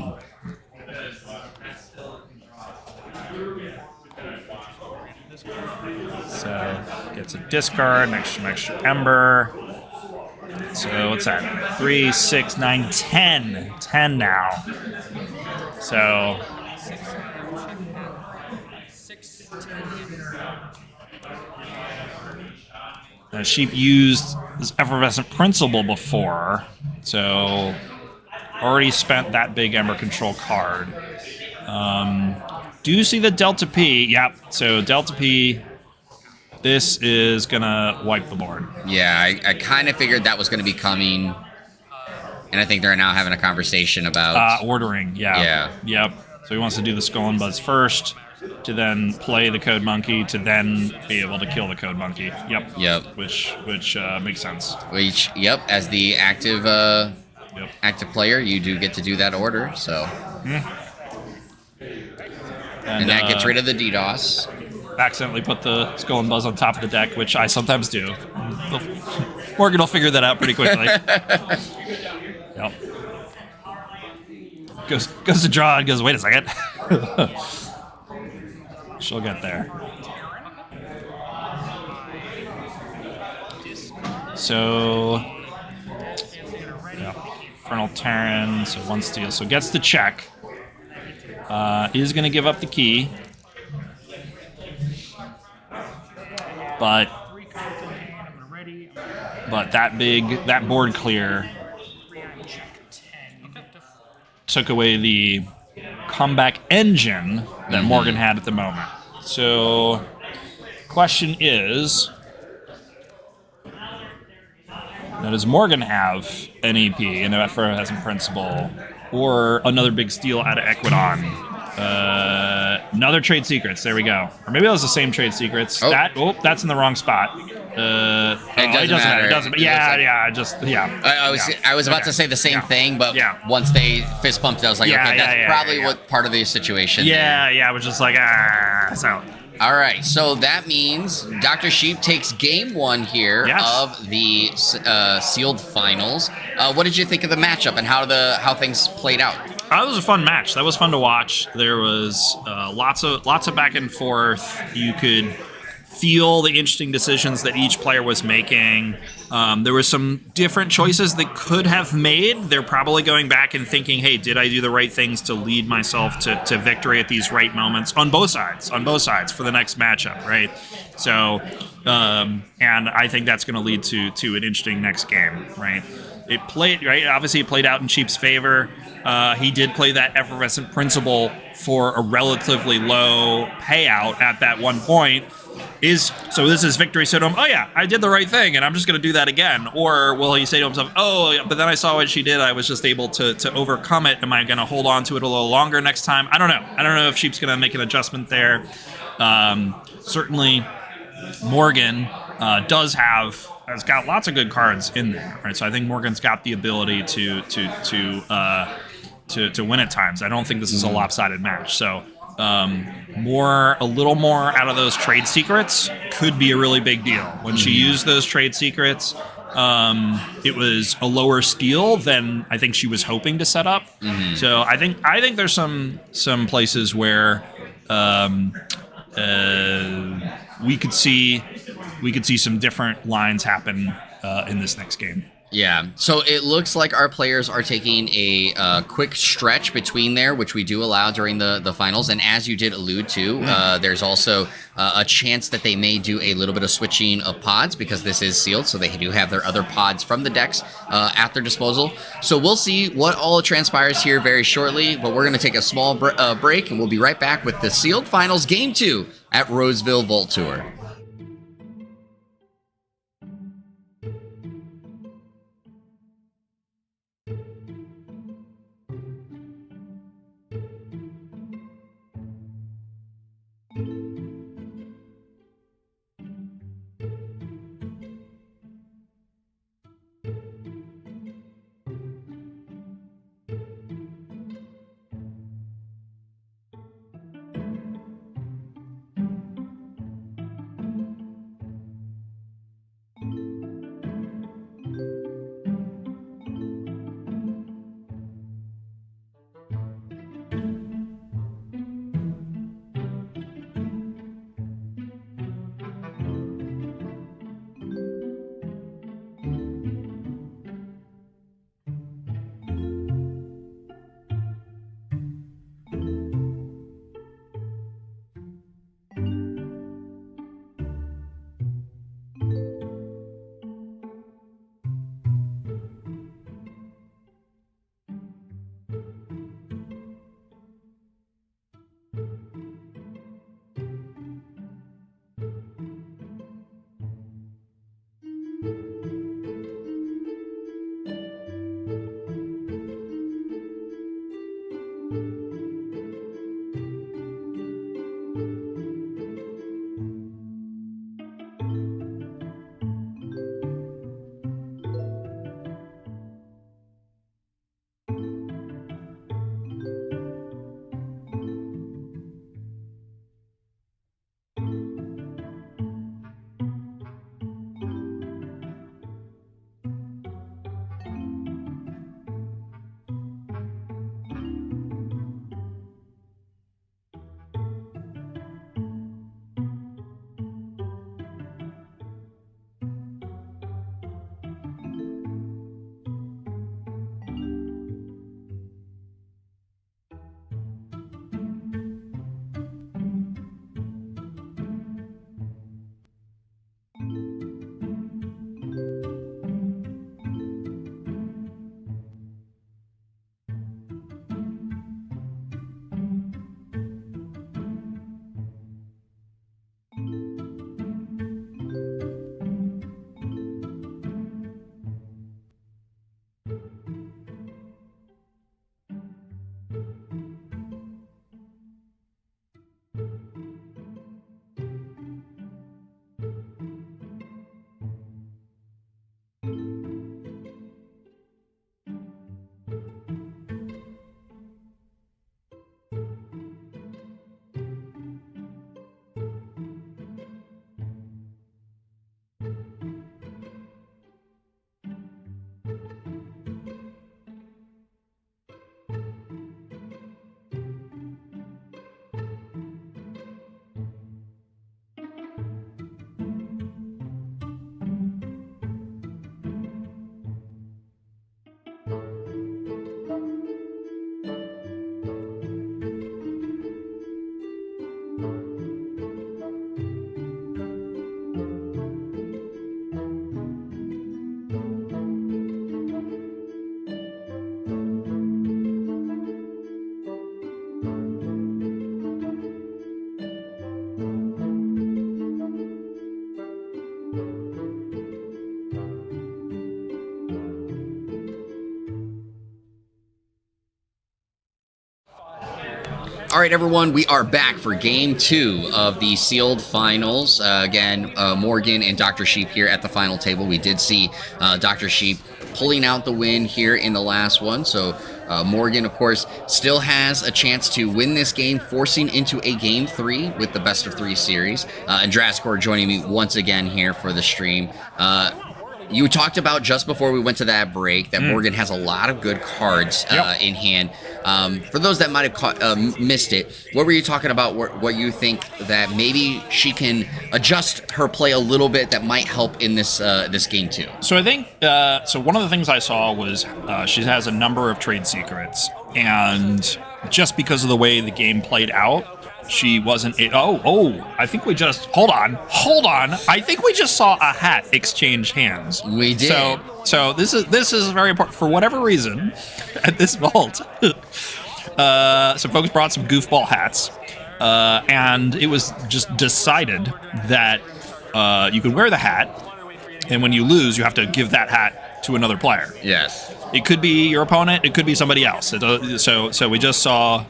So, gets a discard, extra Ember. So, what's that? 3, 6, 9, 10. 10 now. So... Sheep used this Effervescent Principle before, so already spent that big Ember Control card. Do you see the Delta P? Yep, so Delta P, this is going to wipe the board. Yeah, I kind of figured that was going to be coming, and I think they're now having a conversation about... ordering, yeah. Yep, so he wants to do the Skull and Buzz first, to then play the Code Monkey, to then be able to kill the Code Monkey. Yep. Which makes sense. As the active active player, you do get to do that order, so. And that gets rid of the DDoS. Accidentally put the Skull and Buzz on top of the deck, which I sometimes do. Morgan will figure that out pretty quickly. Yep. Goes to draw and goes, wait a second. She'll get there. So, Infernal Terran, so 1 steal. So gets the check. Is going to give up the key. But that board clear took away the comeback engine that Morgan had at the moment. So, question is, now does Morgan have an EP, an Effervescent Principle, or another big steal out of Equidon? Another Trade Secrets, there we go. Or maybe that was the same Trade Secrets. Oh. That's in the wrong spot. It doesn't matter. It doesn't. I was about to say the same thing, but once they fist pumped, I was like, okay, that's probably what part of the situation. I was just like, so. All right, so that means Dr. Sheep takes game 1 here of the sealed finals. What did you think of the matchup and how things played out? That was a fun match. That was fun to watch. There was lots of back and forth. You could feel the interesting decisions that each player was making. There were some different choices they could have made. They're probably going back and thinking, hey, did I do the right things to lead myself to victory at these right moments on both sides for the next matchup, right? So, and I think that's going to lead to an interesting next game, right? Obviously, it played out in Sheep's favor. He did play that Effervescent Principle for a relatively low payout at that one point. So this is victory. So to him, oh yeah, I did the right thing, and I'm just going to do that again. Or will he say to himself, oh, but then I saw what she did. I was just able to overcome it. Am I going to hold on to it a little longer next time? I don't know. I don't know if Sheep's going to make an adjustment there. Certainly, Morgan has got lots of good cards in there, right? So I think Morgan's got the ability to win at times. I don't think this is a lopsided match. So. A little more out of those trade secrets could be a really big deal. When she used those trade secrets, it was a lower steal than I think she was hoping to set up. So I think there's some places where we could see some different lines happen in this next game. Yeah, so it looks like our players are taking a quick stretch between there, which we do allow during the finals. And as you did allude to, there's also a chance that they may do a little bit of switching of pods because this is sealed, so they do have their other pods from the decks at their disposal. So we'll see what all transpires here very shortly, but we're going to take a small break, and we'll be right back with the sealed finals Game 2 at Roseville Vault Tour. All right, everyone, we are back for Game 2 of the sealed finals. Again, Morgan and Dr. Sheep here at the final table. We did see Dr. Sheep pulling out the win here in the last one. So Morgan, of course, still has a chance to win this game, forcing into a Game 3 with the best of 3 series. And Drascore joining me once again here for the stream. You talked about just before we went to that break that Morgan has a lot of good cards in hand. For those that might have missed it, what were you talking about? What you think that maybe she can adjust her play a little bit that might help in this game too? So I think so. One of the things I saw was she has a number of trade secrets, and just because of the way the game played out, she wasn't. I think we just hold on. I think we just saw a hat exchange hands. We did. So this is very important for whatever reason at this vault. Some folks brought some goofball hats, and it was just decided that you could wear the hat, and when you lose, you have to give that hat to another player. Yes. It could be your opponent. It could be somebody else. So we just saw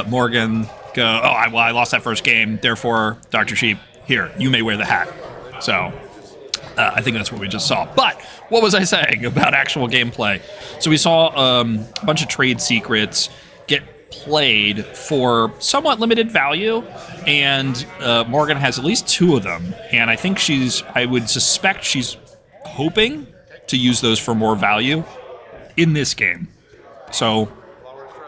Morgan go, I lost that first game. Therefore, Dr. Sheep, here, you may wear the hat. So I think that's what we just saw. But what was I saying about actual gameplay? So we saw a bunch of trade secrets get played for somewhat limited value, and Morgan has at least 2 of them. And I think I would suspect she's hoping to use those for more value in this game. So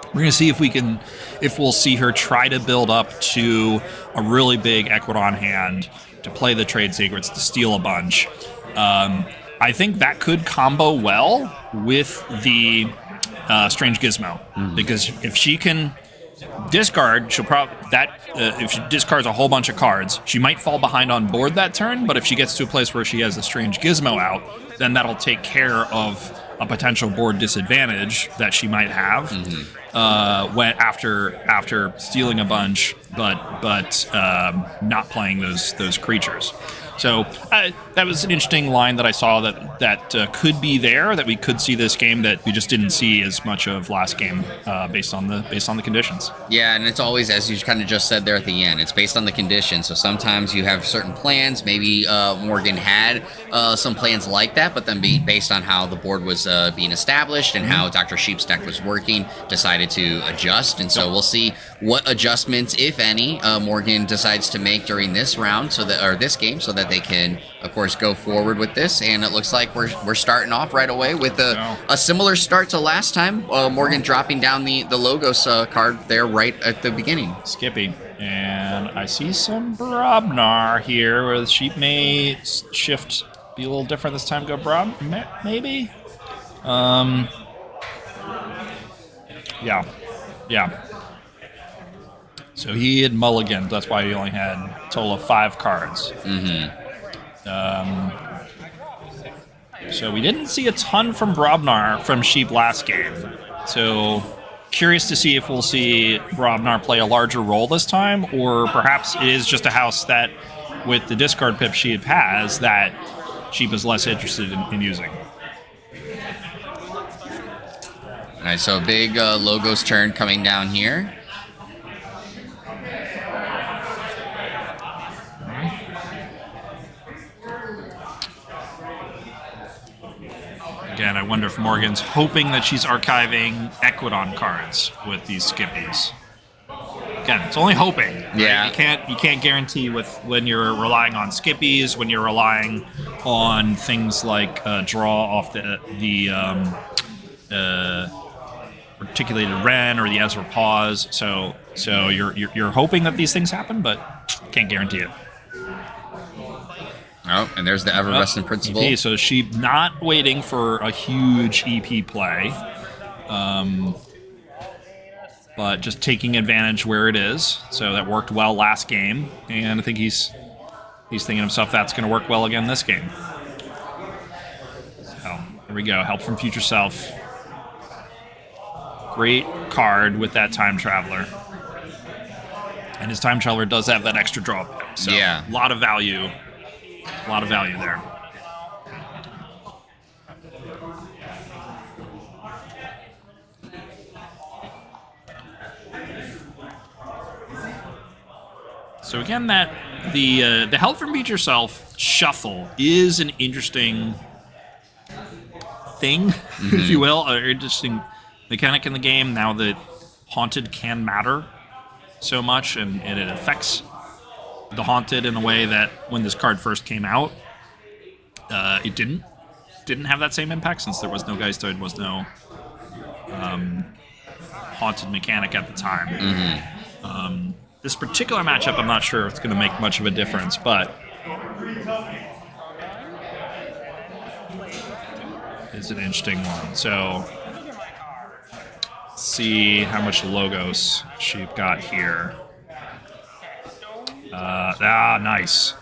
we're going to see if we'll see her try to build up to a really big Equidon hand to play the trade secrets, to steal a bunch. I think that could combo well with the Strange Gizmo, because if she can discard, if she discards a whole bunch of cards, she might fall behind on board that turn, but if she gets to a place where she has the Strange Gizmo out, then that'll take care of a potential board disadvantage that she might have when after stealing a bunch, but not playing those creatures. So that was an interesting line that I saw that could be there, that we could see this game that we just didn't see as much of last game based on the conditions. Yeah, and it's always, as you kind of just said there at the end, it's based on the conditions. So sometimes you have certain plans. Maybe Morgan had some plans like that, but then based on how the board was being established and how Dr. Sheep's deck was working, decided to adjust. And so we'll see what adjustments, if any, Morgan decides to make during this round, this game, so that they can, of course, go forward with this. And it looks like we're starting off right away with a similar start to last time. Morgan dropping down the Logos card there right at the beginning. Skippy. And I see some Brobnar here, where the Sheep may shift, be a little different this time. Go Brob, maybe? Yeah. So he had mulliganed. That's why he only had a total of 5 cards. So we didn't see a ton from Brobnar from Sheep last game. So curious to see if we'll see Brobnar play a larger role this time, or perhaps it is just a house that, with the discard pip Sheep has, that Sheep is less interested in using. All right, so a big Logos turn coming down here. Again, I wonder if Morgan's hoping that she's archiving Equidon cards with these Skippies. Again, it's only hoping. Right? Yeah. You can't guarantee when you're relying on Skippies, when you're relying on things like draw off the articulated Wren or the Ezra Pause. So you're hoping that these things happen, but can't guarantee it. Oh, and there's the Everresting Principle. EP, so she not waiting for a huge EP play, but just taking advantage where it is. So that worked well last game, and I think he's thinking to himself that's going to work well again this game. So here we go. Help from Future Self. Great card with that Time Traveler. And his Time Traveler does have that extra draw. So yeah. A lot of value. A lot of value there. So again, that the Help from Beat Yourself shuffle is an interesting thing, if you will, an interesting mechanic in the game. Now that Haunted can matter so much, and it affects the Haunted in a way that when this card first came out, it didn't. didn't have that same impact since there was no Geistoid, was no haunted mechanic at the time. This particular matchup, I'm not sure if it's going to make much of a difference, but it's an interesting one. So let's see how much Logos sheep got here. Nice.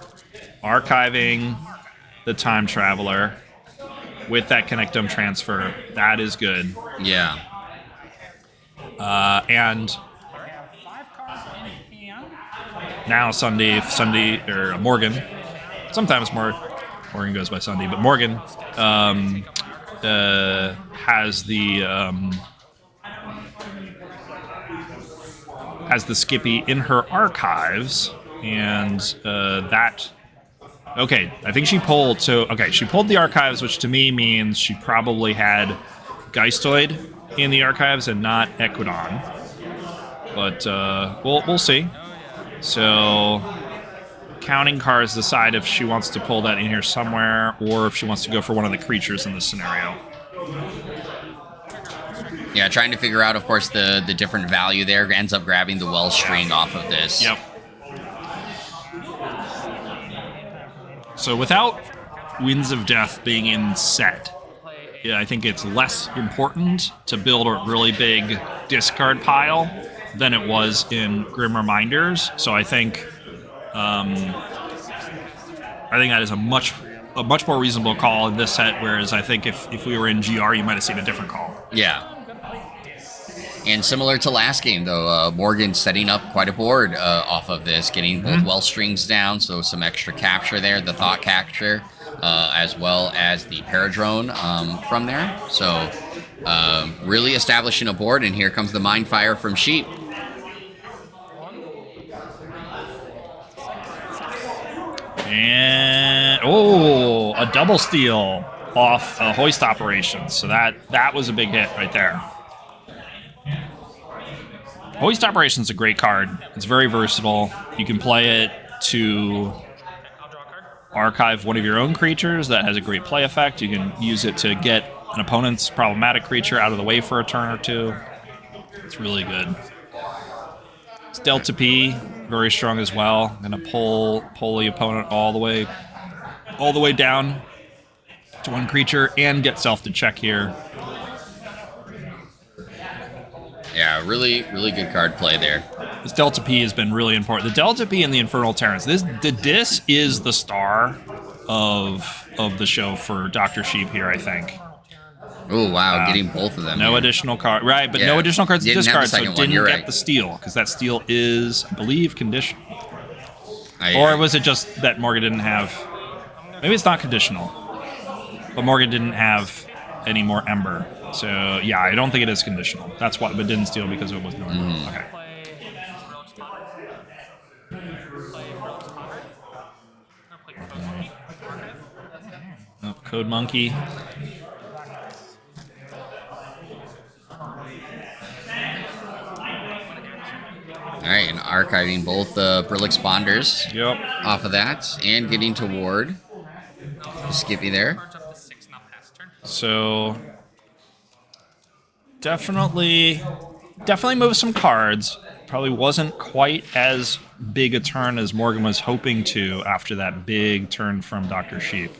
Archiving the Time Traveler with that Connectome transfer. That is good. Yeah. And now Morgan. Sometimes Morgan goes by Sunday, but Morgan has the Skippy in her archives, and that. Okay, I think she pulled. She pulled the archives, which to me means she probably had Geistoid in the archives and not Equidon. But we'll see. So, counting cards decide if she wants to pull that in here somewhere, or if she wants to go for one of the creatures in this scenario. Yeah, trying to figure out, of course, the different value there. Ends up grabbing the Wellstring off of this. Yep. So without Winds of Death being in set, I think it's less important to build a really big discard pile than it was in Grim Reminders. So I think that is a much more reasonable call in this set, whereas I think if we were in GR, you might have seen a different call. Yeah. And similar to last game, though, Morgan setting up quite a board off of this, getting both Wellstrings down, so some extra capture there, the Thought Capture, as well as the Paradrone from there. So really establishing a board, and here comes the Mind Fire from Sheep. And a double steal off Hoist Operations. So that was a big hit right there. Hoist Operations is a great card. It's very versatile. You can play it to archive one of your own creatures. That has a great play effect. You can use it to get an opponent's problematic creature out of the way for a turn or two. It's really good. It's Delta P, very strong as well. Gonna pull the opponent all the way down to one creature and get self to check here. Yeah, really, really good card play there. This Delta P has been really important. The Delta P and the Infernal Terrans. This is the star of the show for Dr. Sheep here, I think. Oh, wow, getting both of them. No here. additional card. Right, but no additional cards to discard, so one, didn't get right. the steal, because that steal is, I believe, conditional. I Or was it just that Morgan didn't have... Maybe it's not conditional, but Morgan didn't have any more Ember. So, yeah, I don't think it is conditional. That's why, but didn't steal because it was normal. Okay. Oh, Code Monkey. All right, and archiving both Brilix Bonders off of that, and getting toward the Skippy there. So definitely move some cards. Probably wasn't quite as big a turn as Morgan was hoping to after that big turn from Dr. Sheep.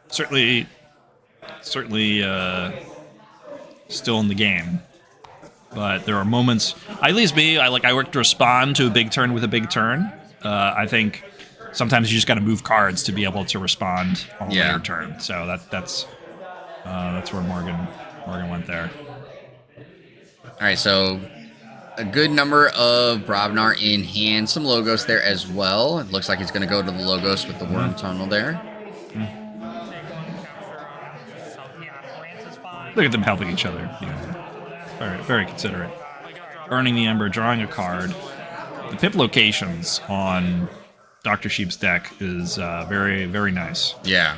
Certainly still in the game. But there are moments, at least me, I work to respond to a big turn with a big turn. I think sometimes you just got to move cards to be able to respond on a later turn. So that's where Morgan went there. All right, so a good number of Brobnar in hand. Some Logos there as well. It looks like he's going to go to the Logos with the Worm Tunnel there. Look at them helping each other. Very, very considerate. Earning the Ember, drawing a card. The pip locations on Dr. Sheep's deck is very, very nice. Yeah.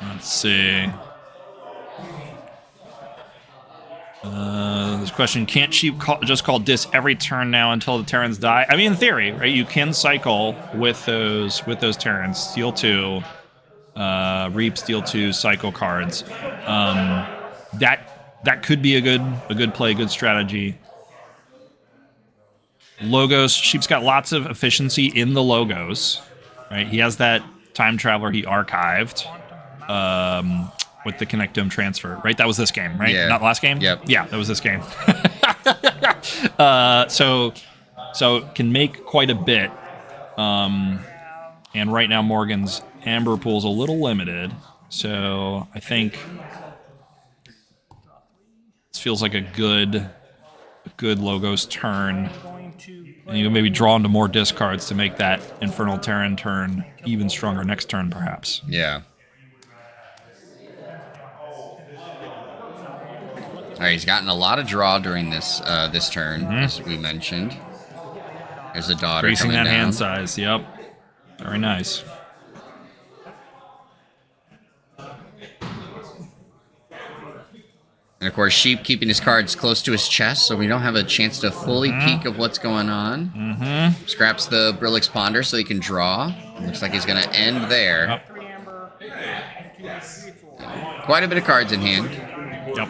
Let's see. Question: can't Sheep just call Dis every turn now until the Terrans die? I mean, in theory, right? You can cycle with those Terrans. Steal 2, Reap, Steal 2, cycle cards. That could be a good play, good strategy. Logos. Sheep's got lots of efficiency in the logos, right? He has that time traveler he archived. With the Connectome transfer, right? That was this game, right? Yeah. Not last game? Yep. Yeah, that was this game. So can make quite a bit. And right now Morgan's Amber Pool's a little limited. So I think this feels like a good Logos turn. And you can maybe draw into more discards to make that Infernal Terran turn even stronger next turn, perhaps. Yeah. All right, he's gotten a lot of draw during this this turn, as we mentioned. There's a daughter Increasing coming that down. hand size, yep. Very nice. And of course, Sheep keeping his cards close to his chest, so we don't have a chance to fully peek of what's going on. Scraps the Brillix Ponder so he can draw. Looks like he's going to end there. Quite a bit of cards in hand. Yep.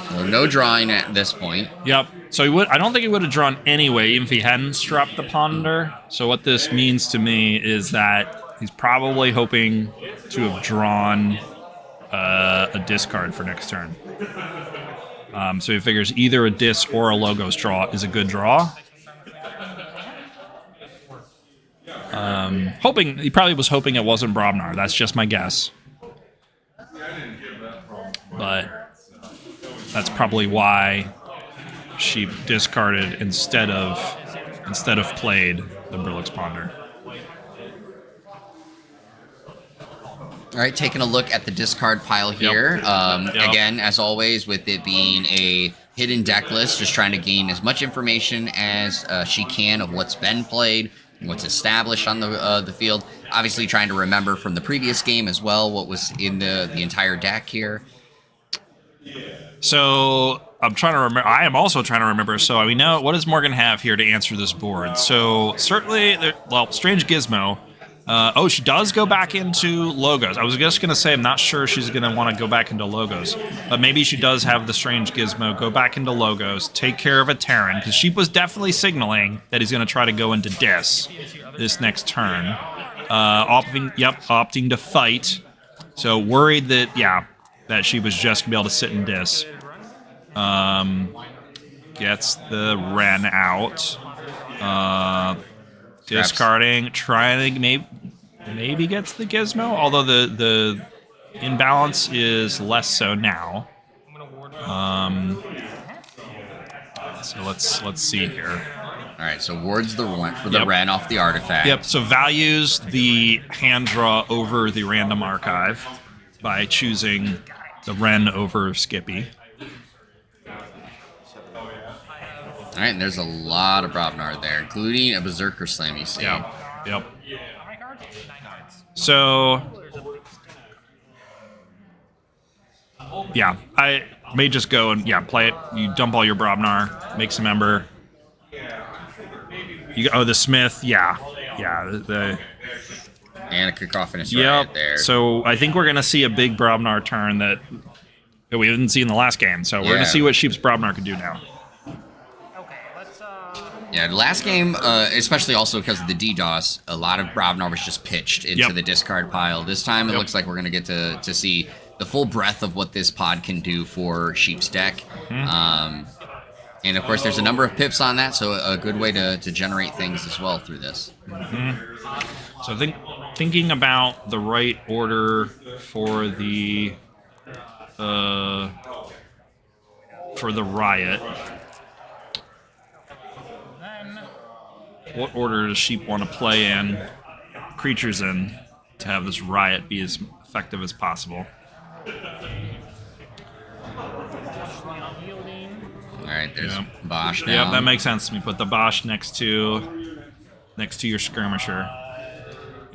So no drawing at this point. Yep. So he would. I don't think he would have drawn anyway, even if he hadn't strapped the Ponder. So what this means to me is that he's probably hoping to have drawn a discard for next turn. So he figures either a Dis or a Logos draw is a good draw. He probably was hoping it wasn't Brobnar. That's just my guess. But that's probably why Sheep discarded instead of played the Brillix Ponder. All right, taking a look at the discard pile here. Again, as always, with it being a hidden deck list, just trying to gain as much information as she can of what's been played, what's established on the field. Obviously, trying to remember from the previous game as well what was in the entire deck here. So I'm trying to remember. I am also trying to remember. So we know, what does Morgan have here to answer this board? So certainly, Strange Gizmo. She does go back into Logos. I was just going to say I'm not sure she's going to want to go back into Logos, but maybe she does have the Strange Gizmo go back into Logos, take care of a Terran, because Sheep was definitely signaling that he's going to try to go into Dis this next turn. Opting to fight. So worried that she was just going to be able to sit in Dis. Gets the Ren out. Discarding, trying to maybe gets the Gizmo, although the imbalance is less so now. So let's see here. All right, so wards the Ren off the artifact. Yep. So values the hand draw over the random archive by choosing the Ren over Skippy. All right, and there's a lot of Brobnar there, including a Berserker Slam, you see. Yep. So, I may just go and, play it. You dump all your Brobnar, make some Ember. The Smith, the And a Cacophonous Riot there. So I think we're going to see a big Brobnar turn that we didn't see in the last game. So we're going to see what Sheep's Brobnar can do now. Yeah, last game, especially also because of the DDoS, a lot of Brobnar was just pitched into the discard pile. This time, it looks like we're going to get to see the full breadth of what this pod can do for Sheep's deck. And, of course, there's a number of pips on that, so a good way to generate things as well through this. So thinking about the right order for the Riot. What order does Sheep want to play in creatures in to have this Riot be as effective as possible? All right, there's Bosch now. Yeah, that makes sense to me. Put the Bosch next to your Skirmisher.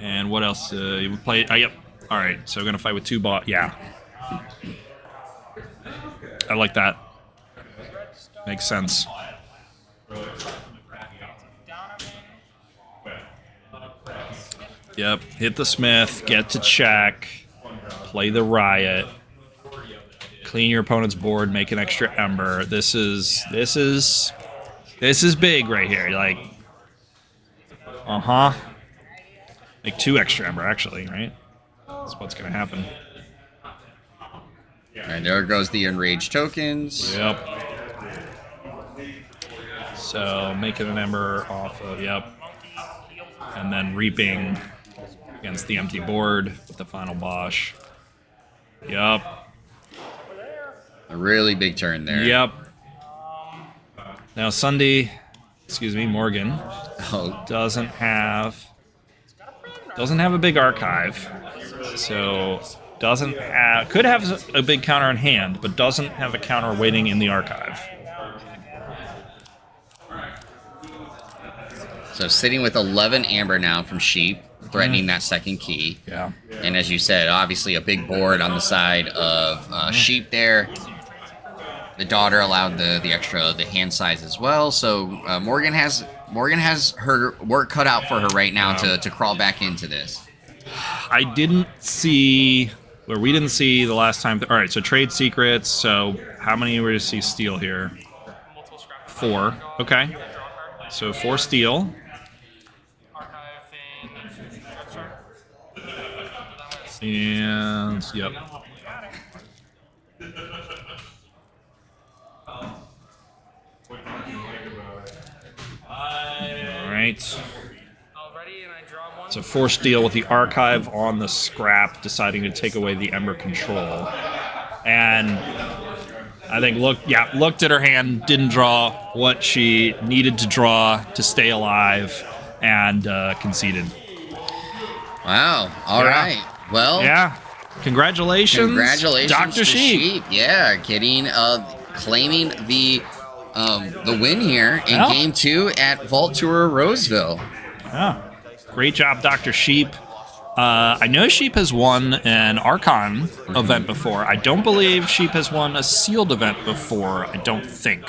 And what else? You would play? Yep. All right, so we're gonna fight with two Bosch. Yeah, I like that. Makes sense. Yep. Hit the Smith. Get to check. Play the Riot. Clean your opponent's board. Make an extra Ember. This is big right here. Like, make 2 extra Ember actually, right? That's what's gonna happen. And there goes the enraged tokens. Yep. So making an Ember off of and then reaping against the empty board with the final Bosch. Yep. A really big turn there. Yep. Now Morgan doesn't have a big archive, so could have a big counter in hand, but doesn't have a counter waiting in the archive. So sitting with 11 Amber now from Sheep, threatening that second key. Yeah. And as you said, obviously a big board on the side of Sheep there. The daughter allowed the hand size as well. So Morgan has her work cut out for her right now to crawl back into this. We didn't see the last time. All right, so trade secrets. So how many were to see steal here? 4. Okay. So 4 steal. And yep. Alright. So 4 steal with the archive on the scrap, deciding to take away the Ember control. And I think looked at her hand, didn't draw what she needed to draw to stay alive, and conceded. Wow. All right. Well. Yeah. Congratulations, Dr. to Sheep. Yeah, claiming the win here in Game 2 at Vault Tour Roseville. Yeah. Great job, Dr. Sheep. I know Sheep has won an Archon event before. I don't believe Sheep has won a sealed event before. I don't think.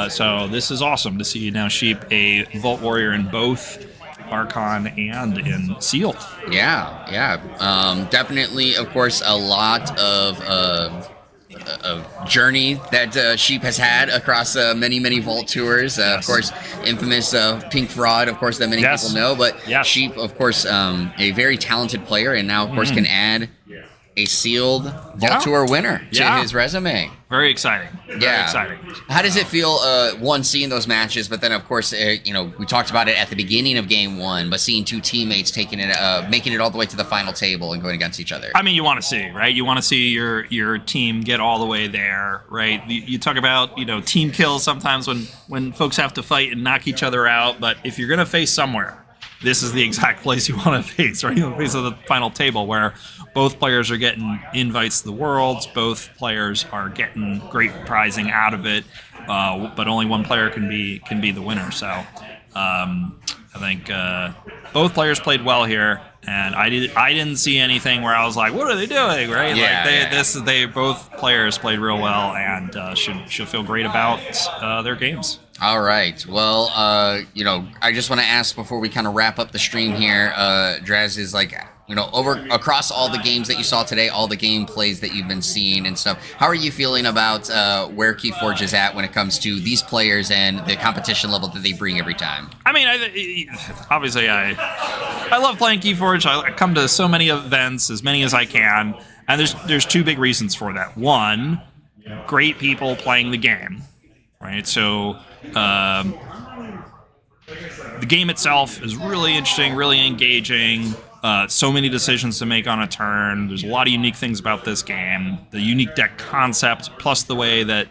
So this is awesome to see now Sheep a Vault Warrior in both Archon and in sealed. Yeah. Definitely, of course, a lot of journey that Sheep has had across many Vault tours. Of course, infamous Pink Fraud, of course, that many people know. But Sheep, of course, a very talented player, and now, of course, can add a sealed Vault Tour winner to his resume. Very exciting. Very exciting. How does it feel, seeing those matches, but then, of course, we talked about it at the beginning of Game 1, but seeing 2 teammates making it all the way to the final table and going against each other? I mean, you want to see, right? You want to see your team get all the way there, right? You talk about, team kills sometimes when folks have to fight and knock each other out, but if you're going to face somewhere, this is the exact place you want to face, right? You want to face at the final table where both players are getting invites to the Worlds, both players are getting great prizing out of it, but only one player can be the winner. So I think both players played well here, and I didn't see anything where I was like, what are they doing, right? They both players played real well and should feel great about their games. All right. Well, I just want to ask before we kind of wrap up the stream here, Draz, is across all the games that you saw today, all the gameplays that you've been seeing and stuff, how are you feeling about where KeyForge is at when it comes to these players and the competition level that they bring every time? I mean, obviously, I love playing KeyForge. I come to so many events, as many as I can, and there's 2 big reasons for that. One, great people playing the game, right? So the game itself is really interesting, really engaging. So many decisions to make on a turn. There's a lot of unique things about this game. The unique deck concept, plus the way that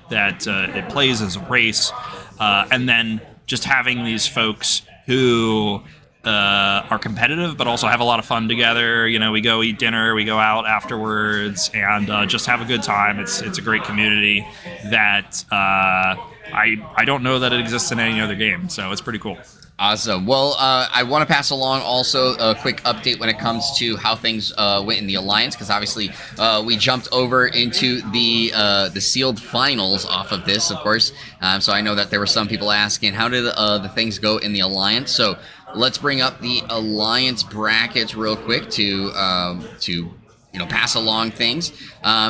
it plays as a race, and then just having these folks who are competitive, but also have a lot of fun together. We go eat dinner, we go out afterwards, and just have a good time. It's a great community that I don't know that it exists in any other game, so it's pretty cool. Awesome. Well, I want to pass along also a quick update when it comes to how things went in the Alliance, because obviously we jumped over into the sealed finals off of this, of course. So I know that there were some people asking, how did the things go in the Alliance? So let's bring up the Alliance brackets real quick to pass along things.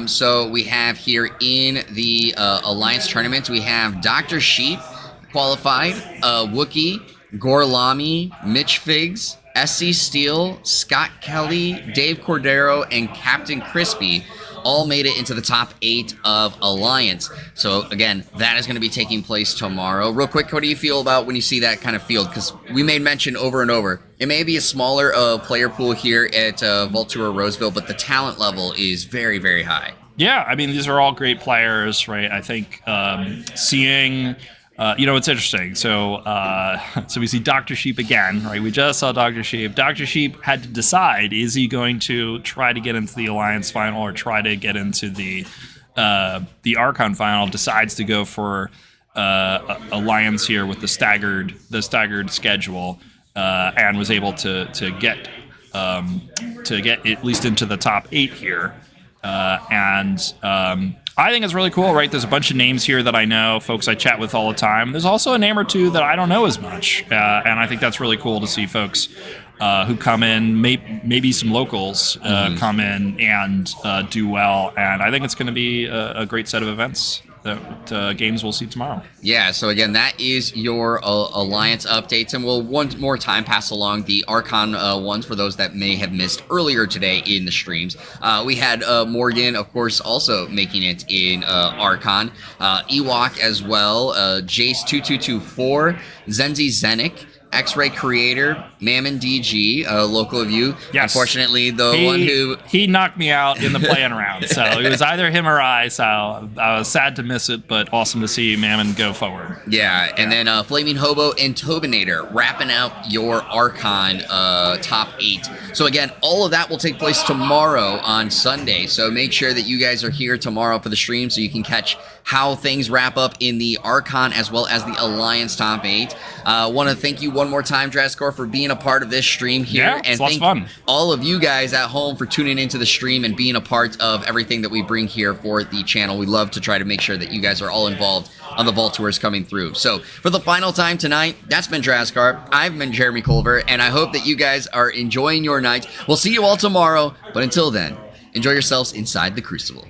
So we have here in the Alliance tournament, we have Dr. Sheep qualified, Wookie, Gorlami, Mitch Figs, SC Steele, Scott Kelly, Dave Cordero, and Captain Crispy all made it into the top 8 of Alliance. So again, that is going to be taking place tomorrow. Real quick, what do you feel about when you see that kind of field? Because we made mention over and over, it may be a smaller player pool here at Vault Tour Roseville, but the talent level is very, very high. Yeah, I mean, these are all great players, right? I think seeing... it's interesting. So we see Dr. Sheep again, right? We just saw Dr. Sheep. Dr. Sheep had to decide, is he going to try to get into the Alliance final or try to get into the Archon final? Decides to go for Alliance here with the staggered schedule, and was able to get at least into the top 8 here. I think it's really cool, right? There's a bunch of names here that I know, folks I chat with all the time. There's also a name or two that I don't know as much, and I think that's really cool to see folks who come in, maybe some locals come in and do well. And I think it's going to be a great set of events that games we'll see tomorrow. Yeah, so again, that is your Alliance updates, and we'll one more time pass along the Archon ones for those that may have missed earlier today in the streams. We had Morgan, of course, also making it in Archon, Ewok as well, Jace2224, Zenzi Zenik, X-Ray Creator, Mammon DG, local of you. Yes. Unfortunately, one who... He knocked me out in the play-in round, so it was either him or I, so I was sad to miss it, but awesome to see Mammon go forward. Yeah, and then Flaming Hobo and Tobinator wrapping out your Archon top 8. So again, all of that will take place tomorrow on Sunday, so make sure that you guys are here tomorrow for the stream so you can catch how things wrap up in the Archon as well as the Alliance top 8. Want to thank you one more time, Drascore, for being a part of this stream here. Yeah, it's lots of fun. All of you guys at home for tuning into the stream and being a part of everything that we bring here for the channel. We love to try to make sure that you guys are all involved on the Vault Tours coming through. So for the final time tonight, that's been Drascar. I've been Jeremy Culver, and I hope that you guys are enjoying your night. We'll see you all tomorrow, but until then, enjoy yourselves inside the Crucible.